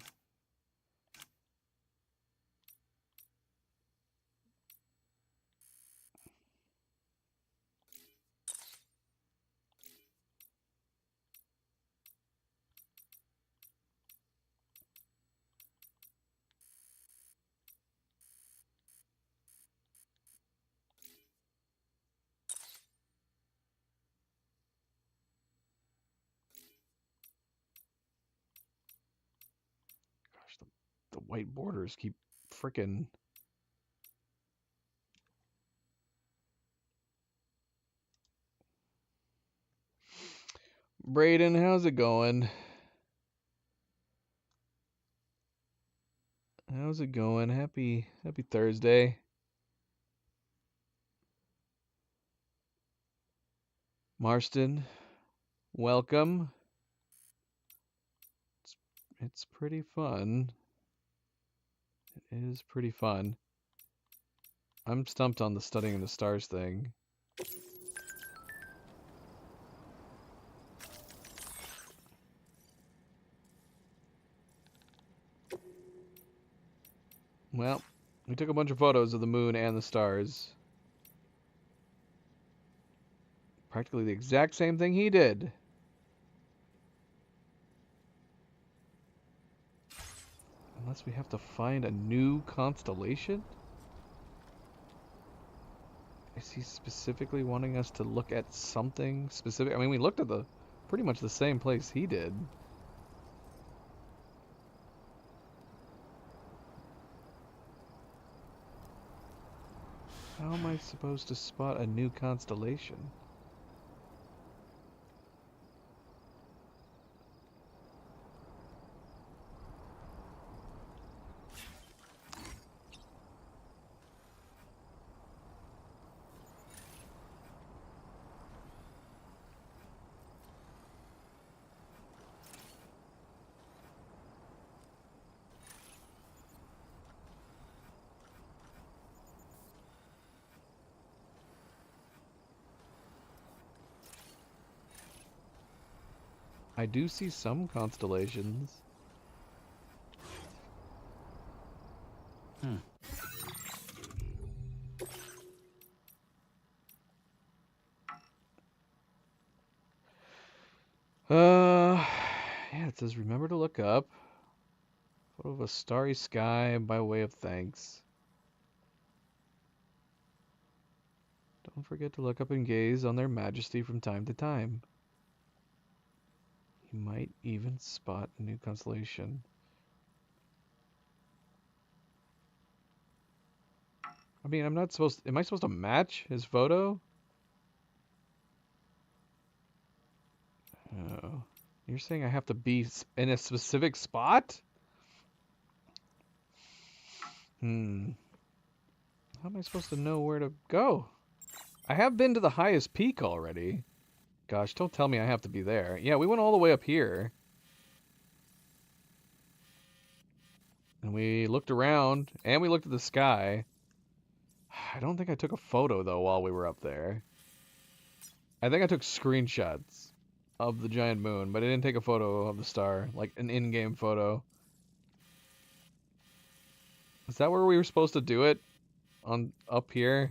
Gosh, the white borders keep frickin'... Brayden, how's it going? How's it going? Happy Thursday. Marston, welcome. It's pretty fun. It is pretty fun. I'm stumped on the studying the stars thing. Well, we took a bunch of photos of the moon and the stars. Practically the exact same thing he did. Unless we have to find a new constellation? Is he specifically wanting us to look at something specific? I mean, we looked at the pretty much the same place he did. How am I supposed to spot a new constellation? I do see some constellations. Yeah, it says remember to look up. Photo of a starry sky by way of thanks. Don't forget to look up and gaze on their majesty from time to time. You might even spot a new constellation. I mean, am I supposed to match his photo? Oh. You're saying I have to be in a specific spot? How am I supposed to know where to go? I have been to the highest peak already. Gosh, don't tell me I have to be there. Yeah, we went all the way up here. And we looked around, and we looked at the sky. I don't think I took a photo, though, while we were up there. I think I took screenshots of the giant moon, but I didn't take a photo of the star, like an in-game photo. Is that where we were supposed to do it? Up here?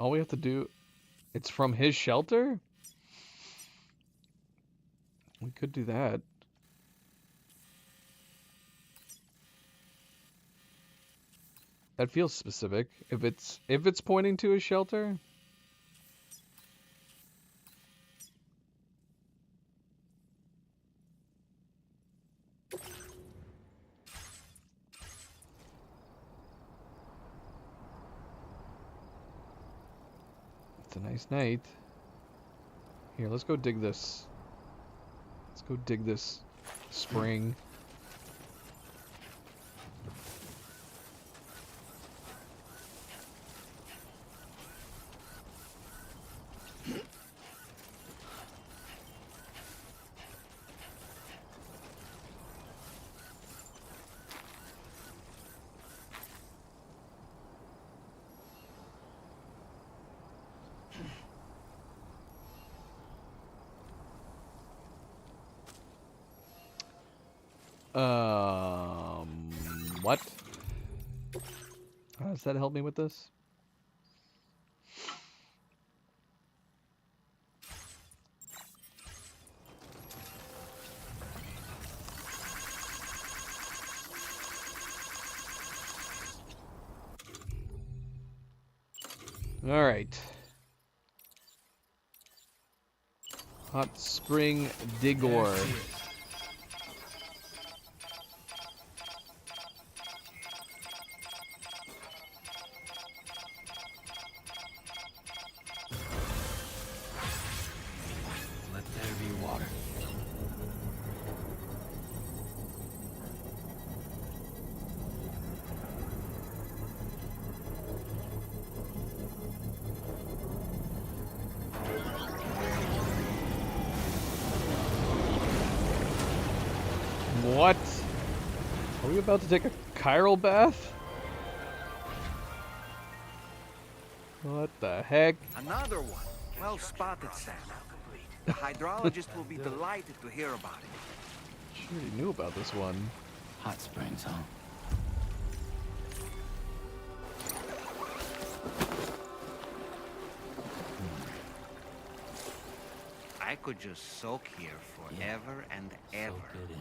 All we have to do... It's from his shelter? We could do that. That feels specific. If it's pointing to his shelter. It's a nice night. Here, let's go dig this. Let's go dig this spring. What? How does that help me with this? All right. Hot Spring Digor. What? Are we about to take a chiral bath? What the heck? Another one. Well spotted, Sam. The hydrologist will be delighted to hear about it. She already knew about this one. Hot springs, huh? I could just soak here forever and ever. Soak it in.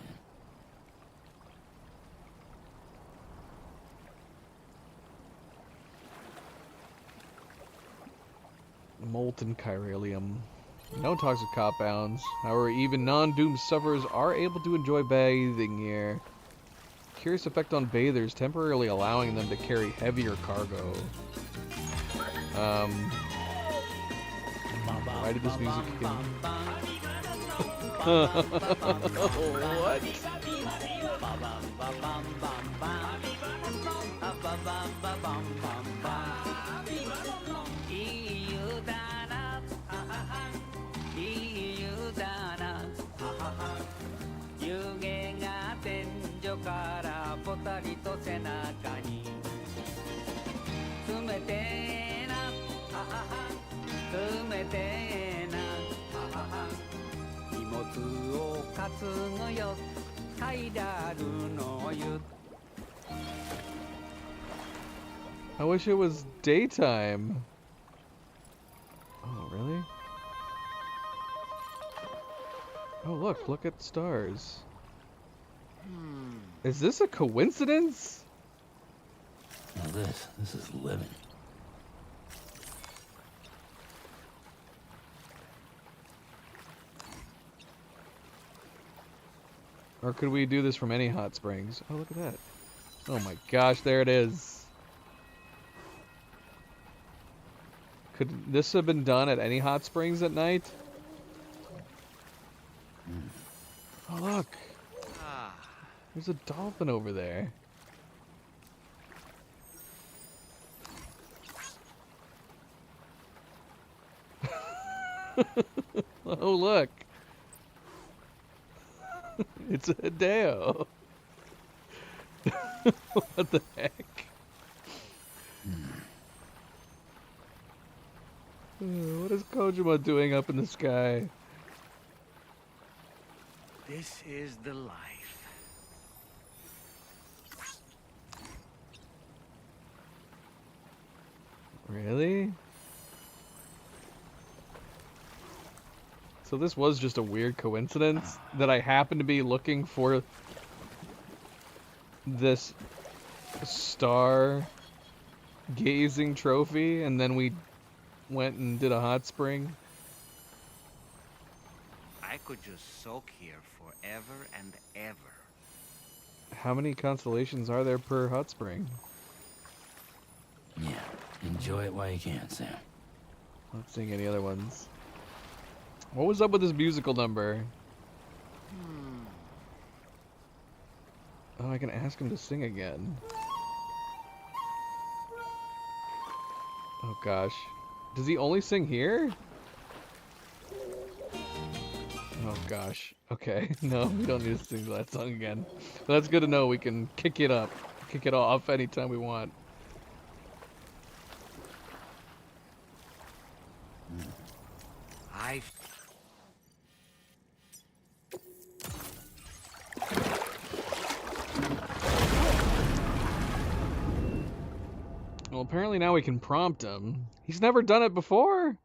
Molten chiralium. No toxic compounds. However, even non-doom sufferers are able to enjoy bathing here. Curious effect on bathers, temporarily allowing them to carry heavier cargo. Why did this music kick in? What? I wish it was daytime. Oh, really? Oh, look at stars. Is this a coincidence? Now this is living. Or could we do this from any hot springs? Oh, look at that. Oh my gosh, there it is. Could this have been done at any hot springs at night? Oh, look. There's a dolphin over there. Oh, look. It's a Hideo. What the heck? What is Kojima doing up in the sky? This is the life. Really? So this was just a weird coincidence that I happened to be looking for this star gazing trophy, and then we went and did a hot spring. I could just soak here forever and ever. How many constellations are there per hot spring? Yeah, enjoy it while you can, Sam. Not seeing any other ones. What was up with this musical number? Oh, I can ask him to sing again. Oh gosh. Does he only sing here? Oh gosh. Okay, no, we don't need to sing that song again. But that's good to know. We can kick it off anytime we want. Well, apparently now we can prompt him. He's never done it before.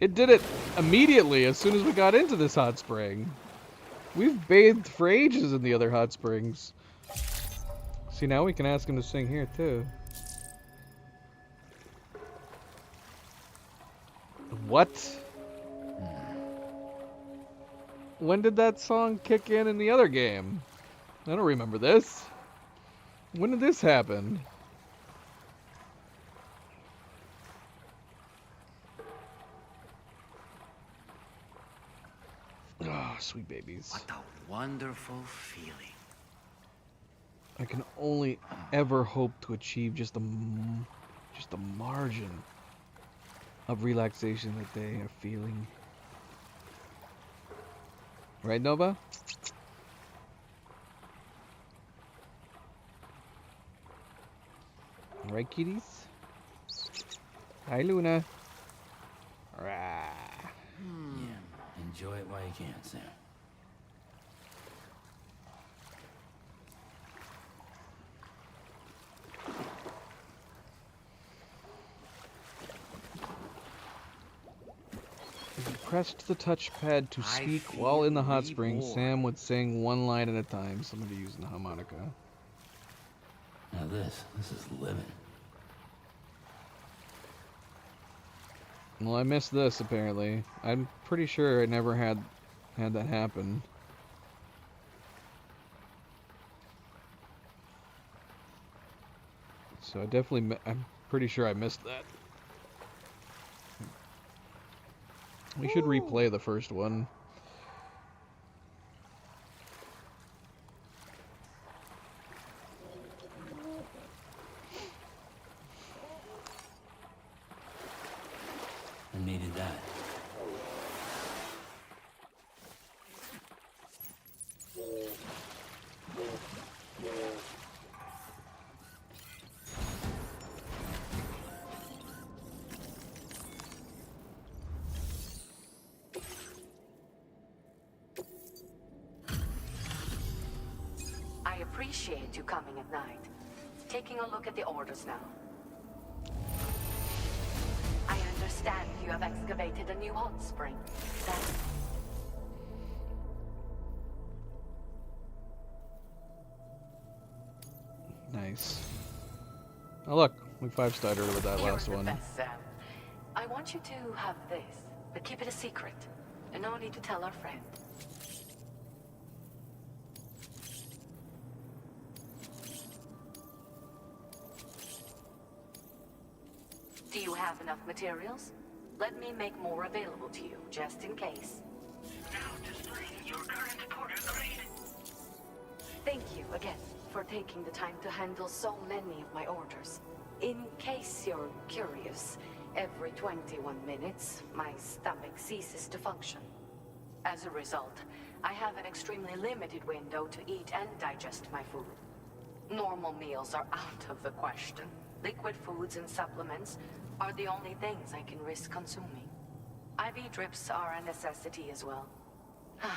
It did it immediately as soon as we got into this hot spring. We've bathed for ages in the other hot springs. See, now we can ask him to sing here too. What? When did that song kick in the other game? I don't remember this. When did this happen? Oh, sweet babies. What a wonderful feeling. I can only ever hope to achieve just the margin of relaxation that they are feeling. Right, Nova? Right, kitties? Hi, Luna. Rah. Yeah, enjoy it while you can, Sam. If you pressed the touchpad to speak while in the hot spring, Sam would sing one line at a time. Somebody using the harmonica. Now this is living. Well, I missed this apparently. I'm pretty sure I never had that happen. So I definitely, I'm pretty sure I missed that. We should replay the first one. I needed that. I appreciate you coming at night. Taking a look at the orders now. I understand you have excavated a new hot spring. That's... Nice. Oh look, we 5-starred her with that You're last the one. best, Sam. I want you to have this, but keep it a secret. And no need to tell our friend. Do you have enough materials? Let me make more available to you, just in case. Now displaying your current Porter grade. Thank you again for taking the time to handle so many of my orders. In case you're curious, every 21 minutes, my stomach ceases to function. As a result, I have an extremely limited window to eat and digest my food. Normal meals are out of the question. Liquid foods and supplements are the only things I can risk consuming. IV drips are a necessity as well. I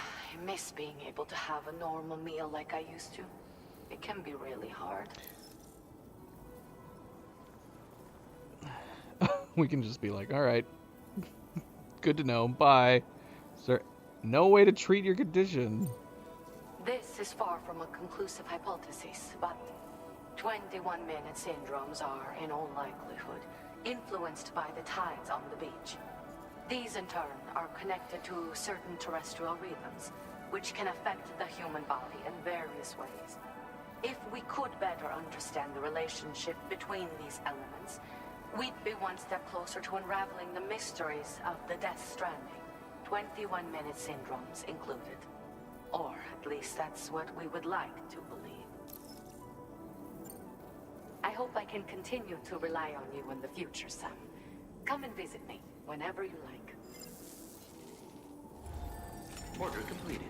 miss being able to have a normal meal like I used to. It can be really hard. We can just be like, alright. Good to know. Bye. Is there no way to treat your condition? This is far from a conclusive hypothesis, but 21-minute syndromes are, in all likelihood, influenced by the tides on the beach. These, in turn, are connected to certain terrestrial rhythms, which can affect the human body in various ways. If we could better understand the relationship between these elements, we'd be one step closer to unraveling the mysteries of the Death Stranding, 21-minute syndromes included. Or at least that's what we would like to believe. I hope I can continue to rely on you in the future, Sam. Come and visit me whenever you like. Order completed.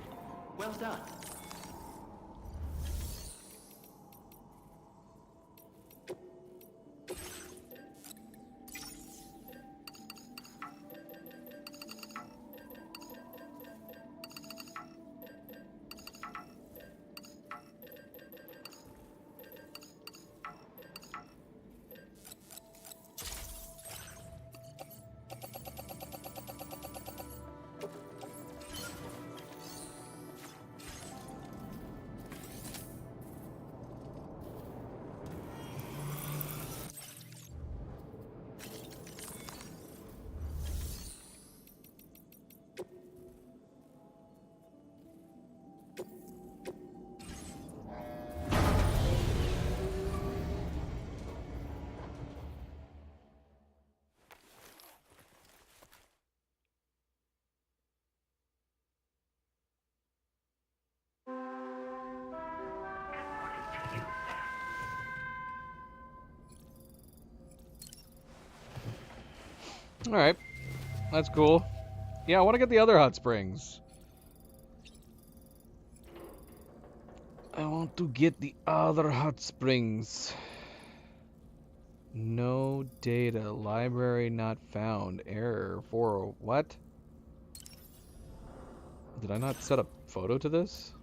Well done. Alright. That's cool. Yeah, I want to get the other hot springs. I want to get the other hot springs. No data. Library not found. Error. What? Did I not set a photo to this?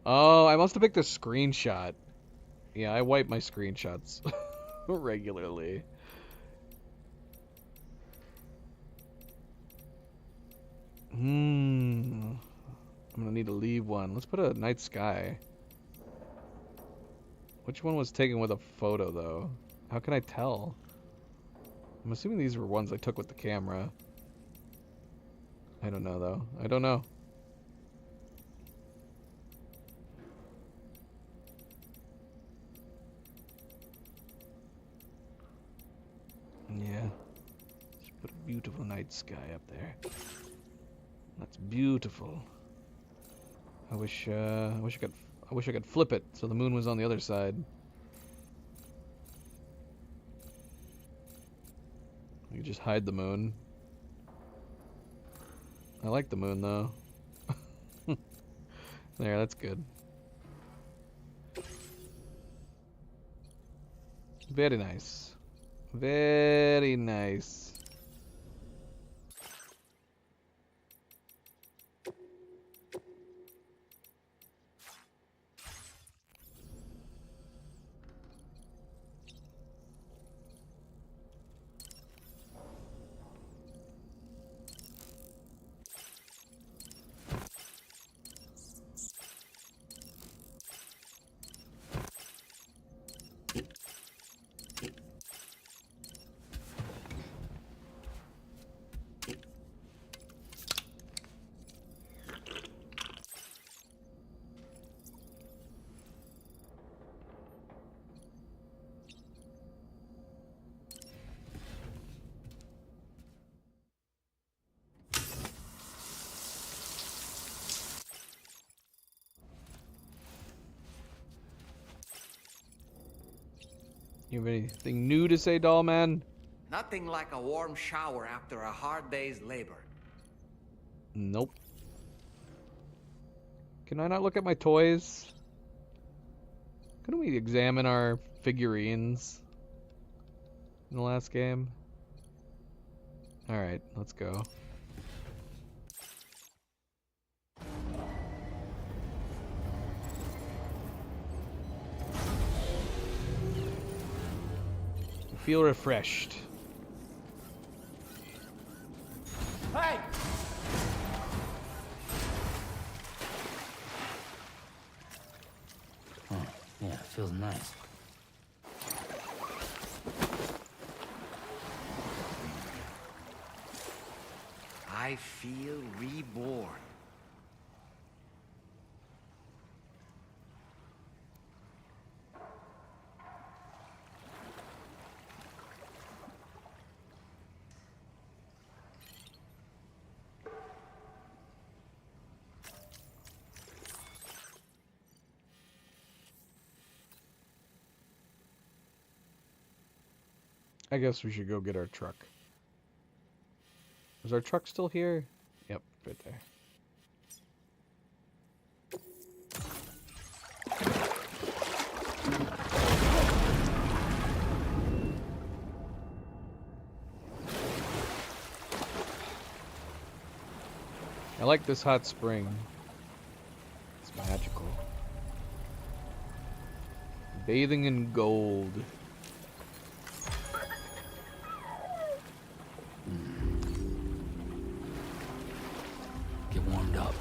Oh, I must have picked a screenshot. Yeah, I wipe my screenshots regularly. I'm gonna need to leave one. Let's put a night sky. Which one was taken with a photo, though? How can I tell? I'm assuming these were ones I took with the camera. I don't know, though. I don't know. Yeah. Just put a beautiful night sky up there. That's beautiful. I wish I could flip it so the moon was on the other side. You just hide the moon. I like the moon though. There, that's good. Very nice. Very nice. You have anything new to say, Dollman? Nothing like a warm shower after a hard day's labor. Nope. Can I not look at my toys? Couldn't we examine our figurines in the last game? Alright, let's go. Feel refreshed. Hey! Oh, yeah, it feels nice. I feel reborn. I guess we should go get our truck. Is our truck still here? Yep, right there. I like this hot spring. It's magical. Bathing in gold. Get warmed up.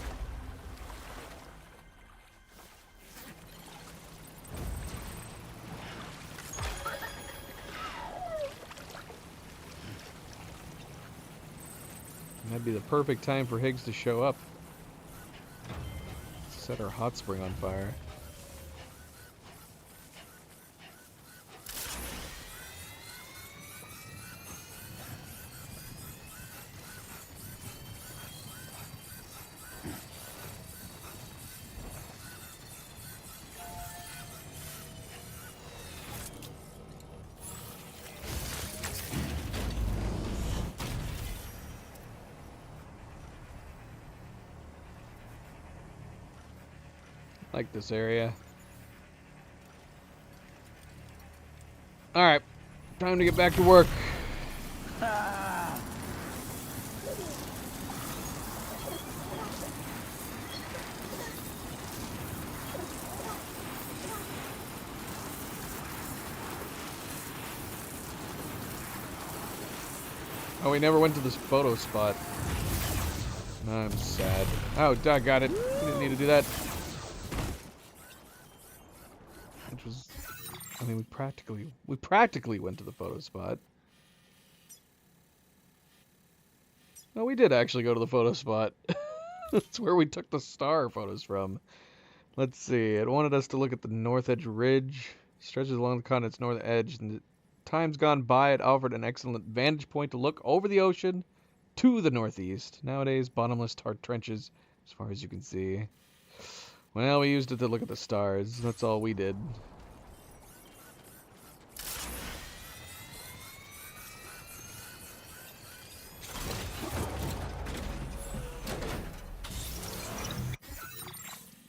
That'd be the perfect time for Higgs to show up. Set our hot spring on fire. Like this area. Alright. Time to get back to work. Oh, we never went to this photo spot. I'm sad. Oh, I got it. We didn't need to do that. Which was, I mean, we practically went to the photo spot. No, we did actually go to the photo spot. That's where we took the star photos from. Let's see. It wanted us to look at the North Edge Ridge. Stretches along the continent's north edge. And times gone by, it offered an excellent vantage point to look over the ocean to the northeast. Nowadays, bottomless tar trenches, as far as you can see. Well, we used it to look at the stars. That's all we did.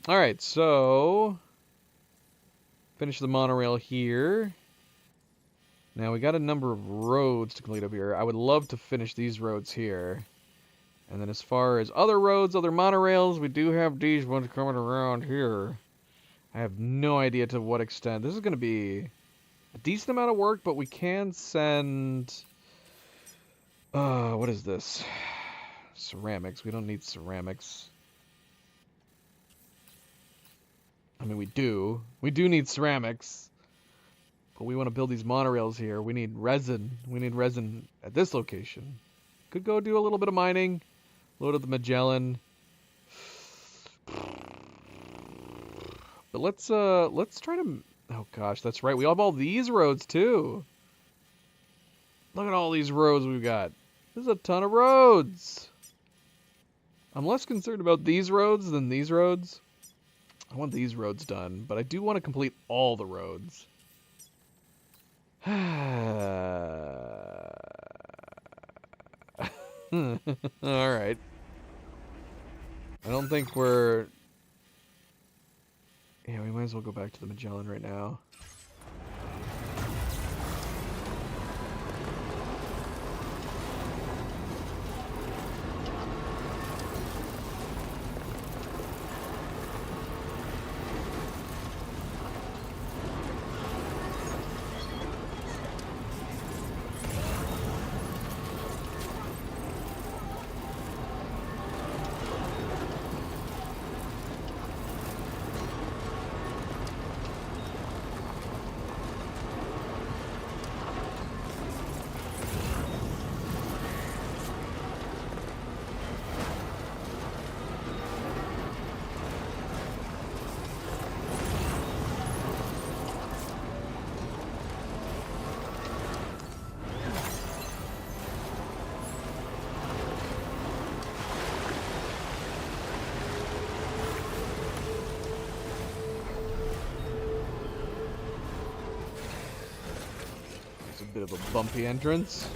Alright, so finish the monorail here. Now we got a number of roads to complete up here. I would love to finish these roads here. And then as far as other roads, other monorails, we do have these ones coming around here. I have no idea to what extent. This is going to be a decent amount of work, but we can send... what is this? Ceramics. We don't need ceramics. I mean, we do. We do need ceramics. But we want to build these monorails here. We need resin. We need resin at this location. Could go do a little bit of mining. Load up the Magellan. But let's try to... Oh gosh, that's right. We have all these roads too. Look at all these roads we've got. There's a ton of roads. I'm less concerned about these roads than these roads. I want these roads done, but I do want to complete all the roads. Alright. I don't think we're... Yeah, we might as well go back to the Magellan right now. Bit of a bumpy entrance.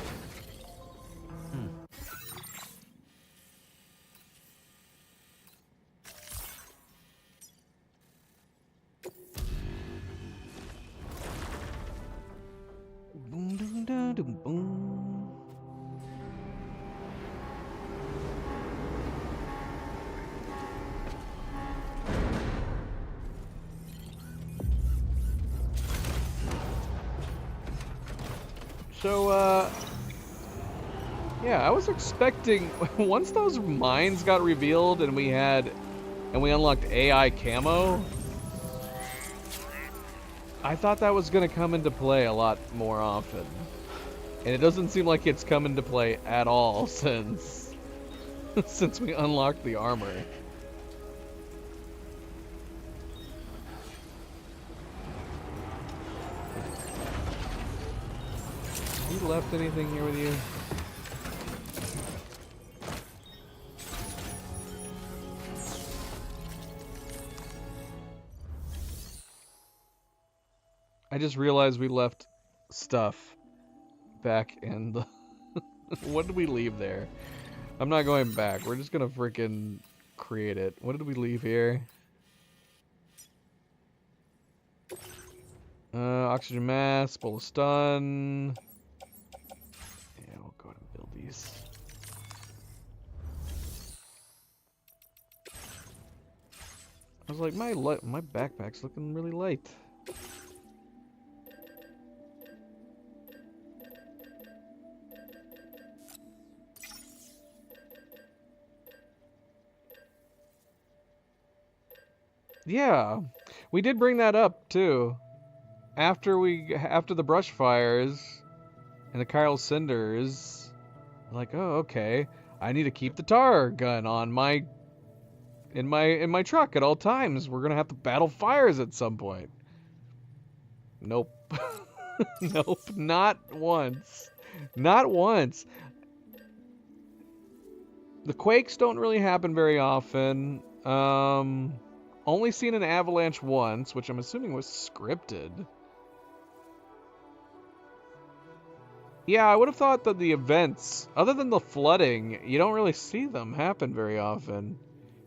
Boom, boom, da, dum, boom. So, yeah, I was expecting, once those mines got revealed and we unlocked AI camo, I thought that was going to come into play a lot more often. And it doesn't seem like it's come into play at all since we unlocked the armor. You left anything here with you? I just realized we left stuff back in the... What did we leave there? I'm not going back. We're just gonna freaking create it. What did we leave here? Oxygen mask, bowl of stun. Yeah, we'll go ahead and build these. I was like, my backpack's looking really light. Yeah, we did bring that up too. After the brush fires and the chiral cinders, like, oh, okay, I need to keep the tar gun on in my truck at all times. We're gonna have to battle fires at some point. Nope. Nope, not once. Not once. The quakes don't really happen very often. Only seen an avalanche once, which I'm assuming was scripted. Yeah, I would have thought that the events, other than the flooding, you don't really see them happen very often.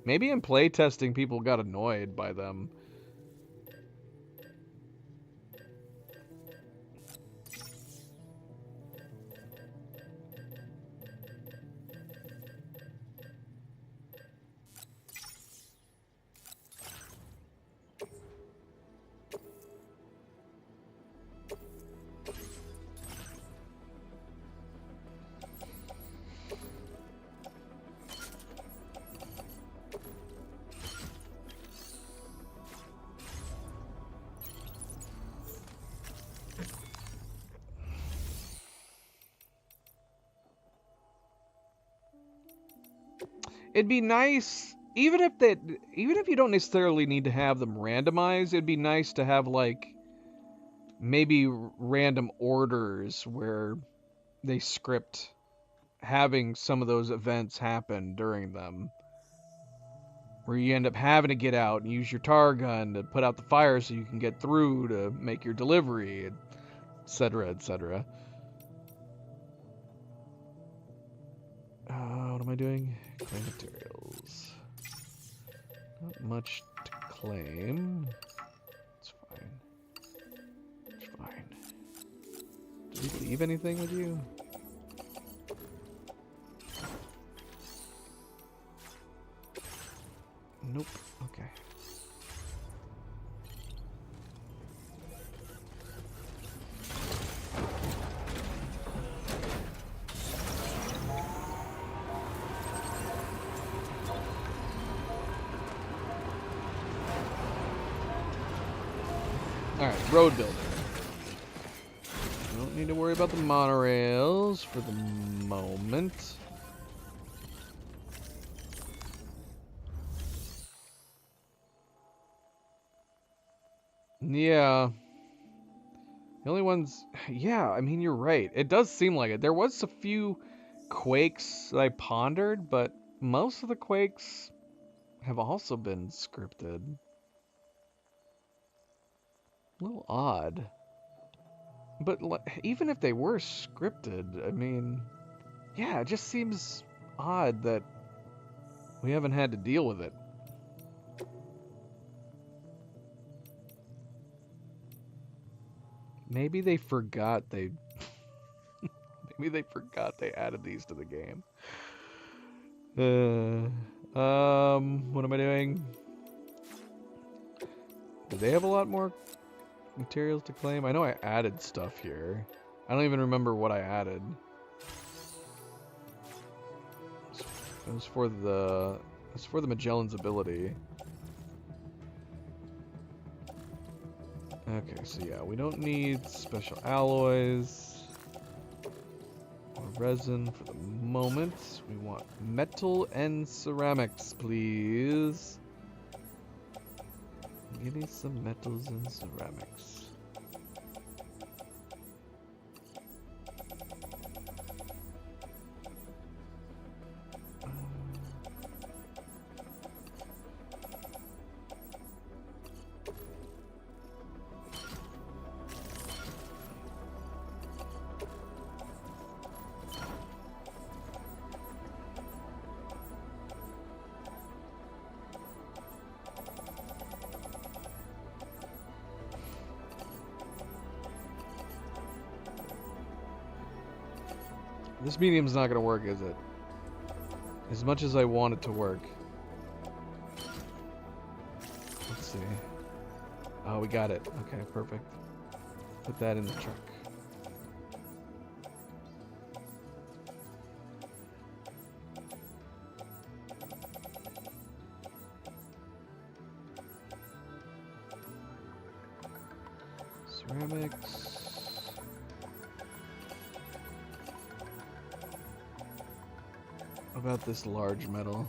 Maybe in playtesting people got annoyed by them. It'd be nice, even if you don't necessarily need to have them randomized, it'd be nice to have like maybe random orders where they script having some of those events happen during them. Where you end up having to get out and use your tar gun to put out the fire so you can get through to make your delivery, etc., etc. What am I doing? Claim materials. Not much to claim. It's fine. It's fine. Did we leave anything with you? Nope. Okay. Alright, road builder. Don't need to worry about the monorails for the moment. Yeah. The only ones... Yeah, I mean, you're right. It does seem like it. There was a few quakes that I pondered, but most of the quakes have also been scripted. A little odd. But even if they were scripted, I mean... Yeah, it just seems odd that we haven't had to deal with it. Maybe they forgot they... Maybe they forgot they added these to the game. What am I doing? Do they have a lot more materials to claim? I know I added stuff here. I don't even remember what I added. It was for the Magellan's ability. Okay, so yeah, we don't need special alloys or resin for the moment. We want metal and ceramics, please. Give me some metals and ceramics. This medium's not gonna work, is it? As much as I want it to work. Let's see. Oh, we got it. Okay, perfect. Put that in the truck. Ceramics. What about this large metal?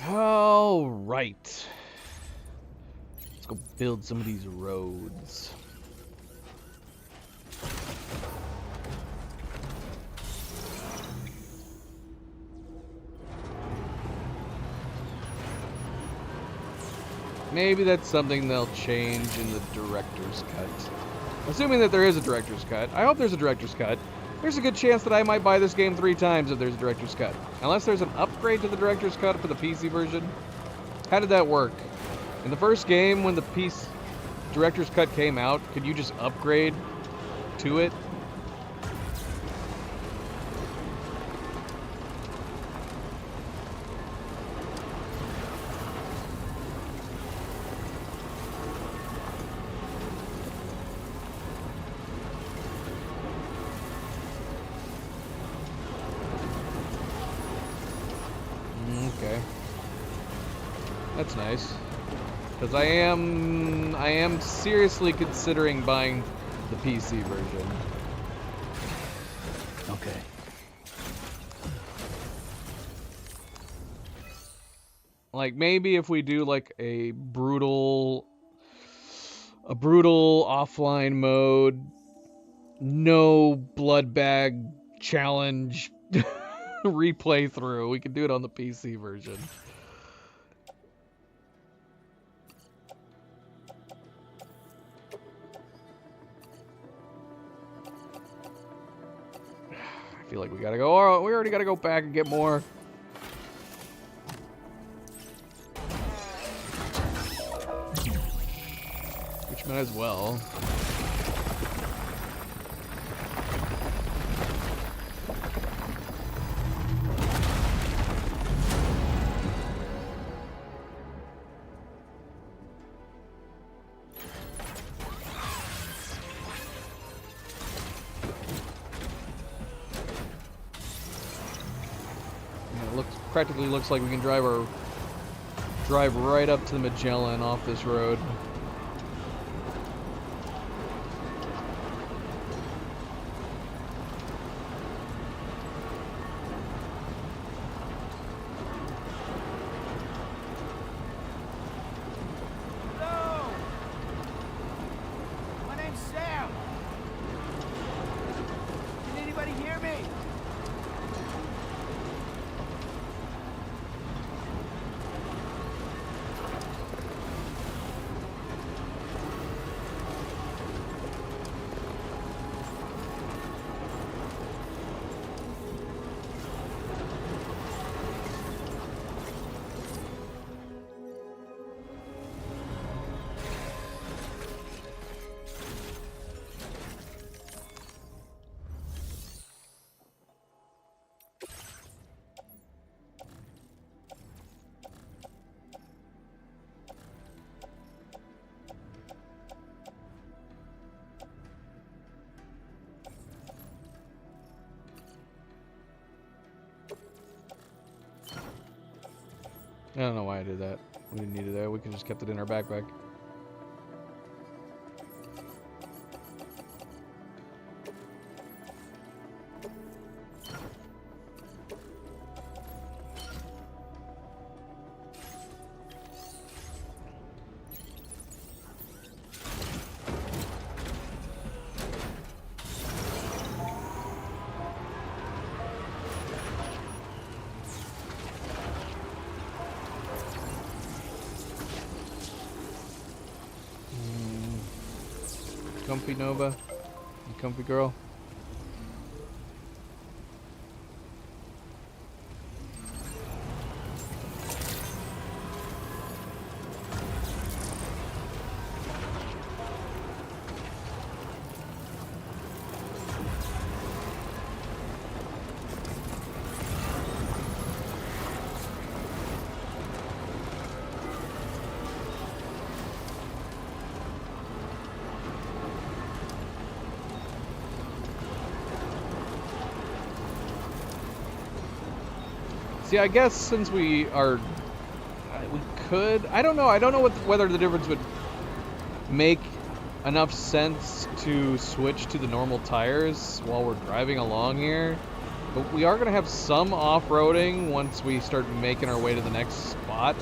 All right. Let's go build some of these roads. Maybe that's something they'll change in the director's cut. Assuming that there is a director's cut. I hope there's a director's cut. There's a good chance that I might buy this game 3 times if there's a director's cut. Unless there's an upgrade to the director's cut for the PC version. How did that work? In the first game, when the director's cut came out, could you just upgrade to it? Okay. That's nice. Because I am seriously considering buying the PC version. Okay. Like maybe if we do like a brutal offline mode, no blood bag challenge replay through, we could do it on the PC version. I feel like we gotta go. Oh, we already gotta go back and get more. Which might as well. Practically looks like we can drive right up to the Magellan off this road. Hello! My name's Sam. Can anybody hear me? I don't know why I did that. We didn't need it there. We could just kept it in our backpack. Comfy Nova? You comfy girl? See, I guess since we could. I don't know. I don't know whether the difference would make enough sense to switch to the normal tires while we're driving along here. But we are going to have some off-roading once we start making our way to the next spot.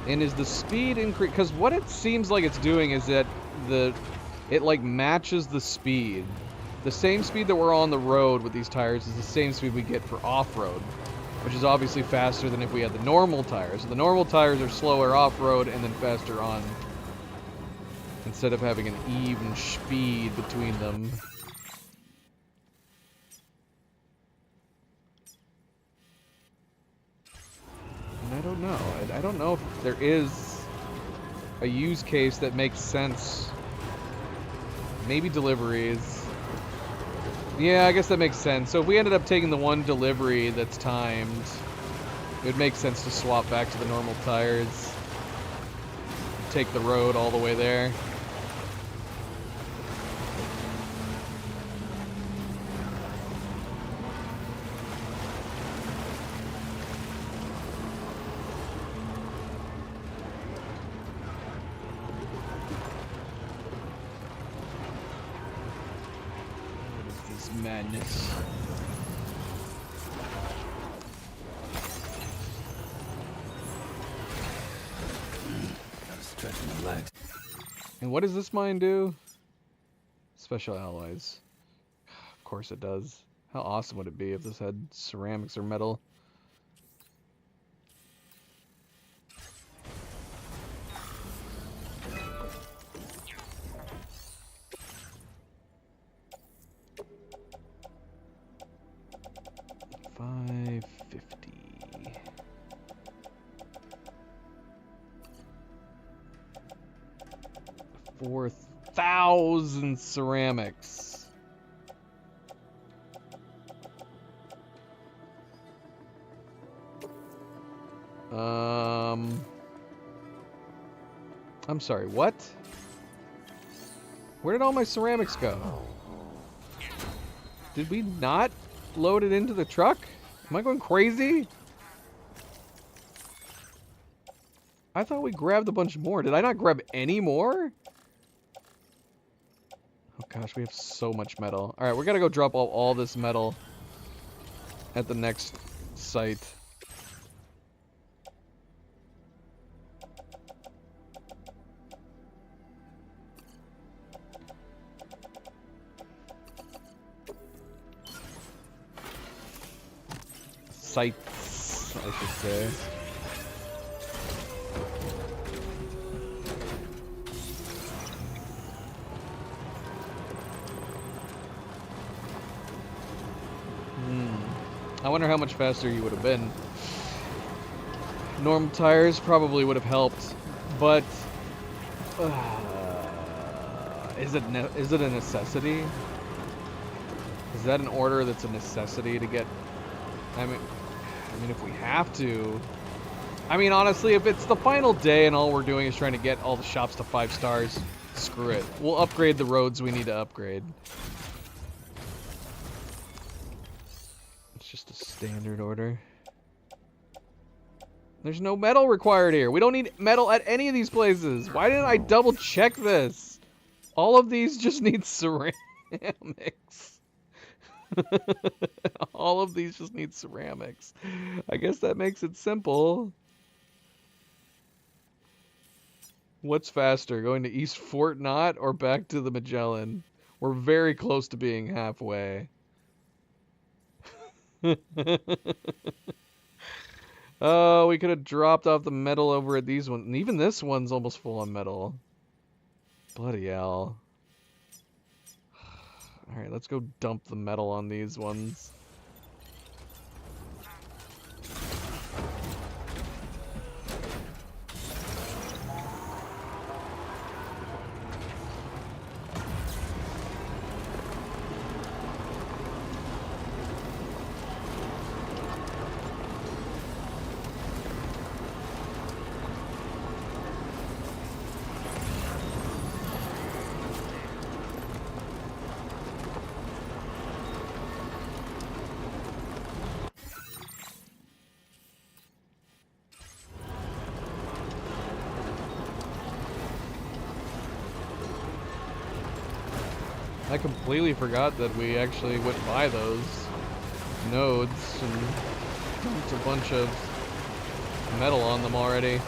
And is the speed increase? Because what it seems like it's doing is that it like matches the speed. The same speed that we're on the road with these tires is the same speed we get for off-road, which is obviously faster than if we had the normal tires. The normal tires are slower off-road and then faster on, instead of having an even speed between them. And I don't know. I don't know if there is a use case that makes sense. Maybe deliveries. Yeah, I guess that makes sense. So if we ended up taking the one delivery that's timed, it would make sense to swap back to the normal tires. Take the road all the way there. Madness. Gotta stretch my legs. And what does this mine do? Special alloys. Of course it does. How awesome would it be if this had ceramics or metal? $550. 4,000 ceramics. I'm sorry, what? Where did all my ceramics go? Did we not load it into the truck? Am I going crazy? I thought we grabbed a bunch more. Did I not grab any more? Oh gosh, we have so much metal. Alright, we're gonna go drop all this metal at the next site. Sites, I should say. I wonder how much faster you would have been. Normal tires probably would have helped, but is it a necessity? Is that an order that's a necessity to get? I mean, if we have to. I mean, honestly, if it's the final day and all we're doing is trying to get all the shops to 5 stars, screw it. We'll upgrade the roads we need to upgrade. It's just a standard order. There's no metal required here. We don't need metal at any of these places. Why didn't I double check this? All of these just need ceramics. All of these just need ceramics. I guess that makes it simple. What's faster, going to East Fort Knot or back to the Magellan? We're very close to being halfway. Oh, we could have dropped off the metal over at these ones. And even this one's almost full on metal. Bloody hell. Alright, let's go dump the metal on these ones. I completely forgot that we actually went by those nodes and dumped a bunch of metal on them already.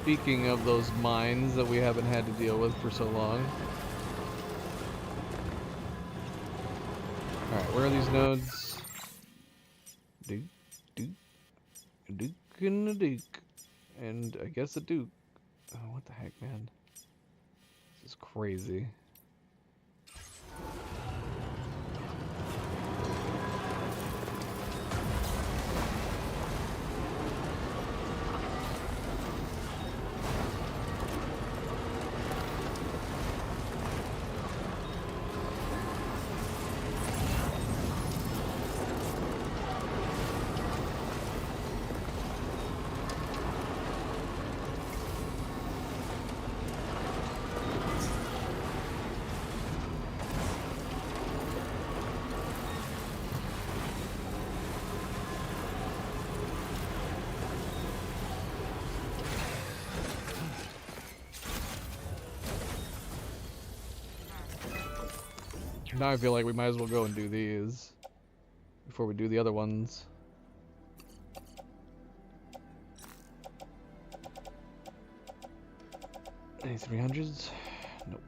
Speaking of those mines that we haven't had to deal with for so long. Alright, where are these nodes? Duke, and a Duke. And I guess a Duke. Oh, what the heck, man? This is crazy. Now I feel like we might as well go and do these before we do the other ones. Any 300s? Nope.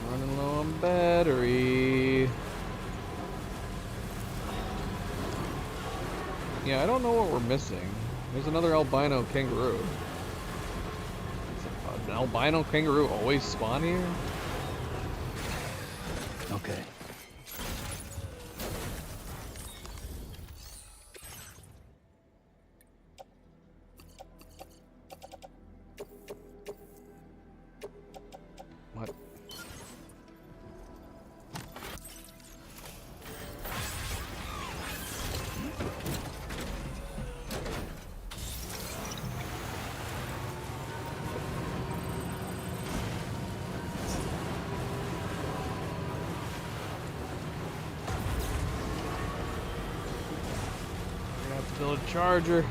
Running low on battery. Yeah, I don't know what we're missing. There's another albino kangaroo. Does an albino kangaroo always spawn here? Okay. What? We're gonna have to build a charger.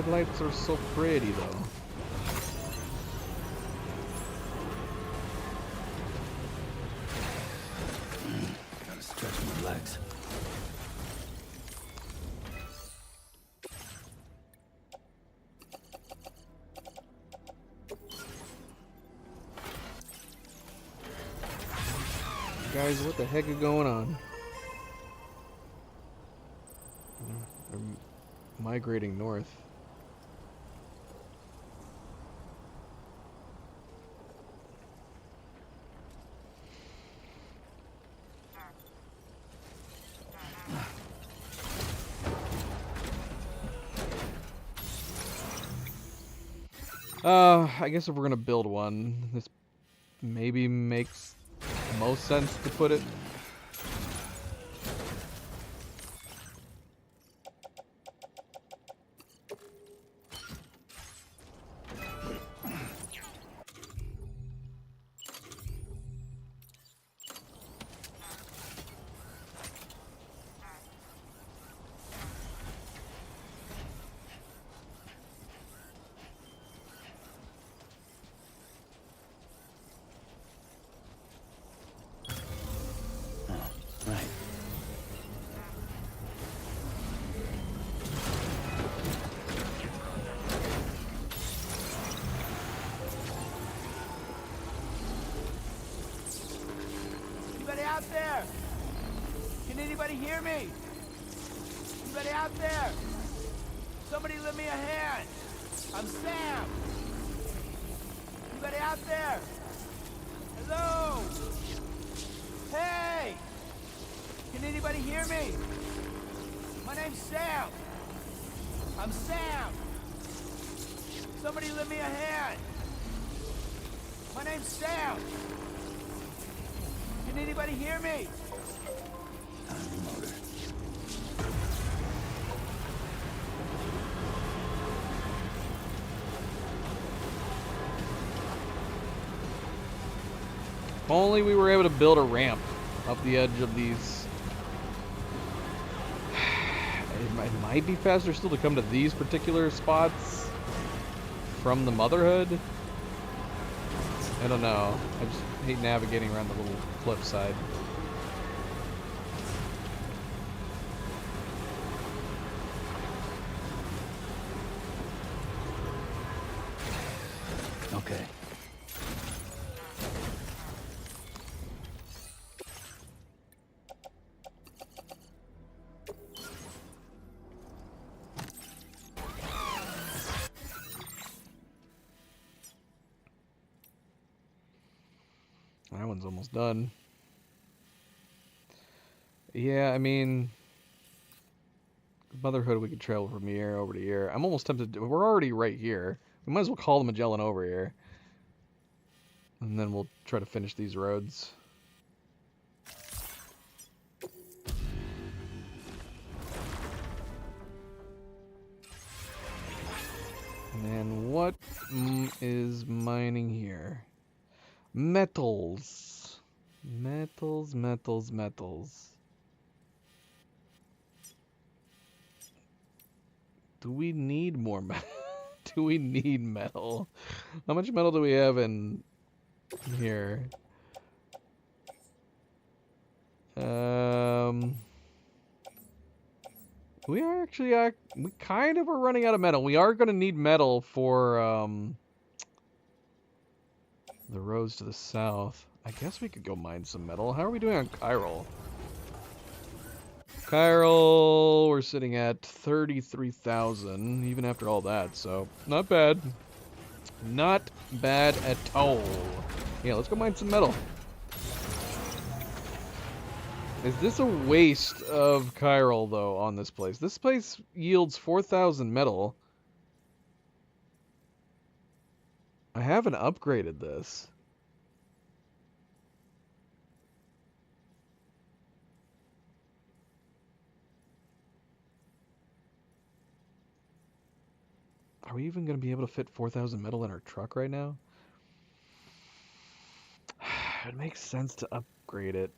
red lights are so pretty, though. Gotta stretch my legs. Guys, what the heck is going on? They're migrating north. I guess if we're gonna build one, this maybe makes most sense to put it. Anybody out there? Can anybody hear me? Anybody out there? Somebody lend me a hand. I'm Sam. Anybody out there? Hello? Hey! Can anybody hear me? My name's Sam. I'm Sam. Somebody lend me a hand. My name's Sam. Can anybody hear me? If only we were able to build a ramp up the edge of these. It might be faster still to come to these particular spots from the Motherhood. I don't know. I just hate navigating around the little cliff side. Okay. That one's almost done. Yeah, I mean, Motherhood, we could travel from here over to here. I'm almost tempted to, we're already right here. We might as well call the Magellan over here. And then we'll try to finish these roads. And then what is mining here? Metals. Metals, metals, metals. Do we need more metal? Do we need metal? How much metal do we have in here? We are actually, we kind of are running out of metal. We are going to need metal for, the roads to the south. I guess we could go mine some metal. How are we doing on Chiral? Chiral, we're sitting at 33,000, even after all that, so not bad. Not bad at all. Yeah, let's go mine some metal. Is this a waste of Chiral, though, on this place? This place yields 4,000 metal. I haven't upgraded this. Are we even going to be able to fit 4,000 metal in our truck right now? It makes sense to upgrade it.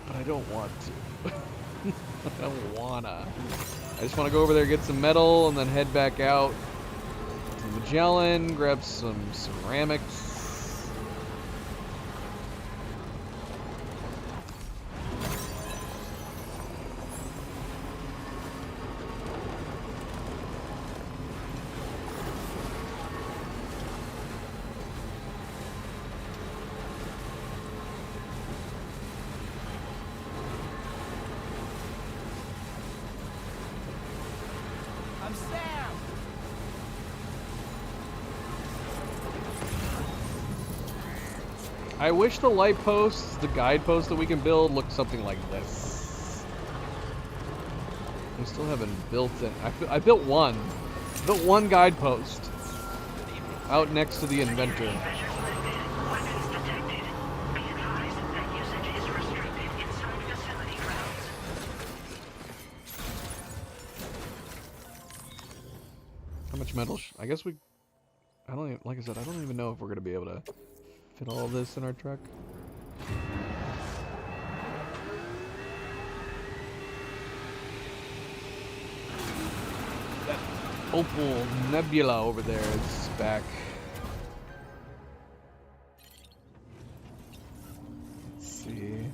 But I don't want to. I don't wanna. I just want to go over there, get some metal, and then head back out to Magellan, grab some ceramics. I'm Sam! I wish the light posts, the guideposts that we can build, look something like this. I still haven't built it. I built one. I built one guidepost out next to the inventor. How much metal? I guess we. I don't even, like I said, I don't even know if we're gonna be able to fit all of this in our truck. That Opal Nebula over there is back. Let's see.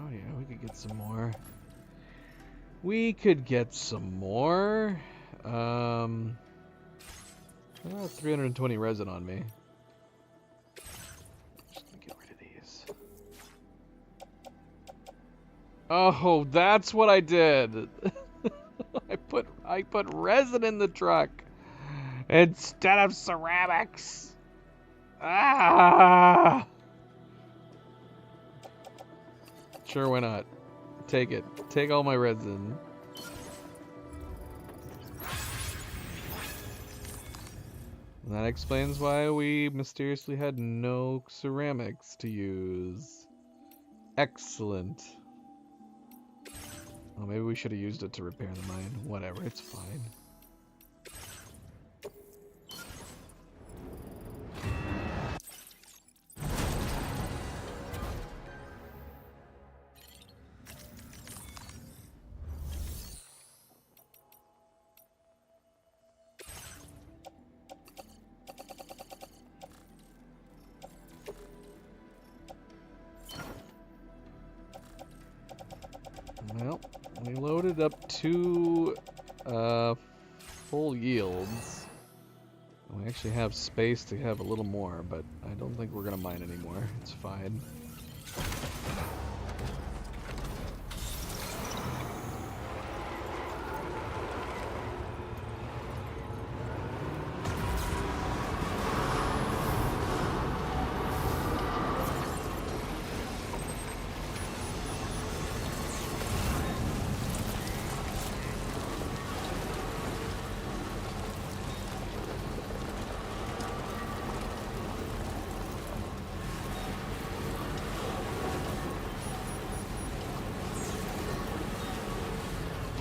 Oh yeah, we could get some more. We could get some more. I have 320 resin on me. Just gonna get rid of these. Oh, that's what I did. I put resin in the truck instead of ceramics. Ah! Sure, why not? Take it. Take all my resin. And that explains why we mysteriously had no ceramics to use. Excellent. Well, maybe we should have used it to repair the mine. Whatever, it's fine. Well, we loaded up 2 full yields. We actually have space to have a little more, but I don't think we're gonna mine anymore. It's fine.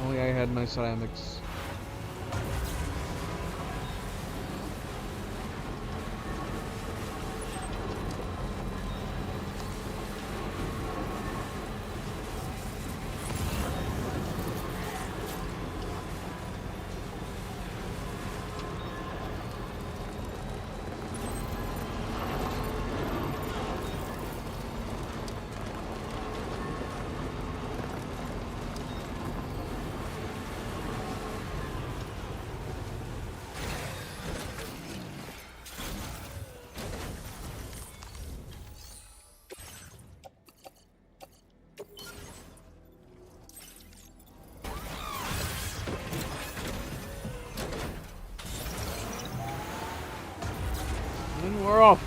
Only I had my ceramics. And we're off.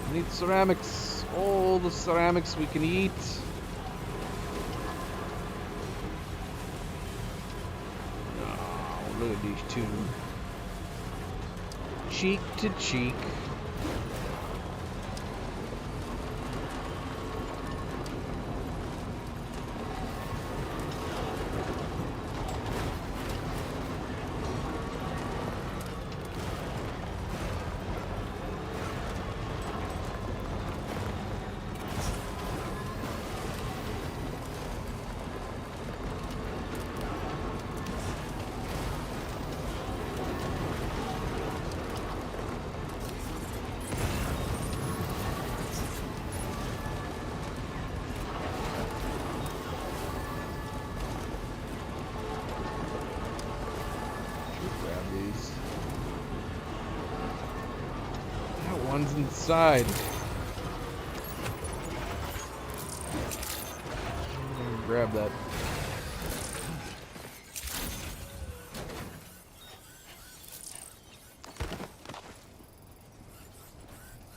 We need ceramics. All the ceramics we can eat. Oh, look at these two. Cheek to cheek. One's inside. Grab that.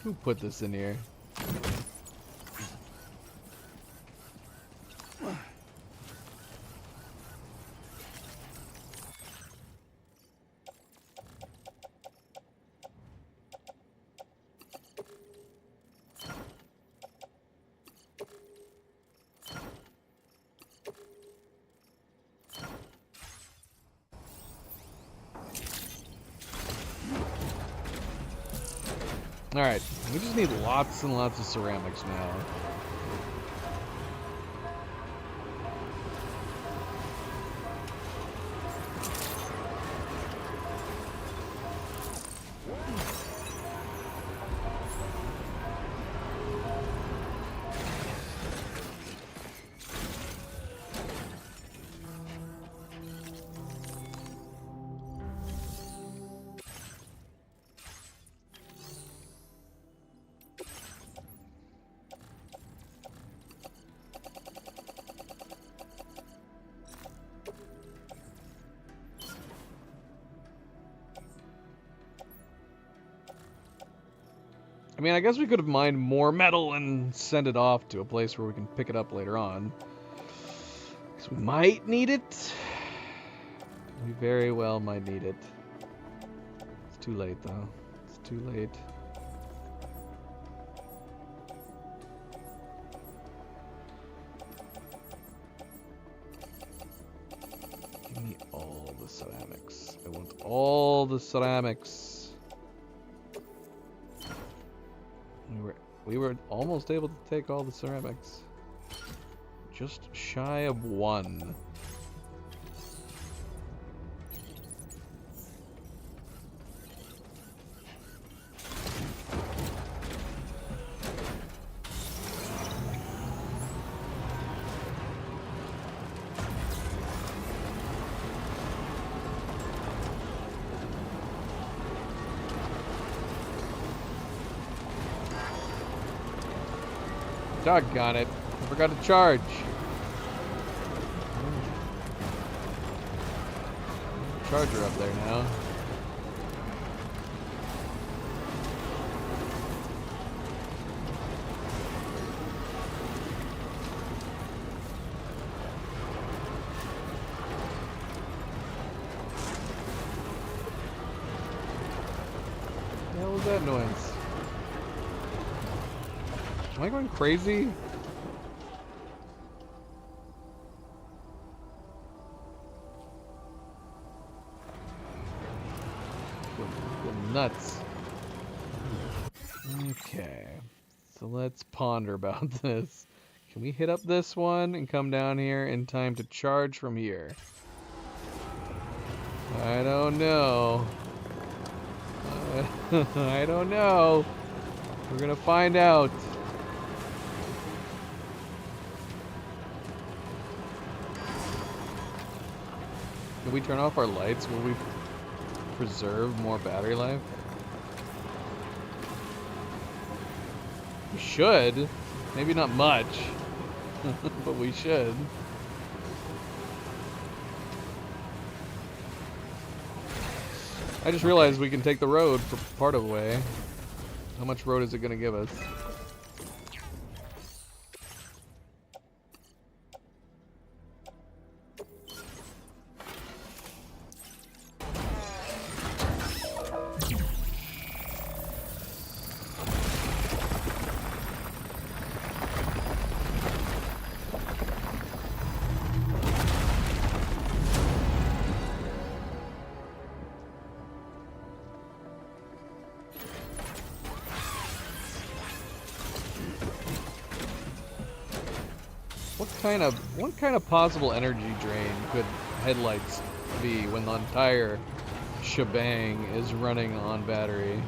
Who put this in here? Alright, we just need lots and lots of ceramics now. I mean, I guess we could have mined more metal and sent it off to a place where we can pick it up later on. Because we might need it. We very well might need it. It's too late, though. It's too late. Give me all the ceramics. I want all the ceramics. We were almost able to take all the ceramics. Just shy of one. Doggone it. I forgot to charge. Charger up there now. What the hell was that noise? Am I going crazy? Going nuts. Okay. So let's ponder about this. Can we hit up this one and come down here in time to charge from here? I don't know. I don't know. We're gonna find out. If we turn off our lights, will we preserve more battery life? We should. Maybe not much, but we should. I just realized we can take the road for part of the way. How much road is it going to give us? What kind of possible energy drain could headlights be when the entire shebang is running on battery?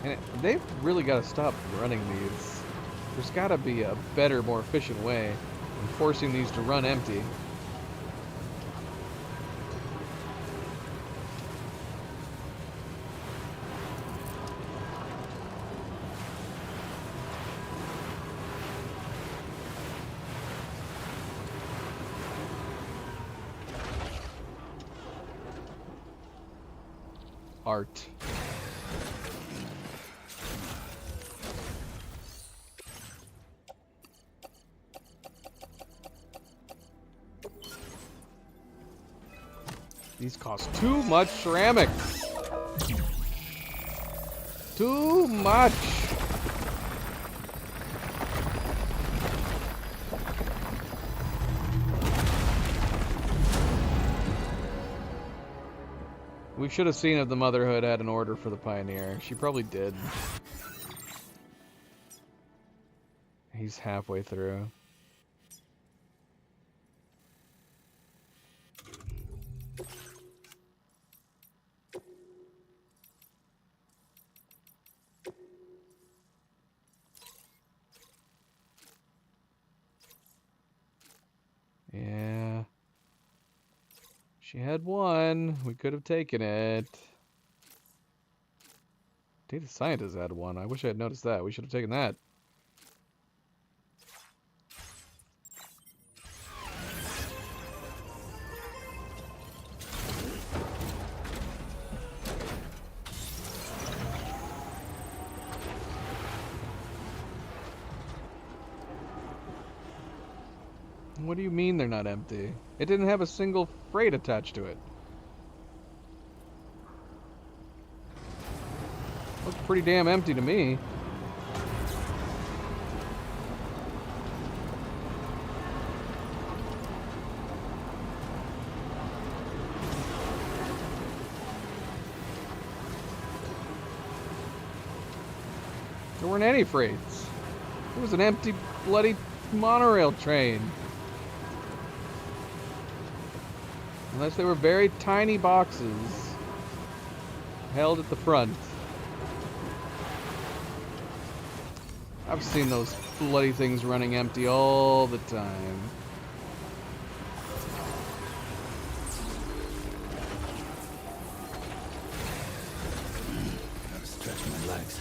And they've really got to stop running these There's gotta be a better, more efficient way than forcing these to run empty. Art. These cost too much ceramics. Too much. We should have seen if the Motherhood had an order for the Pioneer. She probably did. He's halfway through. Yeah. She had one. We could have taken it. Data Scientist had one. I wish I had noticed that. We should have taken that. What do you mean they're not empty? It didn't have a single freight attached to it. Looked pretty damn empty to me. There weren't any freights. It was an empty, bloody monorail train. Unless they were very tiny boxes held at the front. I've seen those bloody things running empty all the time. Gotta stretch my legs.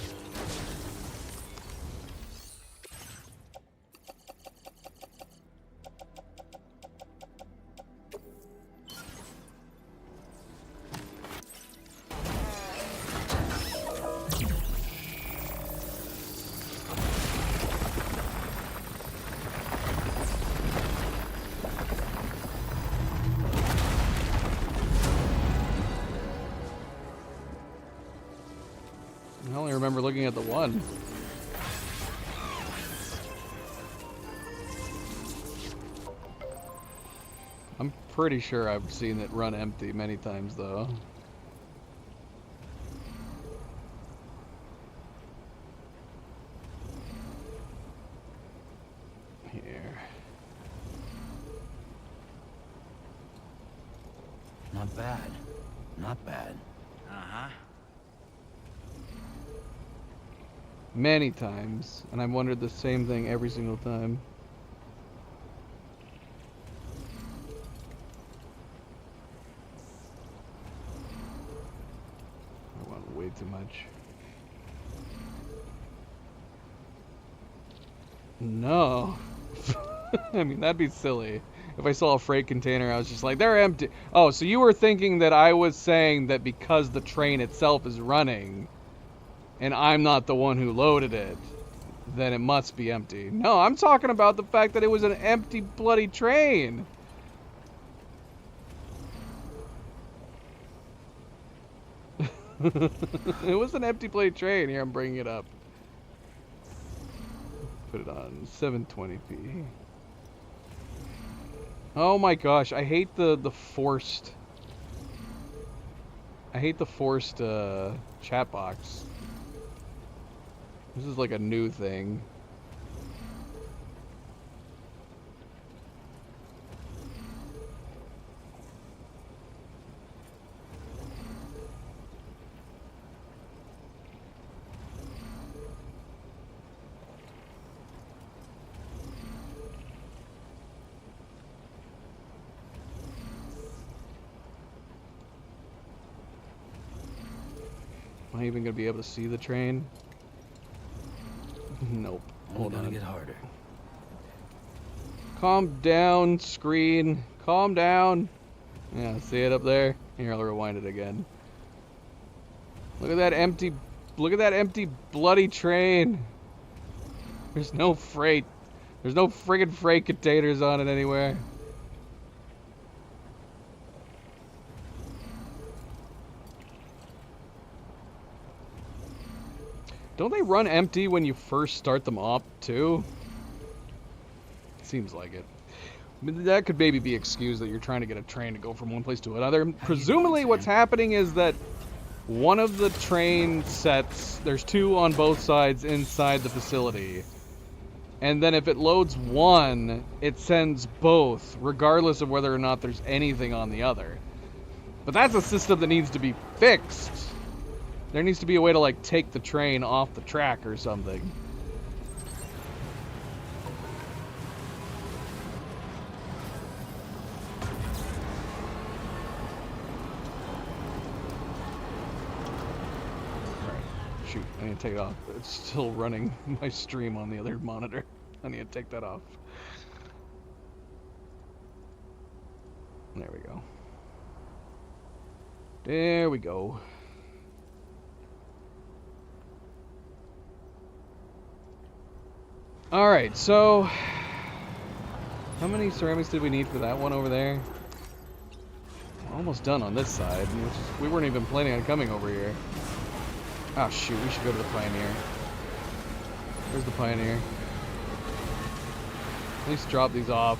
I only remember looking at the one. I'm pretty sure I've seen it run empty many times, though. Here. Not bad. Not bad. Uh-huh. Many times, and I've wondered the same thing every single time. I want way too much. No. I mean, that'd be silly. If I saw a freight container, I was just like, they're empty. Oh, so you were thinking that I was saying that because the train itself is running, and I'm not the one who loaded it, then it must be empty. No, I'm talking about the fact that it was an empty bloody train. It was an empty bloody train. Here, I'm bringing it up. Put it on 720p. Oh my gosh, I hate the forced... I hate the forced chat box. This is like a new thing. Am I even gonna be able to see the train? Nope. Hold on. Get harder. Calm down, screen. Calm down. Yeah, see it up there? Here, I'll rewind it again. Look at that empty bloody train. There's no freight. There's no friggin' freight containers on it anywhere. Don't they run empty when you first start them up, too? Seems like it. I mean, that could maybe be excused that you're trying to get a train to go from one place to another. Presumably what's happening is that one of the train sets, there's two on both sides inside the facility. And then if it loads one, it sends both, regardless of whether or not there's anything on the other. But that's a system that needs to be fixed. There needs to be a way to, like, take the train off the track or something. Shoot, I need to take it off. It's still running my stream on the other monitor. I need to take that off. There we go. There we go. Alright, so how many ceramics did we need for that one over there? Almost done on this side, which is, we weren't even planning on coming over here. Oh shoot, we should go to the Pioneer. Where's the Pioneer? At least drop these off.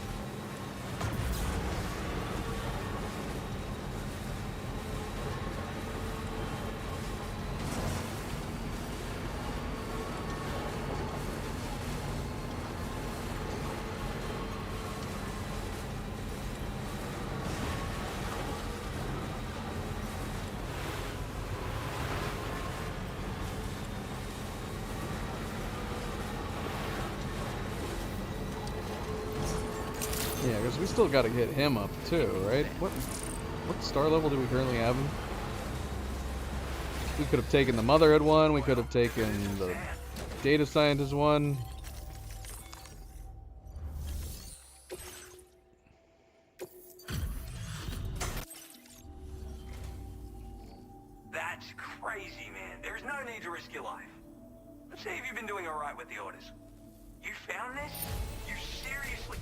Yeah, because we still got to get him up too, right? What star level do we currently have him? We could have taken the Motherhood one. We could have taken the Data Scientist one. That's crazy, man. There's no need to risk your life. Let's see if you've been doing all right with the orders. You found this? You seriously?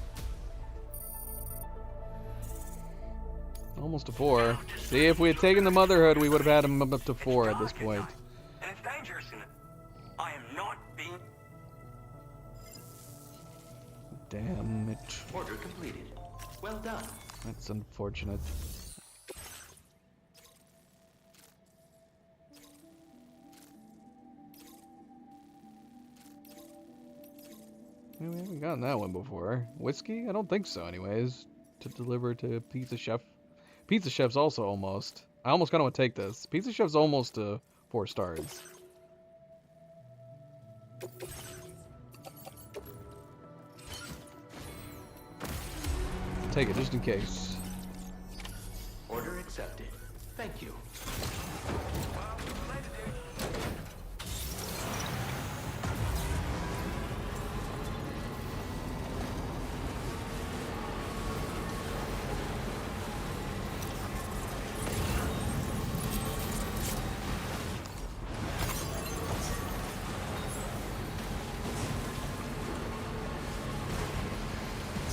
Almost to 4. See, if we had taken the Motherhood, we would have had him up to 4 at this point. And it's dangerous, isn't it? I am not being... Damn it. Order completed. Well done. That's unfortunate. We haven't gotten that one before. Whiskey? I don't think so, anyways. To deliver to Pizza Chef. Pizza Chef's also almost. I almost kind of want to take this. Pizza Chef's almost to 4 stars. Take it just in case. Order accepted. Thank you.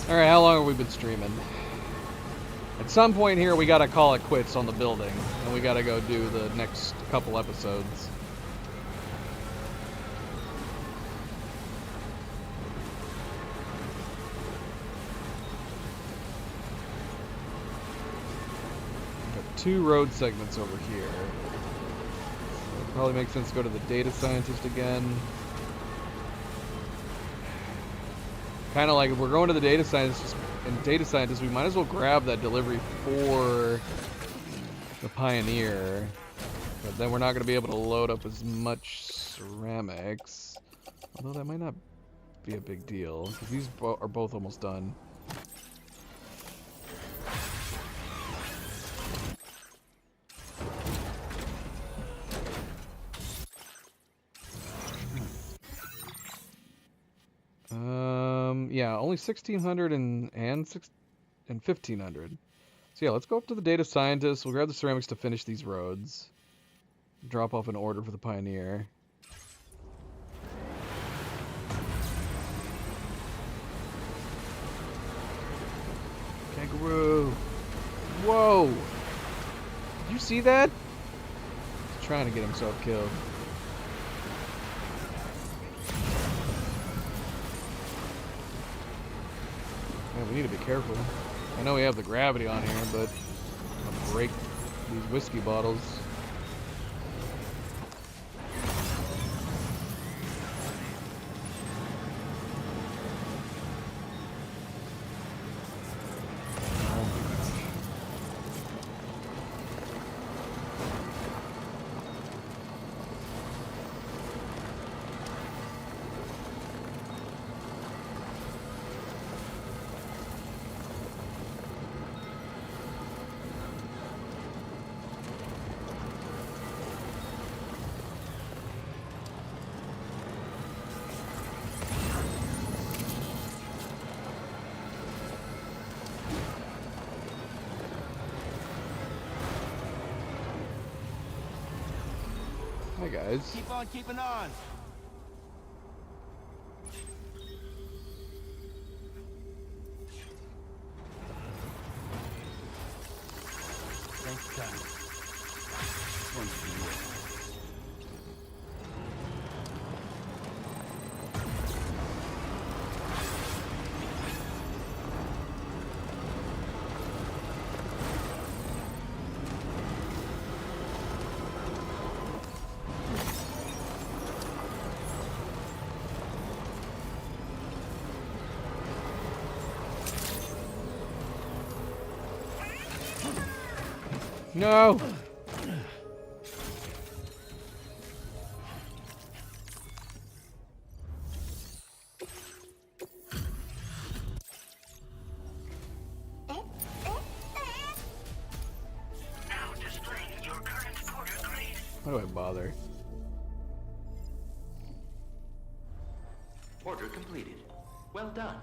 Alright, how long have we been streaming? At some point here, we gotta call it quits on the building, and we gotta go do the next couple episodes. Got 2 road segments over here. So it probably makes sense to go to the Data Scientist again. Kind of like if we're going to the Data Scientist, we might as well grab that delivery for the Pioneer. But then we're not going to be able to load up as much ceramics. Although that might not be a big deal, because these are both almost done. Yeah, only 1,600 and 1,500. So yeah, let's go up to the data scientist. We'll grab the ceramics to finish these roads. Drop off an order for the pioneer. Kangaroo! Whoa! Did you see that? He's trying to get himself killed. Man, we need to be careful. I know we have the gravity on here, but I'll break these whiskey bottles. Hi guys. Keep on keeping on. Thanks, guys. This one's for you. No! Why do I bother? Order completed. Well done.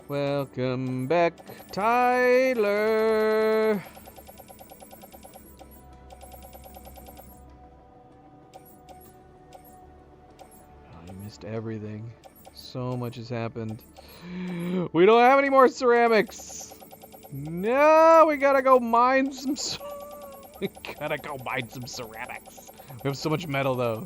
Welcome back, Tyler! Oh, you missed everything. So much has happened. We don't have any more ceramics! No, we gotta go mine some... We gotta go mine some ceramics. We have so much metal, though.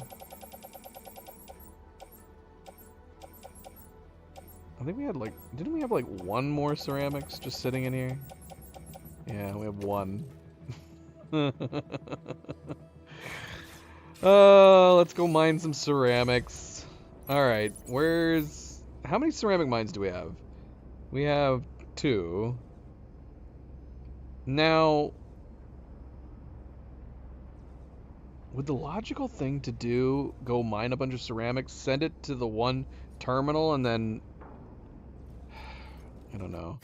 I think we had like, didn't we have like one more ceramics just sitting in here? Yeah, we have one. Let's go mine some ceramics. Alright, how many ceramic mines do we have? We have 2. Now, would the logical thing to do go mine a bunch of ceramics, send it to the one terminal, and then... I don't know.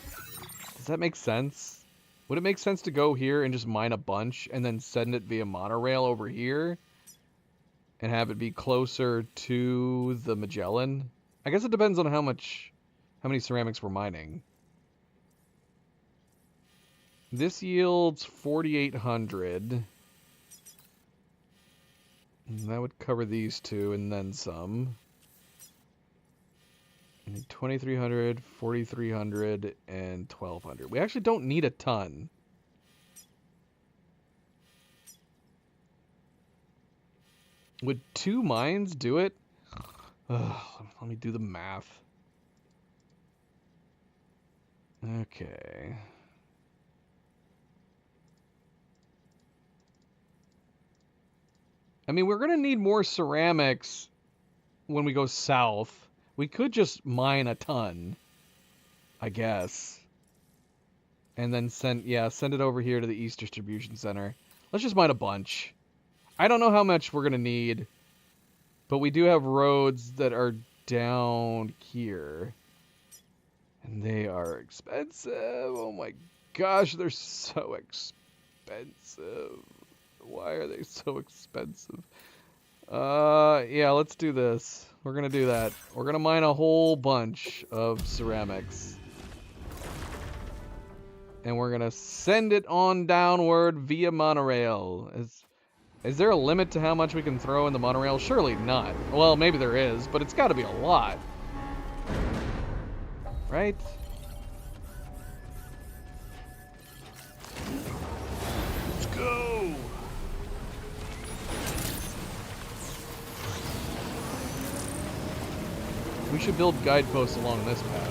Does that make sense? Would it make sense to go here and just mine a bunch and then send it via monorail over here? And have it be closer to the Magellan? I guess it depends on how many ceramics we're mining. This yields 4,800. That would cover these 2 and then some. I need 2,300, 4,300, and 1,200. We actually don't need a ton. Would 2 mines do it? Ugh, let me do the math. Okay. I mean, we're going to need more ceramics when we go south. We could just mine a ton, I guess. And then send it over here to the East Distribution Center. Let's just mine a bunch. I don't know how much we're going to need, but we do have roads that are down here. And they are expensive. Oh my gosh, they're so expensive. Why are they so expensive? Yeah, let's do this. We're gonna do that. We're gonna mine a whole bunch of ceramics. And we're gonna send it on downward via monorail. Is there a limit to how much we can throw in the monorail? Surely not. Well, maybe there is, but it's gotta be a lot. Right? Let's go! We should build guideposts along this path.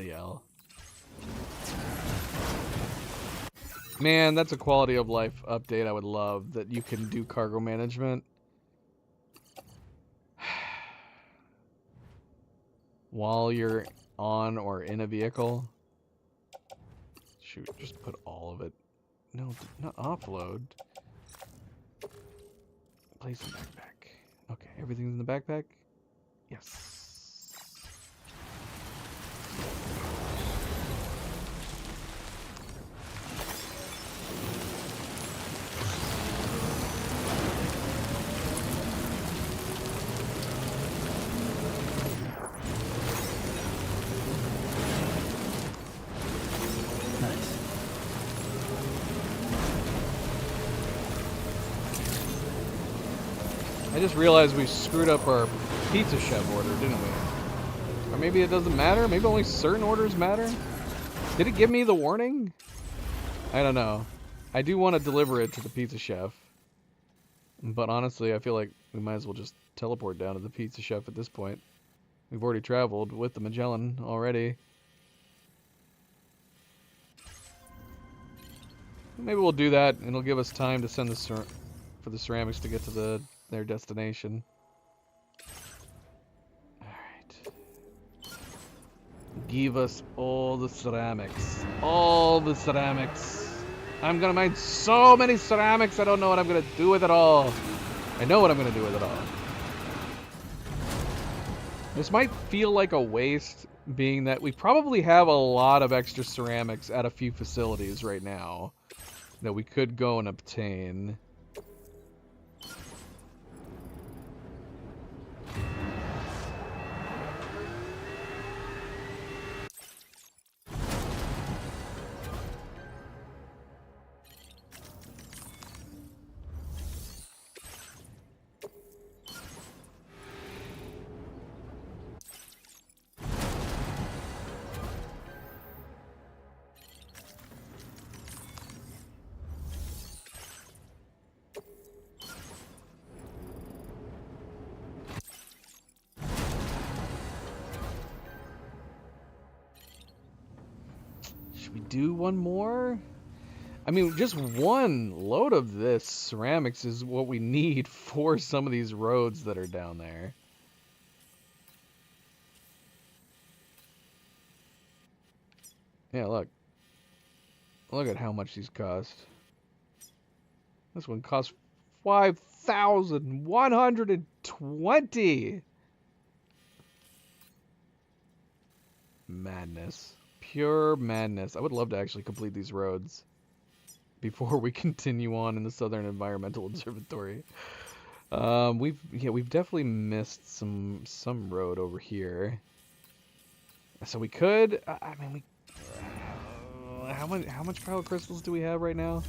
Hell. Man, that's a quality of life update I would love, that you can do cargo management. While you're on or in a vehicle. Shoot, just put all of it. No, not offload. Place in the backpack. Okay, everything's in the backpack? Yes. I just realized we screwed up our Pizza Chef order, didn't we? Or maybe it doesn't matter? Maybe only certain orders matter? Did it give me the warning? I don't know. I do want to deliver it to the Pizza Chef. But honestly, I feel like we might as well just teleport down to the Pizza Chef at this point. We've already traveled with the Magellan already. Maybe we'll do that, and it'll give us time to send for the ceramics to get to their destination. Alright. Give us all the ceramics. All the ceramics. I'm gonna mine so many ceramics, I don't know what I'm gonna do with it all. I know what I'm gonna do with it all. This might feel like a waste, being that we probably have a lot of extra ceramics at a few facilities right now that we could go and obtain. Do one more? I mean, just one load of this ceramics is what we need for some of these roads that are down there. Yeah, look. Look at how much these cost. This one costs 5,120. Madness. Pure madness. I would love to actually complete these roads before we continue on in the Southern Environmental Observatory. We've definitely missed some road over here. So we could. I mean, how much Cryo Crystals do we have right now?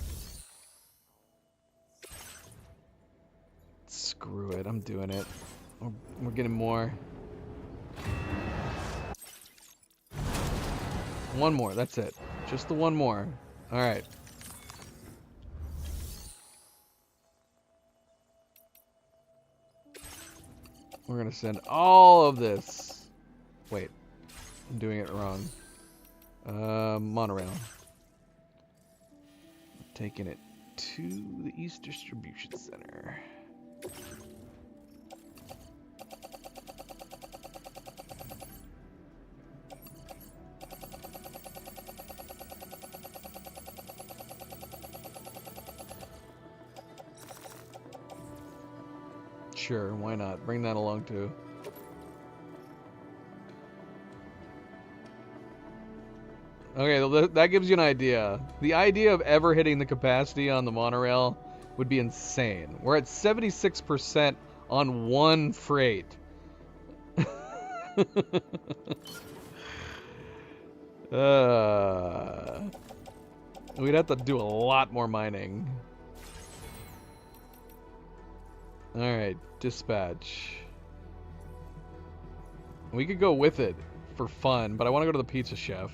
Screw it, I'm doing it. We're getting more. One more, that's it. Just the one more. All right. We're gonna send all of this. Wait, I'm doing it wrong. Monorail. Taking it to the East Distribution Center. Sure, why not? Bring that along too. Okay, that gives you an idea. The idea of ever hitting the capacity on the monorail would be insane. We're at 76% on one freight. We'd have to do a lot more mining. Alright, dispatch. We could go with it for fun, but I want to go to the Pizza Chef.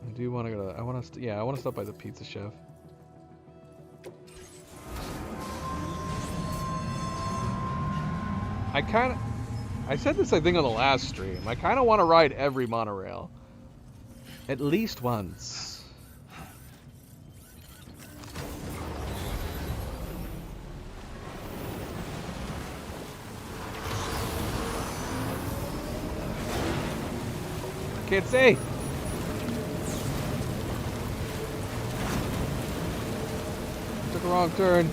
I do want to go to... I want to stop by the Pizza Chef. I said this, I think, on the last stream. I kind of want to ride every monorail. At least once. Can't see. Took a wrong turn.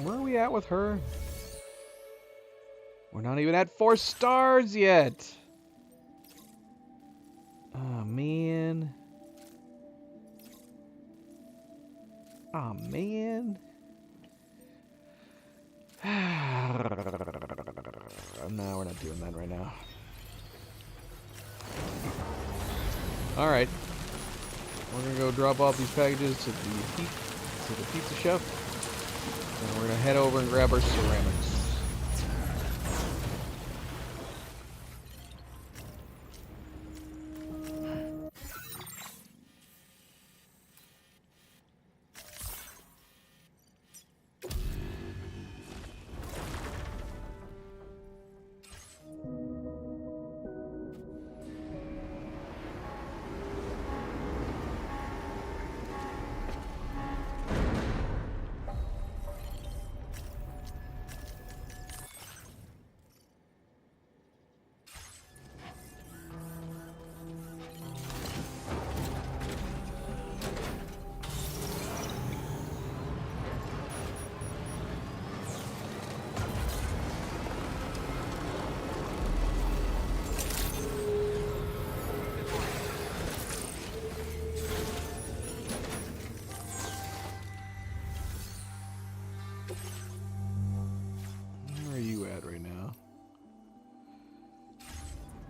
Where are we at with her? We're not even at 4 stars yet. Oh, man. Oh, man. No, we're not doing that right now. Alright. We're gonna go drop off these packages to the Pizza Chef. And we're gonna head over and grab our ceramics.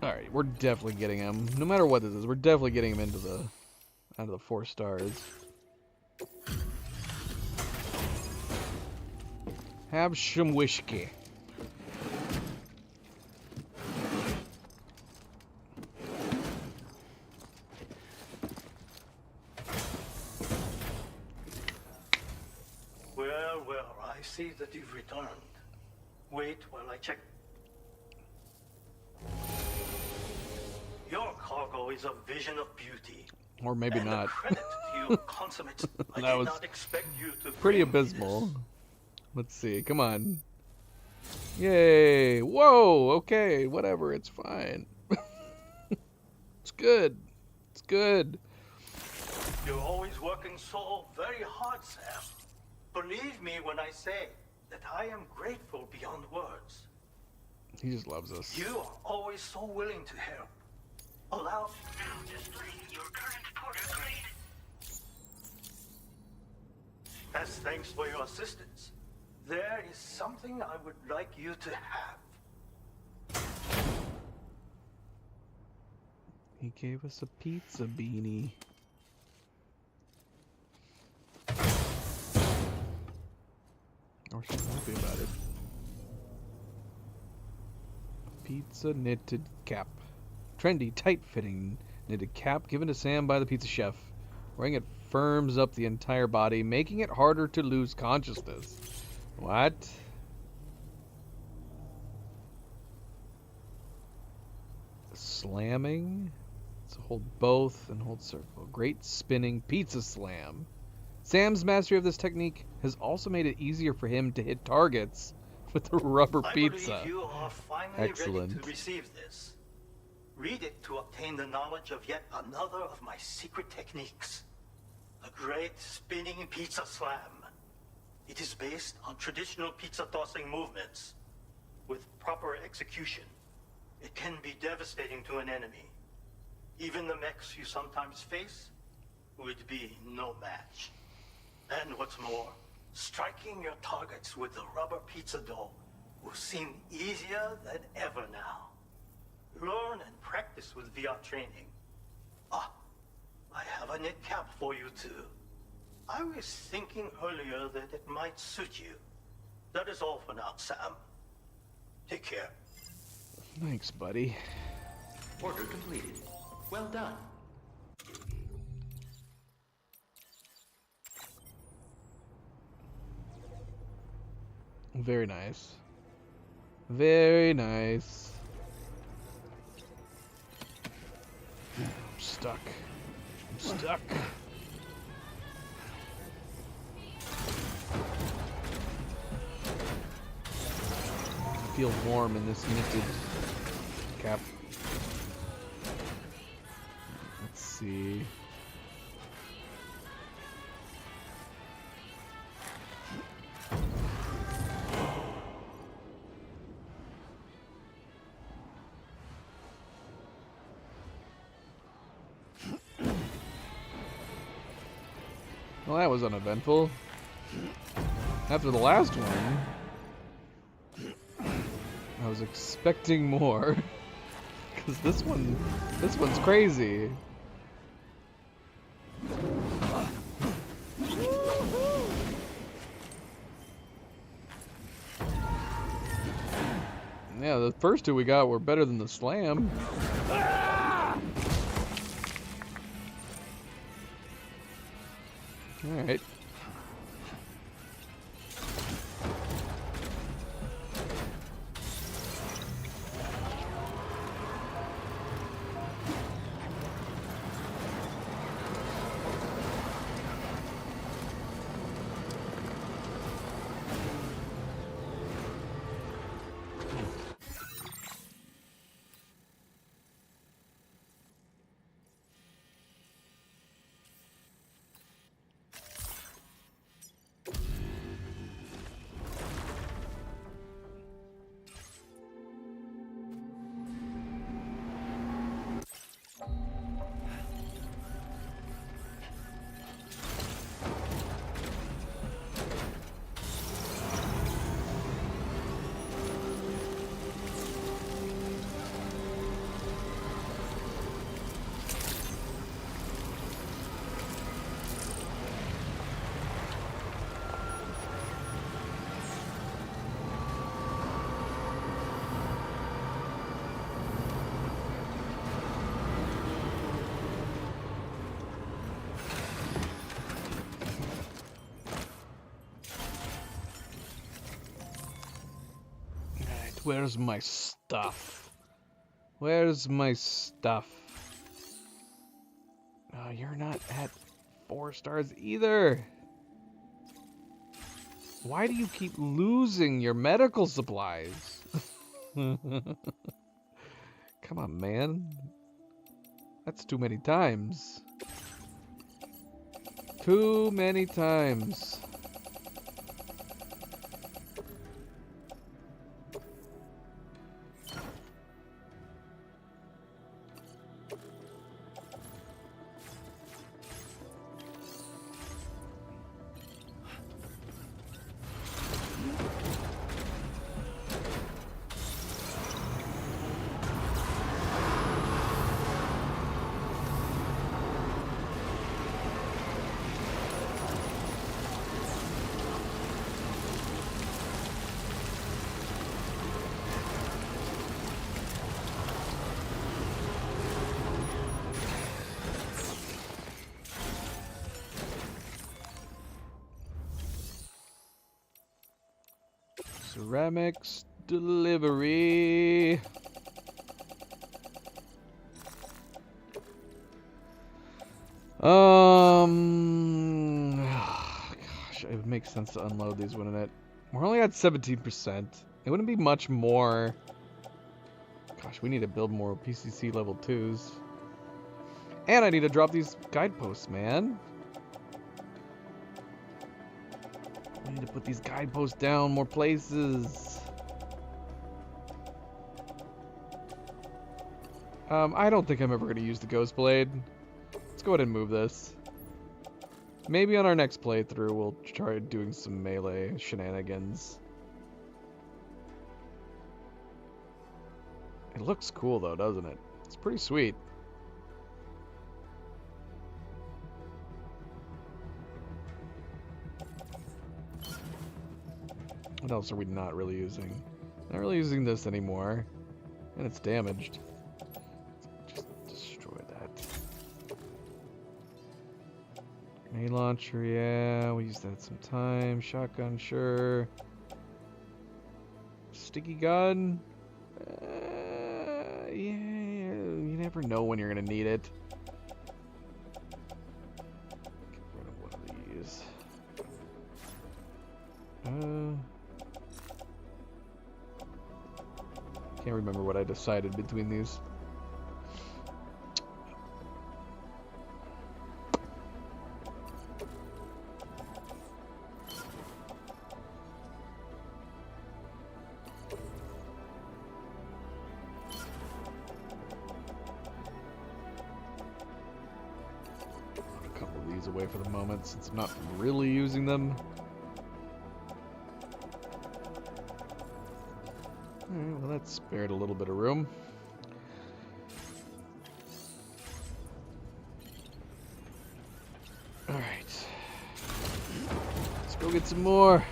Alright, we're definitely getting him. No matter what this is, we're definitely getting him into the out of the 4 stars. Have some whiskey. Well, I see that you've returned. Wait while I check. always a vision of beauty. Or maybe And not. a credit to you consummates. I That did was not expect you to pretty bring me abysmal. Let's see. Come on. Yay. Whoa. Okay. Whatever. It's fine. It's good. It's good. You're always working so very hard, Sam. Believe me when I say that I am grateful beyond words. He just loves us. You are always so willing to help. Allow now displaying your current porter grade. As thanks for your assistance, there is something I would like you to have. He gave us a pizza beanie. Or she's happy about it. Pizza knitted cap. Trendy, tight-fitting knitted cap given to Sam by the pizza chef. Wearing it firms up the entire body, making it harder to lose consciousness. What? Slamming? So hold both and hold circle. Great spinning pizza slam. Sam's mastery of this technique has also made it easier for him to hit targets with the rubber pizza. I believe you are finally Excellent. ready to receive this. Read it to obtain the knowledge of yet another of my secret techniques. A great spinning pizza slam. It is based on traditional pizza tossing movements. With proper execution, it can be devastating to an enemy. Even the mechs you sometimes face would be no match. And what's more, striking your targets with the rubber pizza dough will seem easier than ever now. Learn and practice with VR training. Ah, I have a knit cap for you too. I was thinking earlier that it might suit you. That is all for now, Sam. Take care. Thanks, buddy. Order completed. Well done. Very nice. Very nice. I'm stuck. I'm stuck. I feel warm in this knitted cap. Let's see. Well, that was uneventful. After the last one, I was expecting more. Because this one's crazy. Yeah, the first two we got were better than the slam. Alright. Where's my stuff? Where's my stuff? Oh, you're not at 4 stars either. Why do you keep losing your medical supplies? Come on, man. That's too many times. Too many times. Ceramics delivery. Gosh, it would make sense to unload these, wouldn't it? We're only at 17%. It wouldn't be much more. Gosh, we need to build more PCC level 2s. And I need to drop these guideposts, man. We need to put these guideposts down more places. I don't think I'm ever going to use the Ghost Blade. Let's go ahead and move this. Maybe on our next playthrough we'll try doing some melee shenanigans. It looks cool though, doesn't it? It's pretty sweet. What else are we not really using? Not really using this anymore. And it's damaged. Just destroy that. Grenade launcher, yeah. We used that some time. Shotgun, sure. Sticky gun? Yeah, you never know when you're gonna need it. Get rid of one of these. Can't remember what I decided between these. Put a couple of these away for the moment since I'm not really using them. Alright, well that spared a little bit of room. Alright. Let's go get some more.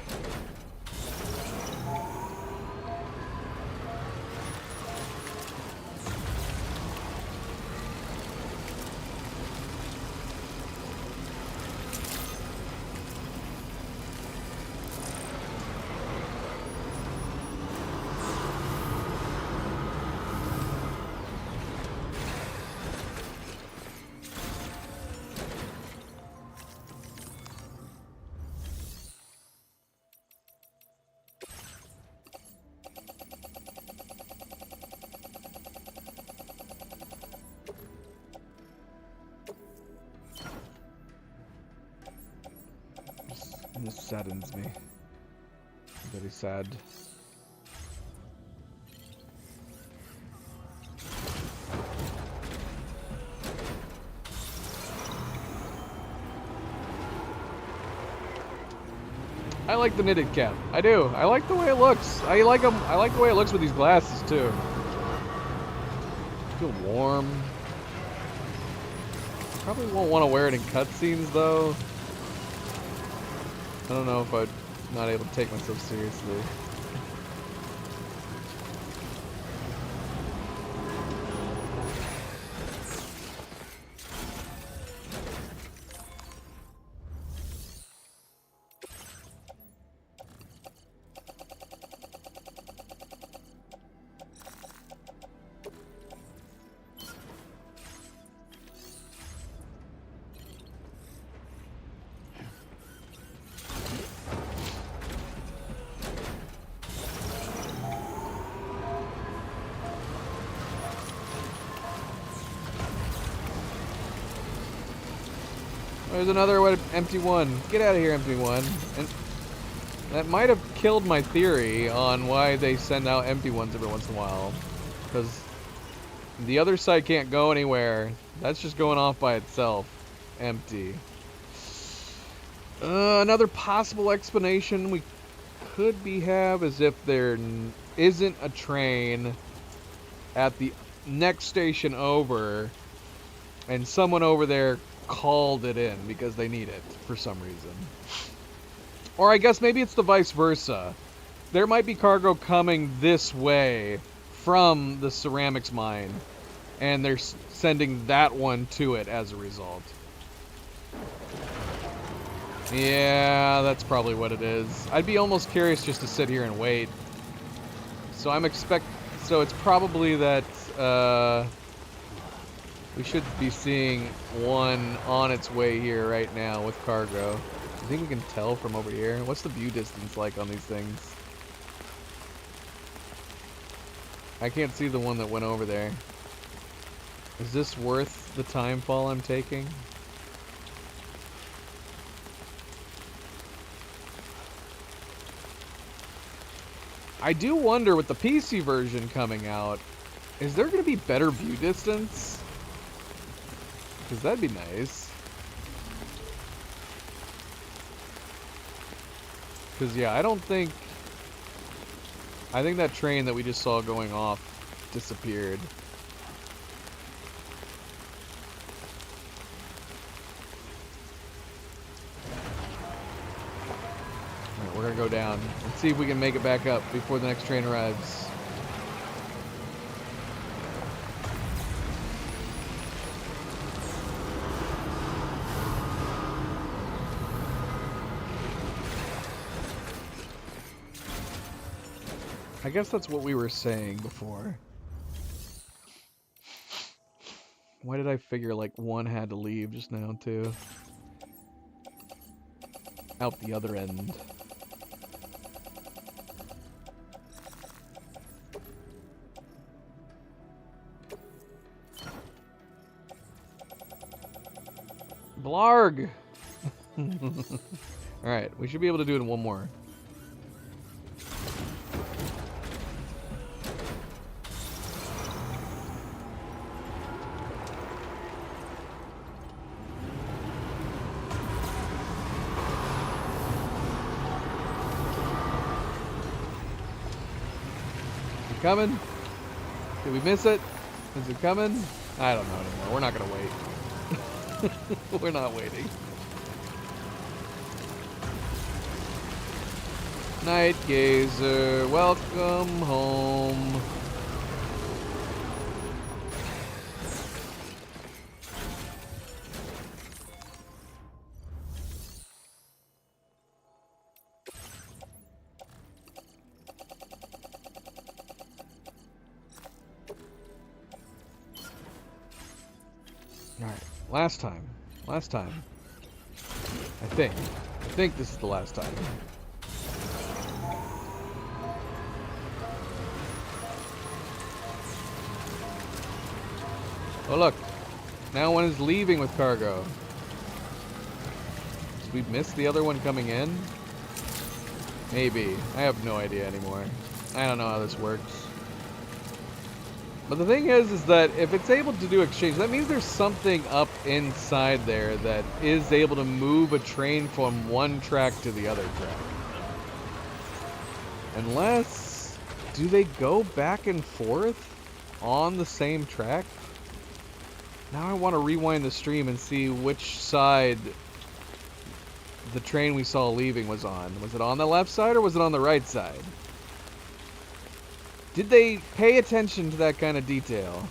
This saddens me. Very sad. I like the knitted cap. I do. I like the way it looks. I like them. I like the way it looks with these glasses too. Feel warm. Probably won't want to wear it in cutscenes though. I don't know if I'd not able to take myself seriously. There's another empty one. Get out of here, empty one. And that might have killed my theory on why they send out empty ones every once in a while. Because the other side can't go anywhere. That's just going off by itself. Empty. Another possible explanation we could have is if there isn't a train at the next station over, and someone over there called it in because they need it for some reason. Or I guess maybe it's the vice versa. There might be cargo coming this way from the ceramics mine, and they're sending that one to it as a result. Yeah, that's probably what it is. I'd be almost curious just to sit here and wait. So so it's probably that we should be seeing one on its way here right now with cargo. I think we can tell from over here. What's the view distance like on these things? I can't see the one that went over there. Is this worth the time fall I'm taking? I do wonder with the PC version coming out, is there going to be better view distance? Because that'd be nice. Because, yeah, I think that train that we just saw going off disappeared. Alright, we're going to go down. Let's see if we can make it back up before the next train arrives. I guess that's what we were saying before. Why did I figure like one had to leave just now too? Out the other end. Blarg! Alright, we should be able to do it in one more. Coming? Did we miss it? Is it coming? I don't know anymore. We're not gonna wait. We're not waiting. Night Gazer, welcome home. Last time. I think this is the last time. Oh look, now one is leaving with cargo. Did we miss the other one coming in? Maybe. I have no idea anymore. I don't know how this works. But the thing is that if it's able to do exchange, that means there's something up inside there that is able to move a train from one track to the other track. Unless, do they go back and forth on the same track? Now I want to rewind the stream and see which side the train we saw leaving was on. Was it on the left side or was it on the right side? Did they pay attention to that kind of detail?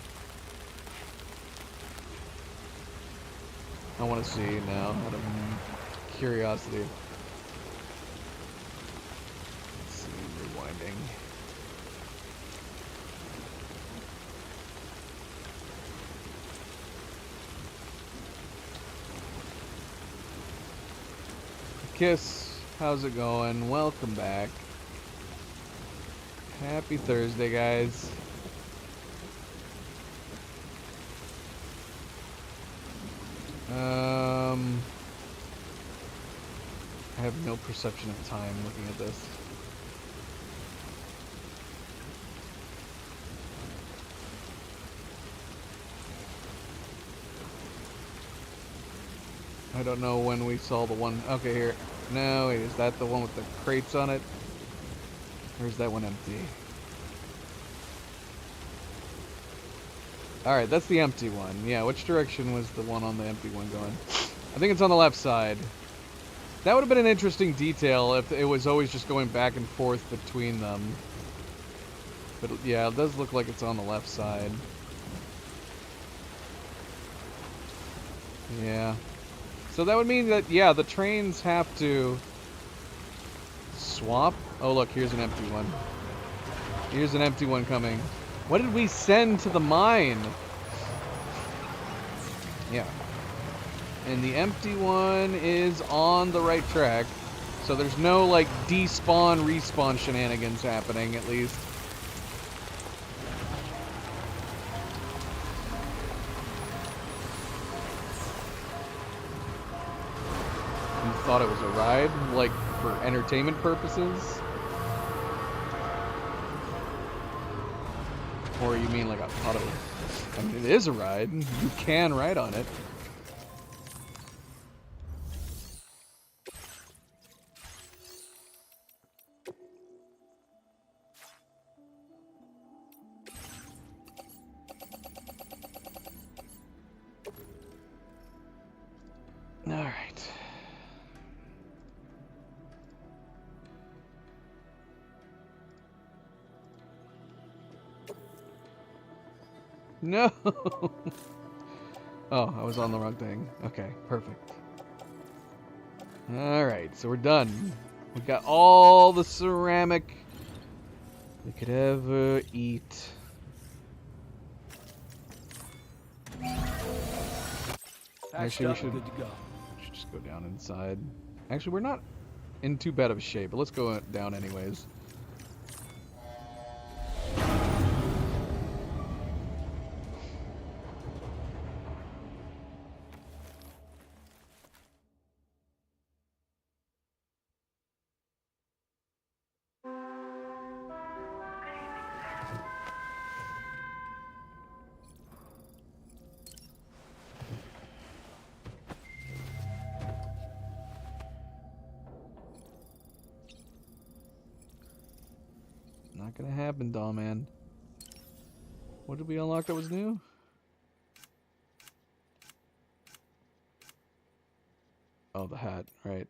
I want to see now, out of curiosity. Let's see, rewinding. Kiss, how's it going? Welcome back. Happy Thursday, guys. I have no perception of time looking at this. I don't know when we saw the one. Okay, here. No, wait, is that the one with the crates on it? Or is that one empty? Alright, that's the empty one. Yeah, which direction was the one on the empty one going? I think it's on the left side. That would have been an interesting detail if it was always just going back and forth between them. But yeah, it does look like it's on the left side. Yeah. So that would mean that, yeah, the trains have to swap. Oh, look, here's an empty one. Here's an empty one coming. What did we send to the mine? Yeah. And the empty one is on the right track. So there's no, like, despawn, respawn shenanigans happening, at least. You thought it was a ride? Like, for entertainment purposes? Or you mean like I thought it was... I mean, it is a ride. You can ride on it. All right. No! Oh, I was on the wrong thing. Okay, perfect. Alright, so we're done. We got all the ceramic we could ever eat. Actually, we should just go down inside. Actually, we're not in too bad of a shape, but let's go down anyways. Not gonna happen, doll man. What did we unlock that was new? Oh, the hat, right.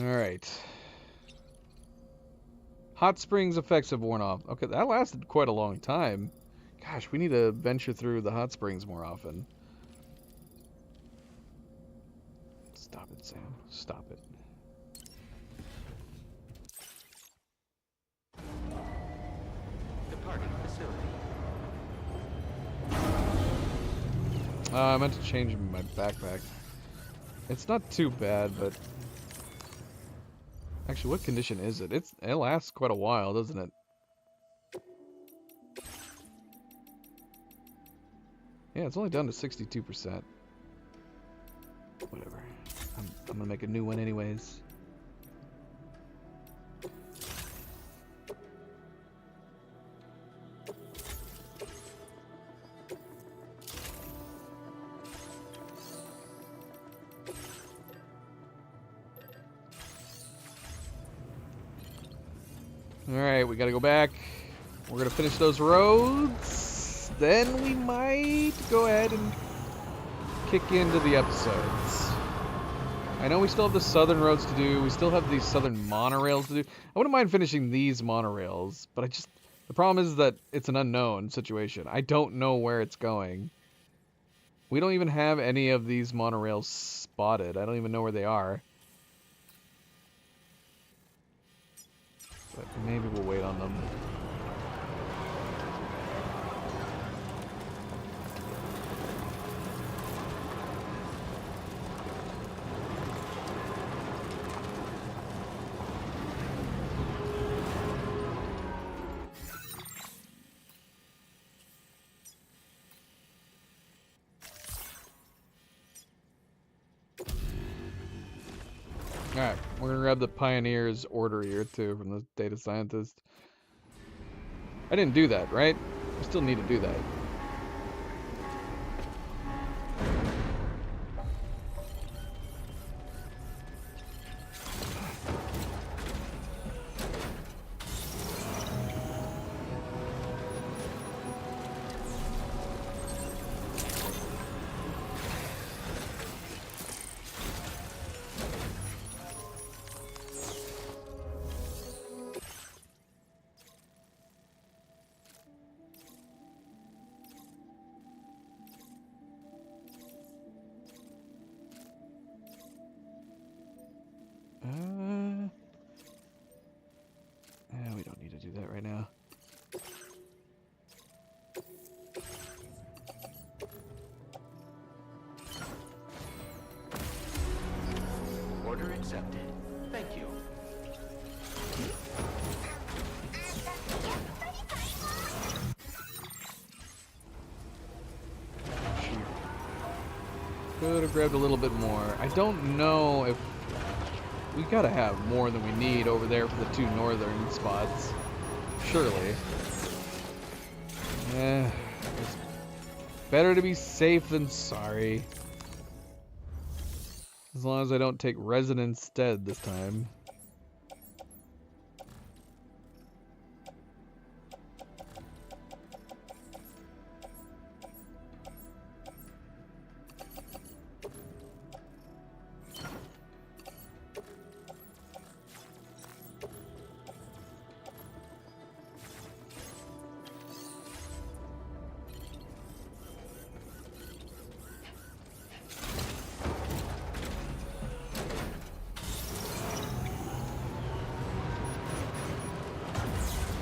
Alright. Hot springs effects have worn off. Okay, that lasted quite a long time. Gosh, we need to venture through the hot springs more often. Stop it, Sam. Stop it. Departing facility. I meant to change my backpack. It's not too bad, but... Actually, what condition is it? It lasts quite a while, doesn't it? Yeah, it's only down to 62%. Whatever. I'm gonna make a new one anyways. Alright, we gotta go back. We're gonna finish those roads. Then we might go ahead and kick into the episodes. I know we still have the southern roads to do. We still have these southern monorails to do. I wouldn't mind finishing these monorails, but it The problem is that it's an unknown situation. I don't know where it's going. We don't even have any of these monorails spotted. I don't even know where they are. But maybe we'll wait on them. Alright, we're gonna grab the Pioneer's order here too from the data scientist. I didn't do that, right? I still need to do that. We don't need to do that right now. Order accepted. Thank you. Could have grabbed a little bit more. I don't know if... We gotta have more than we need over there for the two northern spots. Surely. It's better to be safe than sorry. As long as I don't take resin instead this time.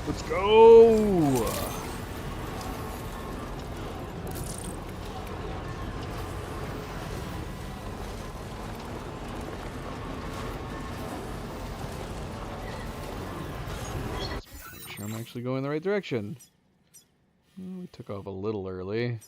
Let's go! Make sure I'm actually going in the right direction. Well, we took off a little early.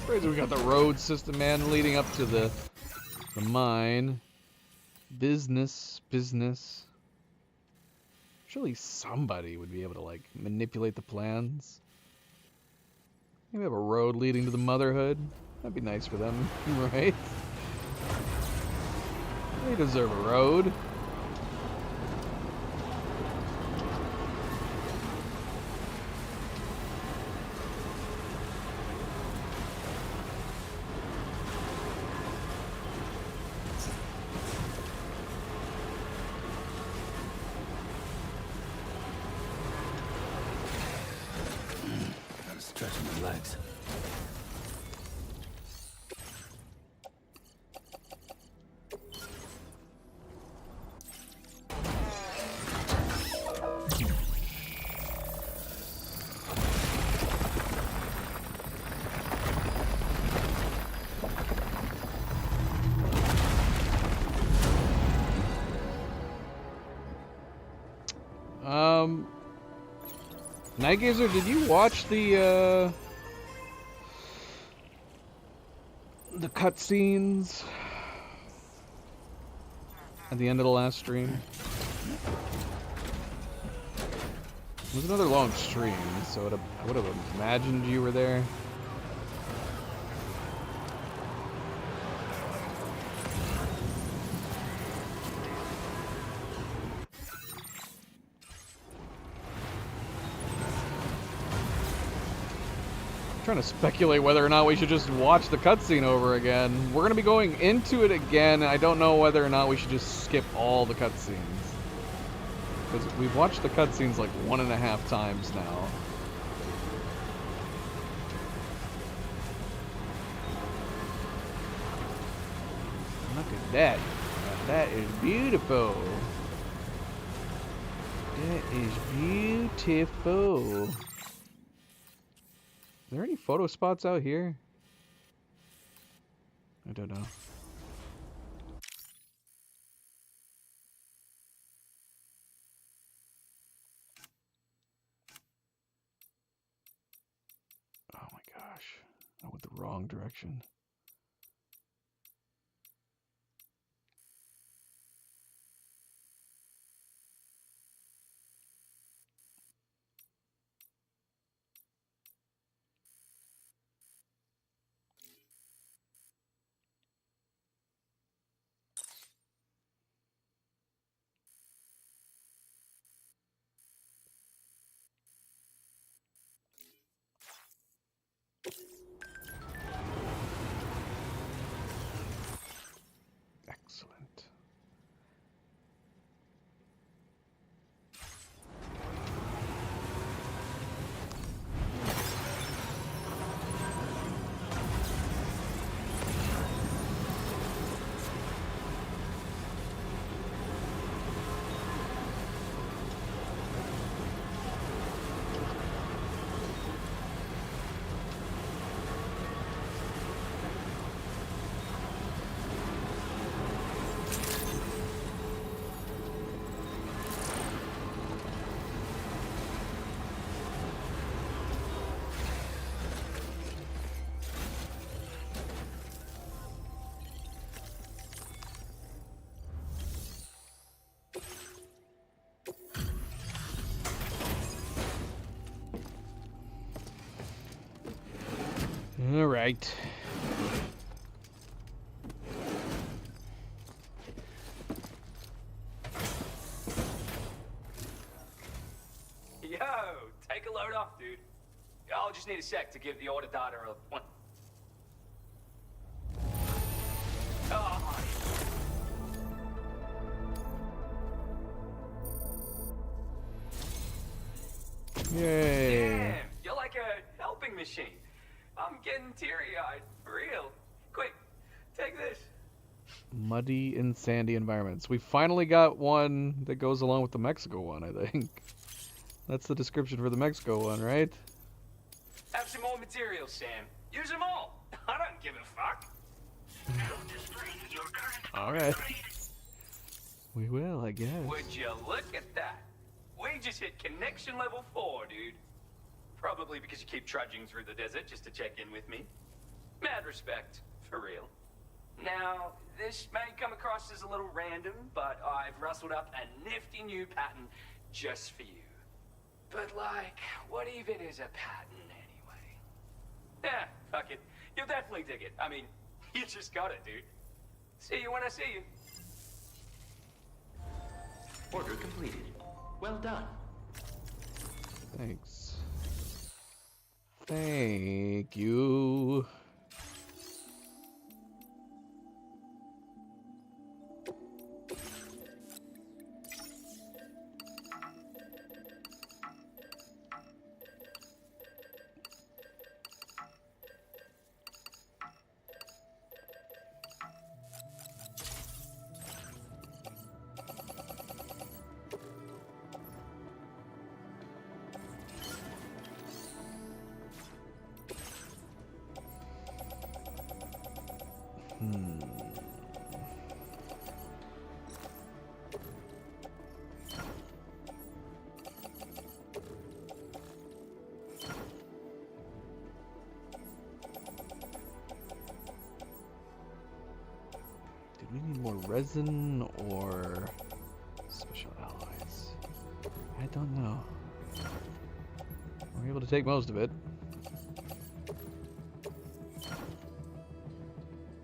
Crazy, we got the road system, man, leading up to the mine. Business. Surely somebody would be able to, like, manipulate the plans. Maybe have a road leading to the Motherhood. That'd be nice for them, right? They deserve a road. Stretching my legs. Nightgazer, did you watch the cutscenes at the end of the last stream? It was another long stream, so I would have imagined you were there. Trying to speculate whether or not we should just watch the cutscene over again. We're gonna be going into it again. I don't know whether or not we should just skip all the cutscenes, because we've watched the cutscenes like 1.5 times now. Look at that. That is beautiful. That is beautiful. Are there any photo spots out here? I don't know. Oh my gosh. I went the wrong direction. Excellent. All right. Yo, take a load off, dude. I'll just need a sec to give the order data a one. Oh. Yay. Damn, you're like a helping machine. I'm getting teary-eyed, for real. Quick, take this. Muddy and sandy environments. We finally got one that goes along with the Mexico one, I think. That's the description for the Mexico one, right? Have some more materials, Sam. Use them all. I don't give a fuck. Alright. We will, I guess. Would you look at that? We just hit connection level 4, dude. Probably because you keep trudging through the desert just to check in with me. Mad respect, for real. Now, this may come across as a little random, but I've rustled up a nifty new pattern just for you. But like, what even is a pattern anyway? Yeah, fuck it. You'll definitely dig it. I mean, you just got it, dude. See you when I see you. Order completed. Well done. Thanks. Thank you. resin or special alloys? I don't know. We're able to take most of it.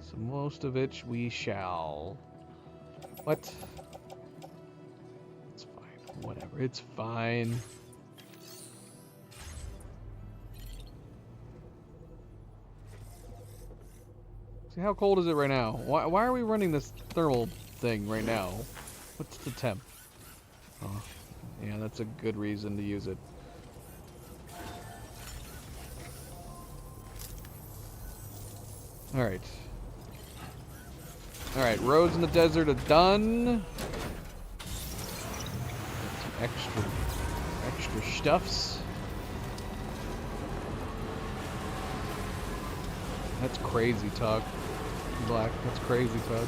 So most of it we shall. What? It's fine. Whatever. It's fine. See, how cold is it right now? Why are we running this thermal thing right now? What's the temp? Oh, yeah, that's a good reason to use it. Alright. Alright, roads in the desert are done. Some extra stuffs. That's crazy talk. Black, that's crazy talk.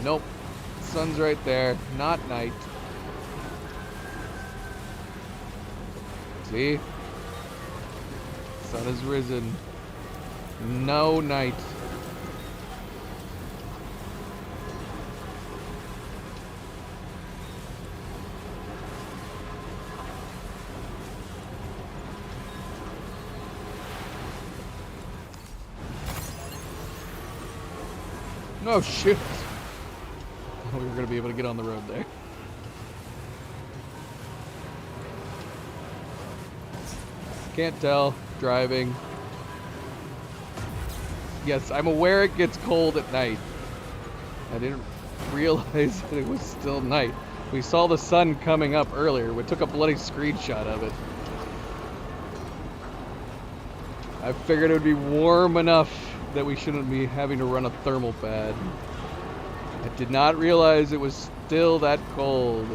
Nope. Sun's right there. Not night. See? Sun has risen. No night. Oh shoot. We were gonna be able to get on the road there. Can't tell. Driving. Yes, I'm aware it gets cold at night. I didn't realize that it was still night. We saw the sun coming up earlier. We took a bloody screenshot of it. I figured it would be warm enough that we shouldn't be having to run a thermal pad. I did not realize it was still that cold.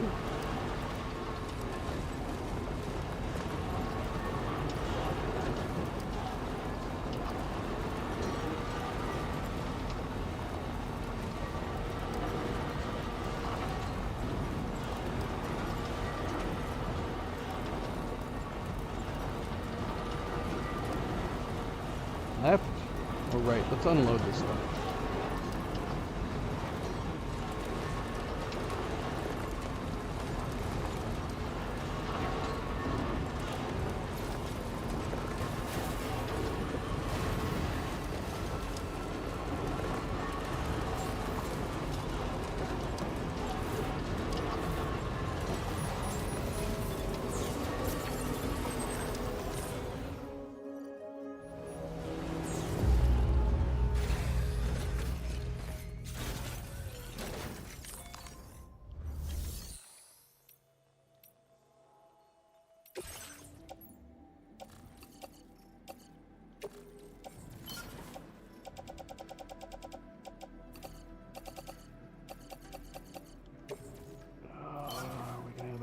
Left? Oh, right. Let's unload this stuff.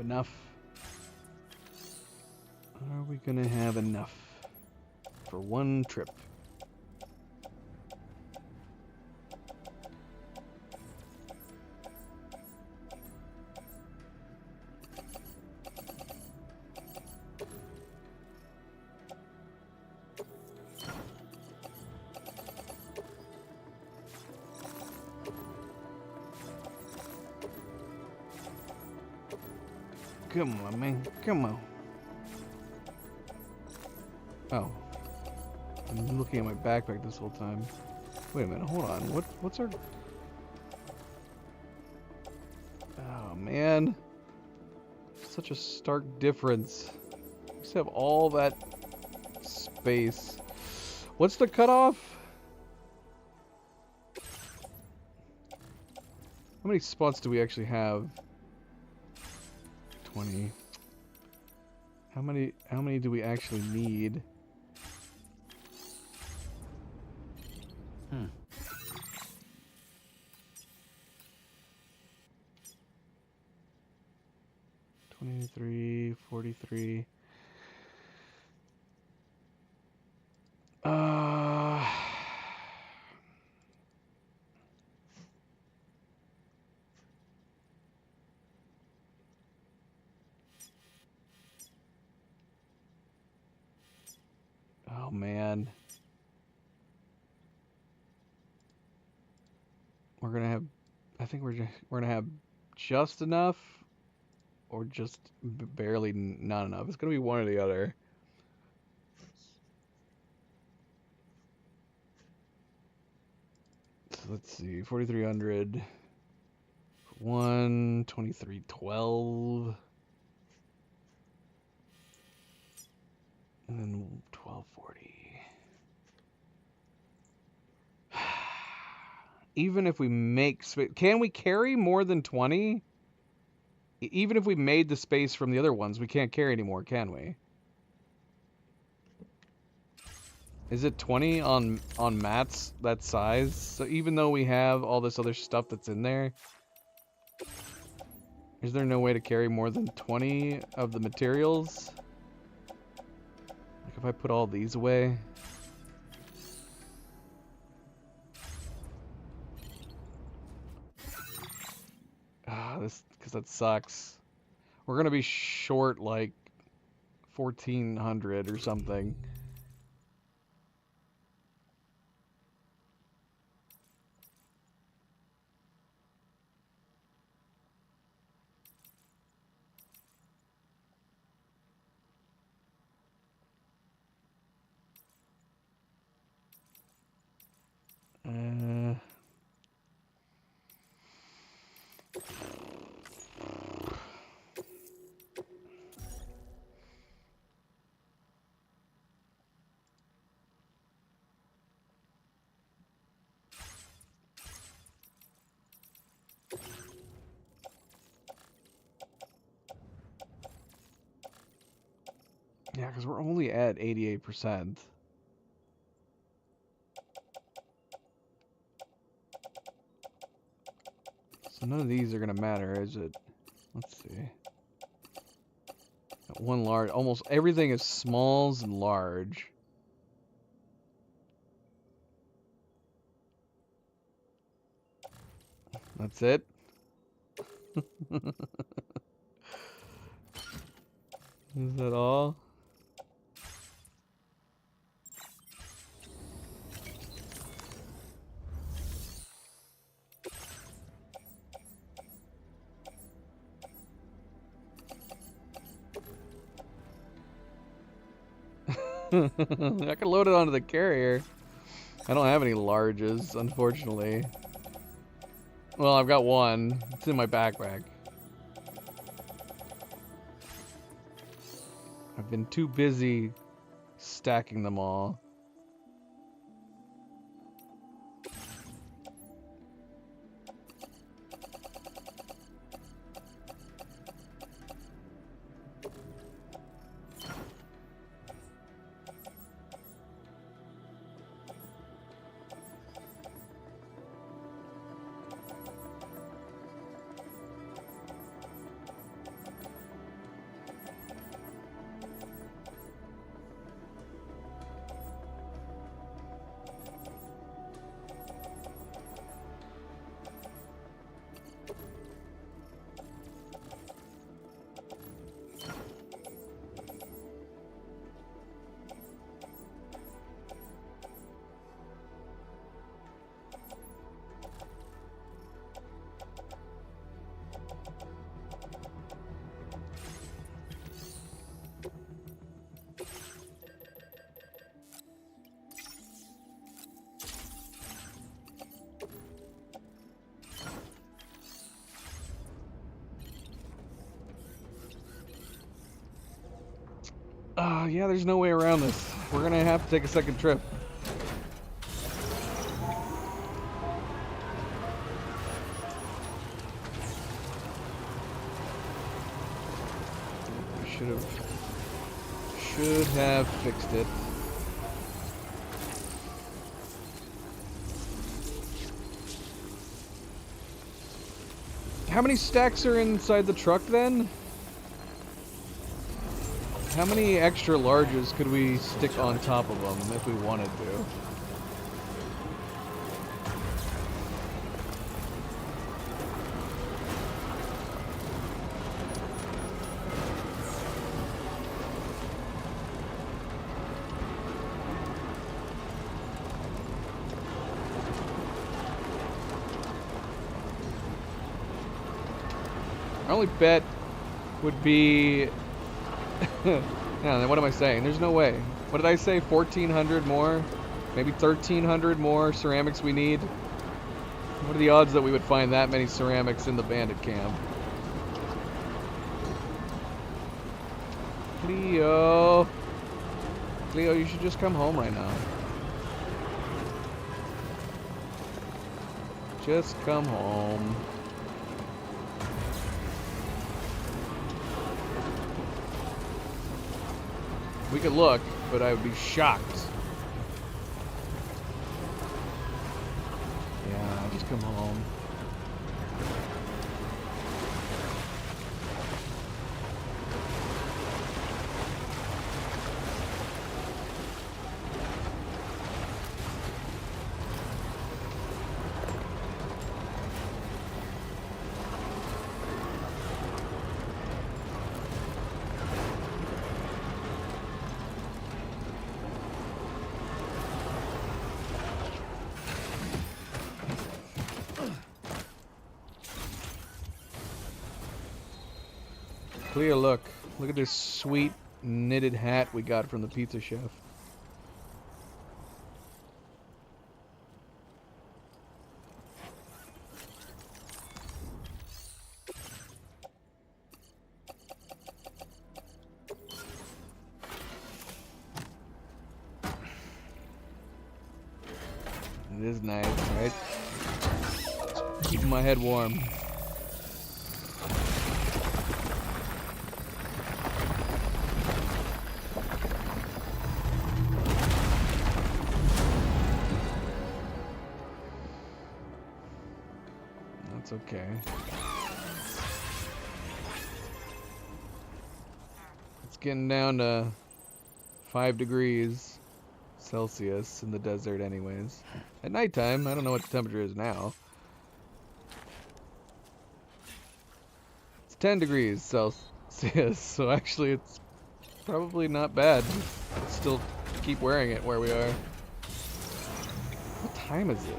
Enough? Are we gonna have enough for one trip? Come on, man. Come on. Oh. I'm looking at my backpack this whole time. Wait a minute, hold on. What's our... Oh, man. Such a stark difference. We just have all that space. What's the cutoff? How many spots do we actually have? 20. How many do we actually need? 23, 43. Oh man. we're gonna have, I think we're gonna have just enough, or just barely not enough. It's gonna be one or the other. So let's see, 4,300, 123.12, and then 1240. Even if we make space, can we carry more than 20? Even if we made the space from the other ones, we can't carry anymore, can we? Is it 20 on mats that size? So even though we have all this other stuff that's in there, is there no way to carry more than 20 of the materials? Like if I put all these away. This, because that sucks. We're gonna be short like 1,400 or something. Yeah, because we're only at 88%. So none of these are going to matter, is it? Let's see. Got one large. Almost everything is smalls and large. That's it? Is that all? I can load it onto the carrier. I don't have any larges, unfortunately. Well, I've got one. It's in my backpack. I've been too busy stacking them all. Yeah, there's no way around this. We're gonna have to take a second trip. Should have fixed it. How many stacks are inside the truck then? How many extra larges could we stick on top of them if we wanted to? Our only bet would be... yeah, what am I saying? There's no way. What did I say? 1,400 more? Maybe 1,300 more ceramics we need? What are the odds that we would find that many ceramics in the bandit camp? Cleo. Cleo, you should just come home right now. Just come home. We could look, but I would be shocked. Yeah, just come home. Cleo, look. Look at this sweet knitted hat we got from the pizza chef. It is nice, right? Keeping my head warm. That's okay. It's getting down to 5 degrees Celsius in the desert anyways. At nighttime, I don't know what the temperature is now. It's 10 degrees Celsius, so actually it's probably not bad. Still keep wearing it where we are. What time is it?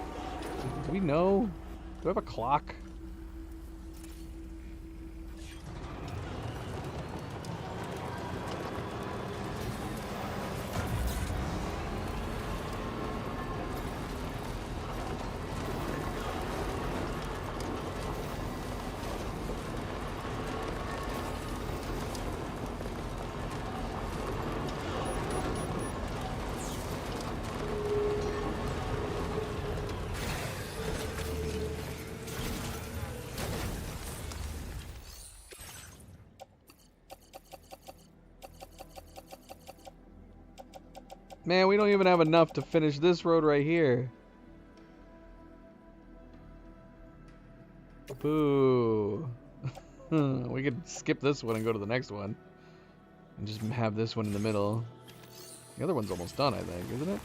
Do we know? Do I have a clock? Man, we don't even have enough to finish this road right here. Boo. We could skip this one and go to the next one. And just have this one in the middle. The other one's almost done, I think, isn't it?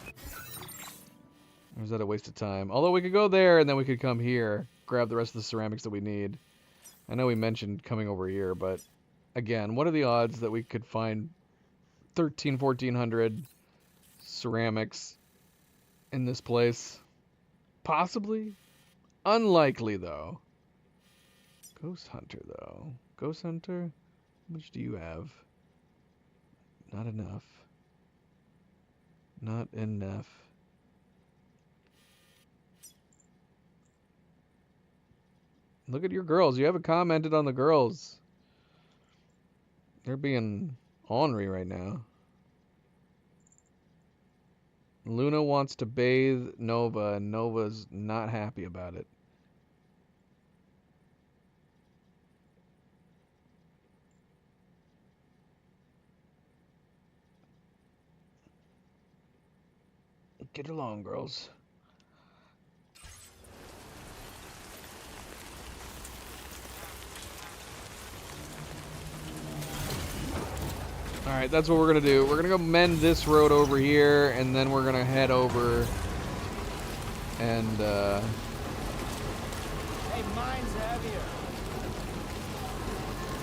Or is that a waste of time? Although we could go there and then we could come here. Grab the rest of the ceramics that we need. I know we mentioned coming over here, but... Again, what are the odds that we could find 1,400 ceramics in this place? Possibly. Unlikely, though. Ghost Hunter, though. Ghost Hunter? How much do you have? Not enough. Not enough. Look at your girls. You haven't commented on the girls. They're being ornery right now. Luna wants to bathe Nova, and Nova's not happy about it. Get along, girls. Alright, that's what we're going to do. We're going to go mend this road over here, and then we're going to head over and, Hey, mine's heavier.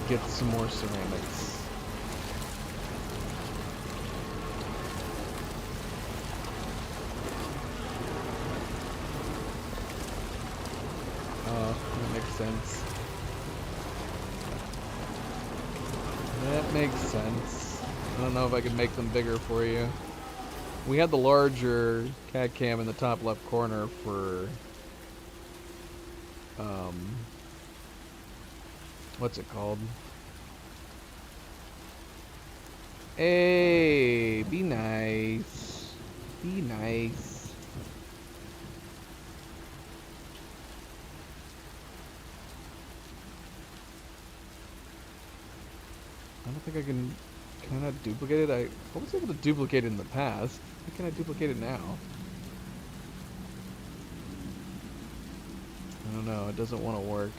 Get some more ceramics. Oh, that makes sense. That makes sense. I don't know if I can make them bigger for you. We had the larger CAD cam in the top left corner for what's it called? Hey, be nice. Be nice. I don't think I can I duplicate it? I was able to duplicate it in the past. How can I duplicate it now? I don't know, it doesn't want to work.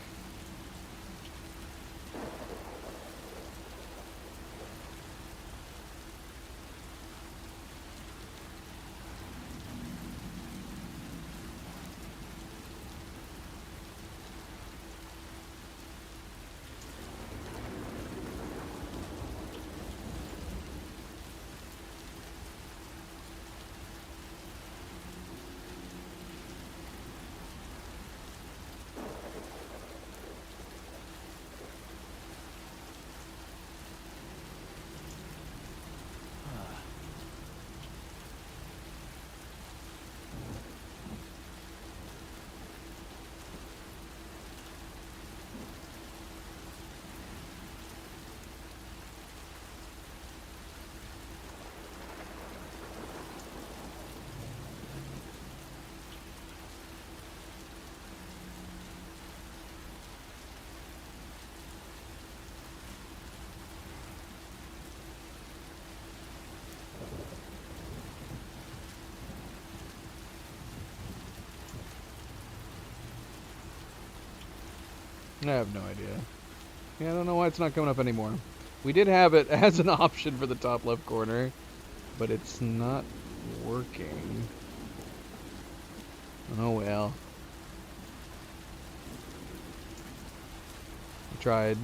I have no idea. Yeah, I don't know why it's not coming up anymore. We did have it as an option for the top left corner, but it's not working. Oh well. I tried.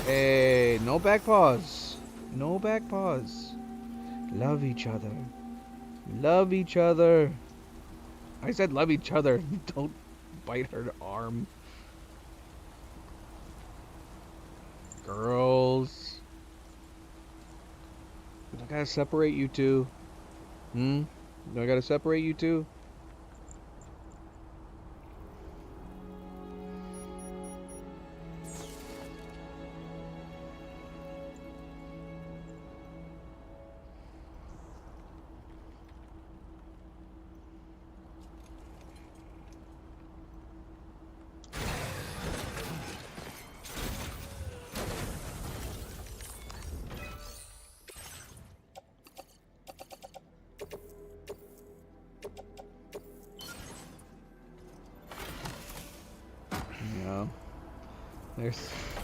Hey, no back paws. No back paws. Love each other. Love each other. I said love each other. Don't bite her arm. Girls. Do I gotta separate you two? Do I gotta separate you two?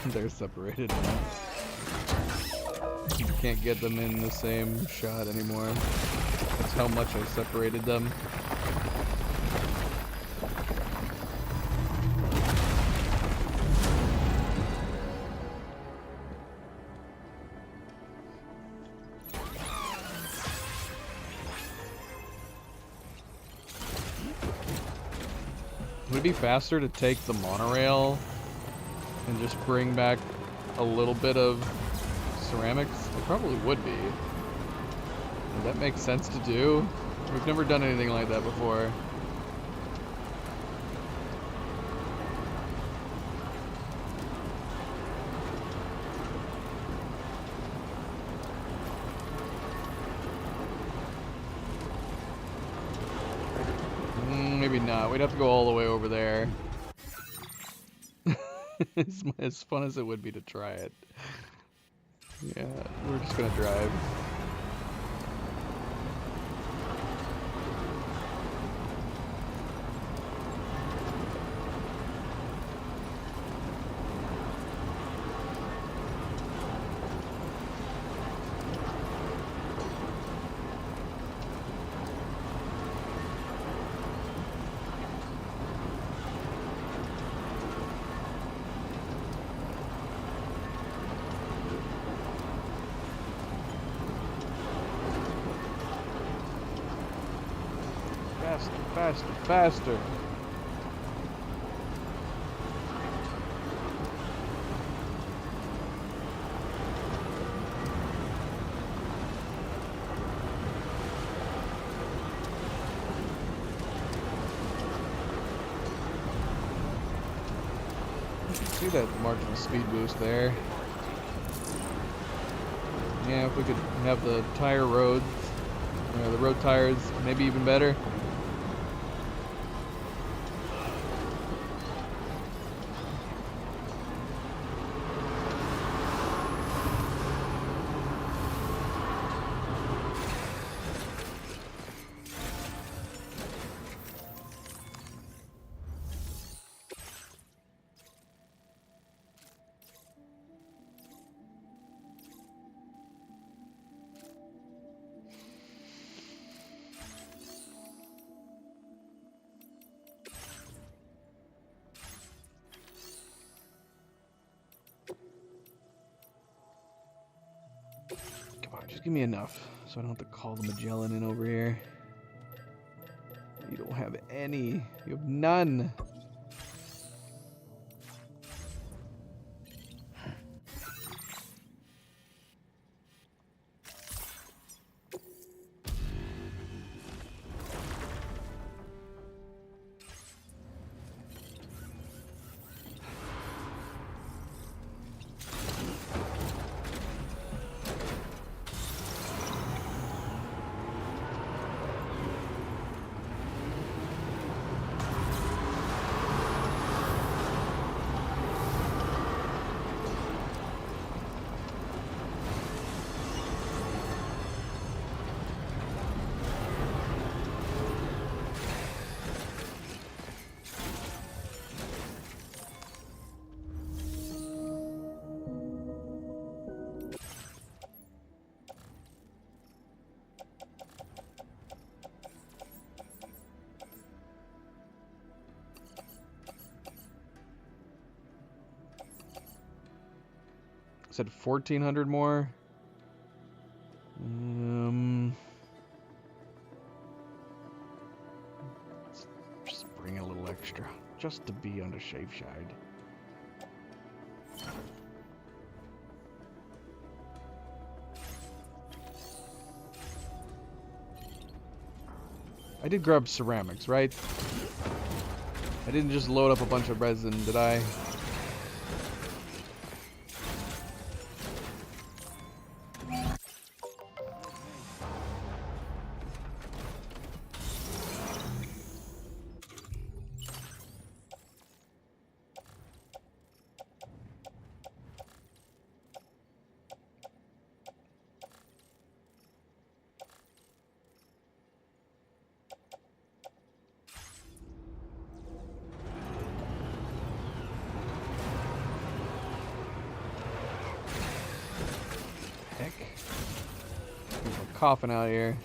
They're separated now. You can't get them in the same shot anymore. That's how much I separated them. Would it be faster to take the monorail and just bring back a little bit of ceramics? It probably would be. Would that make sense to do? We've never done anything like that before. Maybe not. We'd have to go all the way over there. As fun as it would be to try it. Yeah, we're just gonna drive. Faster, faster. See that marginal speed boost there. Yeah, if we could have the tire roads, the road tires, maybe even better. Just give me enough so I don't have to call the Magellan in over here. You don't have any. You have none. Said 1,400 more. Let's just bring a little extra, just to be on the safe side. I did grab ceramics, right? I didn't just load up a bunch of resin, did I? Coughing out here.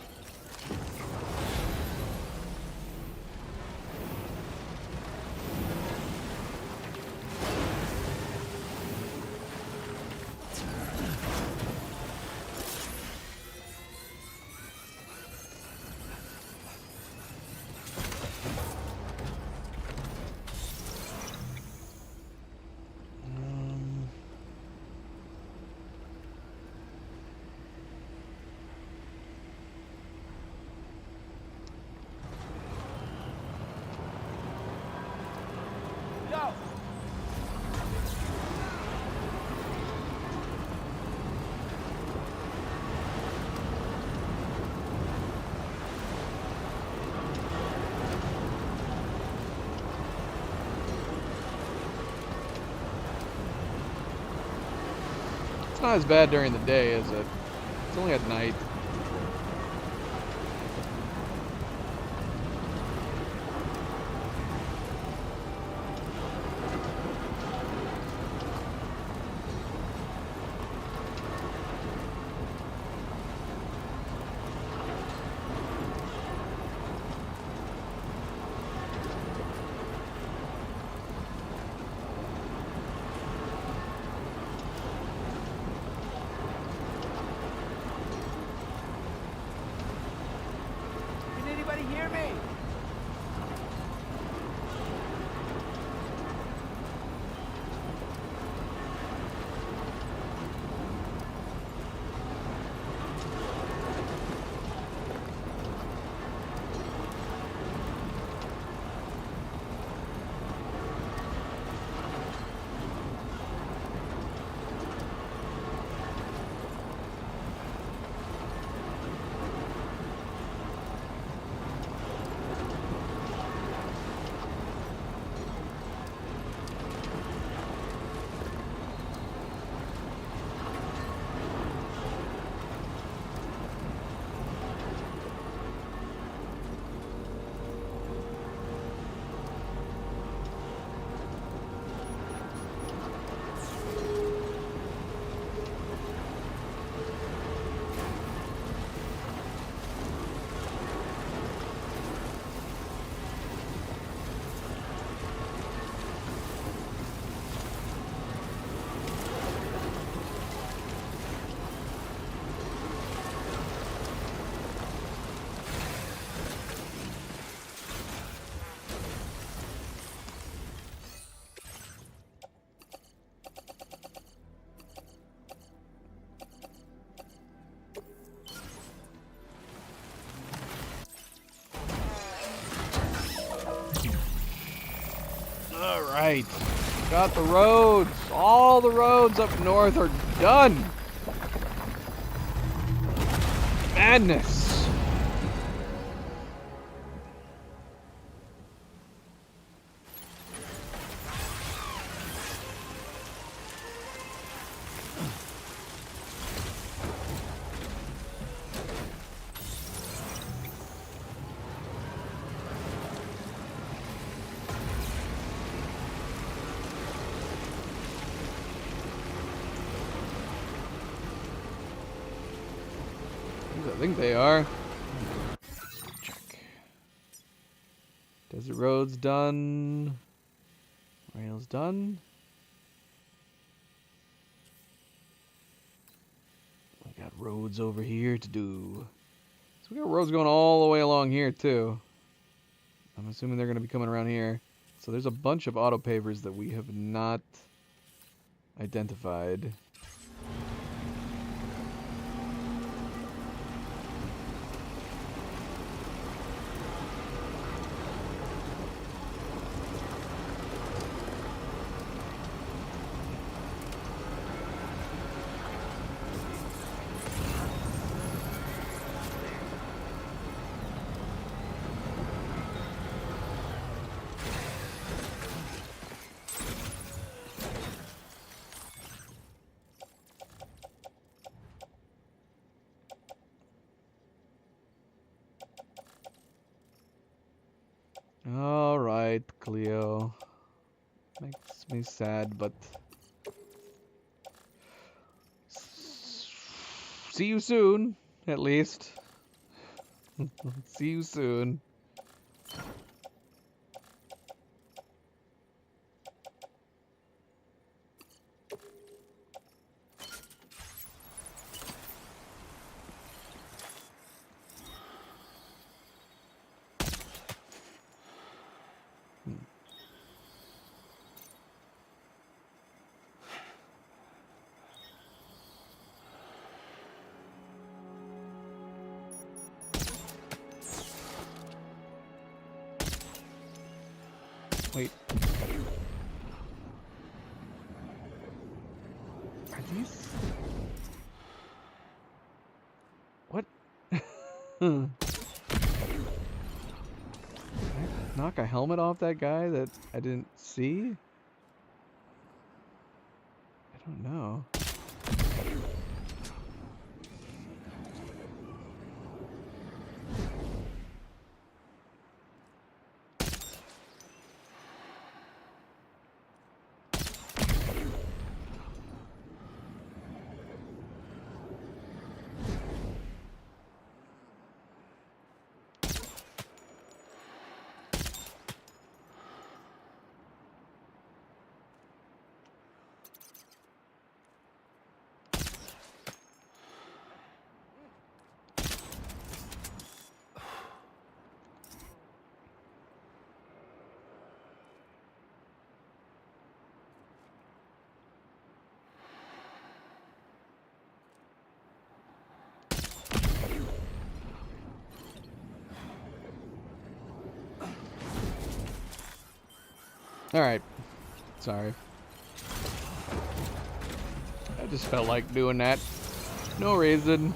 It's not as bad during the day, is it? It's only at night. Alright. Got the roads. All the roads up north are done. Madness. I think they are. Check. Desert roads done. Rails done. We got roads over here to do. So we got roads going all the way along here too. I'm assuming they're going to be coming around here. So there's a bunch of auto pavers that we have not identified. Alright, Cleo. Makes me sad, but... see you soon, at least. See you soon. Wait. Are these... what? Can I knock a helmet off that guy that I didn't see? I don't know. Alright. Sorry. I just felt like doing that. No reason.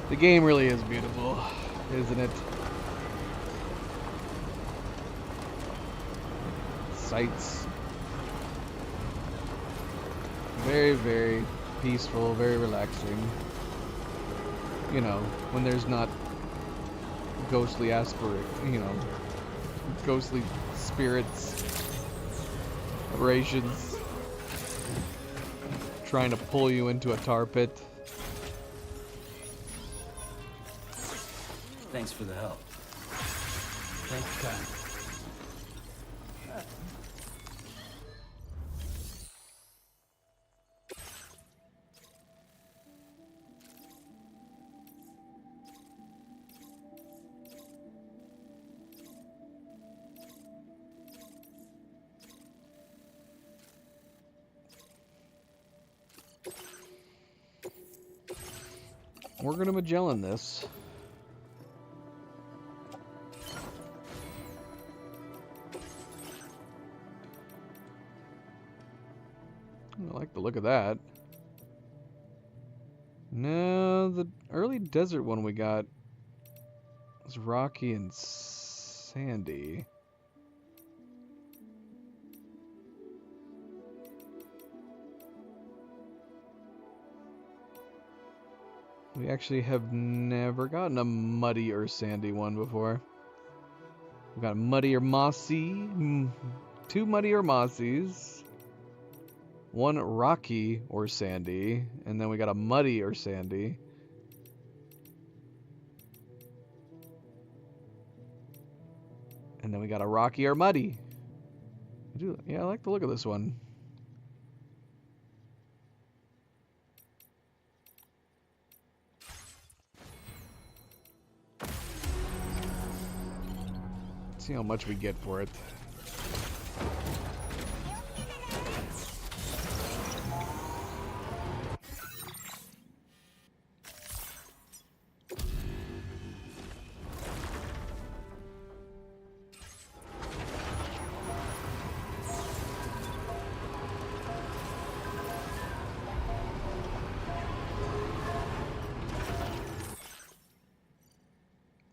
The game really is beautiful, isn't it? Sights. Very, very peaceful, very relaxing. You know, when there's not ghostly ghostly spirits, aberrations, trying to pull you into a tar pit. Thanks for the help. Thanks, Kai. We're gonna Magellan this. I like the look of that. No, the early desert one we got was rocky and sandy. We actually have never gotten a muddy or sandy one before. We got muddy or mossy, 2 muddy or mossies, 1 rocky or sandy, and then we got a muddy or sandy. And then we got a rocky or muddy. Yeah, I like the look of this one. See how much we get for it.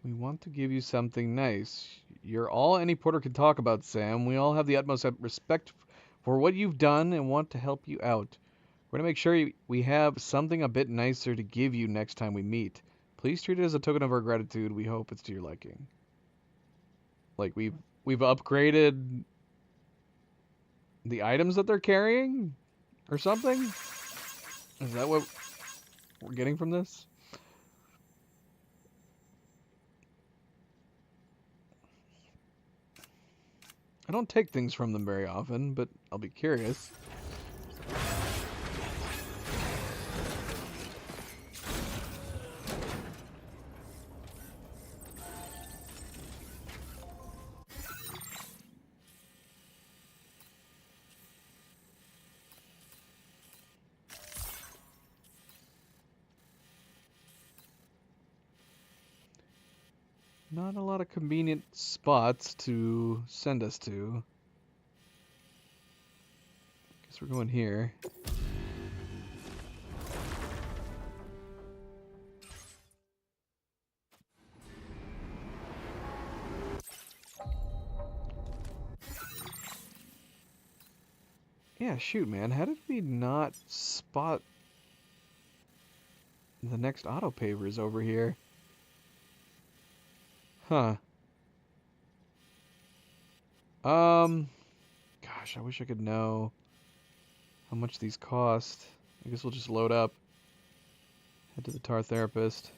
We want to give you something nice. You're all any porter can talk about, Sam. We all have the utmost respect for what you've done and want to help you out. We're going to make sure we have something a bit nicer to give you next time we meet. Please treat it as a token of our gratitude. We hope it's to your liking. Like, we've upgraded the items that they're carrying? Or something? Is that what we're getting from this? I don't take things from them very often, but I'll be curious. Not a lot of convenient spots to send us to. Guess we're going here. Yeah, shoot, man. How did we not spot the next auto pavers over here? Huh. Gosh, I wish I could know how much these cost. I guess we'll just load up. Head to the tar therapist.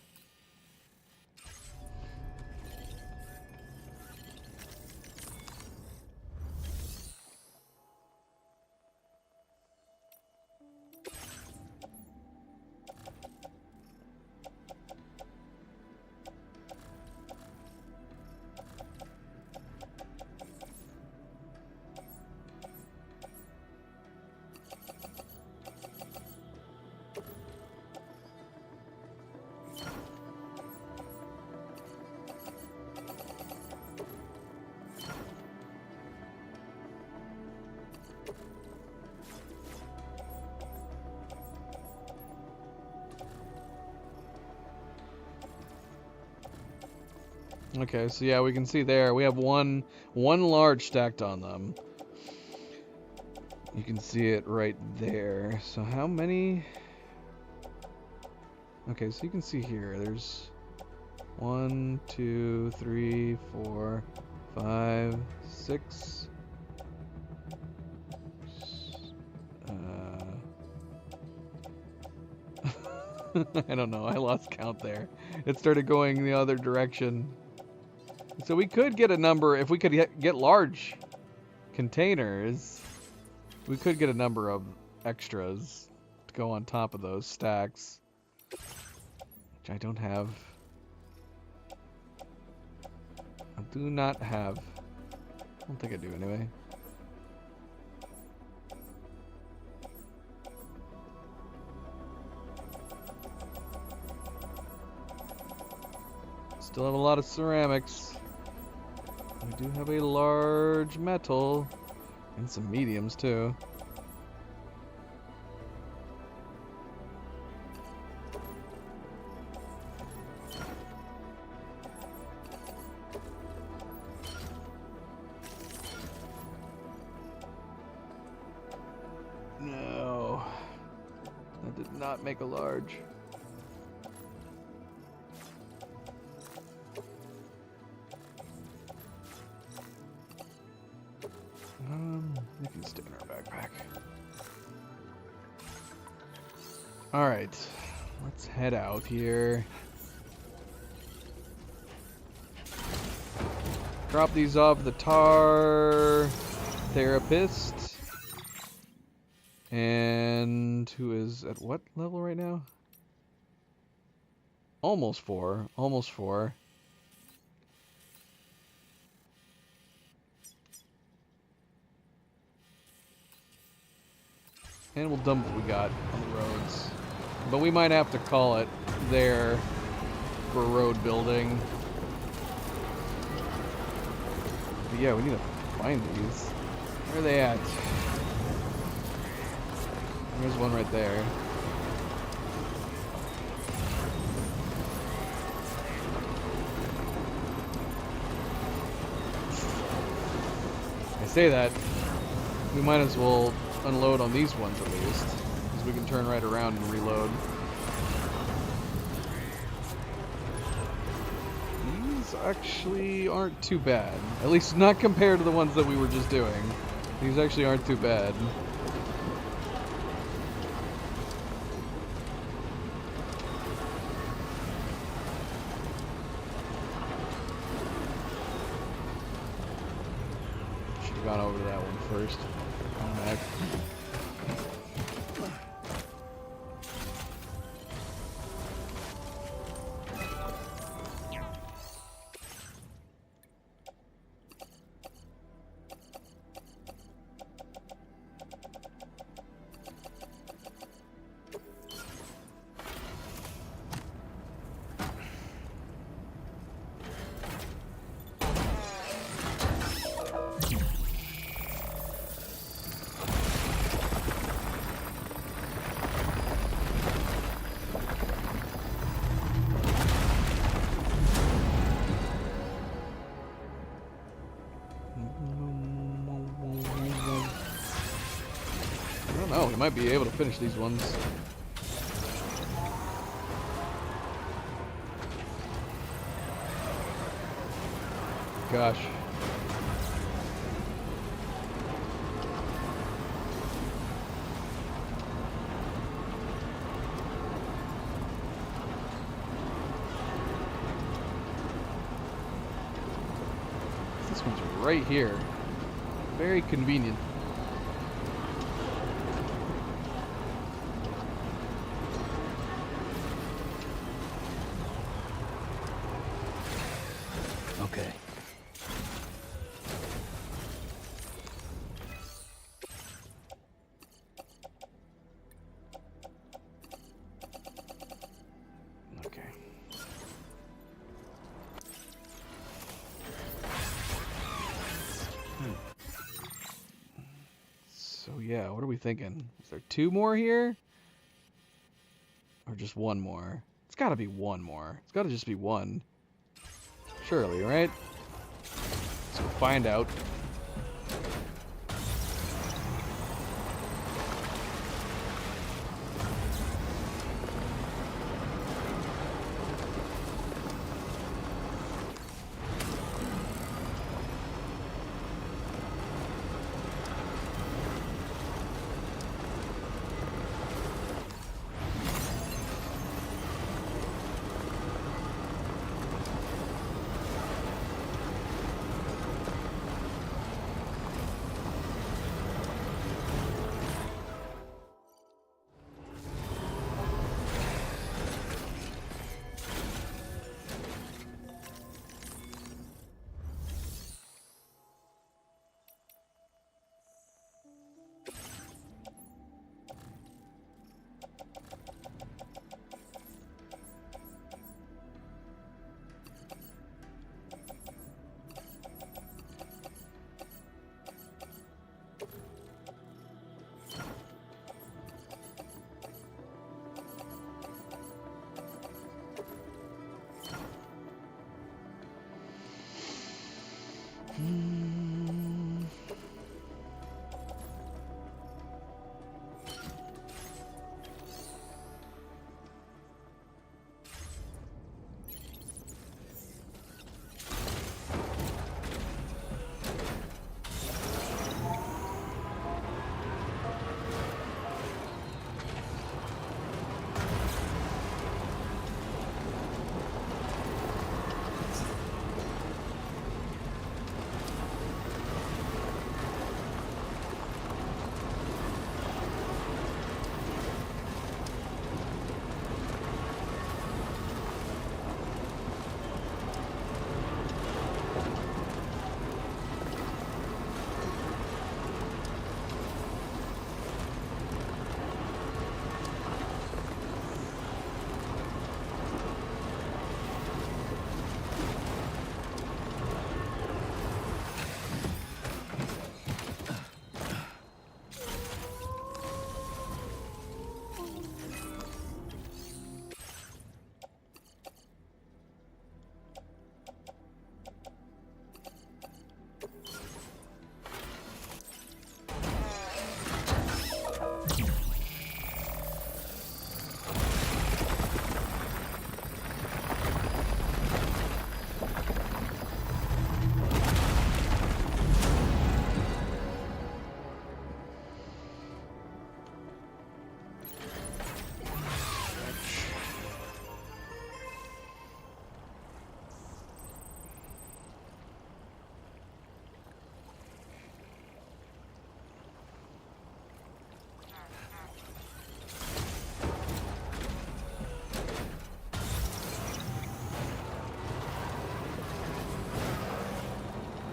Okay, so yeah, we can see there we have one large stacked on them. You can see it right there. So how many? Okay, so you can see here. There's 1, 2, 3, 4, 5, 6. I don't know. I lost count there. It started going the other direction. So we could get a number, if we could get large containers, we could get a number of extras to go on top of those stacks, which I don't have. I do not have. I don't think I do anyway. Still have a lot of ceramics. We do have a large metal and some mediums too. No, that did not make a large. They can stay in our backpack. Alright, let's head out here. Drop these off the tar therapist. And who is at what level right now? Almost 4. Almost 4. And we'll dump what we got on the roads. But we might have to call it there for road building. But yeah, we need to find these. Where are they at? There's one right there. I say that, we might as well unload on these ones at least, because we can turn right around and reload. These actually aren't too bad. At least not compared to the ones that we were just doing. These actually aren't too bad. Should have gone over to that one first. Back. Oh, we might be able to finish these ones. Gosh. This one's right here. Very convenient. Okay. Okay. So yeah, what are we thinking? Is there 2 more here? Or just 1 more? It's gotta be 1 more. It's gotta just be 1. Surely, right? Let's go find out.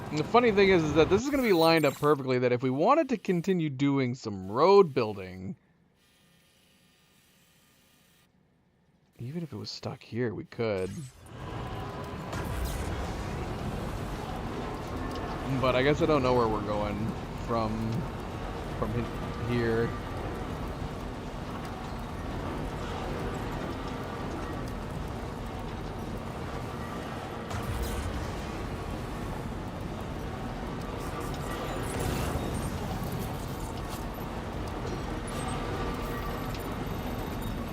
And the funny thing is that this is going to be lined up perfectly that if we wanted to continue doing some road building, even if it was stuck here, we could. But I guess I don't know where we're going from here.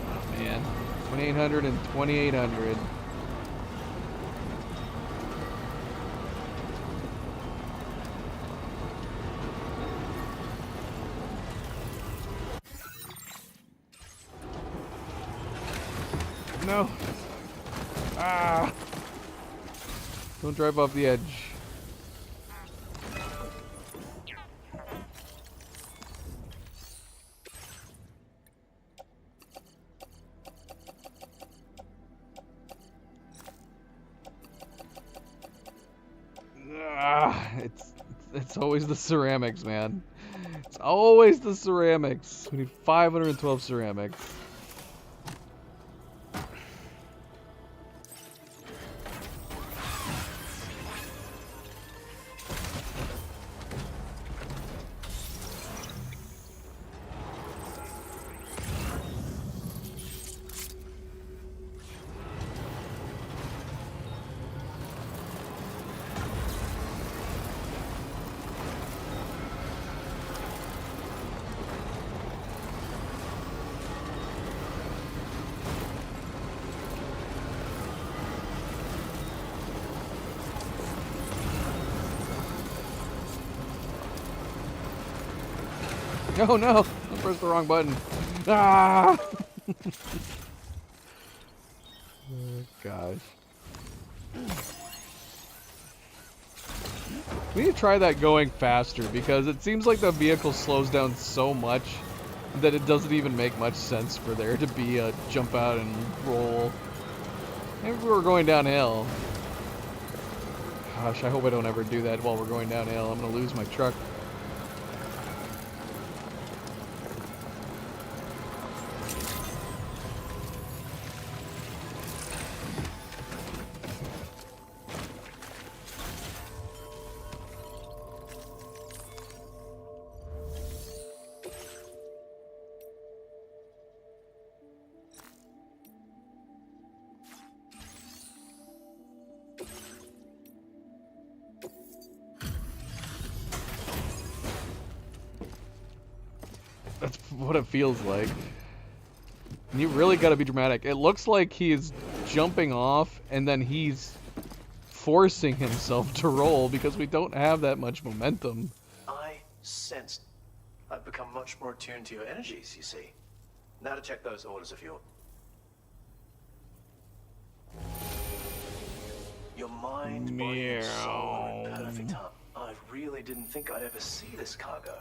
Oh man, 2800 and 2800. No. Ah. Don't drive off the edge. Ah, it's always the ceramics, man. It's always the ceramics. We need 512 ceramics. Oh no! I pressed the wrong button. Ah! Oh, gosh. We need to try that going faster because it seems like the vehicle slows down so much that it doesn't even make much sense for there to be a jump out and roll. Maybe we were going downhill. Gosh, I hope I don't ever do that while we're going downhill. I'm gonna lose my truck. That's what it feels like. And you really gotta be dramatic. It looks like he's jumping off and then he's forcing himself to roll because we don't have that much momentum. I sensed I've become much more attuned to your energies, you see. Now to check those orders of yours. Your mind, body, and soul are in perfect harmony. I really didn't think I'd ever see this cargo.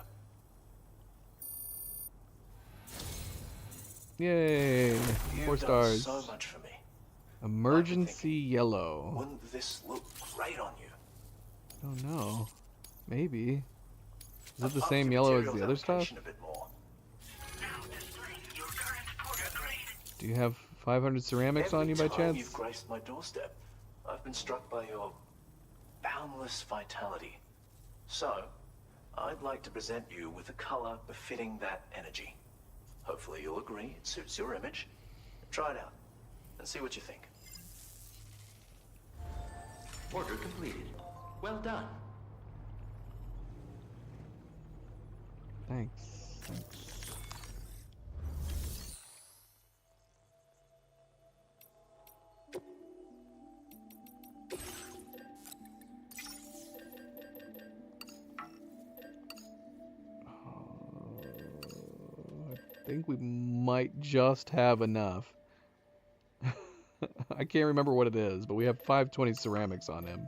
Yay! You've 4 done stars. so much for me. Emergency yellow. Wouldn't this look great on you? I don't know. Maybe. Is it the same yellow as the other stuff? Do you have 500 ceramics on you by chance? You've graced my doorstep. I've been struck by your boundless vitality. So, I'd like to present you with a color befitting that energy. Hopefully you'll agree it suits your image. Try it out and see what you think. Order completed. Well done. Thanks. Thanks. I think we might just have enough. I can't remember what it is, but we have 520 ceramics on him.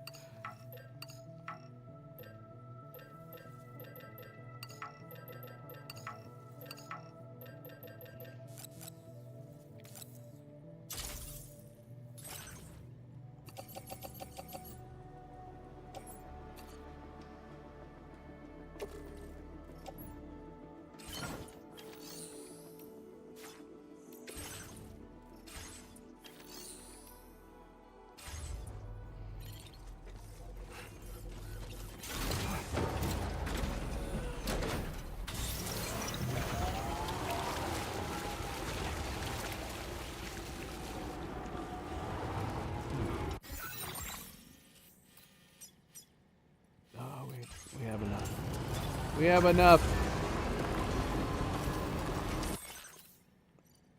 We have enough.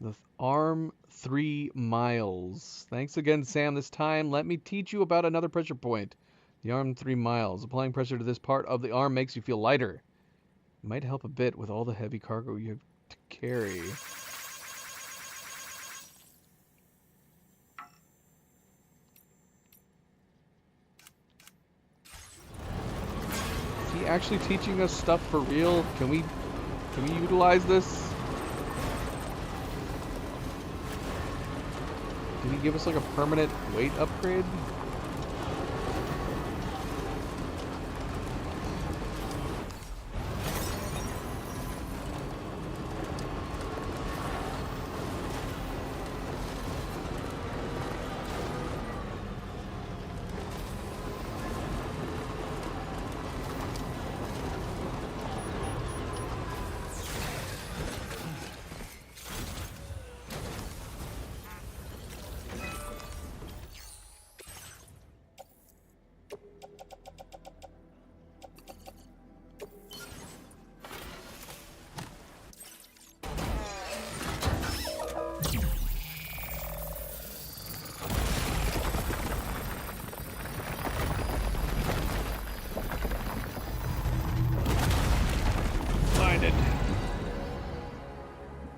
The arm 3 miles. Thanks again, Sam. This time, let me teach you about another pressure point. The arm 3 miles. Applying pressure to this part of the arm makes you feel lighter. It might help a bit with all the heavy cargo you have to carry. Is he actually teaching us stuff for real? Can we utilize this? Did he give us like a permanent weight upgrade?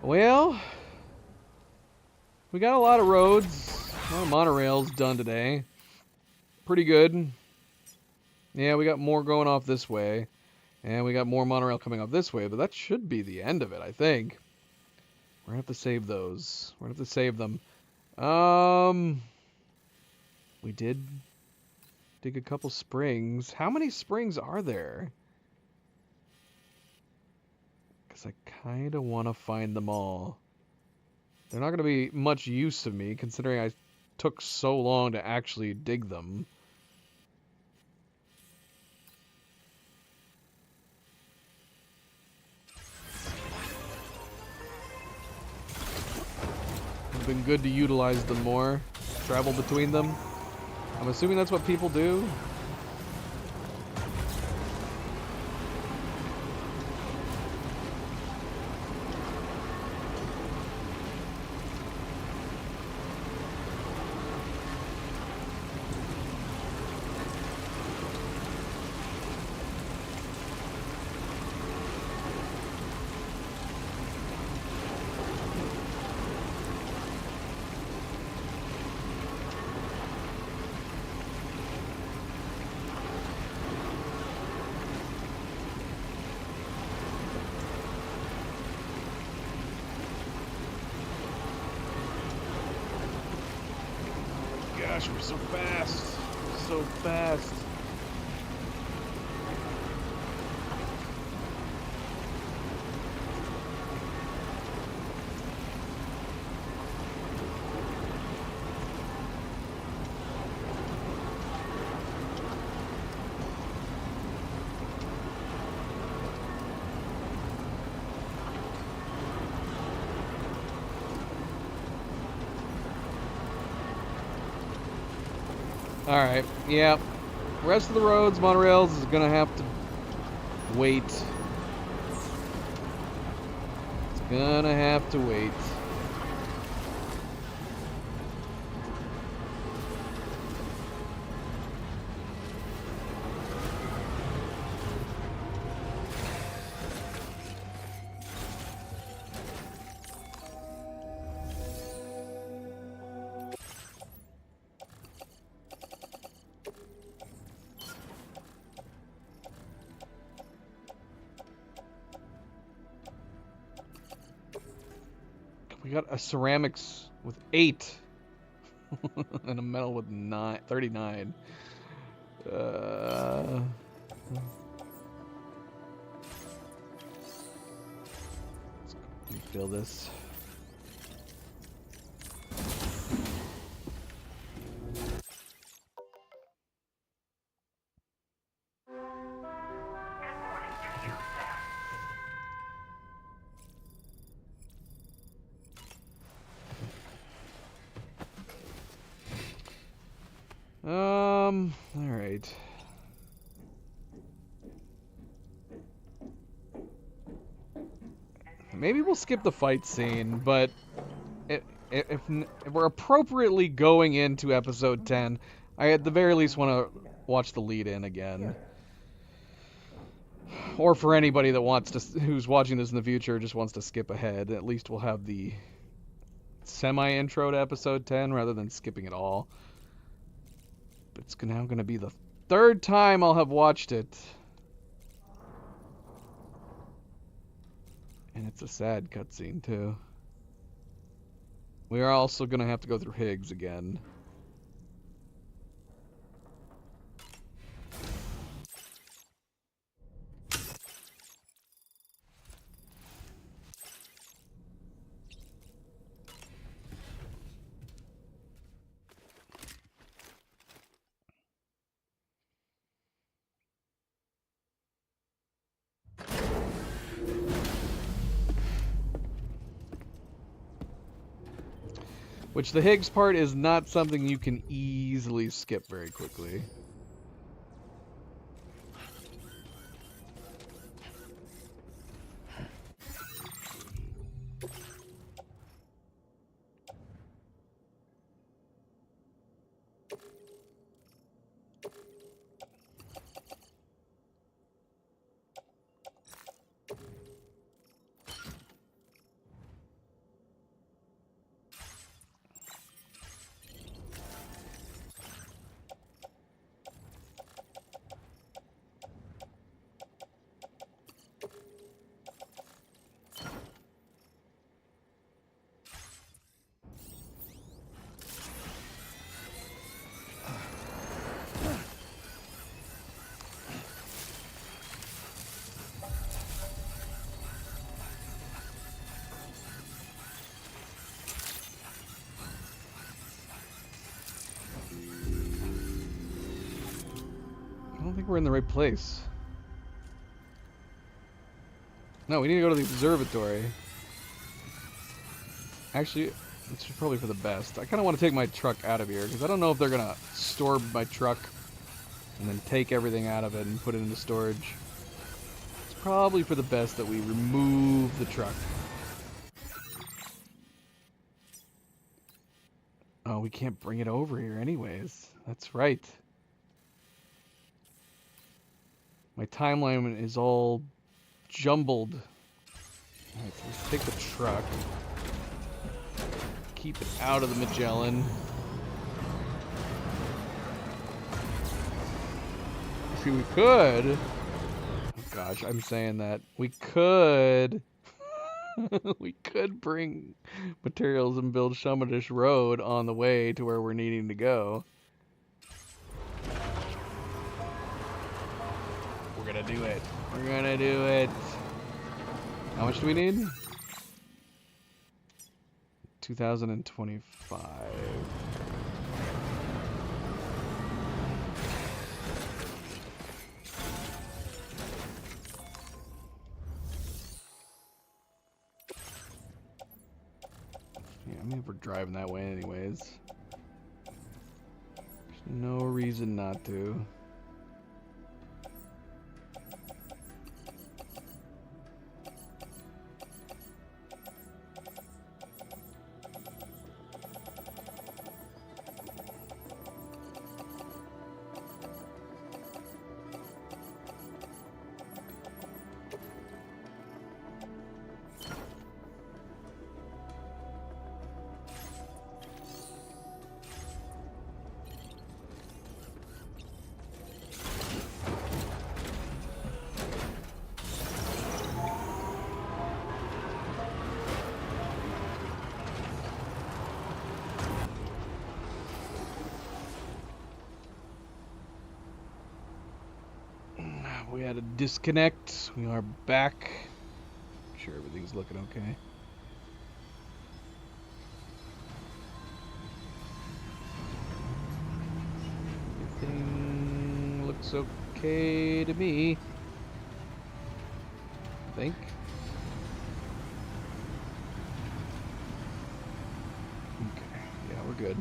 Well, we got a lot of roads, a lot of monorails done today. Pretty good. Yeah, we got more going off this way. And we got more monorail coming off this way, but that should be the end of it, I think. We're going to have to save those. We're going to have to save them. We did dig a couple springs. How many springs are there? I kind of want to find them all. They're not going to be much use to me, considering I took so long to actually dig them. It's been good to utilize them more. Travel between them. I'm assuming that's what people do. Gosh, we're so fast. So fast. Alright, yeah. Rest of the roads, monorails, is gonna have to wait. It's gonna have to wait. We got a ceramics with 8 and a metal with 39. Let's refill this. All right. Maybe we'll skip the fight scene, but if we're appropriately going into episode 10, I at the very least want to watch the lead-in again. Or for anybody that who's watching this in the future, just wants to skip ahead, at least we'll have the semi-intro to episode 10 rather than skipping it all. But it's now going to be the third time I'll have watched it. And it's a sad cutscene, too. We are also going to have to go through Higgs again. Which the Higgs part is not something you can easily skip very quickly. I don't think we're in the right place. No, we need to go to the observatory. Actually, it's probably for the best. I kind of want to take my truck out of here, because I don't know if they're going to store my truck and then take everything out of it and put it into storage. It's probably for the best that we remove the truck. Oh, we can't bring it over here anyways. That's right. My timeline is all jumbled. Alright, so let's take the truck. Keep it out of the Magellan. See, we could... Oh gosh, I'm saying that. We could... we could bring materials and build Shumadish Road on the way to where we're needing to go. We're gonna do it. We're gonna do it. How much do we need? 2025. Yeah, I mean, if we're driving that way anyways. There's no reason not to. We had a disconnect. We are back. I'm sure everything's looking okay. Everything looks okay to me. I think. Okay, yeah, we're good.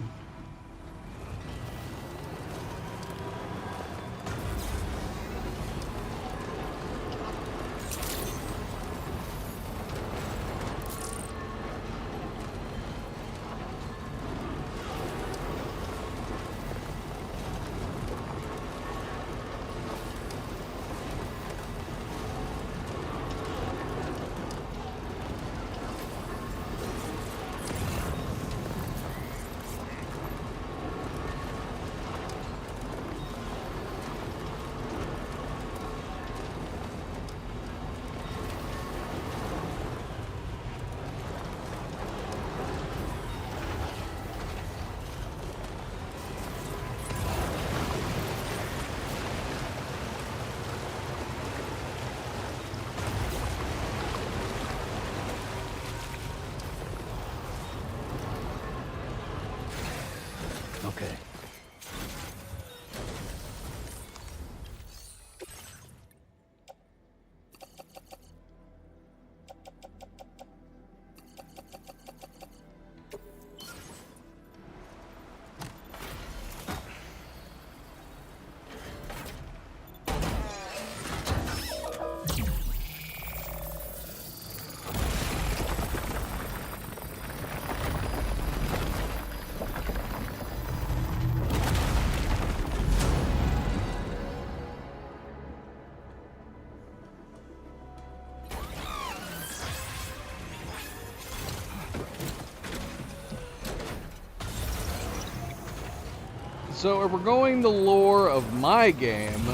So if we're going the lore of my game,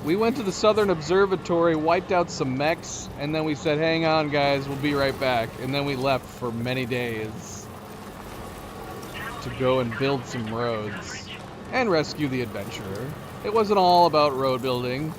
we went to the Southern Observatory, wiped out some mechs, and then we said, hang on guys, we'll be right back. And then we left for many days to go and build some roads and rescue the adventurer. It wasn't all about road building.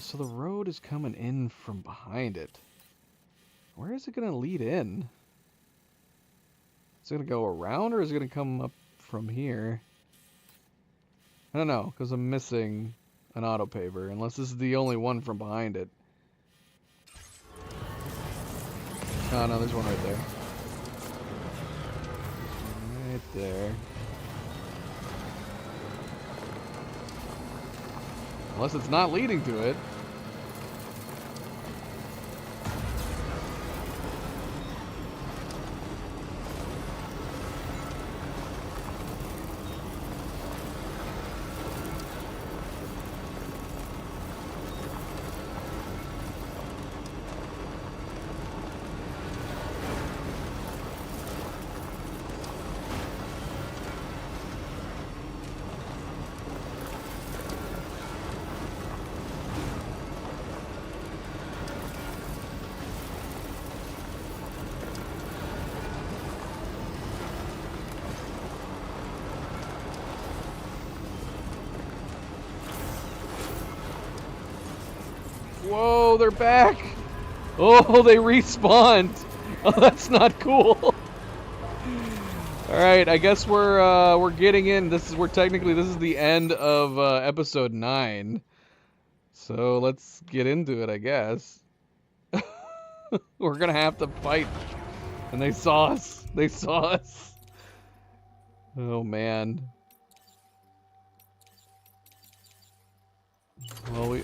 So the road is coming in from behind it. Where is it going to lead in? Is it going to go around or is it going to come up from here? I don't know, because I'm missing an auto paver, unless this is the only one from behind it. Oh no, there's one right there. Right there. Unless it's not leading to it. Whoa, they're back! Oh, they respawned! Oh, that's not cool. Alright, I guess we're getting in. This is the end of episode 9. So let's get into it, I guess. We're gonna have to fight. And they saw us. They saw us. Oh man. Well,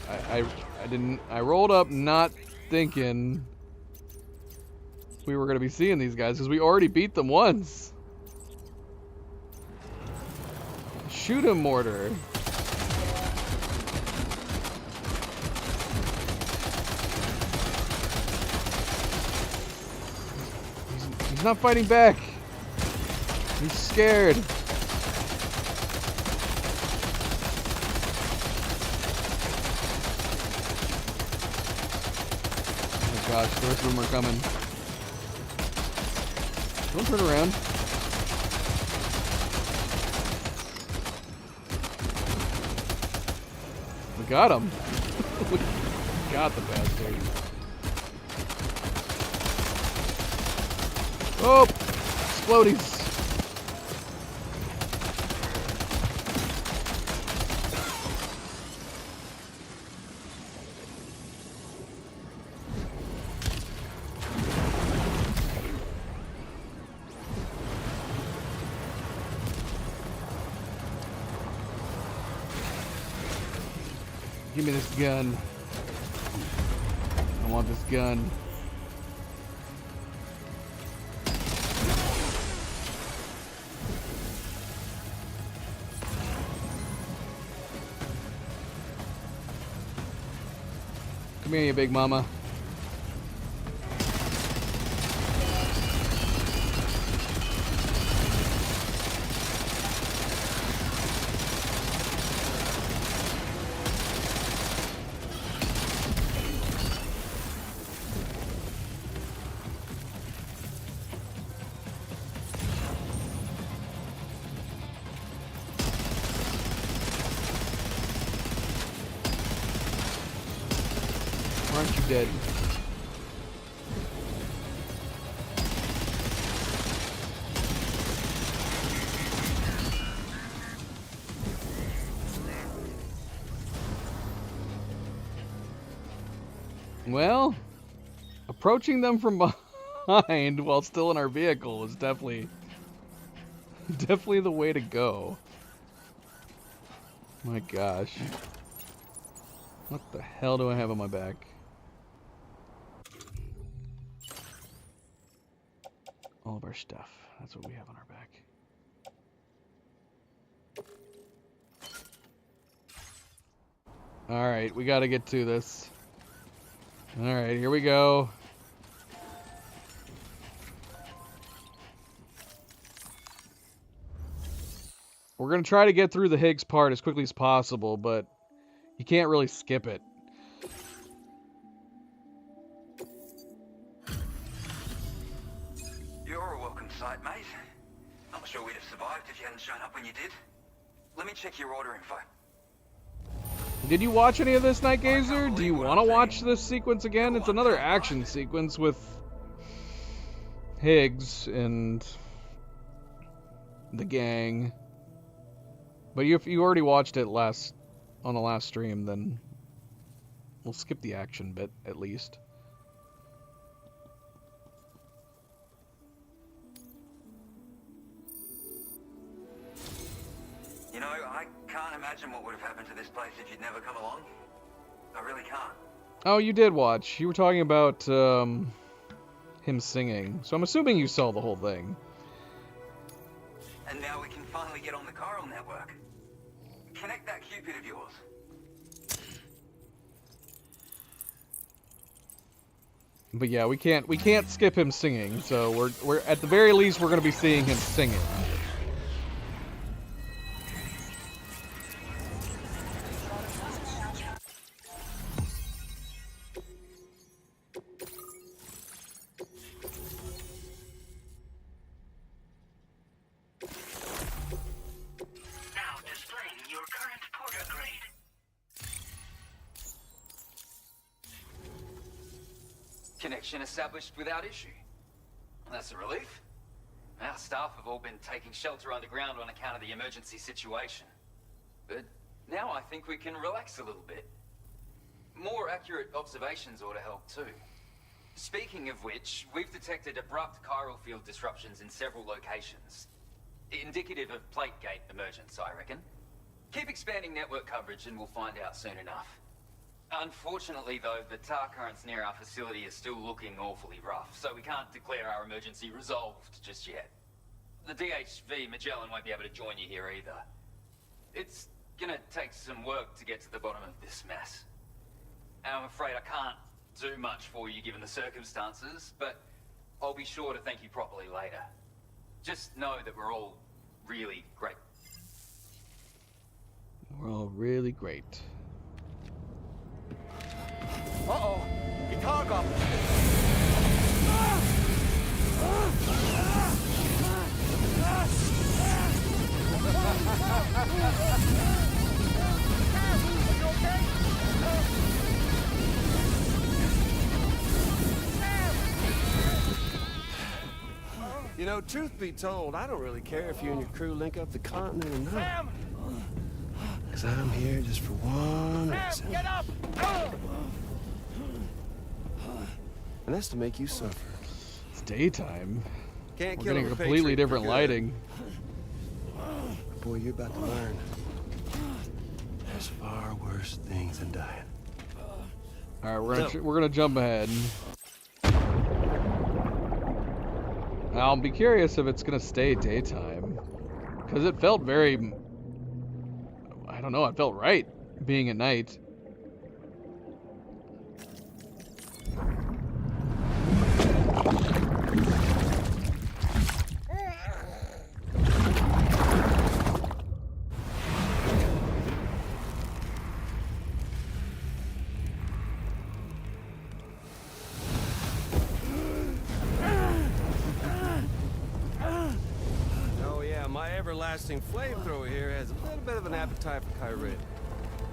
I rolled up not thinking we were going to be seeing these guys because we already beat them once. Shoot him, Mortar. He's not fighting back. He's scared. Gosh, the rest of them are coming. Don't turn around. We got him. We got the bastard. Oh! Explodies. Give me this gun. I want this gun. Come here, you big mama. Aren't you dead? Well, approaching them from behind while still in our vehicle is definitely the way to go. My gosh. What the hell do I have on my back? All of our stuff. That's what we have on our back. Alright, we gotta get to this. Alright, here we go. We're gonna try to get through the Higgs part as quickly as possible, but you can't really skip it. You're a welcome sight, mate. Not sure we'd have survived if you hadn't shown up when you did. Let me check your order info. Did you watch any of this, Nightgazer? Do you want to watch this sequence again? It's another action sequence with Higgs and the gang. But if you already watched it on the last stream, then we'll skip the action bit at least. You know, I can't imagine what would have happened to this place if you'd never come along. I really can't. Oh, you did watch. You were talking about him singing. So I'm assuming you saw the whole thing. And now we can finally get on the chiral network. Connect that Cupid of yours. But yeah, we can't skip him singing. So we're at the very least we're going to be seeing him singing. Connection established without issue. That's a relief. Our staff have all been taking shelter underground on account of the emergency situation. But now I think we can relax a little bit. More accurate observations ought to help too. Speaking of which, we've detected abrupt chiral field disruptions in several locations. Indicative of plate gate emergence, I reckon. Keep expanding network coverage and we'll find out soon enough. Unfortunately, though, the tar currents near our facility is still looking awfully rough, so we can't declare our emergency resolved just yet. The DHV Magellan won't be able to join you here either. It's gonna take some work to get to the bottom of this mess. I'm afraid I can't do much for you given the circumstances, but I'll be sure to thank you properly later. Just know that we're all really great. We're all really great. Uh-oh. Guitar goblin. You know, truth be told, I don't really care if you and your crew link up the continent or not. Because I'm here just for one reason. Get up! And that's to make you suffer. It's daytime. Can't We're kill getting a completely patriot different for good. lighting. Boy, you're about to learn. There's far worse things than dying. All right, we're gonna jump ahead. I'll be curious if it's gonna stay daytime, because it felt very, I don't know, it felt right being at night. Oh yeah, my everlasting flamethrower here has a little bit of an appetite for Kyrie.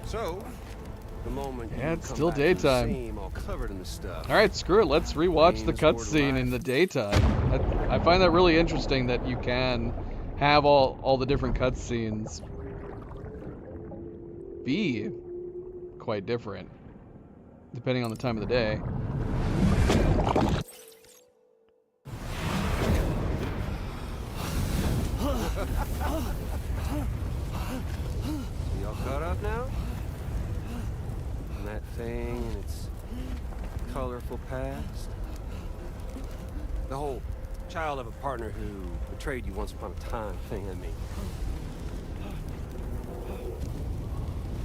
So, the moment Yeah, you it's come still back from the daytime. scene all covered in the stuff. All right, screw it. Let's rewatch the Games, word of cutscene life. in the daytime. I find that really interesting that you can have all the different cutscenes be quite different. depending on the time of the day. You all caught up now? On that thing and its colorful past? The whole child of a partner who betrayed you once upon a time thing, I mean.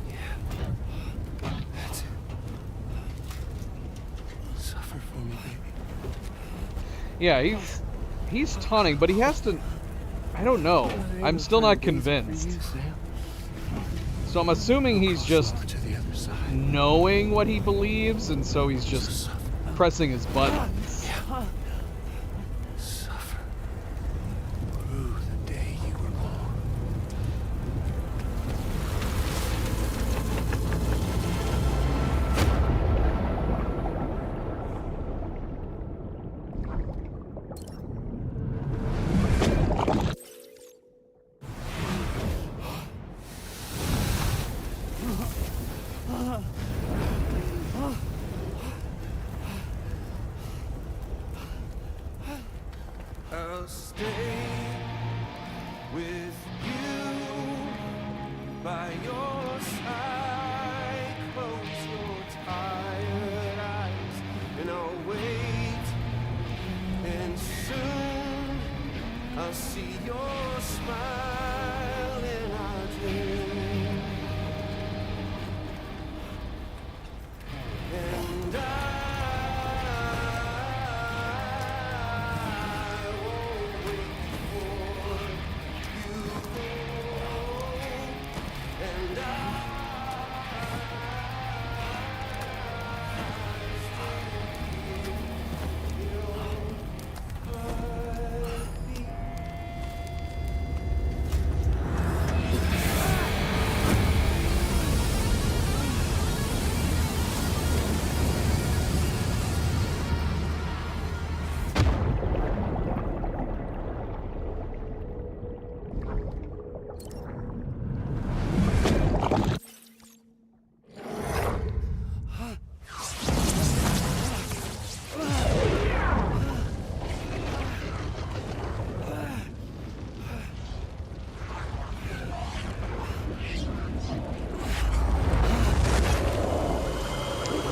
Yeah. That's it. Suffer for me, baby. Yeah, he's taunting, but he has to... I don't know. I'm still not convinced. So I'm assuming he's just knowing what he believes, and so he's just pressing his buttons. Suffer through the day you were born. I'll stay with you by your side. Close your tired eyes, and I'll wait. And soon I'll see your smile in our dream. And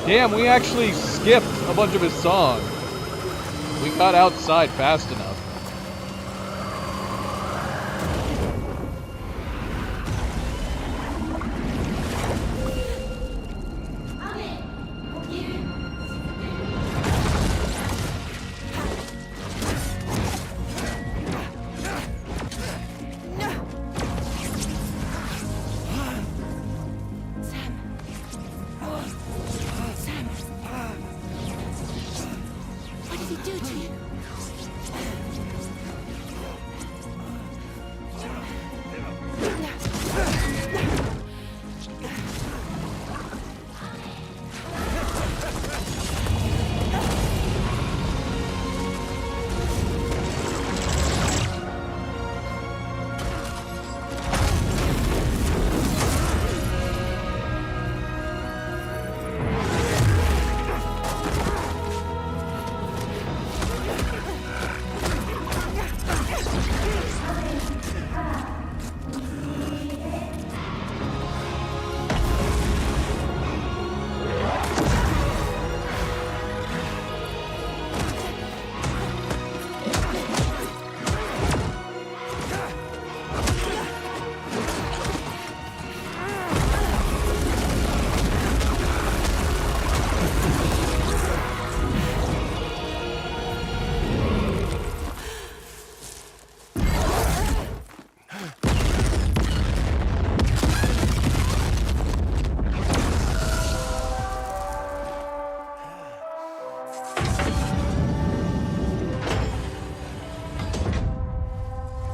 Damn, we actually skipped a bunch of his songs. We got outside fast enough. What did he do to you?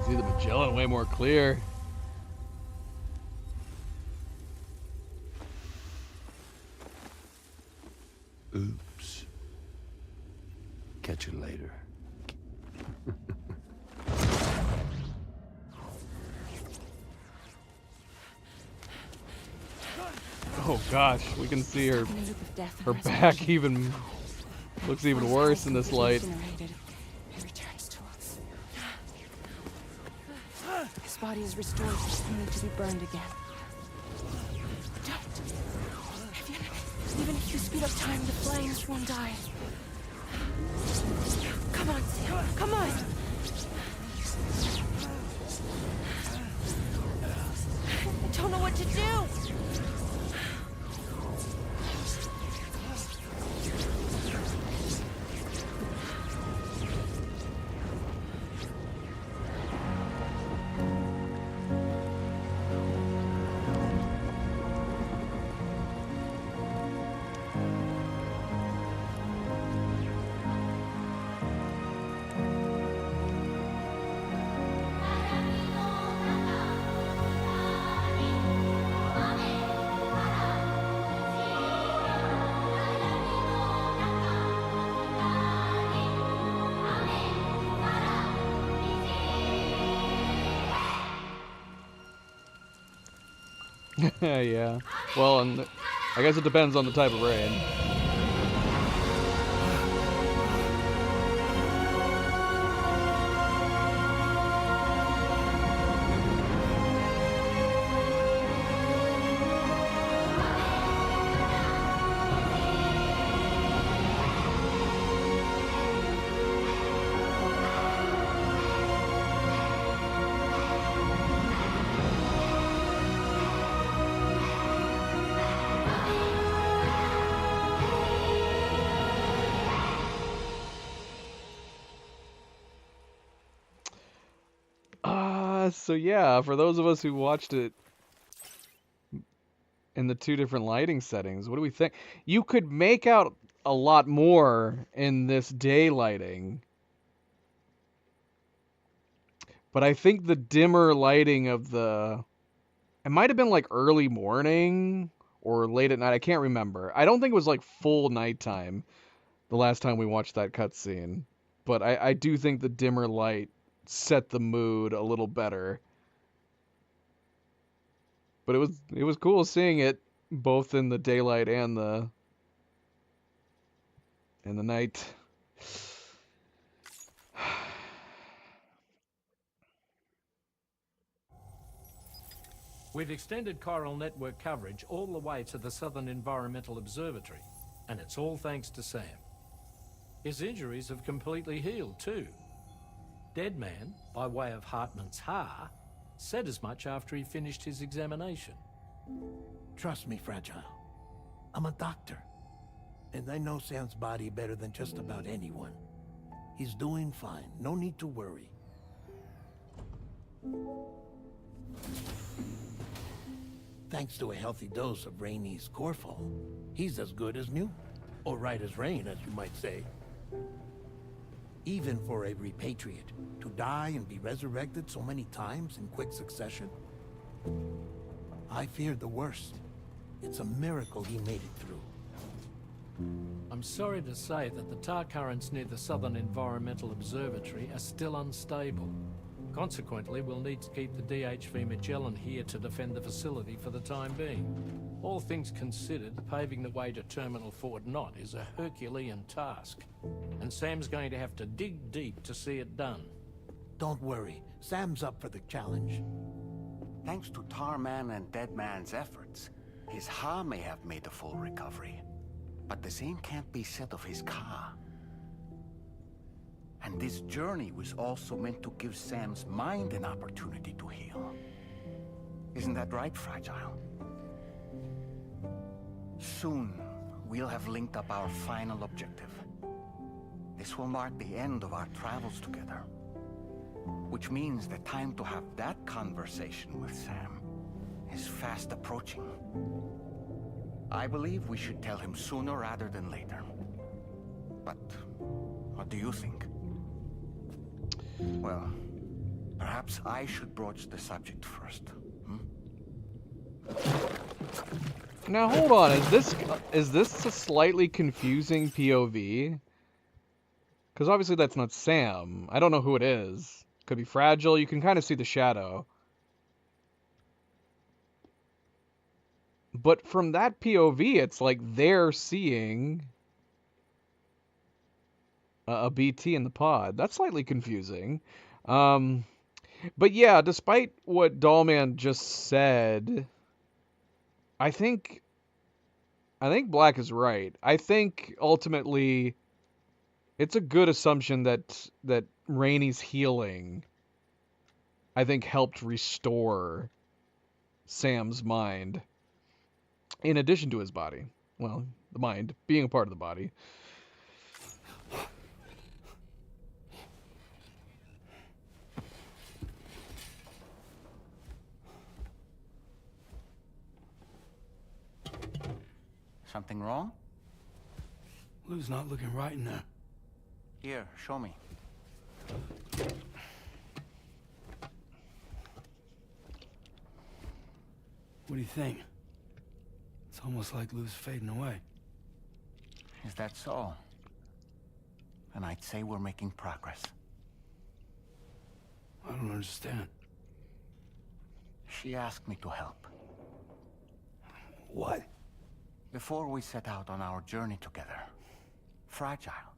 See the Magellan way more clear. Oops. Catch you later. Oh gosh, we can see her. The music of death and Her back even looks even worse in this light. Incinerated, he returns to us. His body is restored, only to be burned again. Don't. Even if you speed up time, the flames won't die. Come on, Sam. Come on. I don't know what to do. Yeah. Well, and I guess it depends on the type of rain. So yeah, for those of us who watched it in the two different lighting settings, what do we think? You could make out a lot more in this day lighting. But I think the dimmer lighting of it might have been like early morning or late at night. I can't remember. I don't think it was like full nighttime the last time we watched that cutscene. But I do think the dimmer light set the mood a little better. But it was cool seeing it both in the daylight and the night. We've extended Chiral network coverage all the way to the Southern Environmental Observatory, and it's all thanks to Sam. His injuries have completely healed too. Deadman, by way of Hartman's Ha, said as much after he finished his examination. Trust me, Fragile. I'm a doctor. And I know Sam's body better than just about anyone. He's doing fine. No need to worry. Thanks to a healthy dose of Rainey's Corfol, he's as good as new. Or right as rain, as you might say. Even for a repatriate, to die and be resurrected so many times in quick succession, I feared the worst. It's a miracle he made it through. I'm sorry to say that the tar currents near the Southern Environmental Observatory are still unstable. Consequently, we'll need to keep the DHV Magellan here to defend the facility for the time being. All things considered, paving the way to Terminal Fort Knott is a Herculean task, and Sam's going to have to dig deep to see it done. Don't worry, Sam's up for the challenge. Thanks to Tarman and Deadman's efforts, his Ha may have made a full recovery. But the same can't be said of his Ka. And this journey was also meant to give Sam's mind an opportunity to heal. Isn't that right, Fragile? Soon, we'll have linked up our final objective. This will mark the end of our travels together. Which means the time to have that conversation with Sam is fast approaching. I believe we should tell him sooner rather than later. But what do you think? Well, perhaps I should broach the subject first. Now hold on, is this a slightly confusing POV? Because obviously that's not Sam. I don't know who it is. Could be Fragile. You can kind of see the shadow. But from that POV, it's like they're seeing a BT in the pod. That's slightly confusing. But yeah, despite what Dollman just said, I think Black is right. I think ultimately it's a good assumption that Rainey's healing, I think, helped restore Sam's mind in addition to his body. Well, the mind being a part of the body. Something wrong? Lou's not looking right in there. Here, show me. What do you think? It's almost like Lou's fading away. Is that so? And I'd say we're making progress. I don't understand. She asked me to help. What? Before we set out on our journey together, Fragile,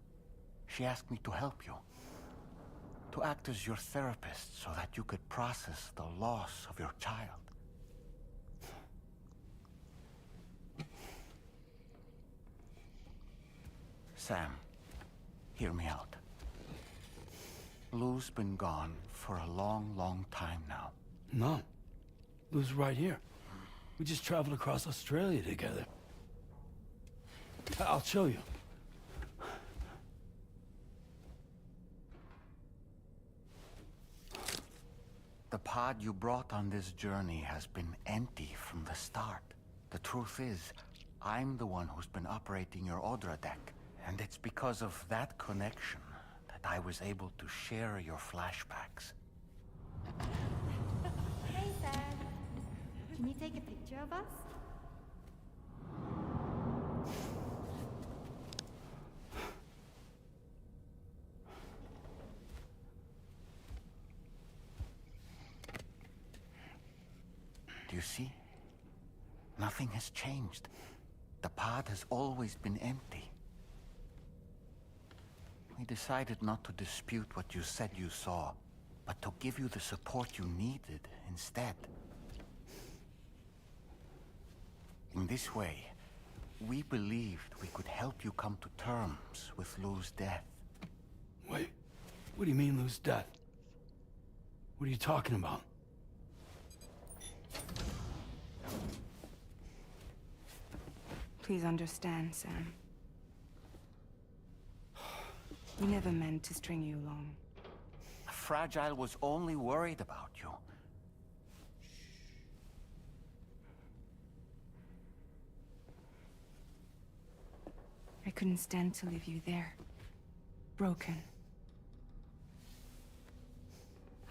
she asked me to help you. To act as your therapist so that you could process the loss of your child. Sam, hear me out. Lou's been gone for a long, long time now. No. Lou's right here. We just traveled across Australia together. I'll show you. The pod you brought on this journey has been empty from the start. The truth is, I'm the one who's been operating your Odra deck. And it's because of that connection that I was able to share your flashbacks. Hey, Sam. Can you take a picture of us? Do you see? Nothing has changed. The pod has always been empty. We decided not to dispute what you said you saw, but to give you the support you needed instead. In this way, we believed we could help you come to terms with Lou's death. Wait, what do you mean Lou's death? What are you talking about? Please understand, Sam. We never meant to string you along. Fragile was only worried about you. I couldn't stand to leave you there, broken.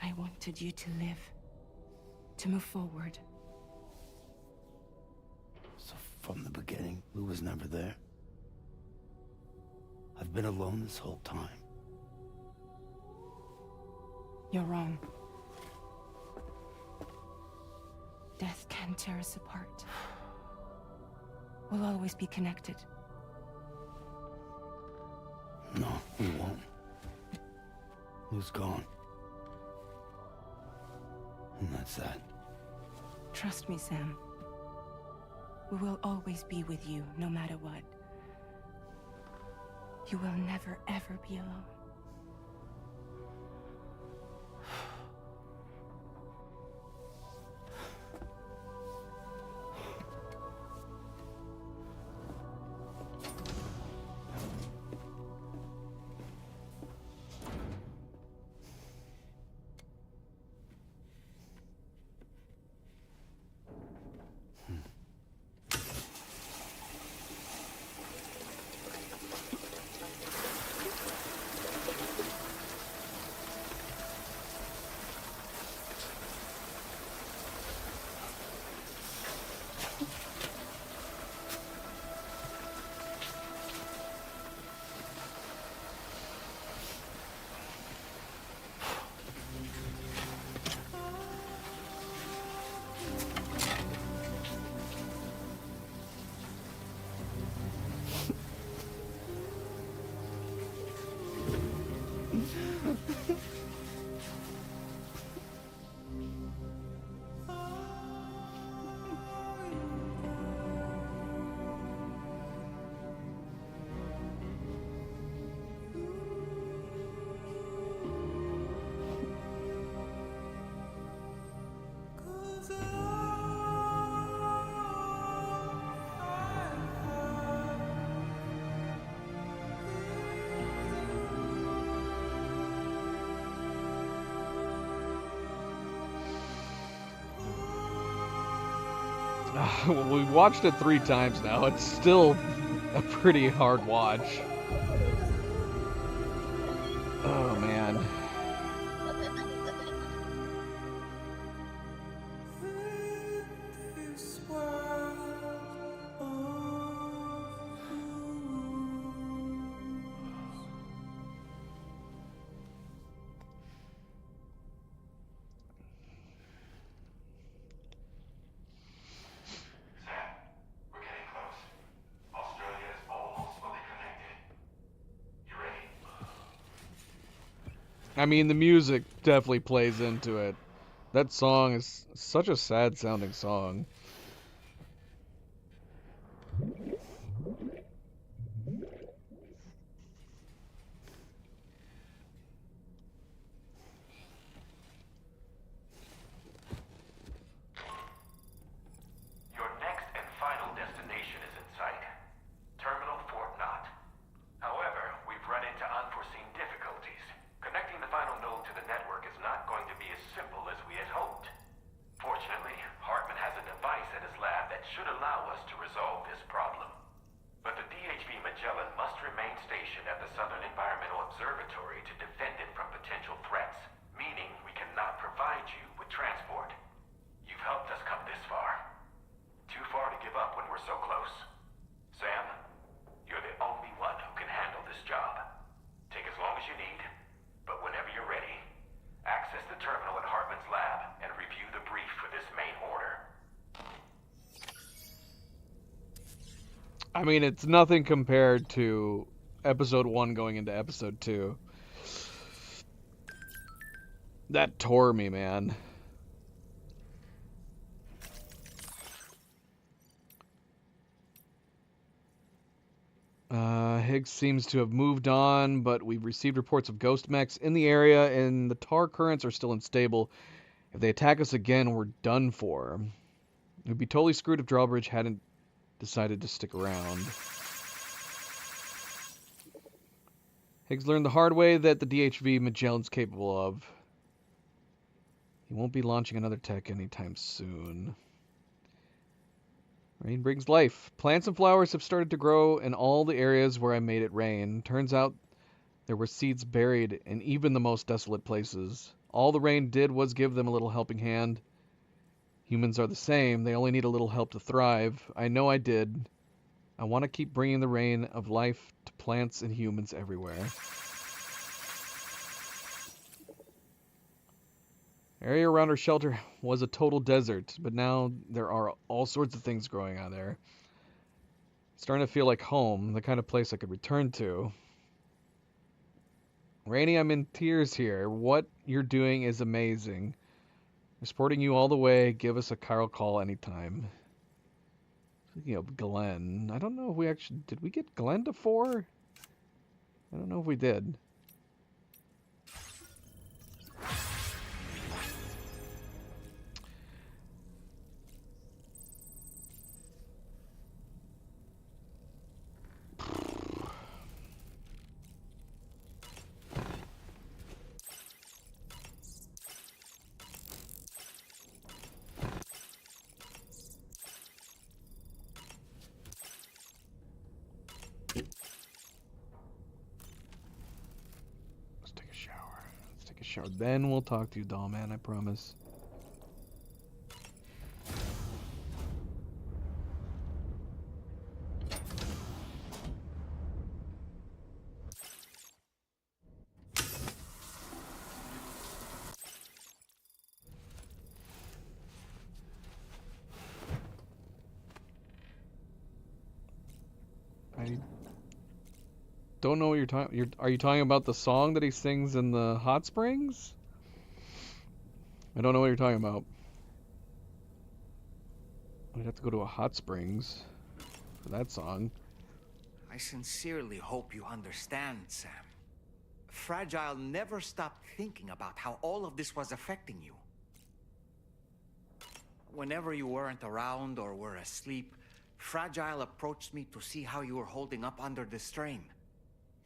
I wanted you to live, to move forward. So from the beginning, Lou was never there? I've been alone this whole time. You're wrong. Death can tear us apart. We'll always be connected. No, we won't. Lou's gone. And that's that. Trust me, Sam. We will always be with you, no matter what. You will never, ever be alone. We watched it 3 times now. It's still a pretty hard watch. Oh, man. I mean, the music definitely plays into it. That song is such a sad sounding song. Your next and final destination is in sight. Terminal Fort Knott. However, we've run into unforeseen difficulties. Connecting the final node to the network is not going to be as simple as we had hoped. Fortunately, Hartman has a device at his lab that should allow us to resolve this problem. But the DHV Magellan must remain stationed at the Southern Environmental Observatory to defend it from potential threats, meaning we cannot provide you with transport. You've helped us come this far. Too far to give up when we're so close. Sam, you're the only one who can handle this job. Take as long as you need, but whenever you're ready, access the terminal at Hartman's lab and review the brief for this main order. I mean, it's nothing compared to episode 1 going into episode 2. That tore me, man. Higgs seems to have moved on, but we've received reports of ghost mechs in the area, and the tar currents are still unstable. If they attack us again, we're done for. It would be totally screwed if Drawbridge hadn't decided to stick around. Higgs learned the hard way that the DHV Magellan's capable of. He won't be launching another tech anytime soon. Rain brings life. Plants and flowers have started to grow in all the areas where I made it rain. Turns out there were seeds buried in even the most desolate places. All the rain did was give them a little helping hand. Humans are the same. They only need a little help to thrive. I know I did. I want to keep bringing the rain of life to plants and humans everywhere. Area around our shelter was a total desert, but now there are all sorts of things growing on there. It's starting to feel like home, the kind of place I could return to. Rainy, I'm in tears here. What you're doing is amazing. We're supporting you all the way. Give us a Chiral call anytime. Speaking of Glenn, I don't know if we actually... Did we get Glenn to 4? I don't know if we did. Shower. Then we'll talk to you, doll man, I promise. I don't know what you're talking. Are you talking about the song that he sings in the hot springs? I don't know what you're talking about. We'd have to go to a hot springs for that song. I sincerely hope you understand, Sam. Fragile never stopped thinking about how all of this was affecting you. Whenever you weren't around or were asleep, Fragile approached me to see how you were holding up under the strain.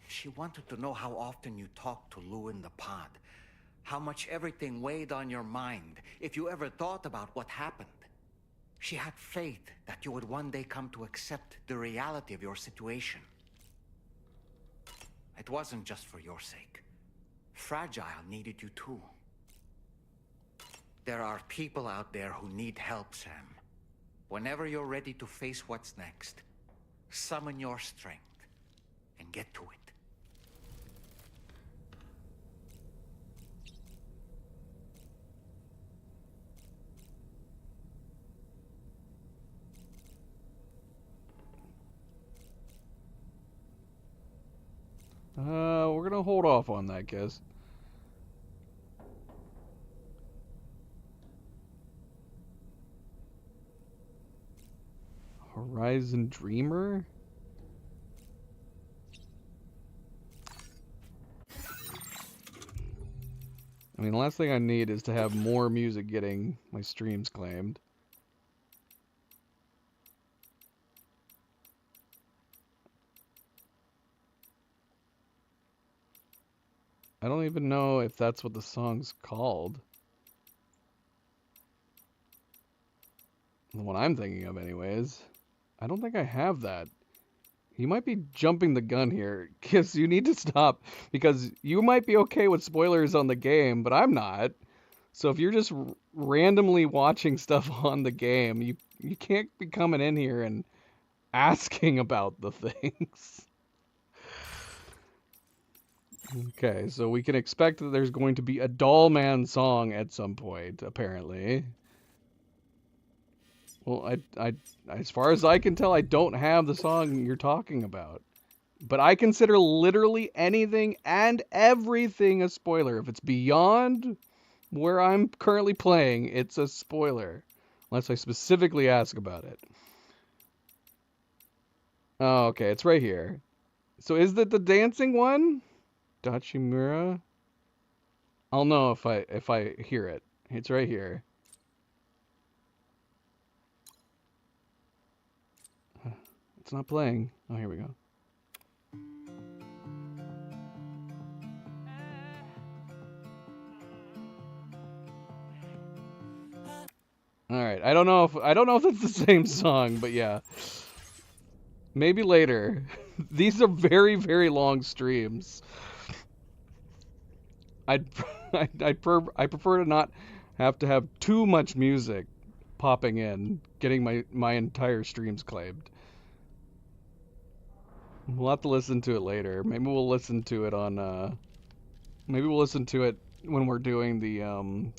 She wanted to know how often you talked to Lou in the pod, how much everything weighed on your mind, if you ever thought about what happened. She had faith that you would one day come to accept the reality of your situation. It wasn't just for your sake. Fragile needed you too. There are people out there who need help, Sam. Whenever you're ready to face what's next, summon your strength and get to it. We're gonna hold off on that, guess. Horizon Dreamer? I mean, the last thing I need is to have more music getting my streams claimed. I don't even know if that's what the song's called. The one I'm thinking of anyways. I don't think I have that. You might be jumping the gun here. Kiss, you need to stop. Because you might be okay with spoilers on the game, but I'm not. So if you're just randomly watching stuff on the game, you can't be coming in here and asking about the things. Okay, so we can expect that there's going to be a Doll Man song at some point, apparently. Well, I as far as I can tell, I don't have the song you're talking about. But I consider literally anything and everything a spoiler. If it's beyond where I'm currently playing, it's a spoiler. Unless I specifically ask about it. Oh, okay, it's right here. So is that the dancing one? Dachimura? I'll know if I hear it. It's right here. It's not playing. Oh, here we go. All right. I don't know if that's the same song, but yeah. Maybe later. These are very, very long streams. I prefer to not have to have too much music popping in, getting my entire streams claimed. We'll have to listen to it later. Maybe we'll listen to it on maybe we'll listen to it when we're doing the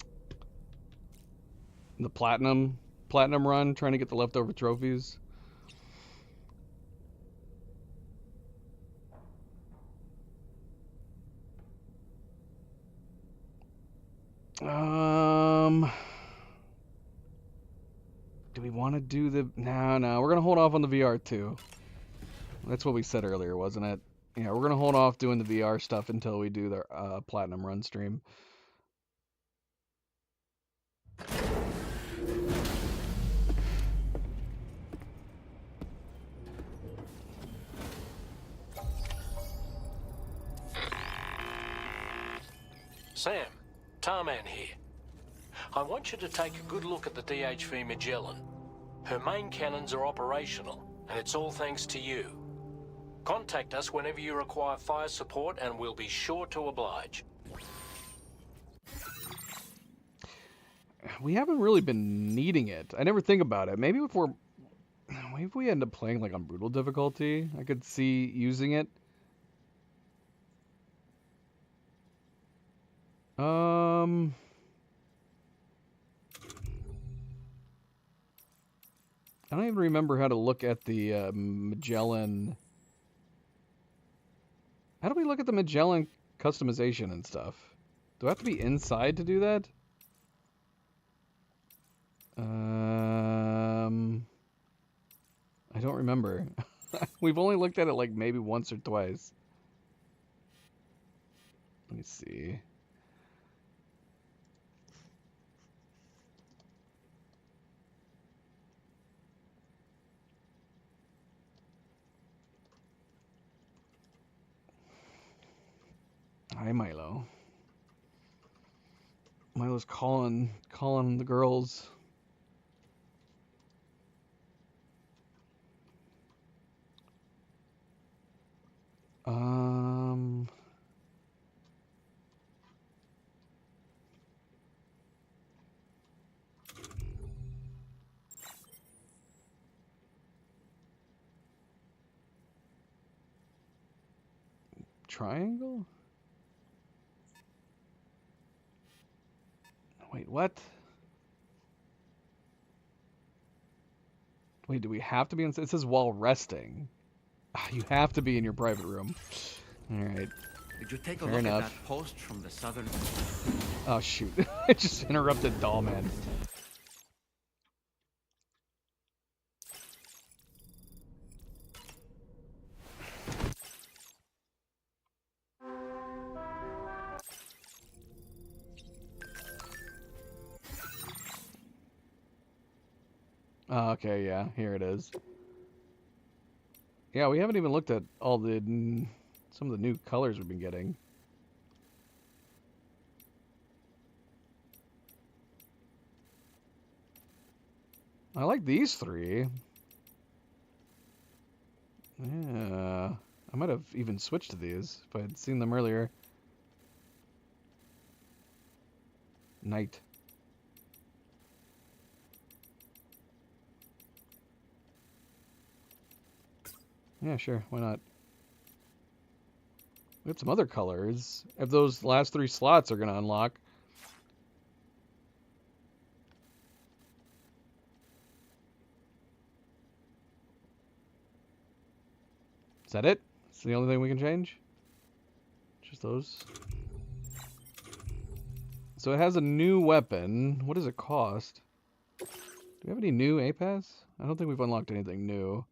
platinum run, trying to get the leftover trophies. Do we want to do the... No, we're going to hold off on the VR too. That's what we said earlier, wasn't it? Yeah, we're going to hold off doing the VR stuff until we do the Platinum Run stream. Sam, Tarman here. I want you to take a good look at the DHV Magellan. Her main cannons are operational, and it's all thanks to you. Contact us whenever you require fire support, and we'll be sure to oblige. We haven't really been needing it. I never think about it. Maybe if we end up playing like on brutal difficulty, I could see using it. I don't even remember how to look at the Magellan. How do we look at the Magellan customization and stuff? Do I have to be inside to do that? I don't remember. We've only looked at it like maybe once or twice. Let me see. Hi, Milo. Milo's calling the girls. triangle? Wait, what? Wait, do we have to be in... It says while resting. You have to be in your private room. Alright. Did you take a Fair look enough. at that post from the southern... Oh, shoot. I just interrupted Doll Man. Oh, okay, yeah, here it is. Yeah, we haven't even looked at all the some of the new colors we've been getting. I like these three. Yeah, I might have even switched to these if I had seen them earlier. Night. Yeah, sure. Why not? We have some other colors. If those last 3 slots are going to unlock. Is that it? It's the only thing we can change? Just those? So it has a new weapon. What does it cost? Do we have any new APAS? I don't think we've unlocked anything new.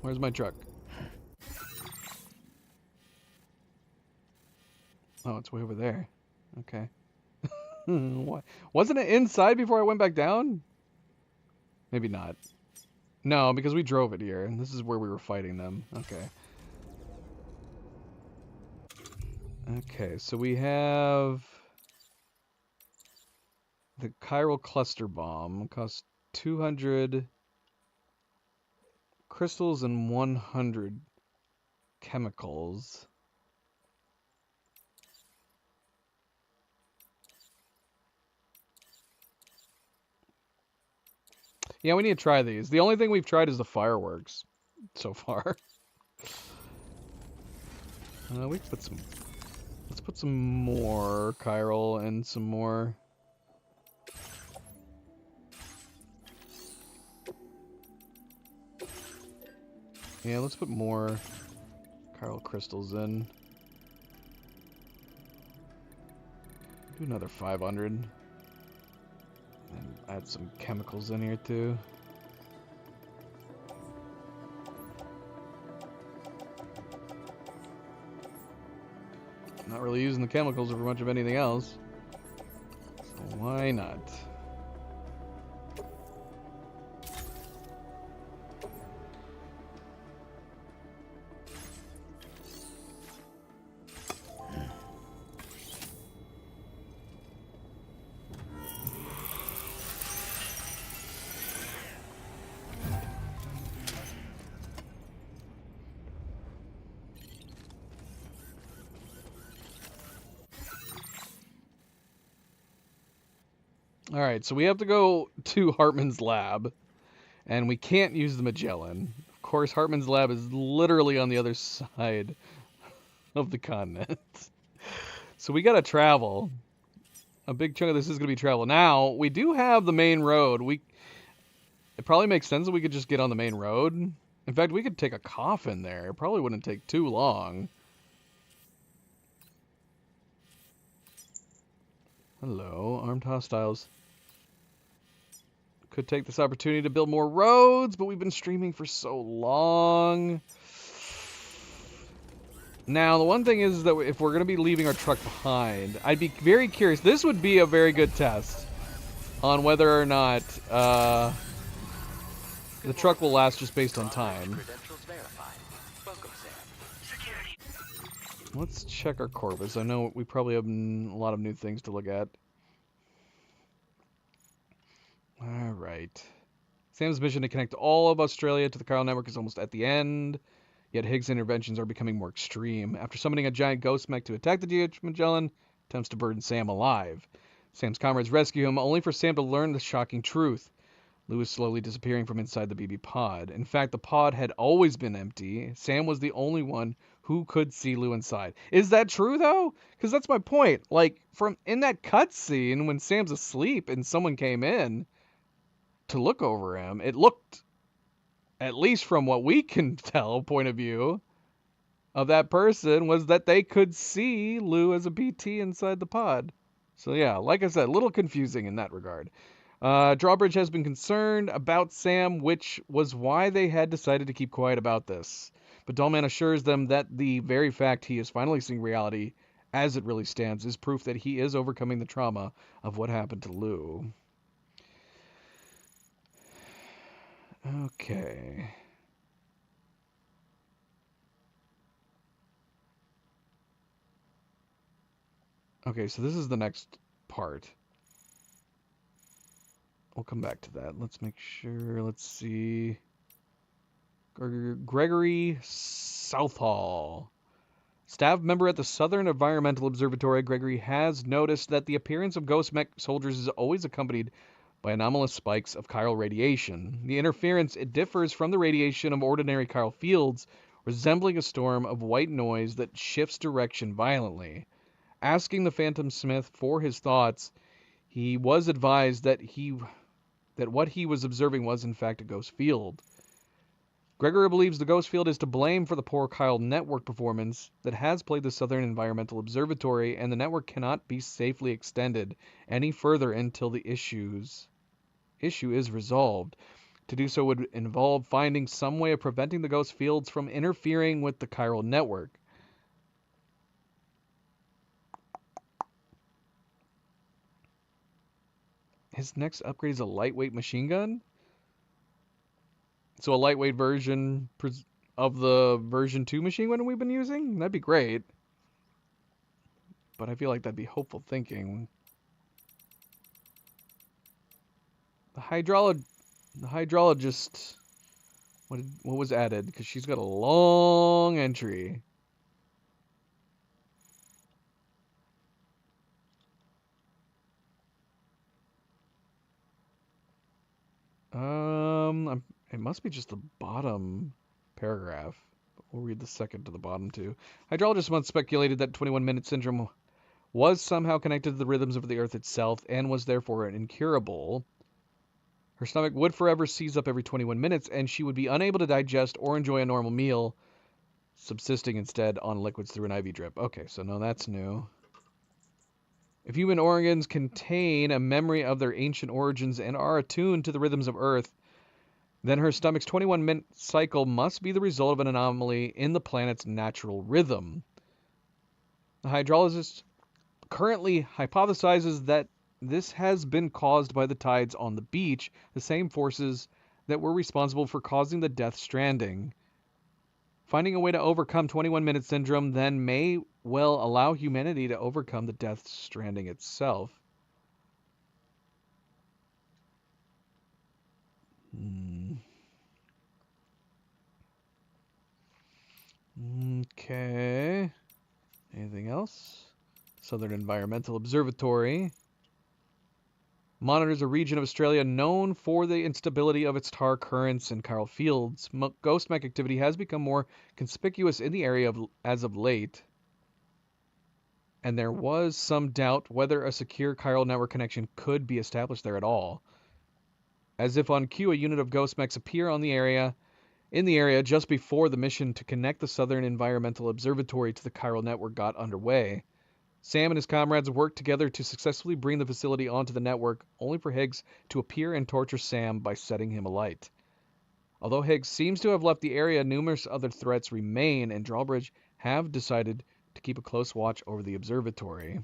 Where's my truck? Oh, it's way over there. Okay. What? Wasn't it inside before I went back down? Maybe not. No, because we drove it here. This is where we were fighting them. Okay. Okay, so we have the chiral cluster bomb. Costs 200 crystals and 100 chemicals. Yeah, we need to try these. The only thing we've tried is the fireworks so far. We can put some... Let's put some more chiral and some more... Yeah, let's put more chiral crystals in. Do another 500. And add some chemicals in here too. Not really using the chemicals for much of anything else. So why not? Alright, so we have to go to Hartman's lab, and we can't use the Magellan. Of course, Hartman's lab is literally on the other side of the continent. So we gotta travel. A big chunk of this is gonna be travel. Now, we do have the main road. It probably makes sense that we could just get on the main road. In fact, we could take a coffin there. It probably wouldn't take too long. Hello, armed hostiles. Could take this opportunity to build more roads, but we've been streaming for so long. Now, the one thing is that if we're going to be leaving our truck behind, I'd be very curious. This would be a very good test on whether or not the truck will last just based on time. Let's check our Corvus. I know we probably have a lot of new things to look at. right. Sam's mission to connect all of Australia to the Chiral Network is almost at the end, yet Higgs' interventions are becoming more extreme. After summoning a giant ghost mech to attack the GH Magellan, attempts to burn Sam alive. Sam's comrades rescue him, only for Sam to learn the shocking truth. Lou is slowly disappearing from inside the BB pod. In fact, the pod had always been empty. Sam was the only one who could see Lou inside. Is that true, though? Because that's my point. Like, from in that cutscene, when Sam's asleep and someone came in to look over him, it looked, at least from what we can tell, point of view of that person, was that they could see Lou as a BT inside the pod. So yeah, like I said, a little confusing in that regard. Drawbridge has been concerned about Sam, which was why they had decided to keep quiet about this. But Dollman assures them that the very fact he is finally seeing reality as it really stands is proof that he is overcoming the trauma of what happened to Lou. Okay. Okay, so this is the next part. We'll come back to that. Let's make sure. Let's see. Gregory Southall. Staff member at the Southern Environmental Observatory, Gregory has noticed that the appearance of ghost mech soldiers is always accompanied by anomalous spikes of chiral radiation. The interference, it differs from the radiation of ordinary chiral fields, resembling a storm of white noise that shifts direction violently. Asking the Phantom Smith for his thoughts, he was advised that what he was observing was in fact a ghost field. Gregory believes the ghost field is to blame for the poor chiral network performance that has plagued the Southern Environmental Observatory, and the network cannot be safely extended any further until the issue is resolved. To do so would involve finding some way of preventing the ghost fields from interfering with the chiral network. His next upgrade is a lightweight machine gun? So a lightweight version of the version 2 machine gun we've been using? That'd be great. But I feel like that'd be hopeful thinking. The hydrologist, what was added? Because she's got a long entry. It must be just the bottom paragraph. We'll read the second to the bottom too. Hydrologist once speculated that 21-minute syndrome was somehow connected to the rhythms of the Earth itself and was therefore incurable. Her stomach would forever seize up every 21 minutes, and she would be unable to digest or enjoy a normal meal, subsisting instead on liquids through an IV drip. Okay, so no, that's new. If human organs contain a memory of their ancient origins and are attuned to the rhythms of Earth, then her stomach's 21-minute cycle must be the result of an anomaly in the planet's natural rhythm. The hydrologist currently hypothesizes that this has been caused by the tides on the beach, the same forces that were responsible for causing the Death Stranding. Finding a way to overcome 21-minute syndrome then may well allow humanity to overcome the Death Stranding itself. Okay. Anything else? Southern Environmental Observatory monitors a region of Australia known for the instability of its tar currents and chiral fields. Ghost mech activity has become more conspicuous in the area as of late, and there was some doubt whether a secure chiral network connection could be established there at all. As if on cue, a unit of ghost mechs appear in the area just before the mission to connect the Southern Environmental Observatory to the chiral network got underway. Sam and his comrades worked together to successfully bring the facility onto the network, only for Higgs to appear and torture Sam by setting him alight. Although Higgs seems to have left the area, numerous other threats remain, and Drawbridge have decided to keep a close watch over the observatory.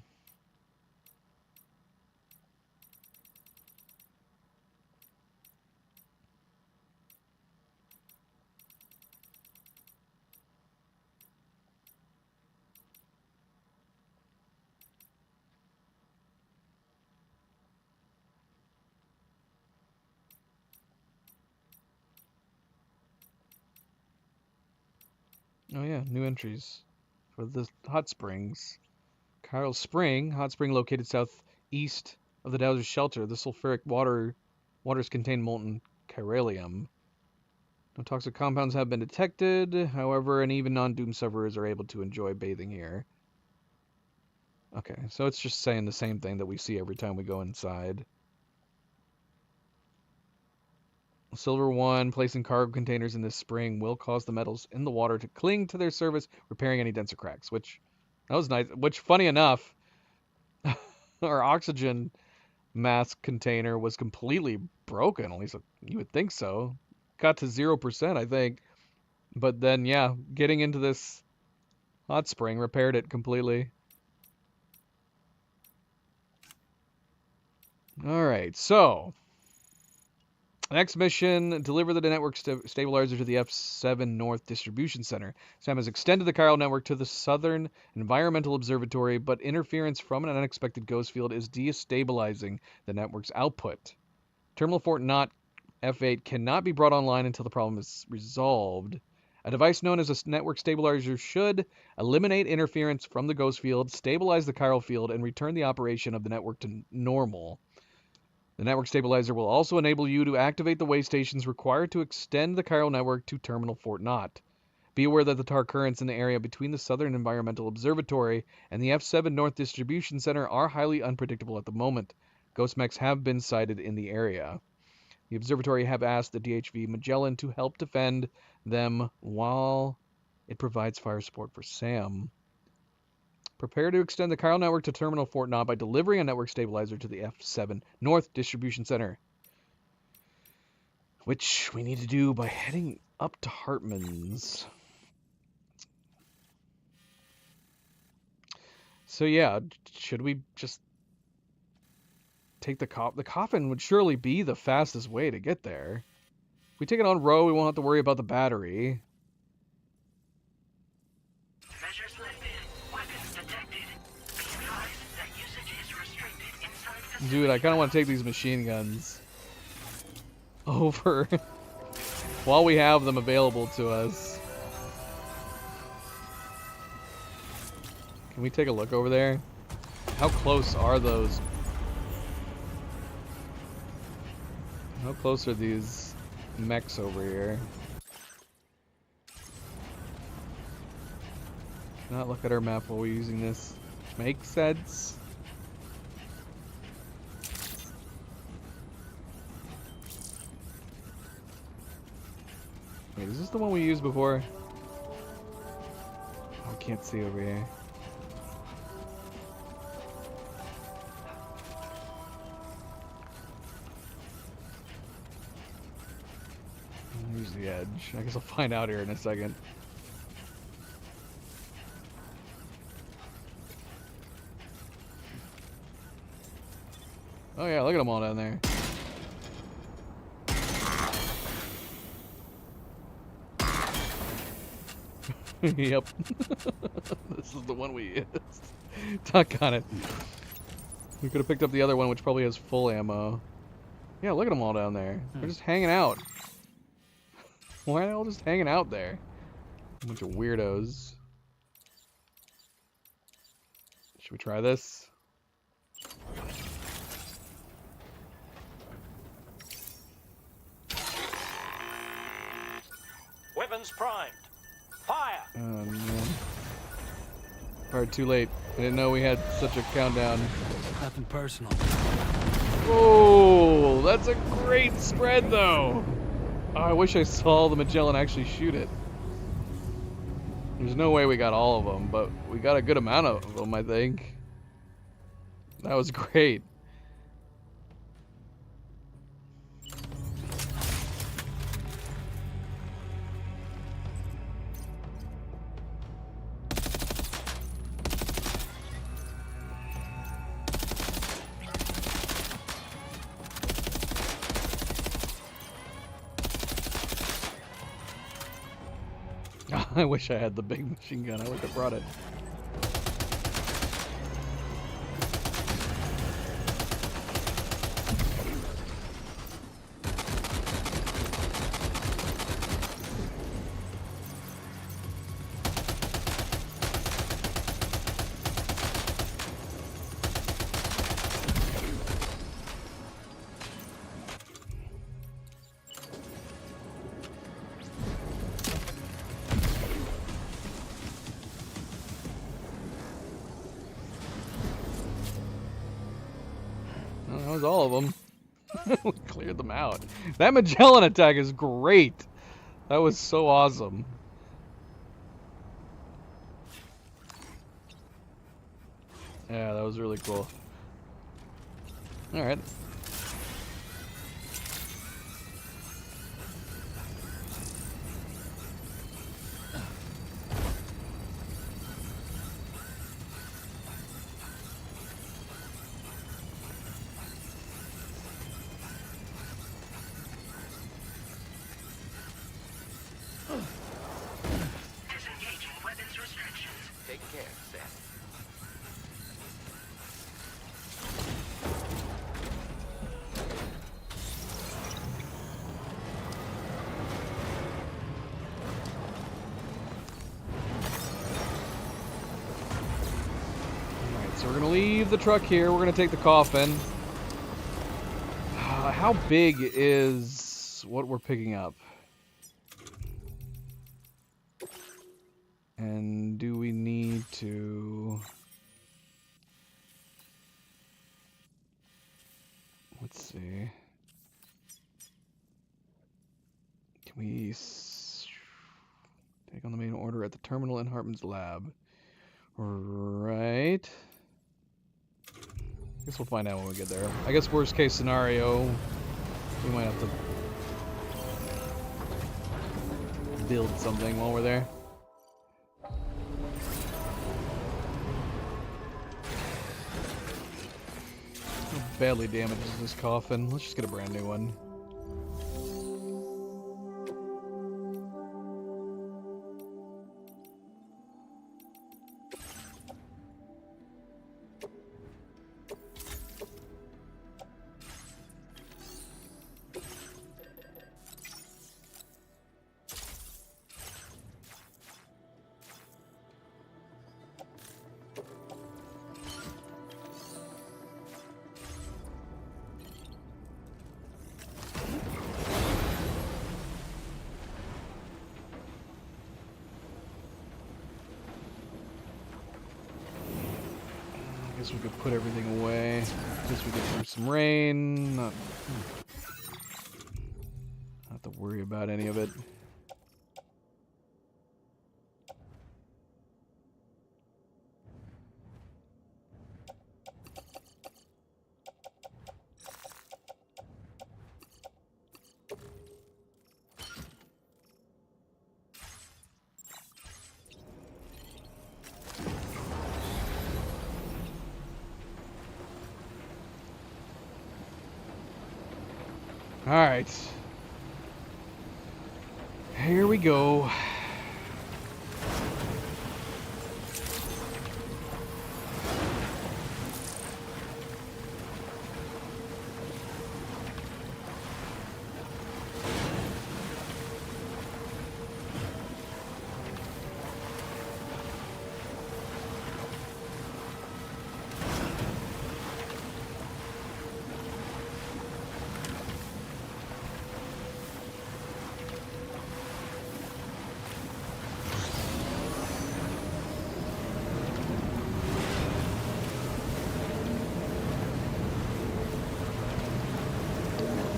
Oh yeah, new entries for the hot springs. Chiral Spring, hot spring located southeast of the Dowser's shelter. The sulfuric waters contain molten chiralium. No toxic compounds have been detected. However, and even non-Doom sufferers are able to enjoy bathing here. Okay, so it's just saying the same thing that we see every time we go inside. Silver 1, placing cargo containers in this spring will cause the metals in the water to cling to their surface, repairing any dents or cracks, which, that was nice. Which, funny enough, our oxygen mask container was completely broken, at least you would think so. Got to 0%, I think. But then, yeah, getting into this hot spring repaired it completely. Alright, so... Next mission, deliver the network stabilizer to the F7 North Distribution Center. Sam has extended the chiral network to the Southern Environmental Observatory, but interference from an unexpected ghost field is destabilizing the network's output. Terminal Fort Knot F8 cannot be brought online until the problem is resolved. A device known as a network stabilizer should eliminate interference from the ghost field, stabilize the chiral field, and return the operation of the network to normal. The network stabilizer will also enable you to activate the way stations required to extend the chiral network to Terminal Fort Knot. Be aware that the tar currents in the area between the Southern Environmental Observatory and the F7 North Distribution Center are highly unpredictable at the moment. Ghost mechs have been sighted in the area. The observatory have asked the DHV Magellan to help defend them while it provides fire support for Sam. Prepare to extend the chiral network to Terminal Fort Knot by delivering a network stabilizer to the F7 North Distribution Center, which we need to do by heading up to Hartman's. So yeah, should we just take the coffin? The coffin would surely be the fastest way to get there. If we take it on row, we won't have to worry about the battery. Dude, I kind of want to take these machine guns over while we have them available to us. Can we take a look over there? How close are those? How close are these mechs over here? Not look at our map while we're using this. Makes sense. Wait, is this the one we used before? Oh, I can't see over here. Here's the edge. I guess I'll find out here in a second. Oh yeah, look at them all down there. Yep. This is the one we used. Tuck on it. We could have picked up the other one, which probably has full ammo. Yeah, look at them all down there. They're just hanging out. Why are they all just hanging out there? A bunch of weirdos. Should we try this? Weapons primed. Fire! Oh man. Fired too late. I didn't know we had such a countdown. Nothing personal. Oh, that's a great spread though. Oh, I wish I saw the Magellan actually shoot it. There's no way we got all of them, but we got a good amount of them, I think. That was great. I wish I had the big machine gun. I would have brought it. was all of them. We cleared them out. That Magellan attack is great. That was so awesome. Yeah, that was really cool. Alright. Take care, Sam. Alright, so we're gonna leave the truck here. We're gonna take the coffin. How big is what we're picking up? And do we need to... Let's see. Can we take on the main order at the terminal in Hartman's lab? Right. Guess we'll find out when we get there. I guess worst case scenario, we might have to build something while we're there. How badly damaged is this coffin? Let's just get a brand new one. Guess we could put everything away. Guess we get through some rain. Not have to worry about any of it. Alright. Here we go.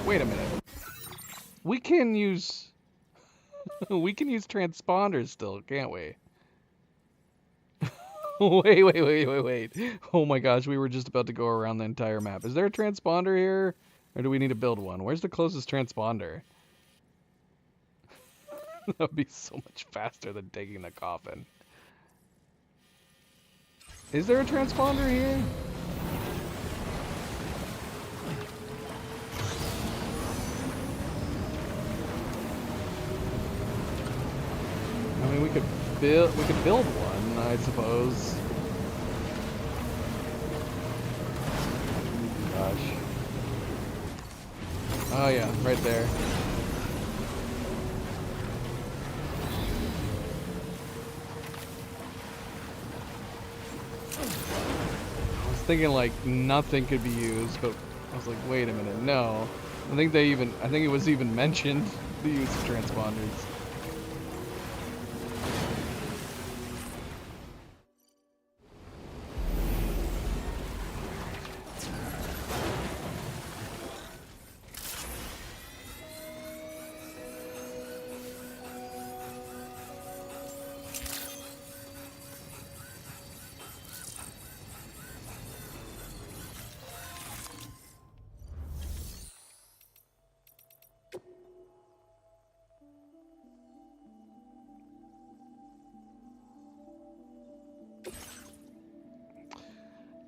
Wait a minute. We can use we can use transponders still, can't we? Wait. Oh my gosh, we were just about to go around the entire map. Is there a transponder here? Or do we need to build one? Where's the closest transponder? That would be so much faster than taking the coffin. Is there a transponder here? I mean, we could build one, I suppose. Gosh. Oh yeah, right there. I was thinking like nothing could be used, but I was like, wait a minute, no. I think it was even mentioned the use of transponders.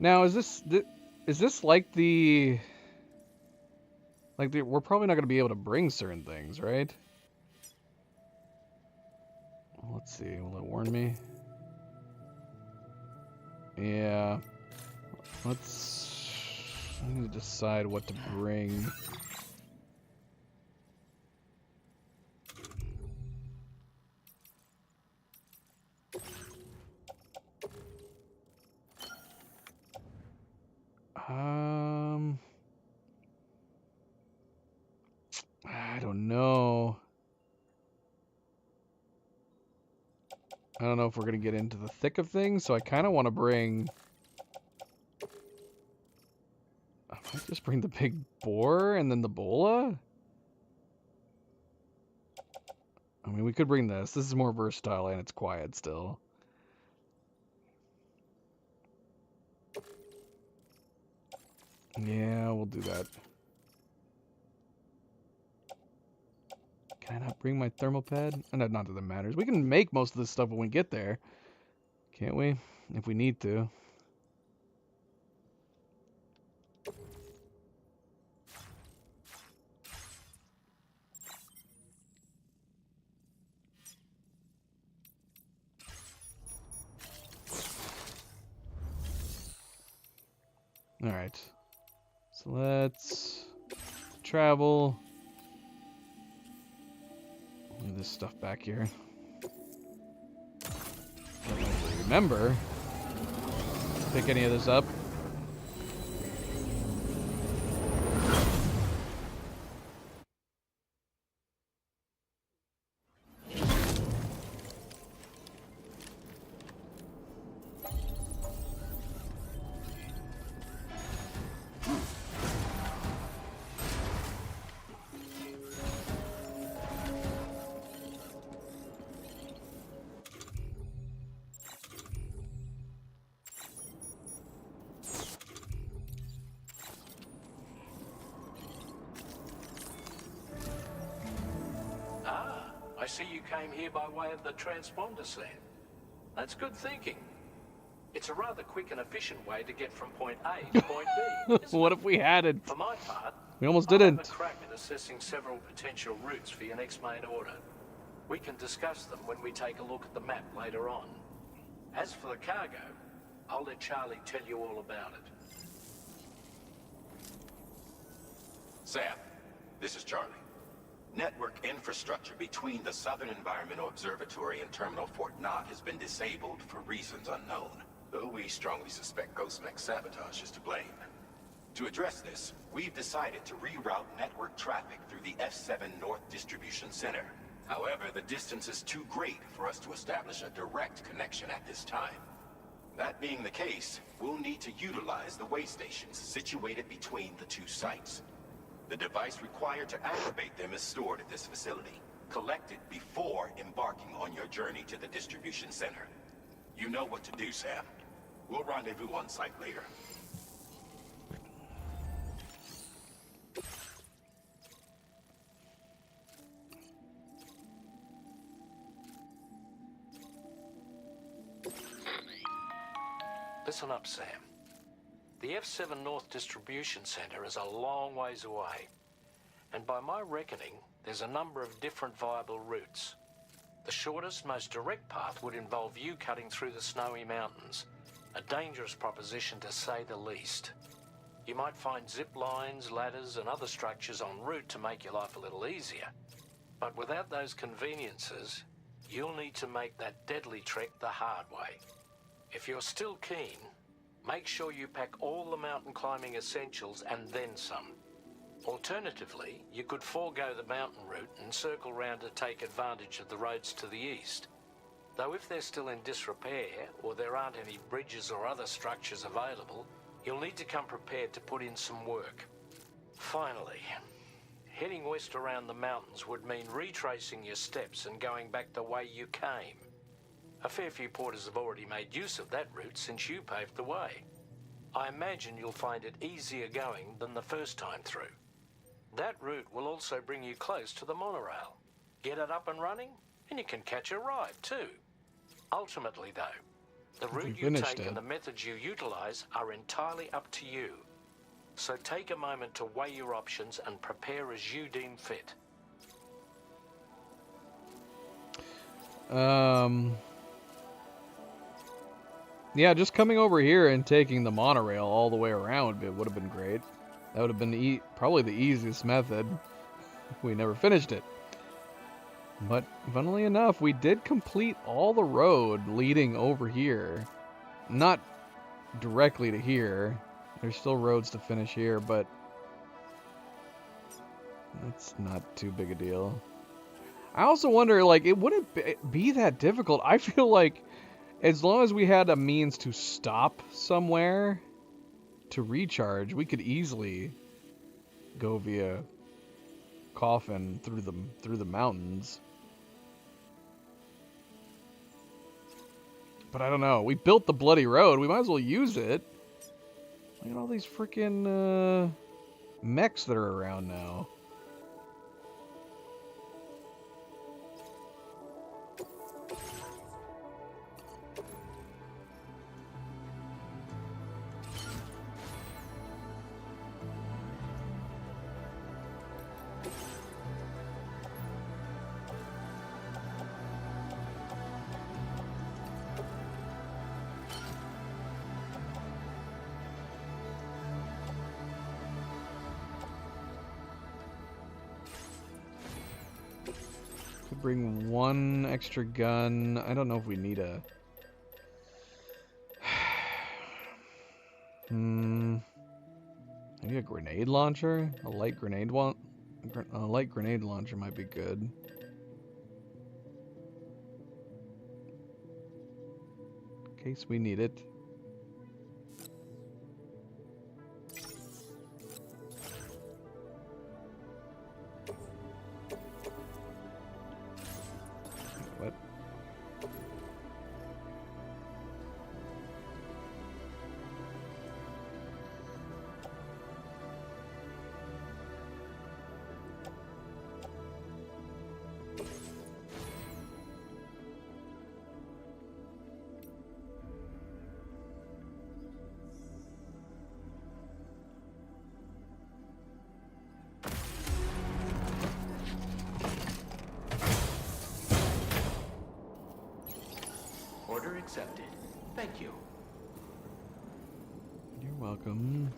Now, is this like the we're probably not going to be able to bring certain things, right? Let's see. Will it warn me? Yeah. I need to decide what to bring. I don't know. I don't know if we're going to get into the thick of things, so I kind of want to bring... I might just bring the big boar and then the bola? I mean, we could bring this. This is more versatile and it's quiet still. Yeah, we'll do that. Can I not bring my thermal pad? Not that it matters. We can make most of this stuff when we get there. Can't we? If we need to. Alright. So let's travel. Leave this stuff back here. Don't actually remember. Pick any of this up. I see you came here by way of the transponder set. That's good thinking. It's a rather quick and efficient way to get from point A to point B. What if we hadn't? For my part, We almost I'll didn't. have a crack at assessing several potential routes for your next main order. We can discuss them when we take a look at the map later on. As for the cargo, I'll let Charlie tell you all about it. Sam, this is Charlie. Network infrastructure between the Southern Environmental Observatory and Terminal Fort Knox has been disabled for reasons unknown, though we strongly suspect Ghostmech's sabotage is to blame. To address this, we've decided to reroute network traffic through the F7 North Distribution Center. However, the distance is too great for us to establish a direct connection at this time. That being the case, we'll need to utilize the way stations situated between the two sites. The device required to activate them is stored at this facility. Collect it before embarking on your journey to the distribution center. You know what to do, Sam. We'll rendezvous on site later. Listen up, Sam. The F7 North Distribution Center is a long ways away, and by my reckoning, there's a number of different viable routes. The shortest, most direct path would involve you cutting through the snowy mountains, a dangerous proposition to say the least. You might find zip lines, ladders, and other structures en route to make your life a little easier, but without those conveniences, you'll need to make that deadly trek the hard way. If you're still keen, make sure you pack all the mountain climbing essentials and then some. Alternatively, you could forego the mountain route and circle round to take advantage of the roads to the east. Though if they're still in disrepair, or there aren't any bridges or other structures available, you'll need to come prepared to put in some work. Finally, heading west around the mountains would mean retracing your steps and going back the way you came. A fair few porters have already made use of that route since you paved the way. I imagine you'll find it easier going than the first time through. That route will also bring you close to the monorail. Get it up and running, and you can catch a ride too. Ultimately though, The route you take and the methods you utilize are entirely up to you. So take a moment to weigh your options and prepare as you deem fit. Yeah, just coming over here and taking the monorail all the way around would have been great. That would have been probably the easiest method. We never finished it. But funnily enough, we did complete all the road leading over here. Not directly to here. There's still roads to finish here, but that's not too big a deal. I also wonder, like, it wouldn't be that difficult. I feel like as long as we had a means to stop somewhere to recharge, we could easily go via Coffin through the mountains. But I don't know. We built the bloody road. We might as well use it. Look at all these freaking mechs that are around now. Bring one extra gun. I don't know if we need a... Maybe a grenade launcher? A light grenade launcher might be good. In case we need it. What? Order accepted. Thank you. You're welcome.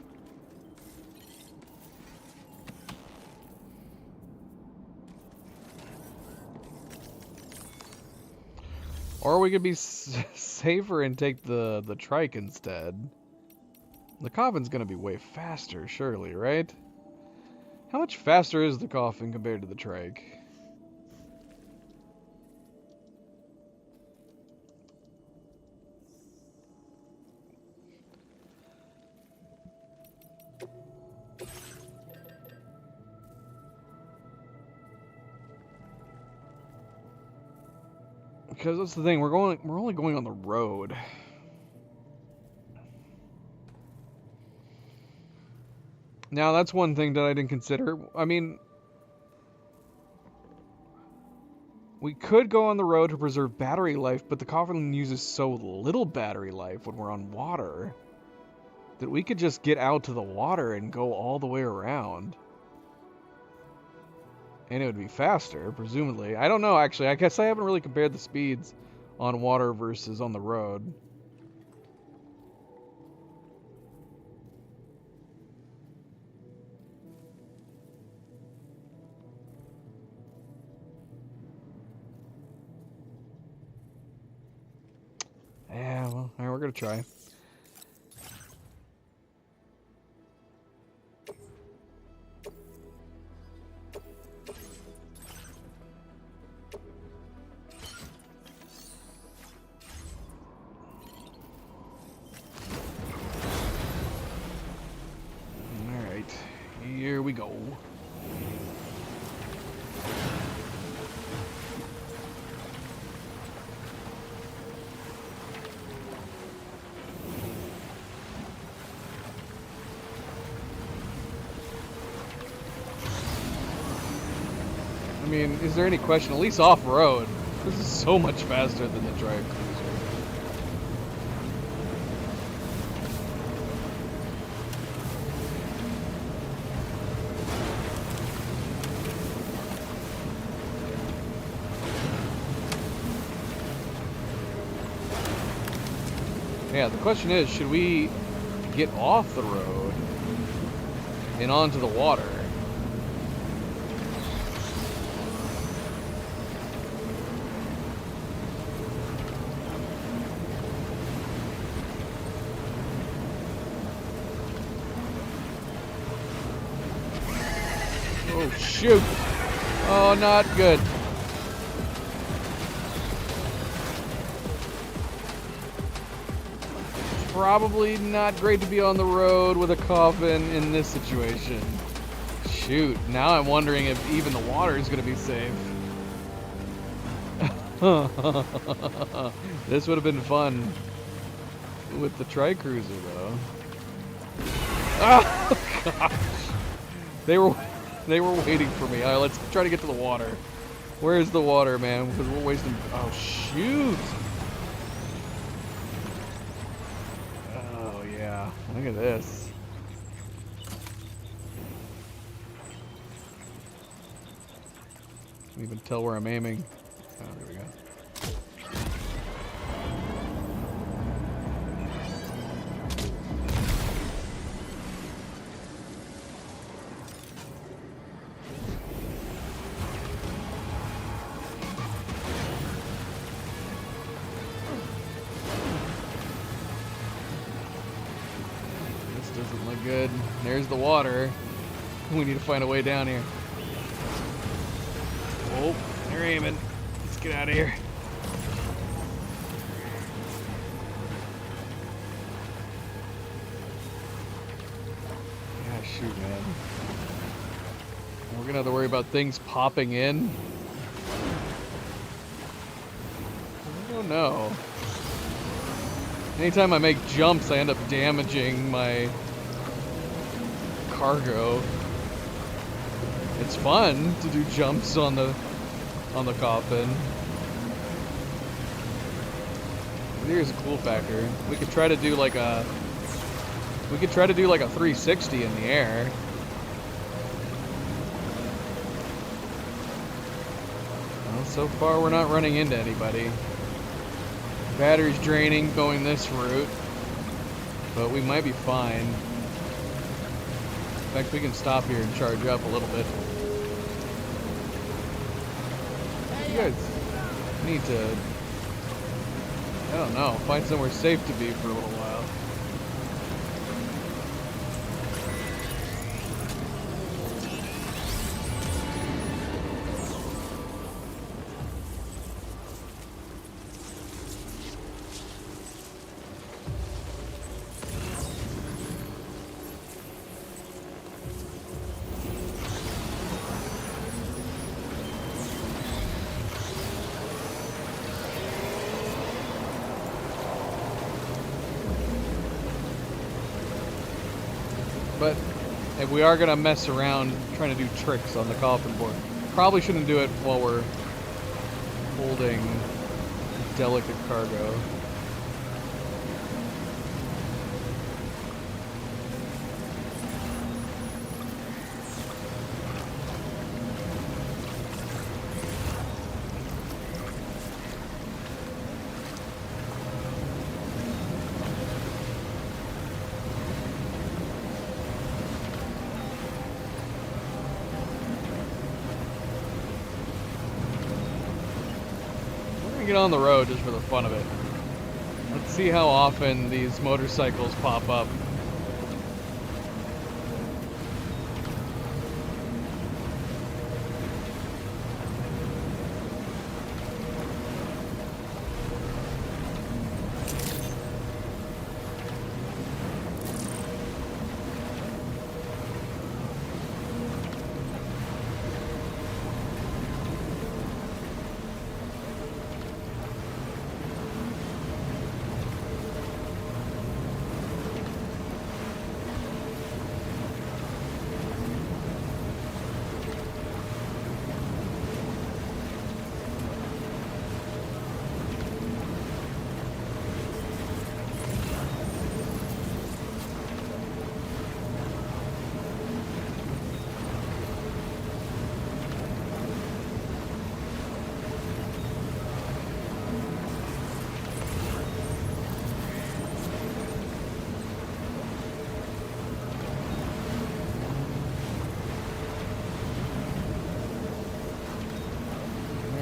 Or we could be safer and take the trike instead. The coffin's gonna be way faster, surely, right? How much faster is the coffin compared to the trike? Because that's the thing, we're only going on the road. Now that's one thing that I didn't consider. I mean, we could go on the road to preserve battery life, but the coffin uses so little battery life when we're on water that we could just get out to the water and go all the way around. And it would be faster, presumably. I don't know, actually. I guess I haven't really compared the speeds on water versus on the road. Yeah, well, alright, we're gonna try. Here we go. I mean, is there any question? At least off-road, this is so much faster than the drive cruiser. Yeah, the question is, should we get off the road and onto the water? Oh, shoot. Oh, not good. Probably not great to be on the road with a coffin in this situation. Shoot, now I'm wondering if even the water is going to be safe. This would have been fun with the Tri-Cruiser, though. Oh, gosh. They were waiting for me. All right, let's try to get to the water. Where's the water, man? Because we're wasting... Oh, shoot. Oh, yeah. Look at this. Can't even tell where I'm aiming. Oh, there we go. Doesn't look good. There's the water. We need to find a way down here. Oh, they're aiming. Let's get out of here. Yeah, shoot, man. We're gonna have to worry about things popping in. I don't know. Anytime I make jumps, I end up damaging my cargo. It's fun to do jumps on the coffin. Here's a cool factor. We could try to do like a 360 in the air. Well, so far we're not running into anybody. Battery's draining going this route, but we might be fine. In fact, we can stop here and charge up a little bit. You guys need to, I don't know, find somewhere safe to be for a little while. But if we are gonna mess around trying to do tricks on the coffin board, probably shouldn't do it while we're holding delicate cargo. Get on the road just for the fun of it. Let's see how often these motorcycles pop up.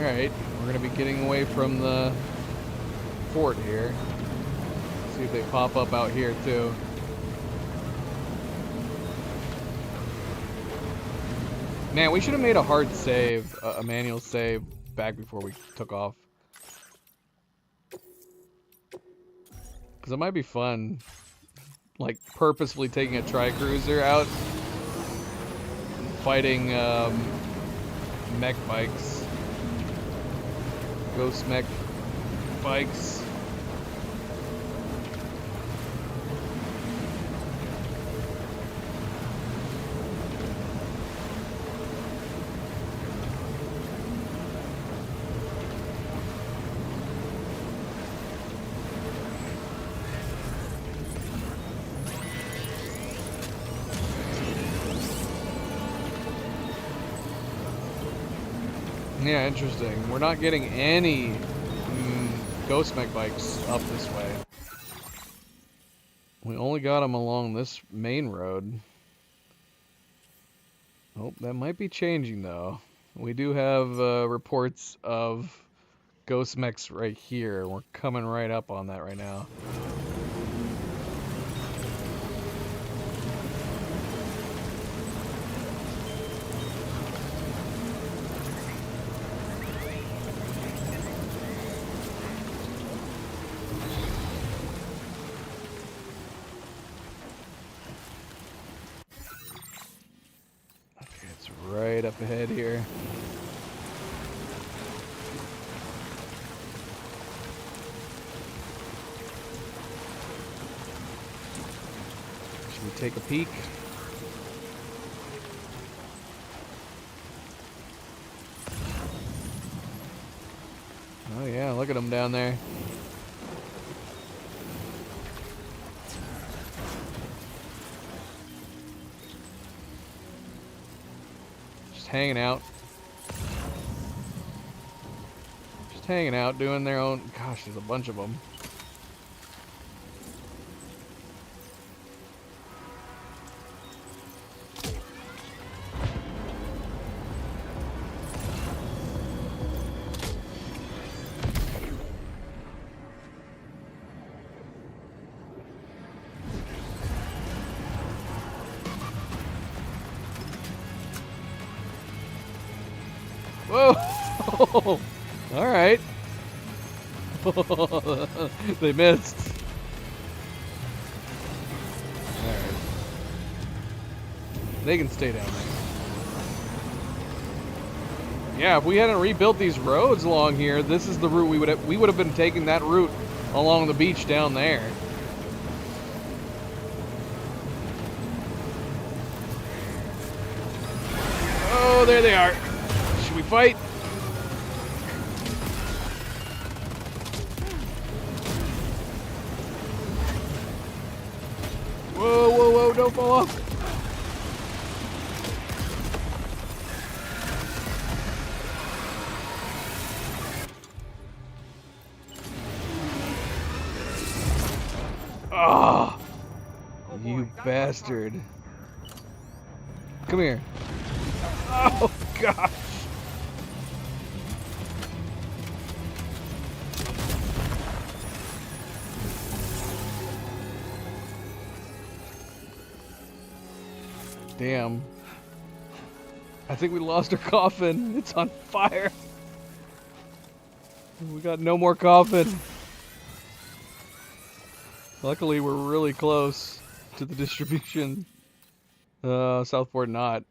Alright, we're gonna be getting away from the fort here. See if they pop up out here too. Man, we should have made a hard save, a manual save, back before we took off. Because it might be fun, like, purposefully taking a tri-cruiser out and fighting mech bikes. Ghost mech bikes. Yeah, interesting. We're not getting any Ghost mech bikes up this way. We only got them along this main road. Oh, that might be changing though. We do have reports of Ghost mechs right here. We're coming right up on that right now. Right up ahead here. Should we take a peek? Oh yeah, look at them down there. Hanging out. Just hanging out, doing their own... Gosh, there's a bunch of them. Whoa! Alright. They missed. Alright. They can stay down there. Yeah, if we hadn't rebuilt these roads along here, this is the route we would have been taking that route along the beach down there. Oh, there they are. Should we fight? Whoa, whoa, whoa, don't fall off. Ah, oh, you bastard. Come here. Oh, gosh. Damn. I think we lost our coffin. It's on fire. We got no more coffin. Luckily, we're really close to the distribution. Southport not.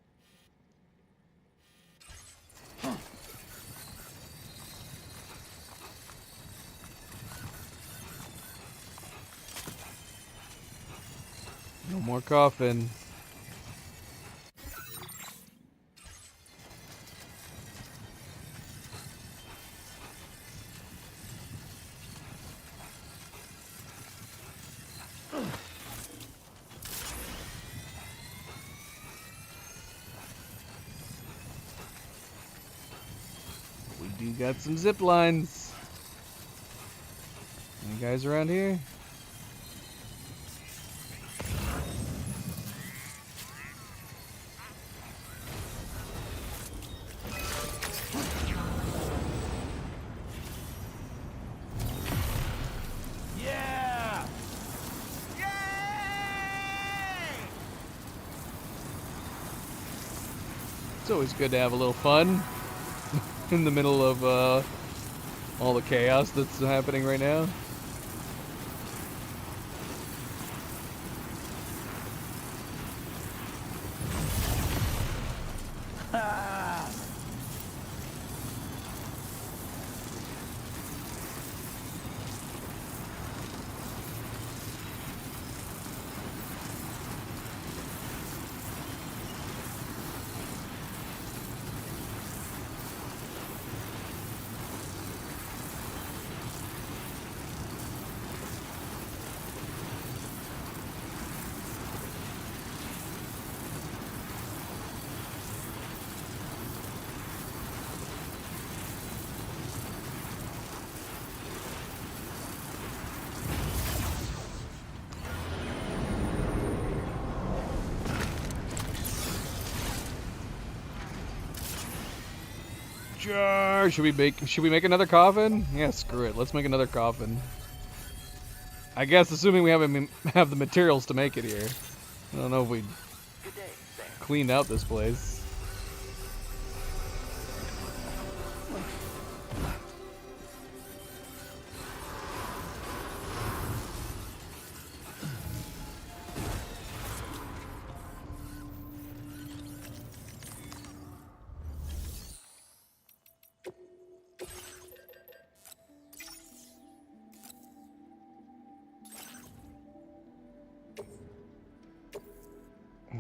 No more coffin. You got some zip lines. Any guys around here? It's always good to have a little fun in the middle of all the chaos that's happening right now. Should we make another coffin? Yeah, screw it. Let's make another coffin. I guess assuming we have the materials to make it here. I don't know if we cleaned out this place.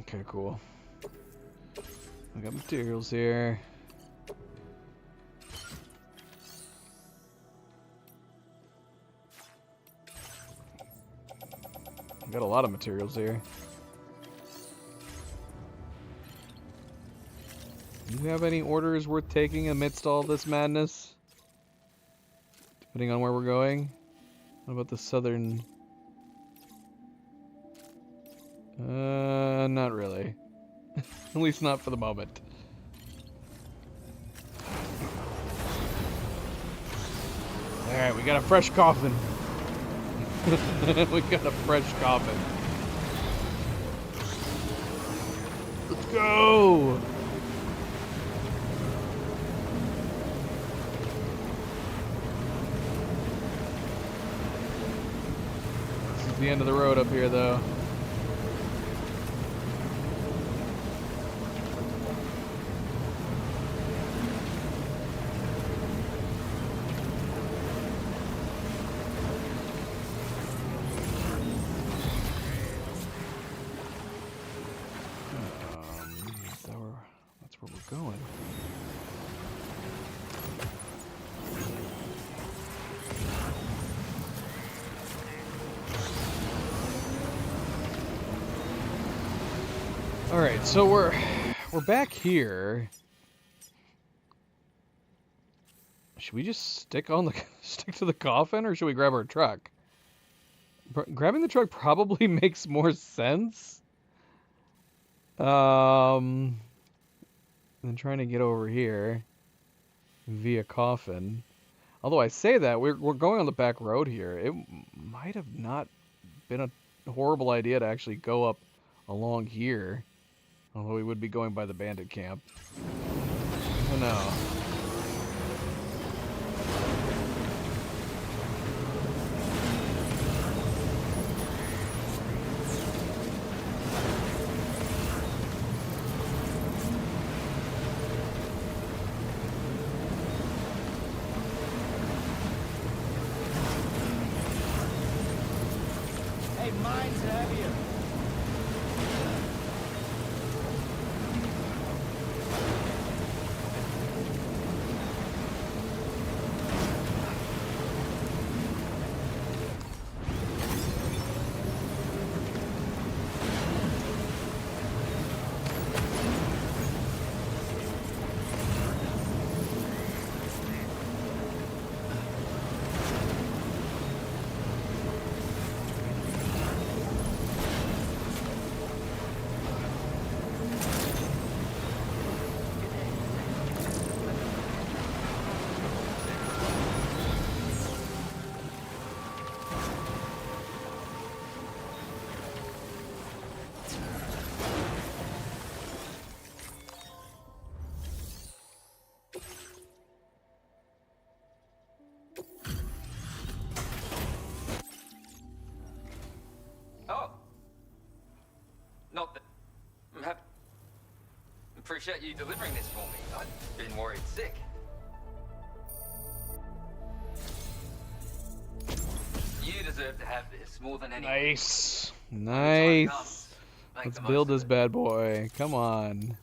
Okay, cool. I got materials here. I got a lot of materials here. Do you have any orders worth taking amidst all this madness? Depending on where we're going? What about the southern... not really. At least not for the moment. Alright, we got a fresh coffin. We got a fresh coffin. Let's go! This is the end of the road up here, though. That's where we're going. All right, so we're back here. Should we just stick to the coffin, or should we grab our truck? Grabbing the truck probably makes more sense. Than trying to get over here via coffin. Although I say that we're going on the back road here, it might have not been a horrible idea to actually go up along here. Although we would be going by the bandit camp. I don't know. Hey, mine's heavier. appreciate you delivering this for me. I've been worried sick. You deserve to have this more than anyone. Nice. Nice. Let's build this bad boy. Come on.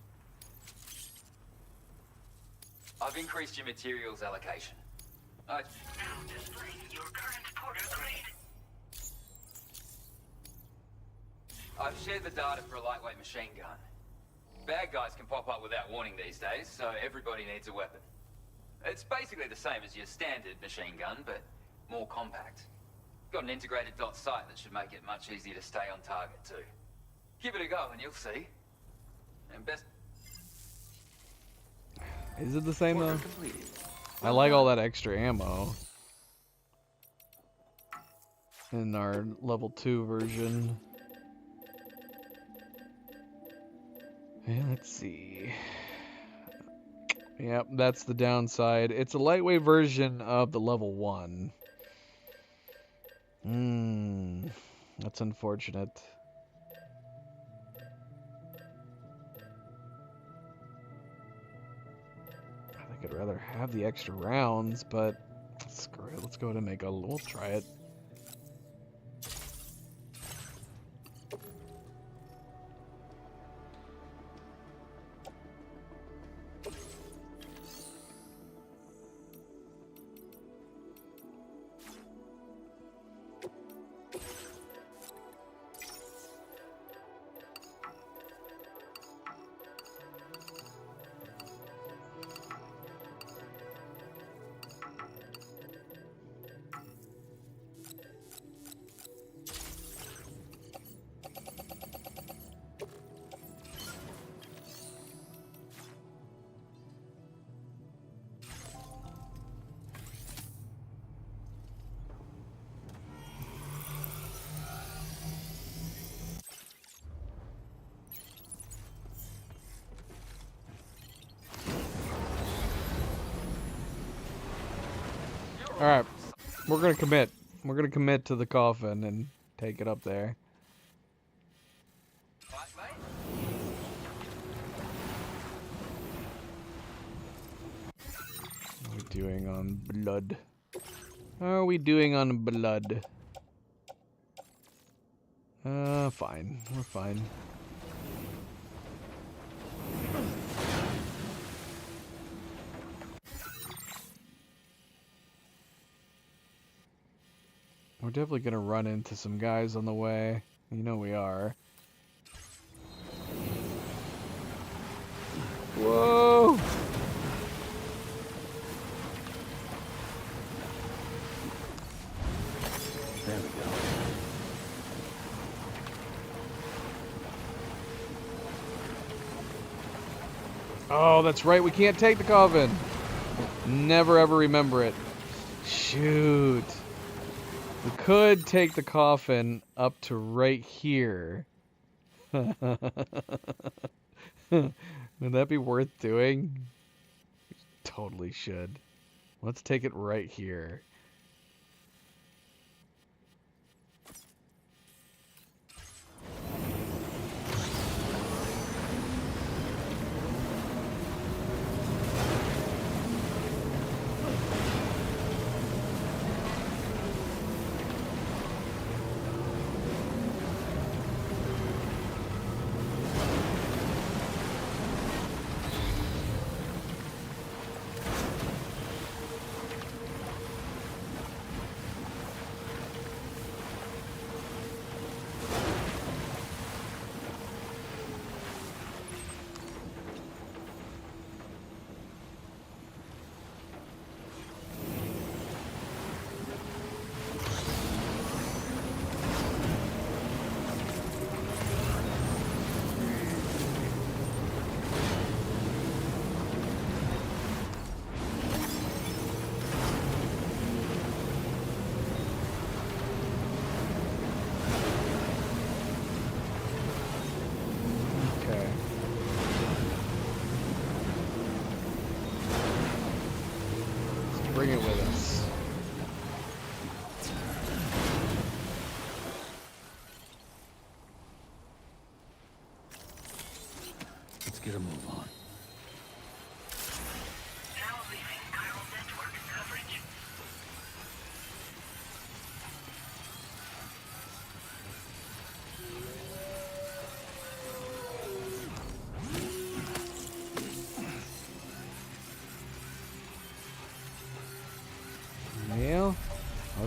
I've increased your materials allocation. Now displaying your current Porter grade. I've shared the data for a lightweight machine gun. Bad guys can pop up without warning these days, so everybody needs a weapon. It's basically the same as your standard machine gun, but more compact. Got an integrated dot sight that should make it much easier to stay on target too. Give it a go and you'll see. And best... Is it the same though? I like all that extra ammo in our level 2 version. Yeah, let's see. Yep, that's the downside. It's a lightweight version of the level 1. That's unfortunate. I think I'd rather have the extra rounds, but screw it. Let's go ahead and make a... We'll try it. Alright, we're gonna commit. We're gonna commit to the coffin and take it up there. What are we doing on blood? How are we doing on blood? Fine. We're fine. We're definitely gonna run into some guys on the way. You know we are. Whoa! There we go. Oh, that's right. We can't take the coffin. Never ever remember it. Shoot. We could take the coffin up to right here. Would that be worth doing? Totally should. Let's take it right here. Bring it with us. Let's get a move on.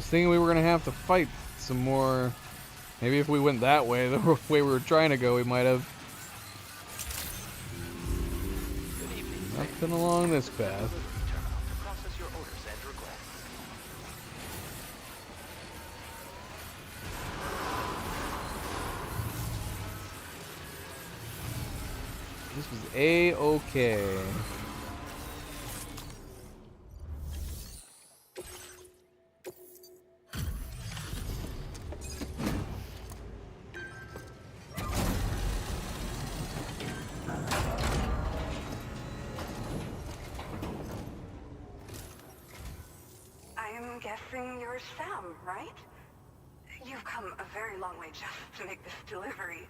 thinking we were gonna have to fight some more. Maybe if we went that way, the way we were trying to go, we might have. Nothing along this path. This was A-okay. I'm guessing you're Sam, right? You've come a very long way just to make this delivery.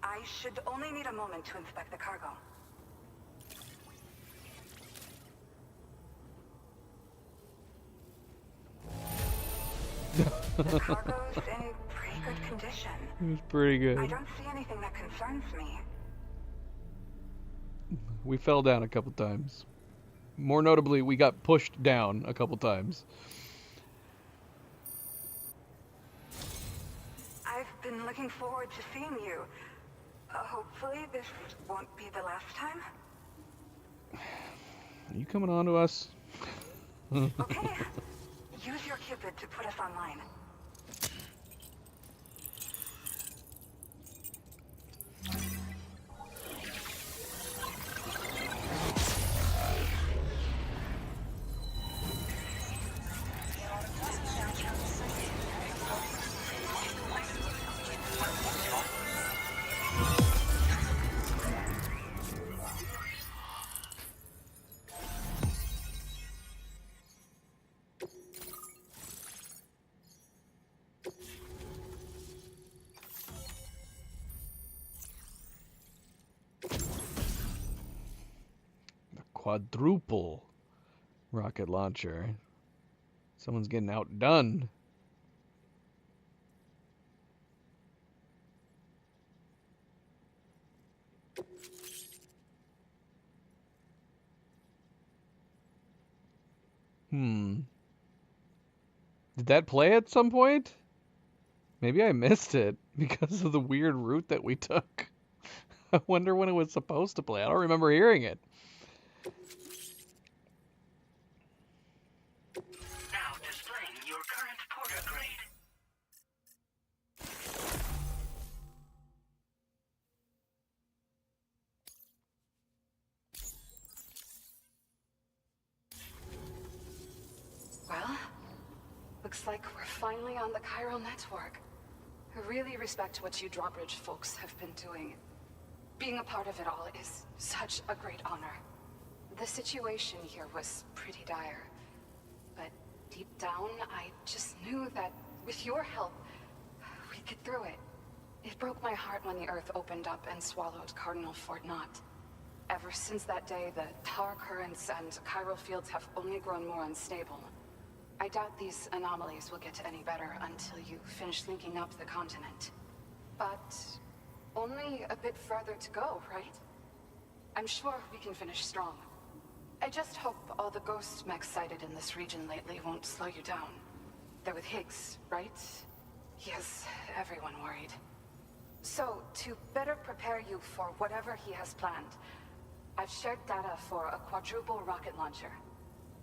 I should only need a moment to inspect the cargo. The cargo's in pretty good condition. It was pretty good. I don't see anything that concerns me. We fell down a couple times. More notably, we got pushed down a couple times. I've been looking forward to seeing you. Hopefully this won't be the last time. Are you coming on to us? Okay. Use your Cupid to put us online. Quadruple rocket launcher. Someone's getting outdone. Did that play at some point? Maybe I missed it because of the weird route that we took. I wonder when it was supposed to play. I don't remember hearing it. Now displaying your current porter grade. Well, looks like we're finally on the chiral network. I really respect what you Drawbridge folks have been doing. Being a part of it all is such a great honor. The situation here was pretty dire, but deep down, I just knew that with your help, we'd get through it. It broke my heart when the Earth opened up and swallowed Cardinal Fort Knott. Ever since that day, the tar currents and chiral fields have only grown more unstable. I doubt these anomalies will get any better until you finish linking up the continent. But only a bit further to go, right? I'm sure we can finish strong. I just hope all the ghost mechs sighted in this region lately won't slow you down. They're with Higgs, right? He has everyone worried. So, to better prepare you for whatever he has planned, I've shared data for a quadruple rocket launcher.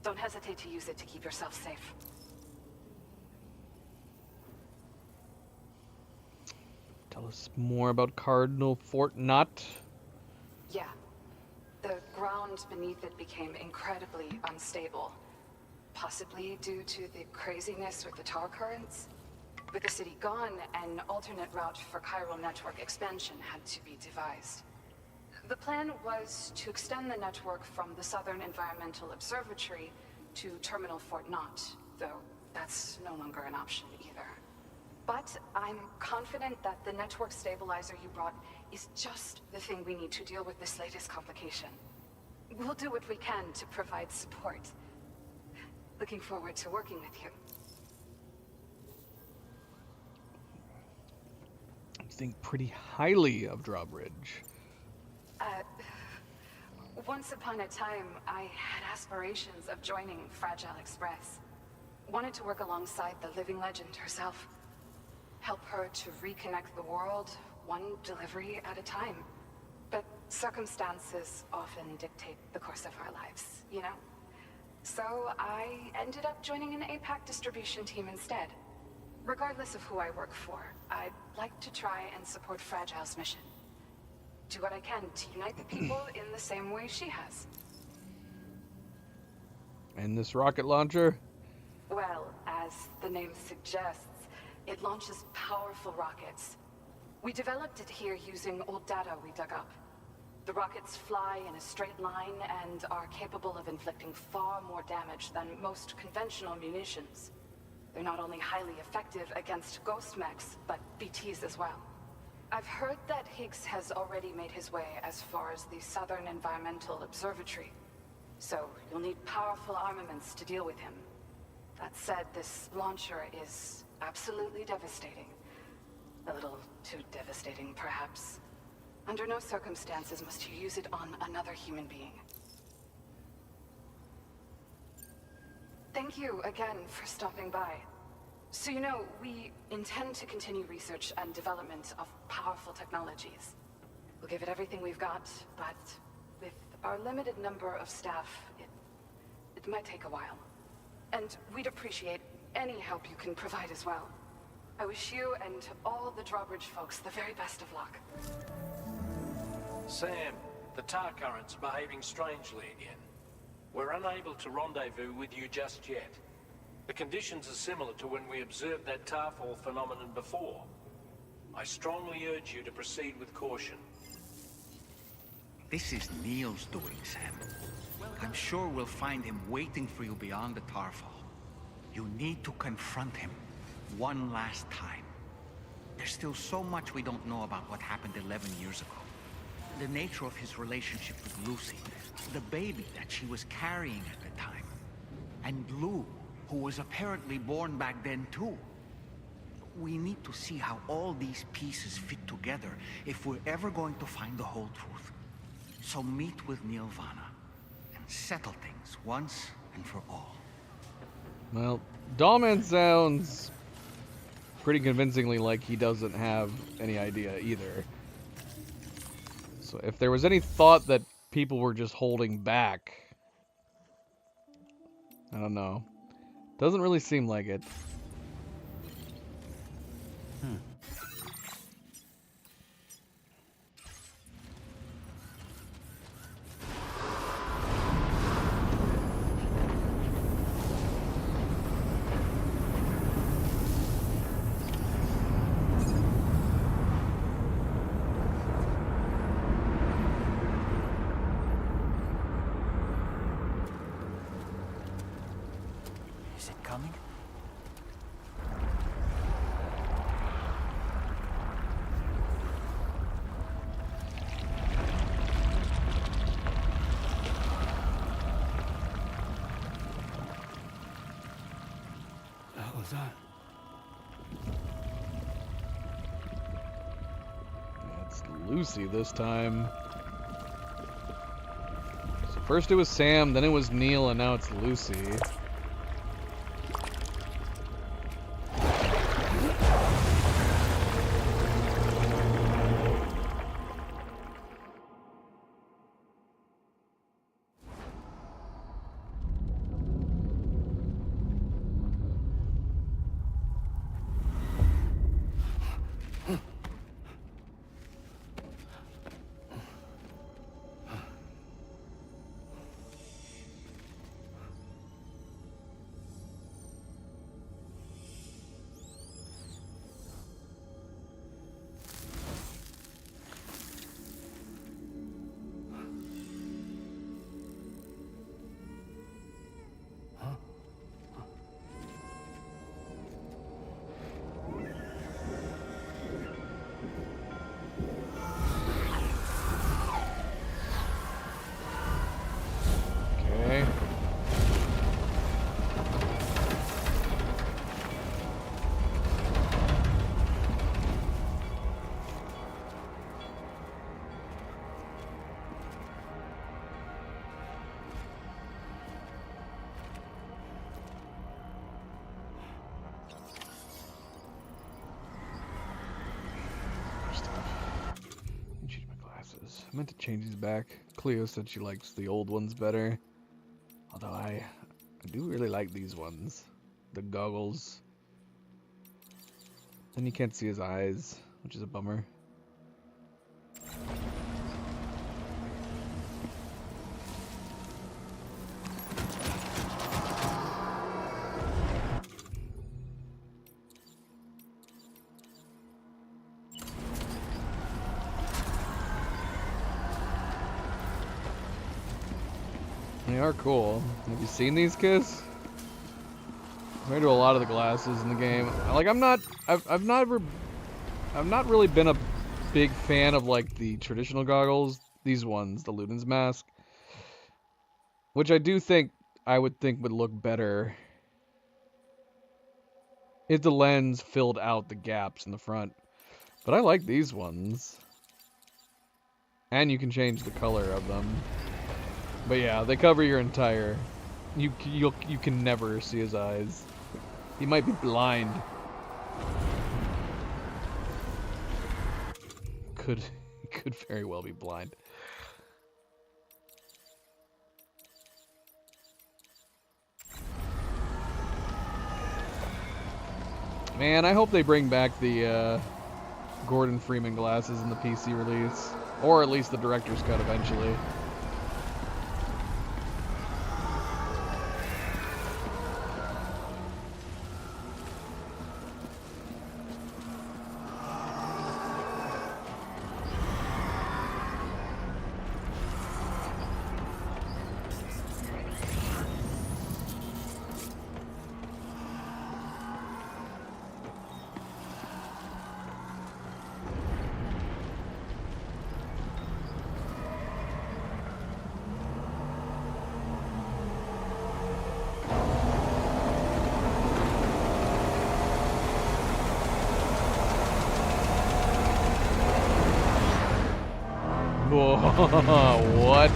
Don't hesitate to use it to keep yourself safe. Tell us more about Cardinal Fort Knott. Yeah. The ground beneath it became incredibly unstable. Possibly due to the craziness with the tar currents. With the city gone, an alternate route for chiral network expansion had to be devised. The plan was to extend the network from the Southern Environmental Observatory to Terminal Fort Knott, though that's no longer an option either. But I'm confident that the network stabilizer you brought is just the thing we need to deal with this latest complication. We'll do what we can to provide support. Looking forward to working with you. I think pretty highly of Drawbridge. Once upon a time, I had aspirations of joining Fragile Express. Wanted to work alongside the living legend herself. Help her to reconnect the world, one delivery at a time. But circumstances often dictate the course of our lives, you know? So I ended up joining an APAC distribution team instead. Regardless of who I work for, I'd like to try and support Fragile's mission. Do what I can to unite the people in the same way she has. And this rocket launcher? Well, as the name suggests, it launches powerful rockets. We developed it here using old data we dug up. The rockets fly in a straight line and are capable of inflicting far more damage than most conventional munitions. They're not only highly effective against ghost mechs, but BTs as well. I've heard that Higgs has already made his way as far as the Southern Environmental Observatory. So you'll need powerful armaments to deal with him. That said, this launcher is absolutely devastating. A little too devastating, perhaps. Under no circumstances must you use it on another human being. Thank you again for stopping by. So you know, we intend to continue research and development of powerful technologies. We'll give it everything we've got, but with our limited number of staff, it might take a while. And we'd appreciate any help you can provide as well. I wish you and all the Drawbridge folks the very best of luck. Sam, the tar current's behaving strangely again. We're unable to rendezvous with you just yet. The conditions are similar to when we observed that tarfall phenomenon before. I strongly urge you to proceed with caution. This is Neil's doing, Sam. I'm sure we'll find him waiting for you beyond the tarfall. You need to confront him one last time. There's still so much we don't know about what happened 11 years ago. The nature of his relationship with Lucy, the baby that she was carrying at the time, and Lou, who was apparently born back then too. We need to see how all these pieces fit together if we're ever going to find the whole truth. So meet with Neil Vana and settle things once and for all. Well, Dollman sounds pretty convincingly like he doesn't have any idea either. So if there was any thought that people were just holding back, I don't know. Doesn't really seem like it. Is it coming? The hell was that? It's Lucy this time. So first it was Sam, then it was Neil, and now it's Lucy. I meant to change these back. Cleo said she likes the old ones better. Although I do really like these ones. The goggles. And you can't see his eyes, which is a bummer. They are cool. Have you seen these kids? Compared to a lot of the glasses in the game, like I've not really been a big fan of like the traditional goggles. These ones, the Luden's mask, which I would think would look better if the lens filled out the gaps in the front. But I like these ones, and you can change the color of them. But yeah, they cover your entire. You can never see his eyes. He might be blind. Could very well be blind. Man, I hope they bring back the Gordon Freeman glasses in the PC release, or at least the director's cut eventually. What?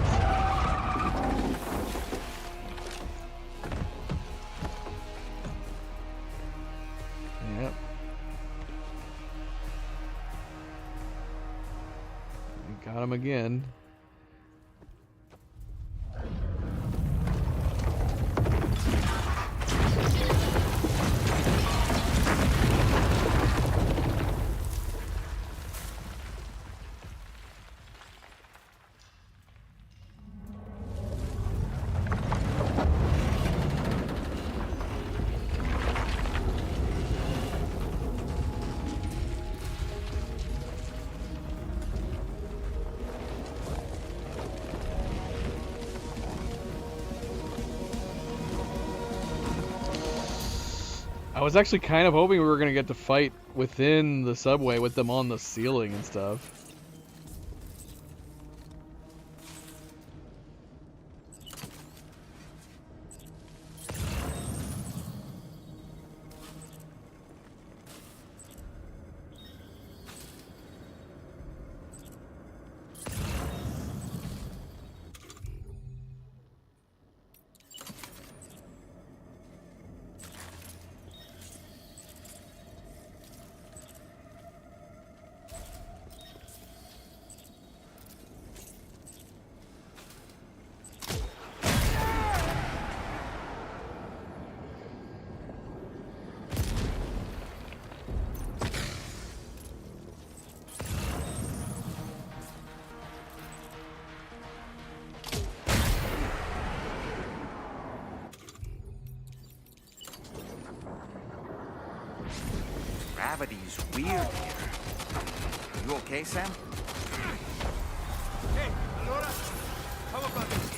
Yep. We got him again. I was actually kind of hoping we were going to get to fight within the subway with them on the ceiling and stuff. Gravity's weird here. You okay, Sam? Hey, Allora, how about this?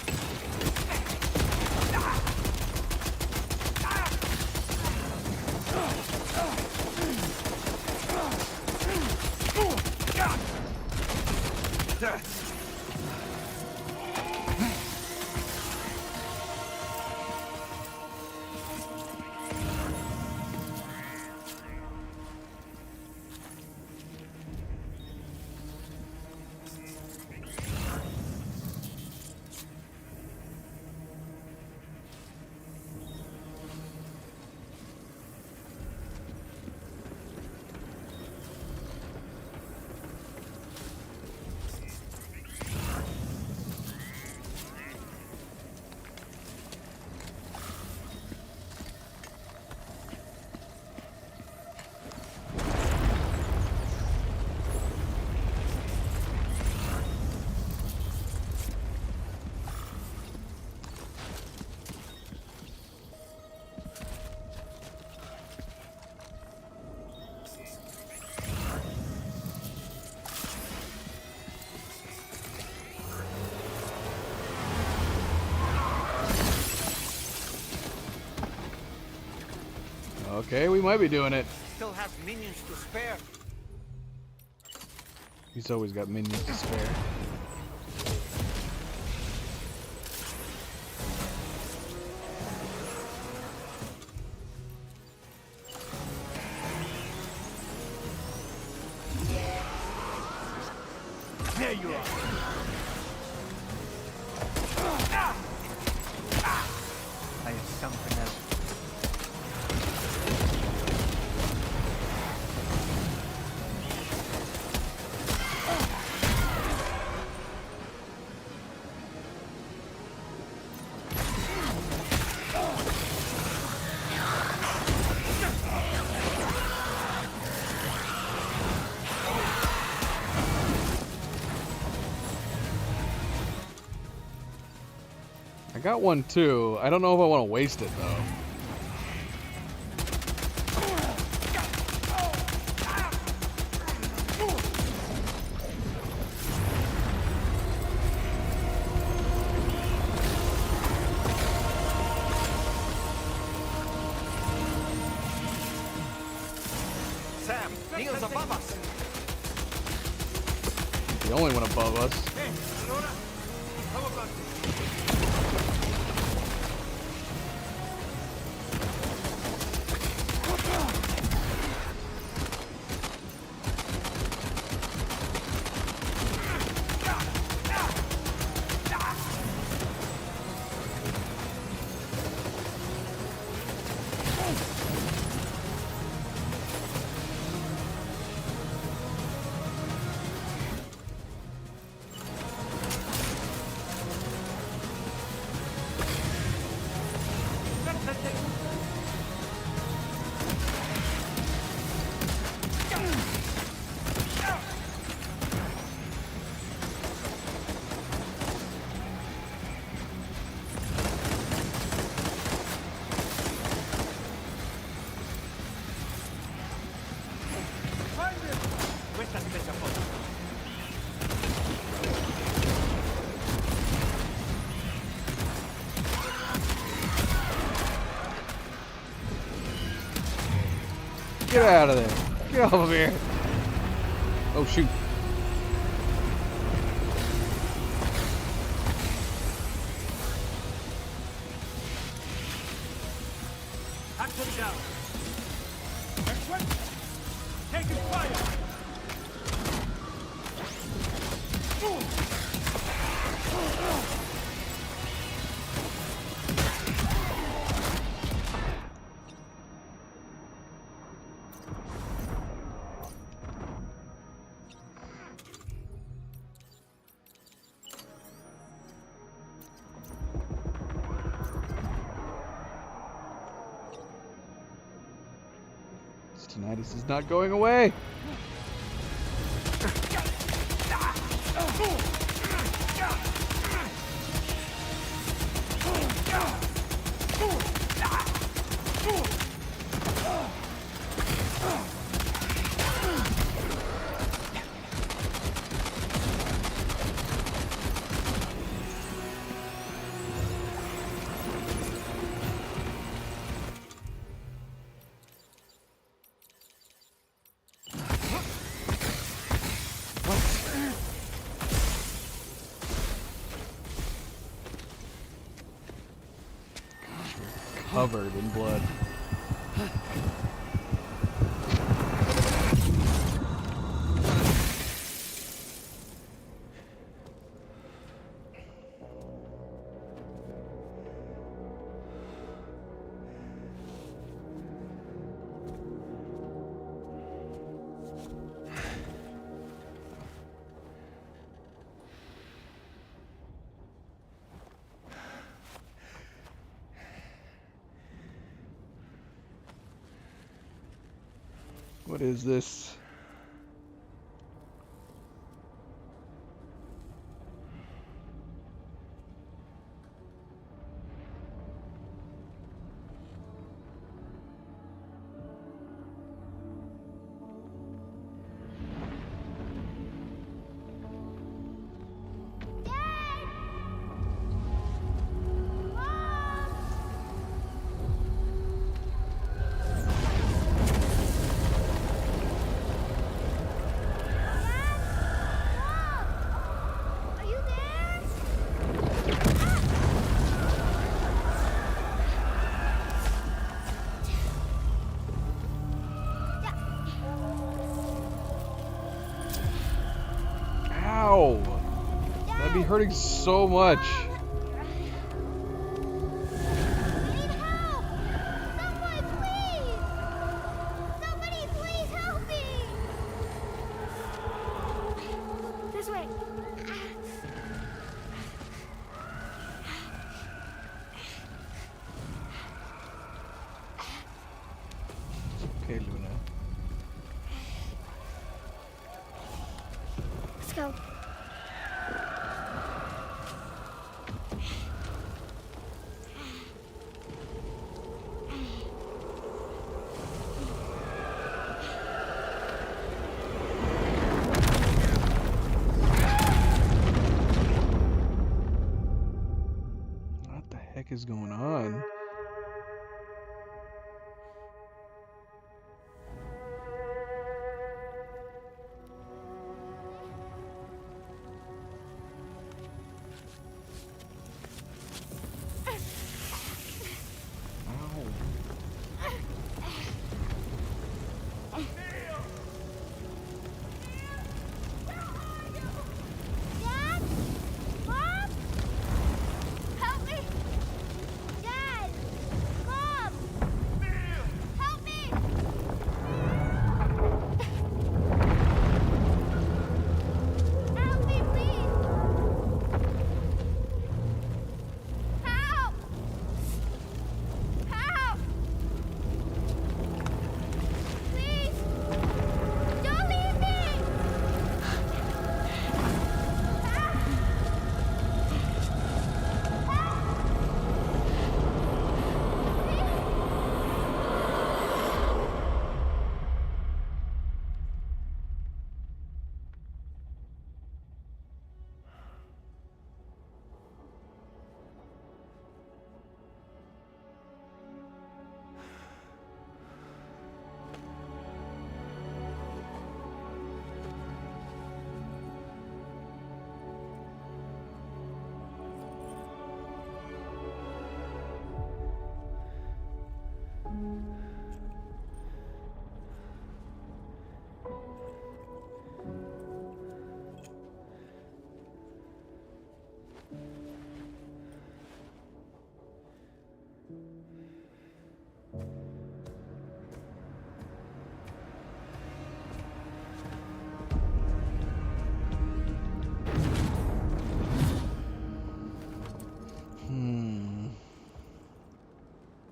Okay, we might be doing it. Still have minions to spare. He's always got minions to spare. There you are. I have something else. I got one too. I don't know if I want to waste it though. Sam, Neil's above us. The only one above us. Hey, Aurora, how about this? Get out of there. Get over here. Oh, shoot. Action down. Next one. Taking fire. Tinnitus is not going away. Covered in blood. What is this? I'd be hurting so much. This way. Okay, Luna. Let's go. What the heck is going on? Dad? Mom? Help me! Dad! Mom! Help me! Help me, please! Help! Help! Please! Don't leave me!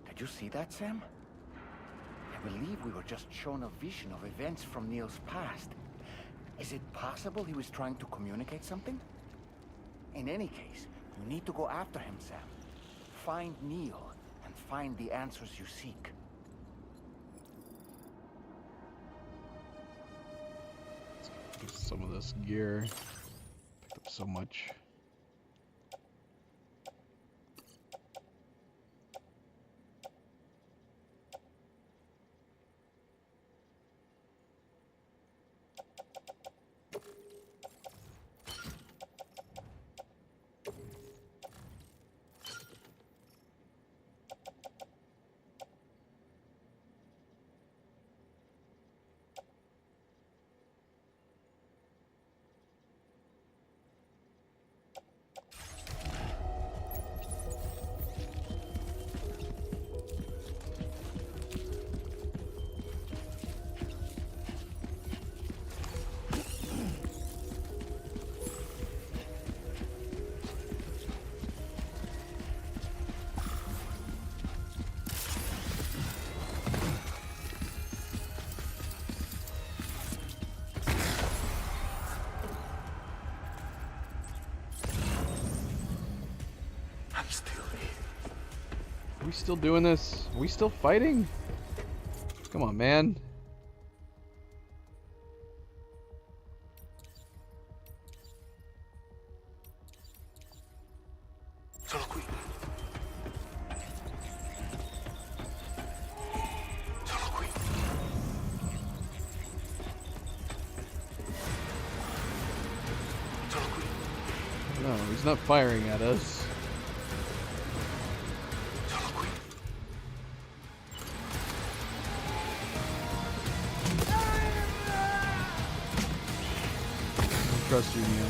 Did you see that, Sam? I believe we were just shown a vision of events from Neil's past. Is it possible he was trying to communicate something? In any case, you need to go after him, Sam. Find Neil and find the answers you seek. Get some of this gear. Picked up so much. Are we still doing this? Are we still fighting? Come on, man. Solo qui. Solo qui. Solo qui. No, he's not firing at us. Trust you, Neil.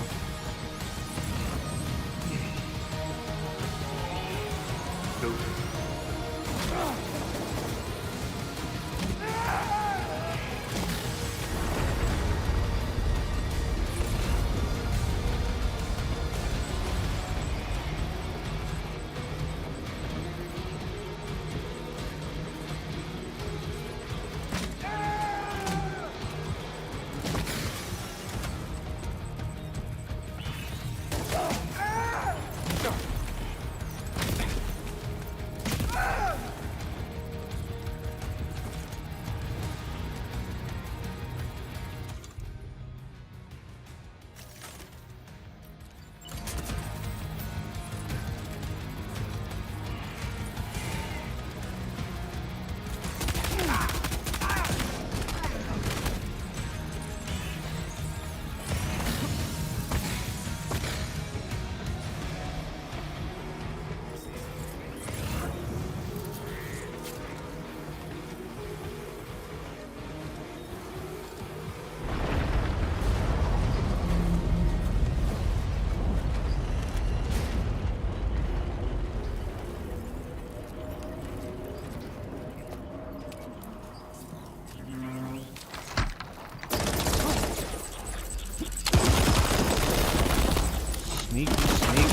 Sneaky, sneaky.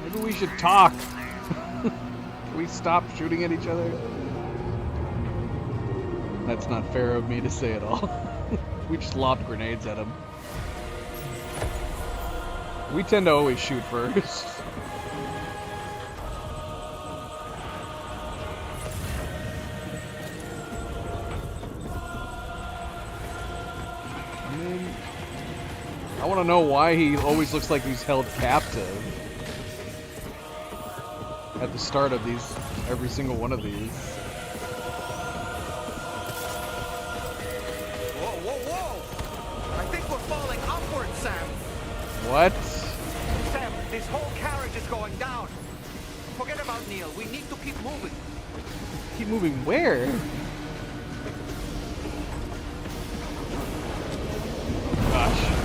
Maybe we should talk. Can we stop shooting at each other? That's not fair of me to say at all. We just lobbed grenades at him. We tend to always shoot first. I mean, I want to know why he always looks like he's held captive at the start of these, every single one of these. Whoa, whoa, whoa! I think we're falling upward, Sam. What? Sam, this whole carriage is going down. Forget about Neil. We need to keep moving. Keep moving where? Gosh.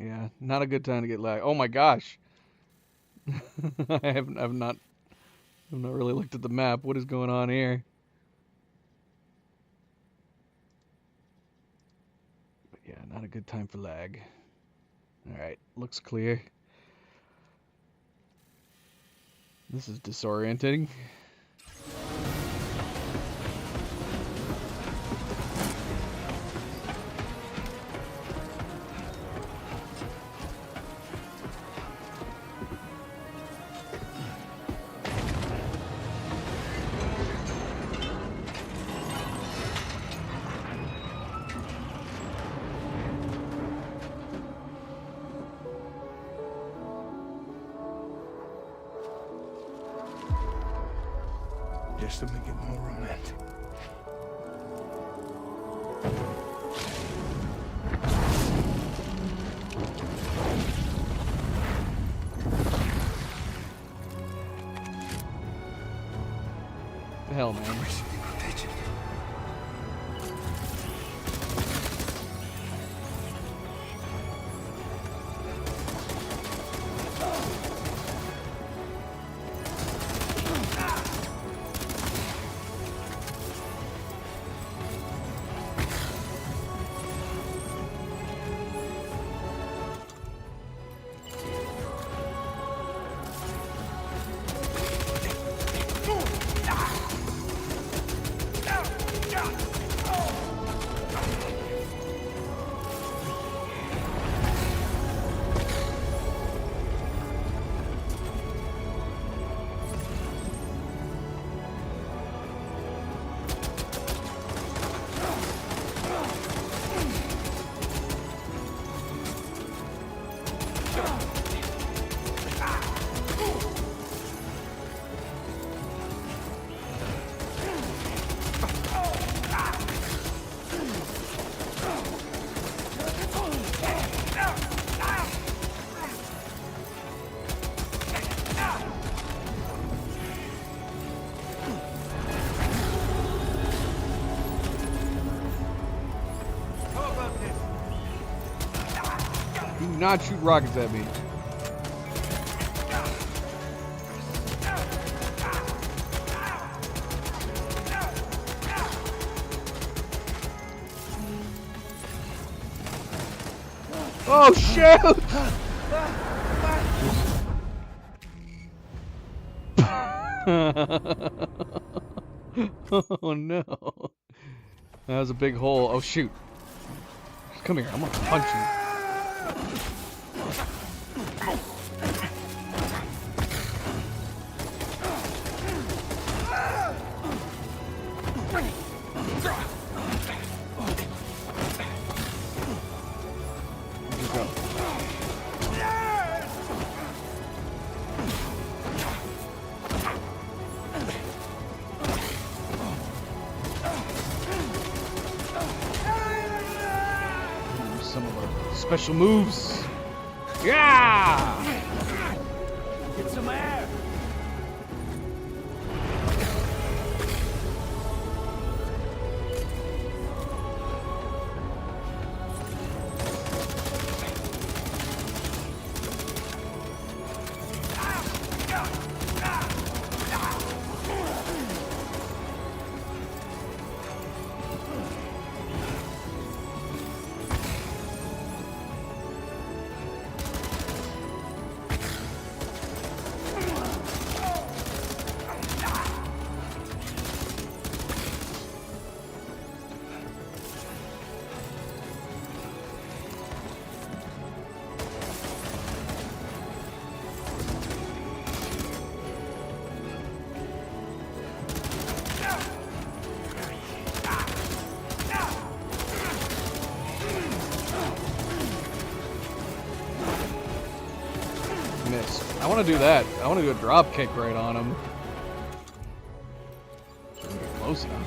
Yeah, not a good time to get lag. Oh my gosh. I've not really looked at the map. What is going on here? But yeah, not a good time for lag. Alright, looks clear. This is disorienting. Just to make it more romantic. The hell, man. not shoot rockets at me. Oh, shoot! Oh, no. That was a big hole. Oh, shoot. Come here. I'm gonna punch you. Some of our special moves. Yeah! Get some air. Miss. I want to do that. I want to do a drop kick right on him. Get close enough.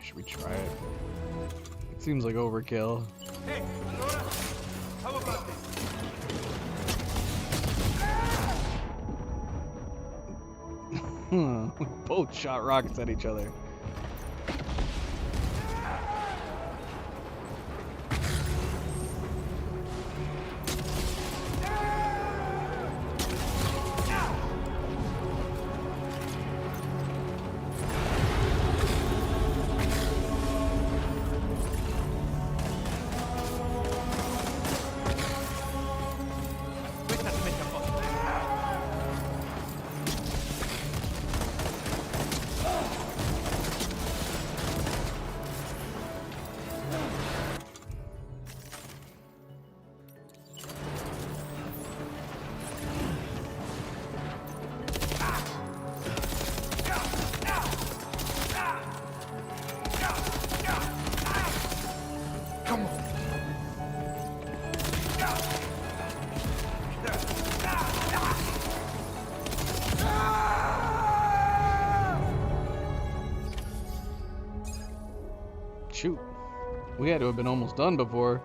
Should we try it? It seems like overkill. Hey, Laura, how about this? We both shot rockets at each other. Shoot. We had to have been almost done before.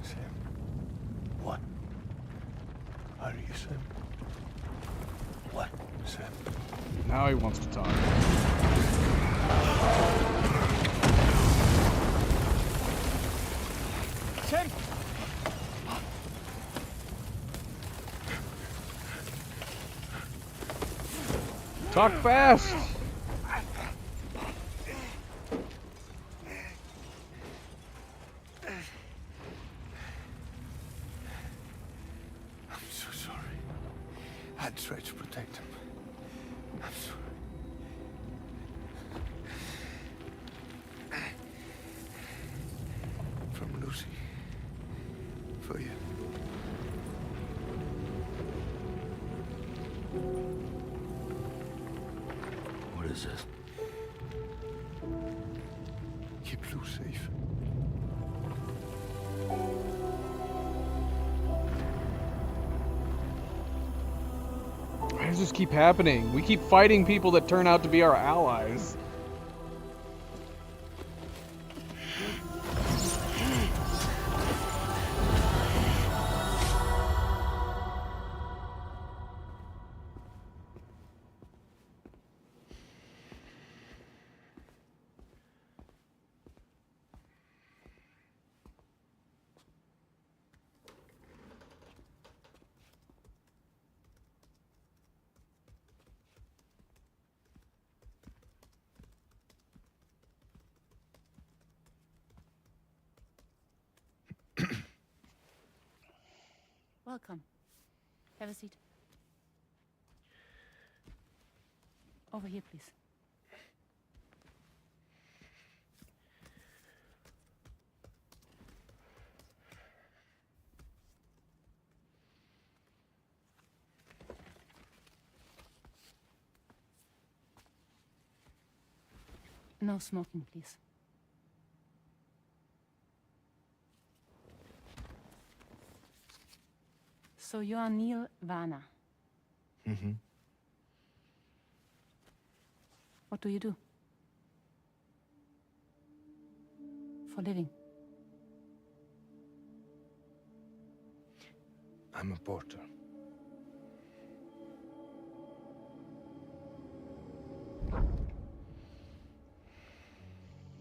Sam. What? Are you Sam? What, Sam? Now he wants to talk. Sam! Talk fast! I'm so sorry. I tried to protect him. I'm sorry. From Lucy. For you. What is this? Keep Lou safe. Why does just keep happening? We keep fighting people that turn out to be our allies. Welcome. Have a seat. Over here, please. No smoking, please. So you are Neil Varner. Mm-hmm. What do you do? For a living? I'm a porter.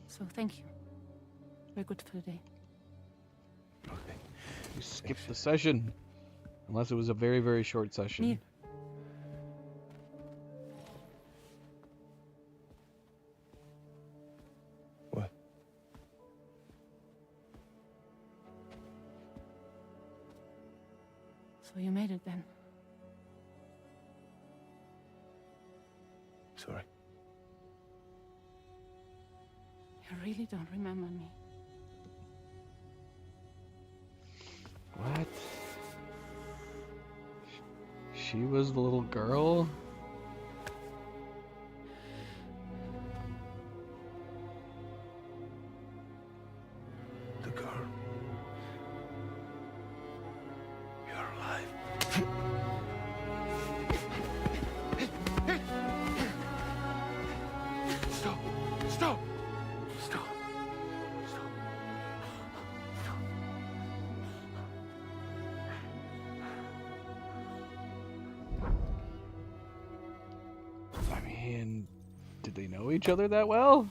So thank you. We're good for the day. Okay. You skipped the session. Unless it was a very, very short session. Neil. What? So you made it then? Sorry. You really don't remember me. What? She was the little girl? The girl. You're alive. Stop! Stop! Stop! I mean, did they know each other that well?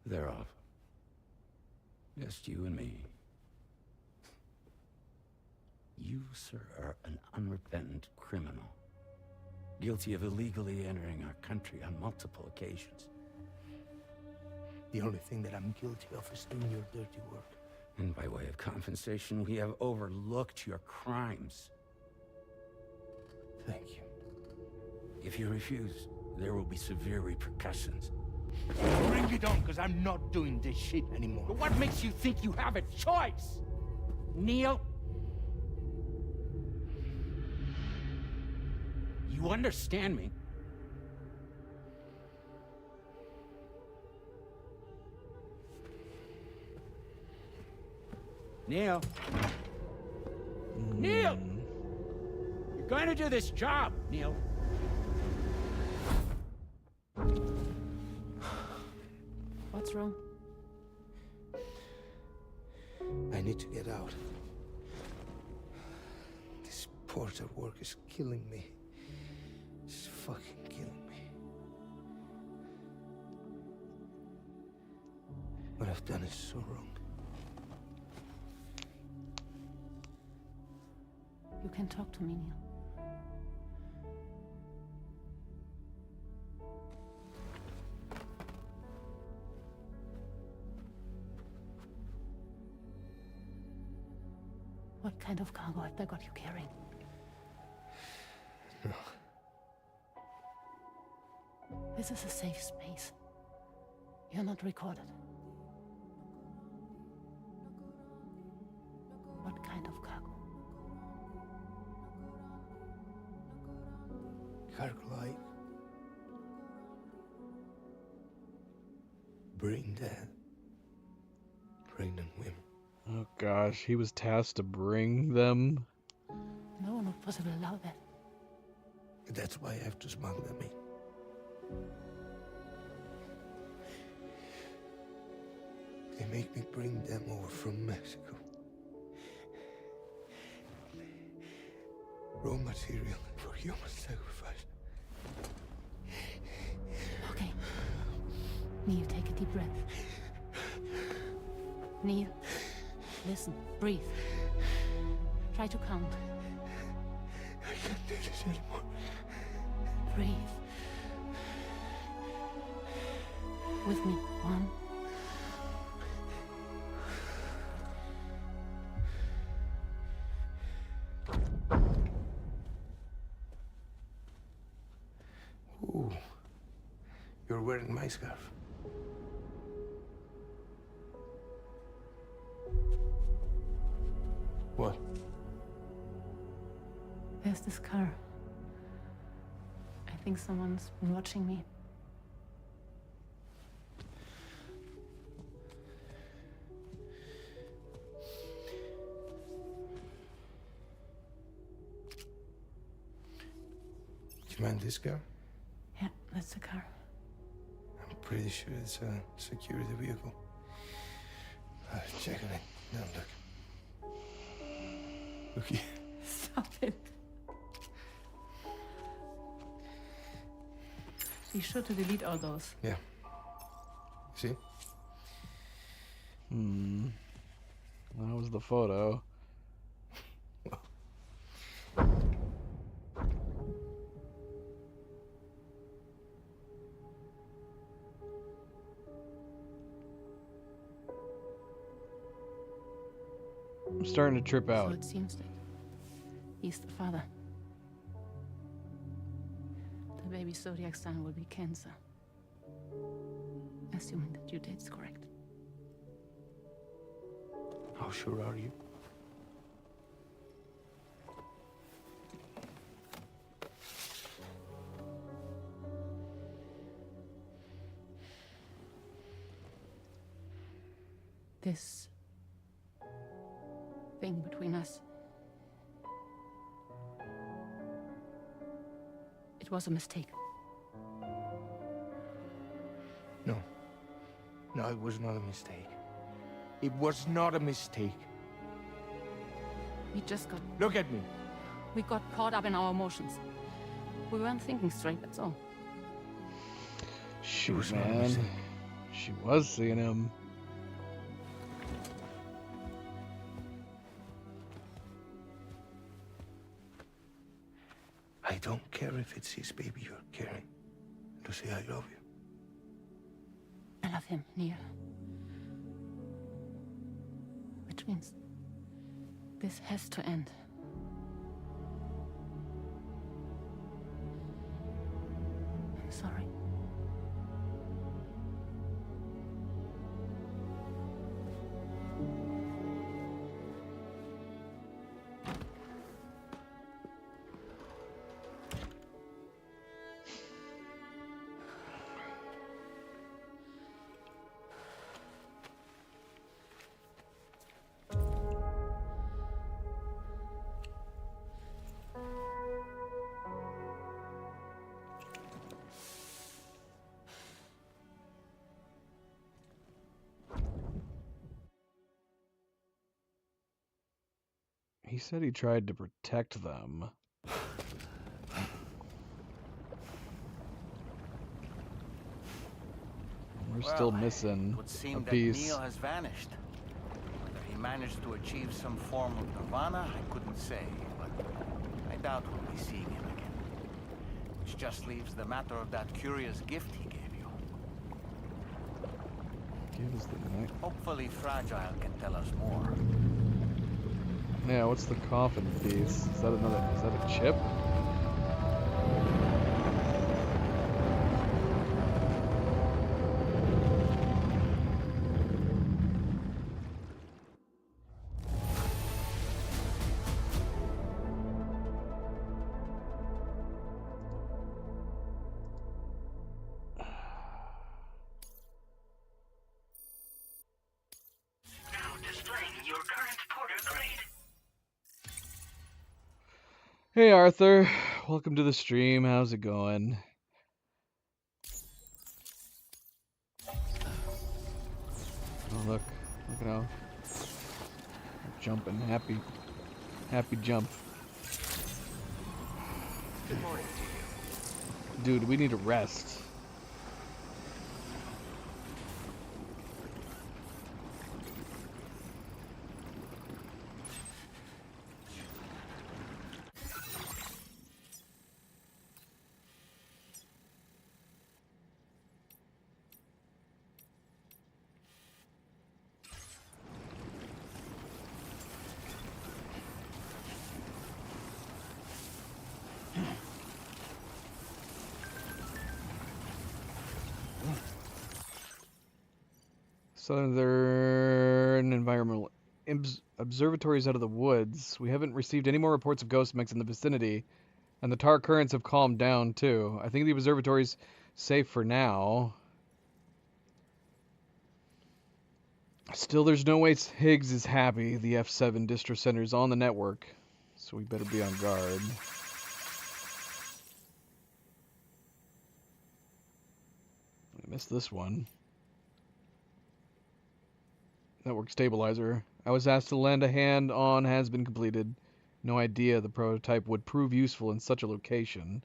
They're off. Just you and me. You, sir, are an unrepentant criminal. Guilty of illegally entering our country on multiple occasions. The only thing that I'm guilty of is doing your dirty work. And by way of compensation, we have overlooked your crimes. Thank you. If you refuse, there will be severe repercussions. Bring it on, because I'm not doing this shit anymore. But what makes you think you have a choice? Neil? You understand me? Neil? Neil! You're going to do this job, Neil. What's wrong? I need to get out. This porter work is killing me. It's fucking killing me. What I've done is so wrong. You can talk to me, Neil. What kind of cargo have they got you carrying? No. This is a safe space. You're not recorded. What kind of cargo? Cargo like brain dead. pregnant women. Oh gosh, he was tasked to bring them. No, not possible. Allow that. That's why I have to smuggle them in. They make me bring them over from Mexico. Raw material for human sacrifice. Okay. Neil, take a deep breath. Neil, listen, breathe. Try to count. I can't do this anymore. Breathe. With me. 1. Ooh, you're wearing my scarf. What? There's this car. I think someone's been watching me. Do you mind this car? Yeah, that's the car. I'm pretty sure it's a security vehicle. Check on it. Now look. Look here. Stop it. Be sure to delete all those. Yeah. See? That was the photo. I'm starting to trip out. So it seems that he's the father. The baby Zodiac son will be cancer. Assuming that due date's correct. How sure are you? This thing between us. It was a mistake. No. No, it was not a mistake. It was not a mistake. We just got... Look at me. We got caught up in our emotions. We weren't thinking straight, that's all. Shoot, man. She was seeing him. I don't care if it's his baby you're carrying. Lucy, I love you. I love him, Neil. Which means this has to end. I'm sorry. He said he tried to protect them. We're still missing It would seem a that piece. Neil has vanished. Whether he managed to achieve some form of nirvana, I couldn't say, but I doubt we'll be seeing him again. Which just leaves the matter of that curious gift he gave you. Give us the neck. Hopefully Fragile can tell us more. Yeah, what's the coffin piece? Is that a chip? Hey Arthur, welcome to the stream. How's it going? Oh look at how jumping, happy jump. Good morning to you. Dude, we need to rest. Southern Environmental Observatories out of the woods. We haven't received any more reports of ghost mechs in the vicinity, and the tar currents have calmed down too. I think the observatory's safe for now. Still, there's no way Higgs is happy. The F7 distro center's on the network, so we better be on guard. I missed this one. Network stabilizer. I was asked to lend a hand on has been completed. No idea the prototype would prove useful in such a location.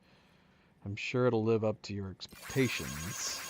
I'm sure it'll live up to your expectations.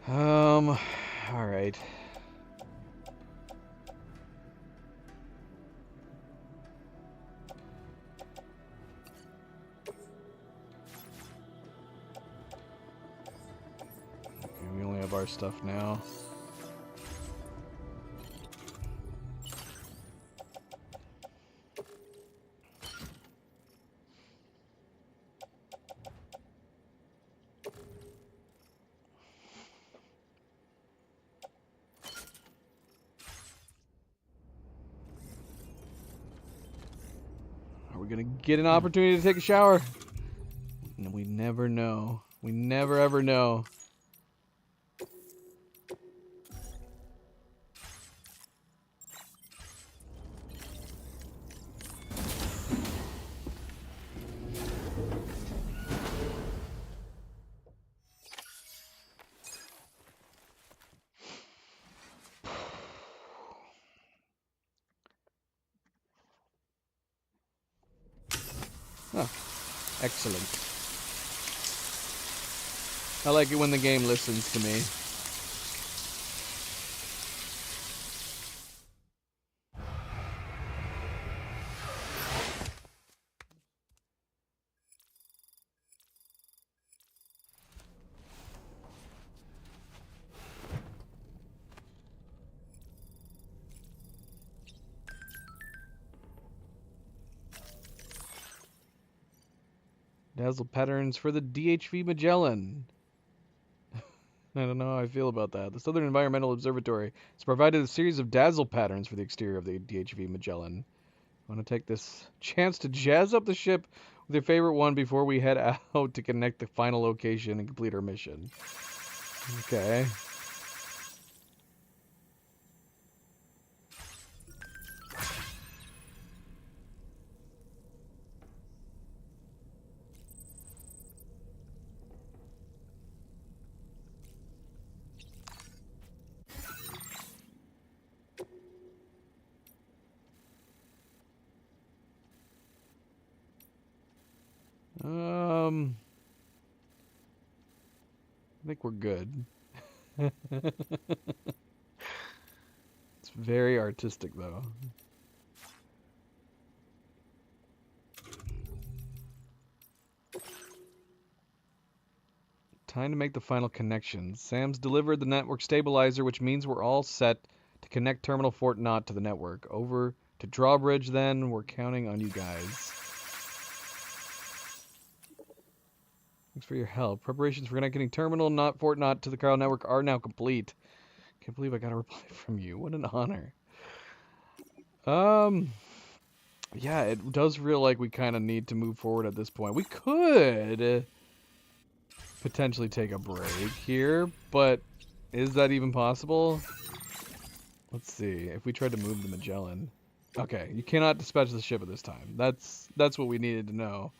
All right. Okay, we only have our stuff now. Get an opportunity to take a shower. We never know. We never ever know. Oh, excellent. I like it when the game listens to me. Dazzle patterns for the DHV Magellan. I don't know how I feel about that. The Southern Environmental Observatory has provided a series of dazzle patterns for the exterior of the DHV Magellan. I want to take this chance to jazz up the ship with your favorite one before we head out to connect the final location and complete our mission. Okay. I think we're good. It's very artistic, though. Time to make the final connections. Sam's delivered the network stabilizer, which means we're all set to connect Terminal Fort Knot to the network. Over to Drawbridge, then. We're counting on you guys. Thanks for your help. Preparations for connecting Terminal Fort Knot to the Chiral network are now complete. Can't believe I got a reply from you. What an honor. Yeah, it does feel like we kind of need to move forward at this point. We could potentially take a break here, but is that even possible? Let's see. If we tried to move the Magellan. Okay, you cannot dispatch the ship at this time. That's what we needed to know.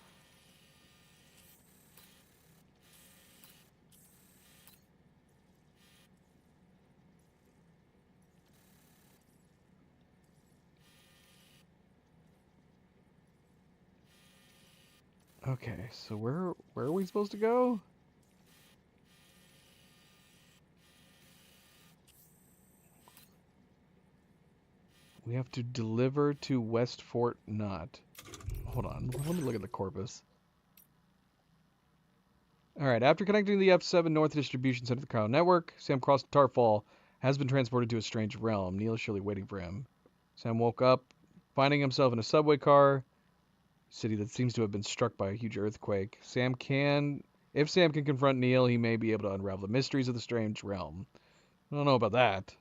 Okay, so where are we supposed to go? We have to deliver to West Fort Knot. Hold on, let me look at the corpus. Alright, after connecting the F7 North Distribution Center to the Chiral Network, Sam crossed Tarfall, has been transported to a strange realm. Neil is surely waiting for him. Sam woke up, finding himself in a subway car. City that seems to have been struck by a huge earthquake. If Sam can confront Neil, he may be able to unravel the mysteries of the strange realm. I don't know about that.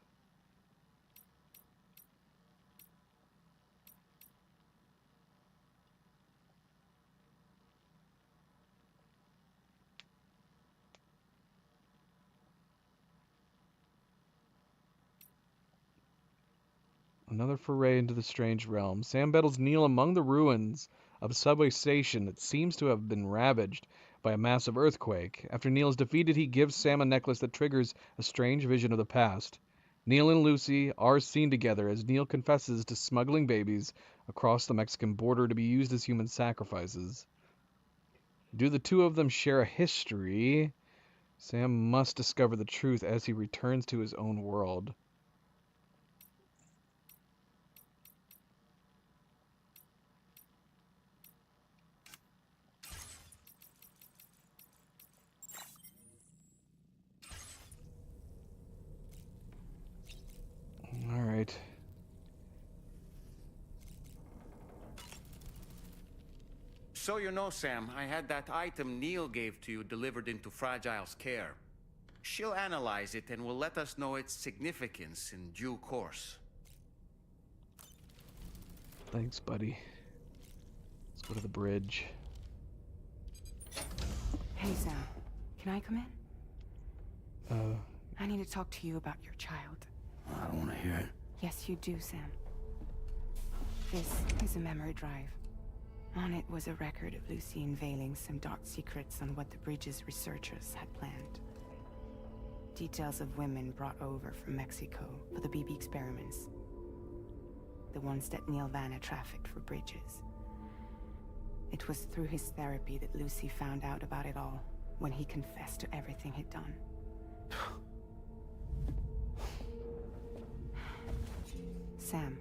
Another foray into the strange realm. Sam battles Neil among the ruins of a subway station that seems to have been ravaged by a massive earthquake. After Neil is defeated, he gives Sam a necklace that triggers a strange vision of the past. Neil and Lucy are seen together as Neil confesses to smuggling babies across the Mexican border to be used as human sacrifices. Do the two of them share a history? Sam must discover the truth as he returns to his own world. All right. So you know, Sam, I had that item Neil gave to you delivered into Fragile's care. She'll analyze it and will let us know its significance in due course. Thanks, buddy. Let's go to the bridge. Hey, Sam. Can I come in? Uh, I need to talk to you about your child. I don't want to hear it. Yes, you do, Sam. This is a memory drive. On it was a record of Lucy unveiling some dark secrets on what the Bridges researchers had planned. Details of women brought over from Mexico for the BB experiments. The ones that Neil Vanna trafficked for Bridges. It was through his therapy that Lucy found out about it all, when he confessed to everything he'd done. Sam,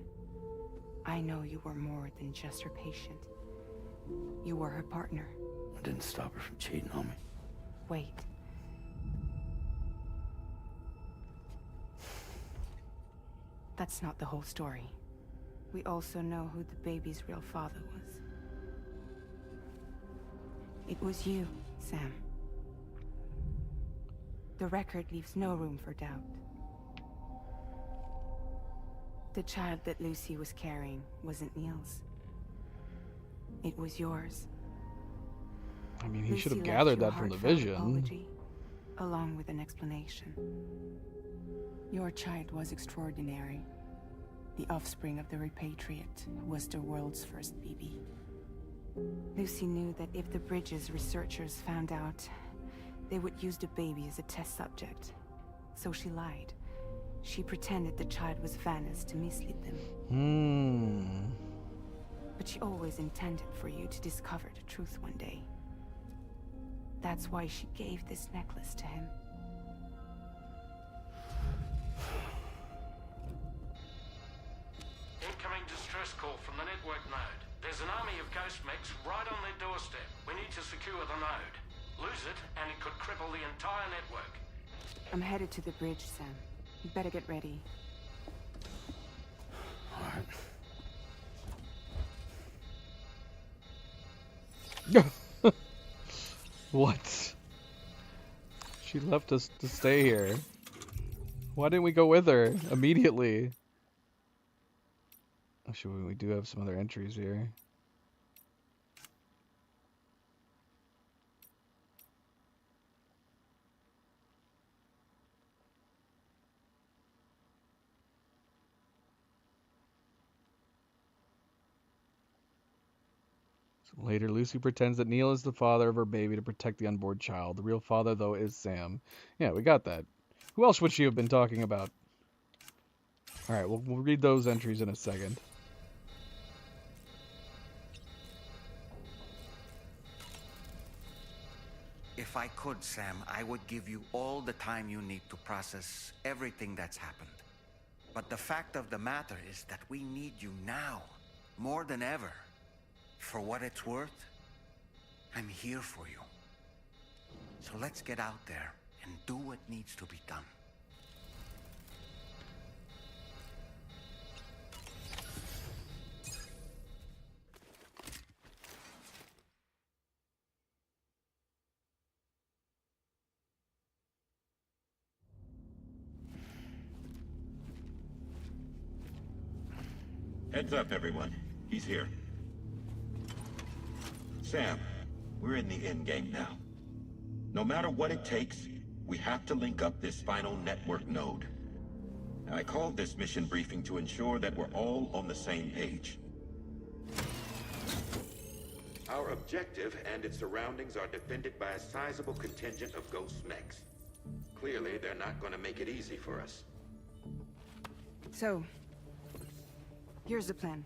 I know you were more than just her patient. You were her partner. I didn't stop her from cheating on me. Wait. That's not the whole story. We also know who the baby's real father was. It was you, Sam. The record leaves no room for doubt. The child that Lucy was carrying wasn't Neil's. It was yours. I mean, he Lucy should have left gathered you a that from the heartfelt vision. apology, along with an explanation. Your child was extraordinary. The offspring of the Repatriate was the world's first BB. Lucy knew that if the Bridges researchers found out, they would use the baby as a test subject. So she lied. She pretended the child was Vanna's to mislead them. But she always intended for you to discover the truth one day. That's why she gave this necklace to him. Incoming distress call from the network node. There's an army of ghost mechs right on their doorstep. We need to secure the node. Lose it, and it could cripple the entire network. I'm headed to the bridge, Sam. You better get ready. What? She left us to stay here. Why didn't we go with her immediately? Actually, we do have some other entries here. Later, Lucy pretends that Neil is the father of her baby to protect the unborn child. The real father, though, is Sam. Yeah, we got that. Who else would she have been talking about? Alright, we'll read those entries in a second. If I could, Sam, I would give you all the time you need to process everything that's happened. But the fact of the matter is that we need you now, more than ever. For what it's worth, I'm here for you. So let's get out there and do what needs to be done. Heads up, everyone. He's here. Sam, we're in the end game now. No matter what it takes, we have to link up this final network node. I called this mission briefing to ensure that we're all on the same page. Our objective and its surroundings are defended by a sizable contingent of ghost mechs. Clearly, they're not going to make it easy for us. So, here's the plan.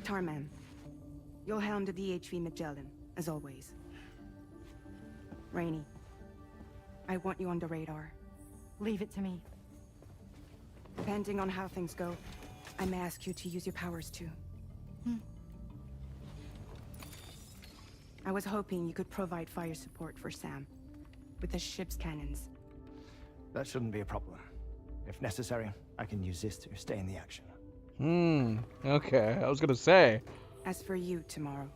Tarman, you'll helm the DHV Magellan, as always. Rainey, I want you on the radar. Leave it to me. Depending on how things go, I may ask you to use your powers too. I was hoping you could provide fire support for Sam, with the ship's cannons. That shouldn't be a problem. If necessary, I can use this to stay in the action. Okay, I was gonna say. As for you, tomorrow.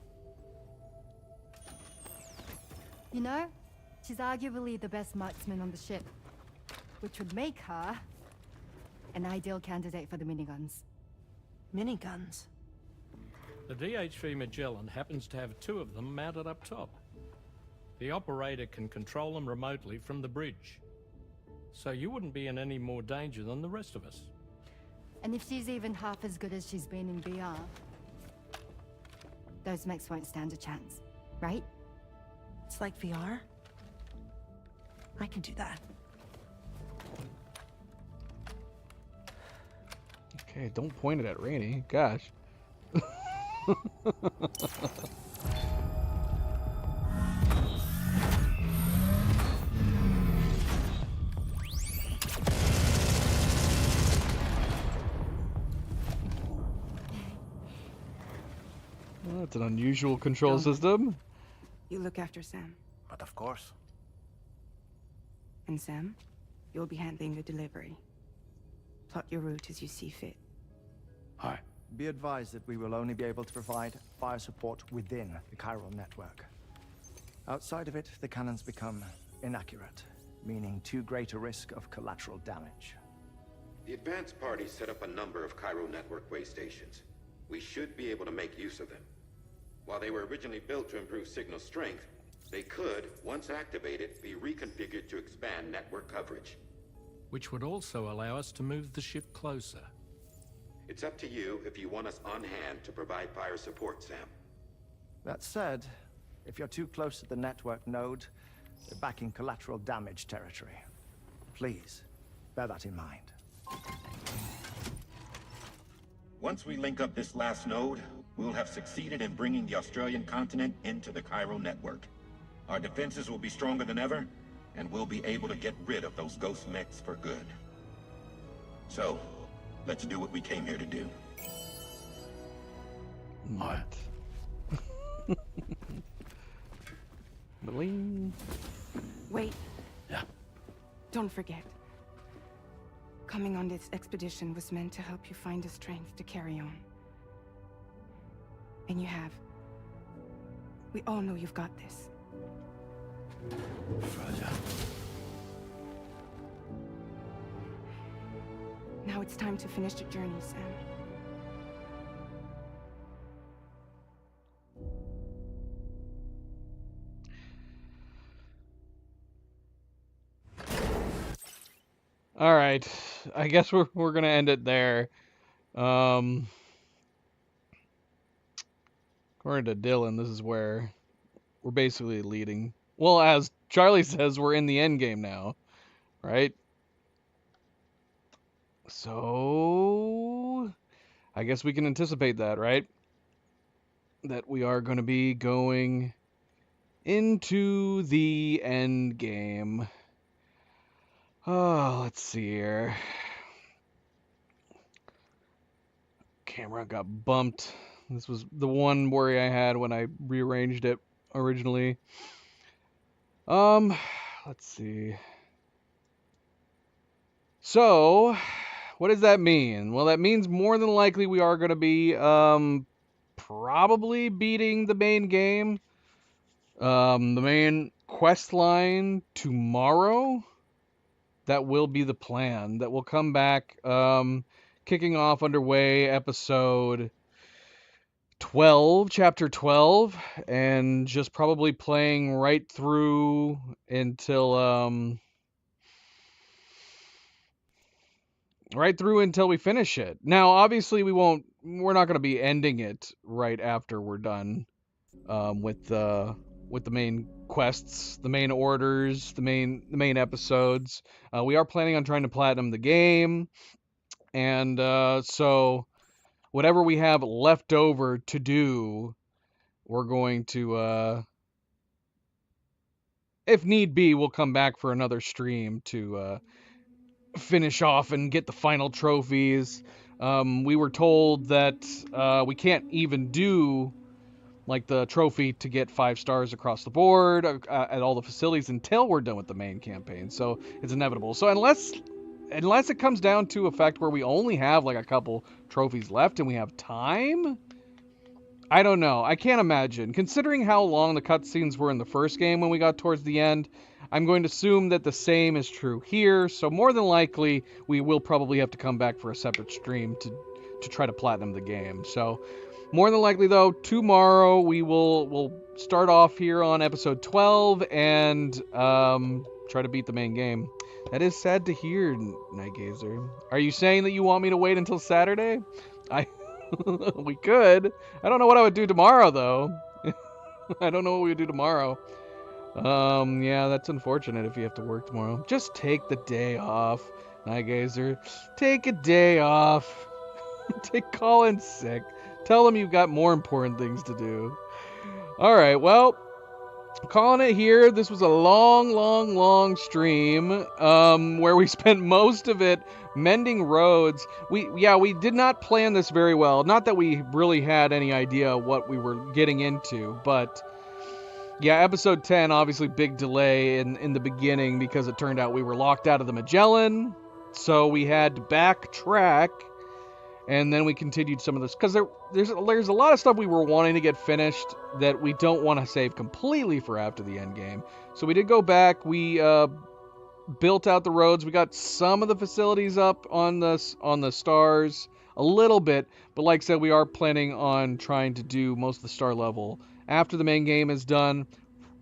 You know, she's arguably the best marksman on the ship, which would make her an ideal candidate for the miniguns. Miniguns? The DHV Magellan happens to have 2 of them mounted up top. The operator can control them remotely from the bridge. So you wouldn't be in any more danger than the rest of us. And if she's even half as good as she's been in VR, those mechs won't stand a chance, right? It's like VR? I can do that. Okay, don't point it at Rainey. Gosh. Well, that's an unusual control system. You look after Sam. But of course. And Sam, you'll be handling the delivery. Plot your route as you see fit. Hi. Be advised that we will only be able to provide fire support within the chiral network. Outside of it, the cannons become inaccurate, meaning too great a risk of collateral damage. The advanced party set up a number of chiral network way stations. We should be able to make use of them. While they were originally built to improve signal strength, they could, once activated, be reconfigured to expand network coverage. Which would also allow us to move the ship closer. It's up to you if you want us on hand to provide fire support, Sam. That said, if you're too close to the network node, you're back in collateral damage territory. Please, bear that in mind. Once we link up this last node, we'll have succeeded in bringing the Australian continent into the chiral network. Our defenses will be stronger than ever, and we'll be able to get rid of those ghost mechs for good. So, let's do what we came here to do. What? Definitely. Wait. Yeah. Don't forget. Coming on this expedition was meant to help you find the strength to carry on. And you have. We all know you've got this. Fragile. Now it's time to finish the journey, Sam. All right, I guess we're gonna end it there. According to Dylan, this is where we're basically leading. Well, as Charlie says, we're in the end game now, right? So I guess we can anticipate that, right? That we are going to be going into the end game. Oh, let's see here. Camera got bumped. This was the one worry I had when I rearranged it originally. Let's see. So, what does that mean? Well, that means more than likely we are going to be probably beating the main game, the main quest line tomorrow. That will be the plan. That will come back, kicking off underway episode 12, chapter 12, and just probably playing right through until we finish it. Now, obviously, we're not going to be ending it right after we're done with the main quests, the main orders, the main episodes. We are planning on trying to platinum the game, and so whatever we have left over to do, we're going to, if need be, we'll come back for another stream to finish off and get the final trophies. We were told that we can't even do like the trophy to get 5 stars across the board at all the facilities until we're done with the main campaign. So it's inevitable. So unless it comes down to a fact where we only have like a couple trophies left and we have time, I don't know. I can't imagine. Considering how long the cutscenes were in the first game when we got towards the end, I'm going to assume that the same is true here. So more than likely, we will probably have to come back for a separate stream to try to platinum the game. So more than likely, though, tomorrow we'll start off here on episode 12 and try to beat the main game. That is sad to hear, Nightgazer. Are you saying that you want me to wait until Saturday? We could. I don't know what I would do tomorrow, though. I don't know what we would do tomorrow. Yeah, that's unfortunate if you have to work tomorrow. Just take the day off, Nightgazer. Take a day off. Call in sick. Tell them you've got more important things to do. Alright, well, calling it here. This was a long stream, where we spent most of it mending roads. We did not plan this very well. Not that we really had any idea what we were getting into, but yeah, episode 10, obviously big delay in the beginning because it turned out we were locked out of the Magellan, so we had to backtrack. And then we continued some of this, because there's a lot of stuff we were wanting to get finished that we don't want to save completely for after the end game. So we did go back, we built out the roads, we got some of the facilities up on the stars, a little bit, but like I said, we are planning on trying to do most of the star level after the main game is done.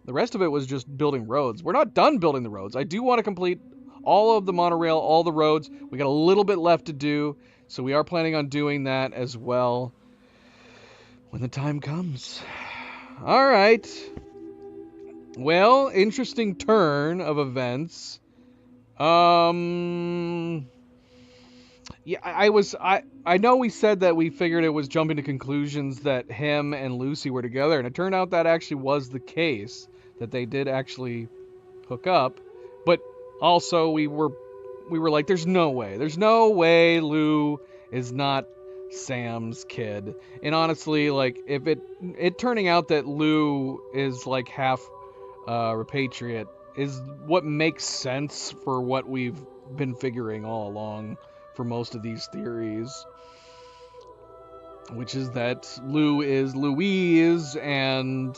The rest of it was just building roads. We're not done building the roads. I do want to complete all of the monorail, all the roads. We got a little bit left to do. So we are planning on doing that as well when the time comes. All right. Well, interesting turn of events. Yeah, I know we said that we figured it was jumping to conclusions that him and Lucy were together, and it turned out that actually was the case, that they did actually hook up. But also we were like, there's no way Lou is not Sam's kid. And honestly, like, if it turning out that Lou is like half repatriate is what makes sense for what we've been figuring all along for most of these theories. Which is that Lou is Louise and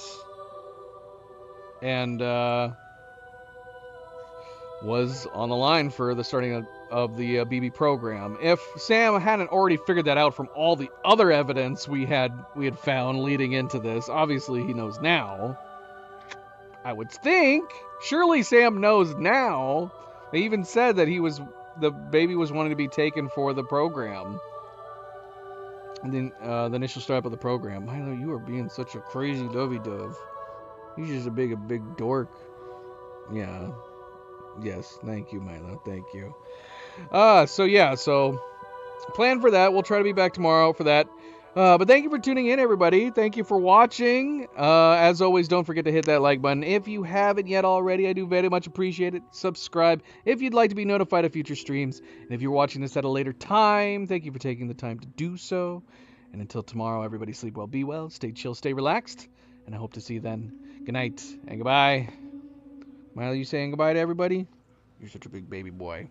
was on the line for the starting of the BB program. If Sam hadn't already figured that out from all the other evidence we had found leading into this, obviously he knows now. I would think. Surely Sam knows now. They even said that the baby was wanting to be taken for the program. And then the initial start of the program. Milo, you are being such a crazy dovey-dove. You're just a big dork. Yeah. Yes, thank you, Milo. Thank you. So plan for that. We'll try to be back tomorrow for that. But thank you for tuning in, everybody. Thank you for watching. As always, don't forget to hit that like button. If you haven't yet already, I do very much appreciate it. Subscribe if you'd like to be notified of future streams. And if you're watching this at a later time, thank you for taking the time to do so. And until tomorrow, everybody sleep well, be well, stay chill, stay relaxed. And I hope to see you then. Good night and goodbye. Milo, you saying goodbye to everybody? You're such a big baby boy.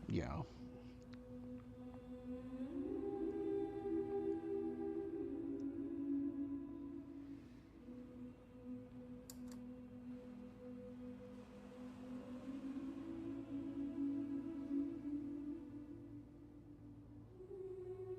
Yeah.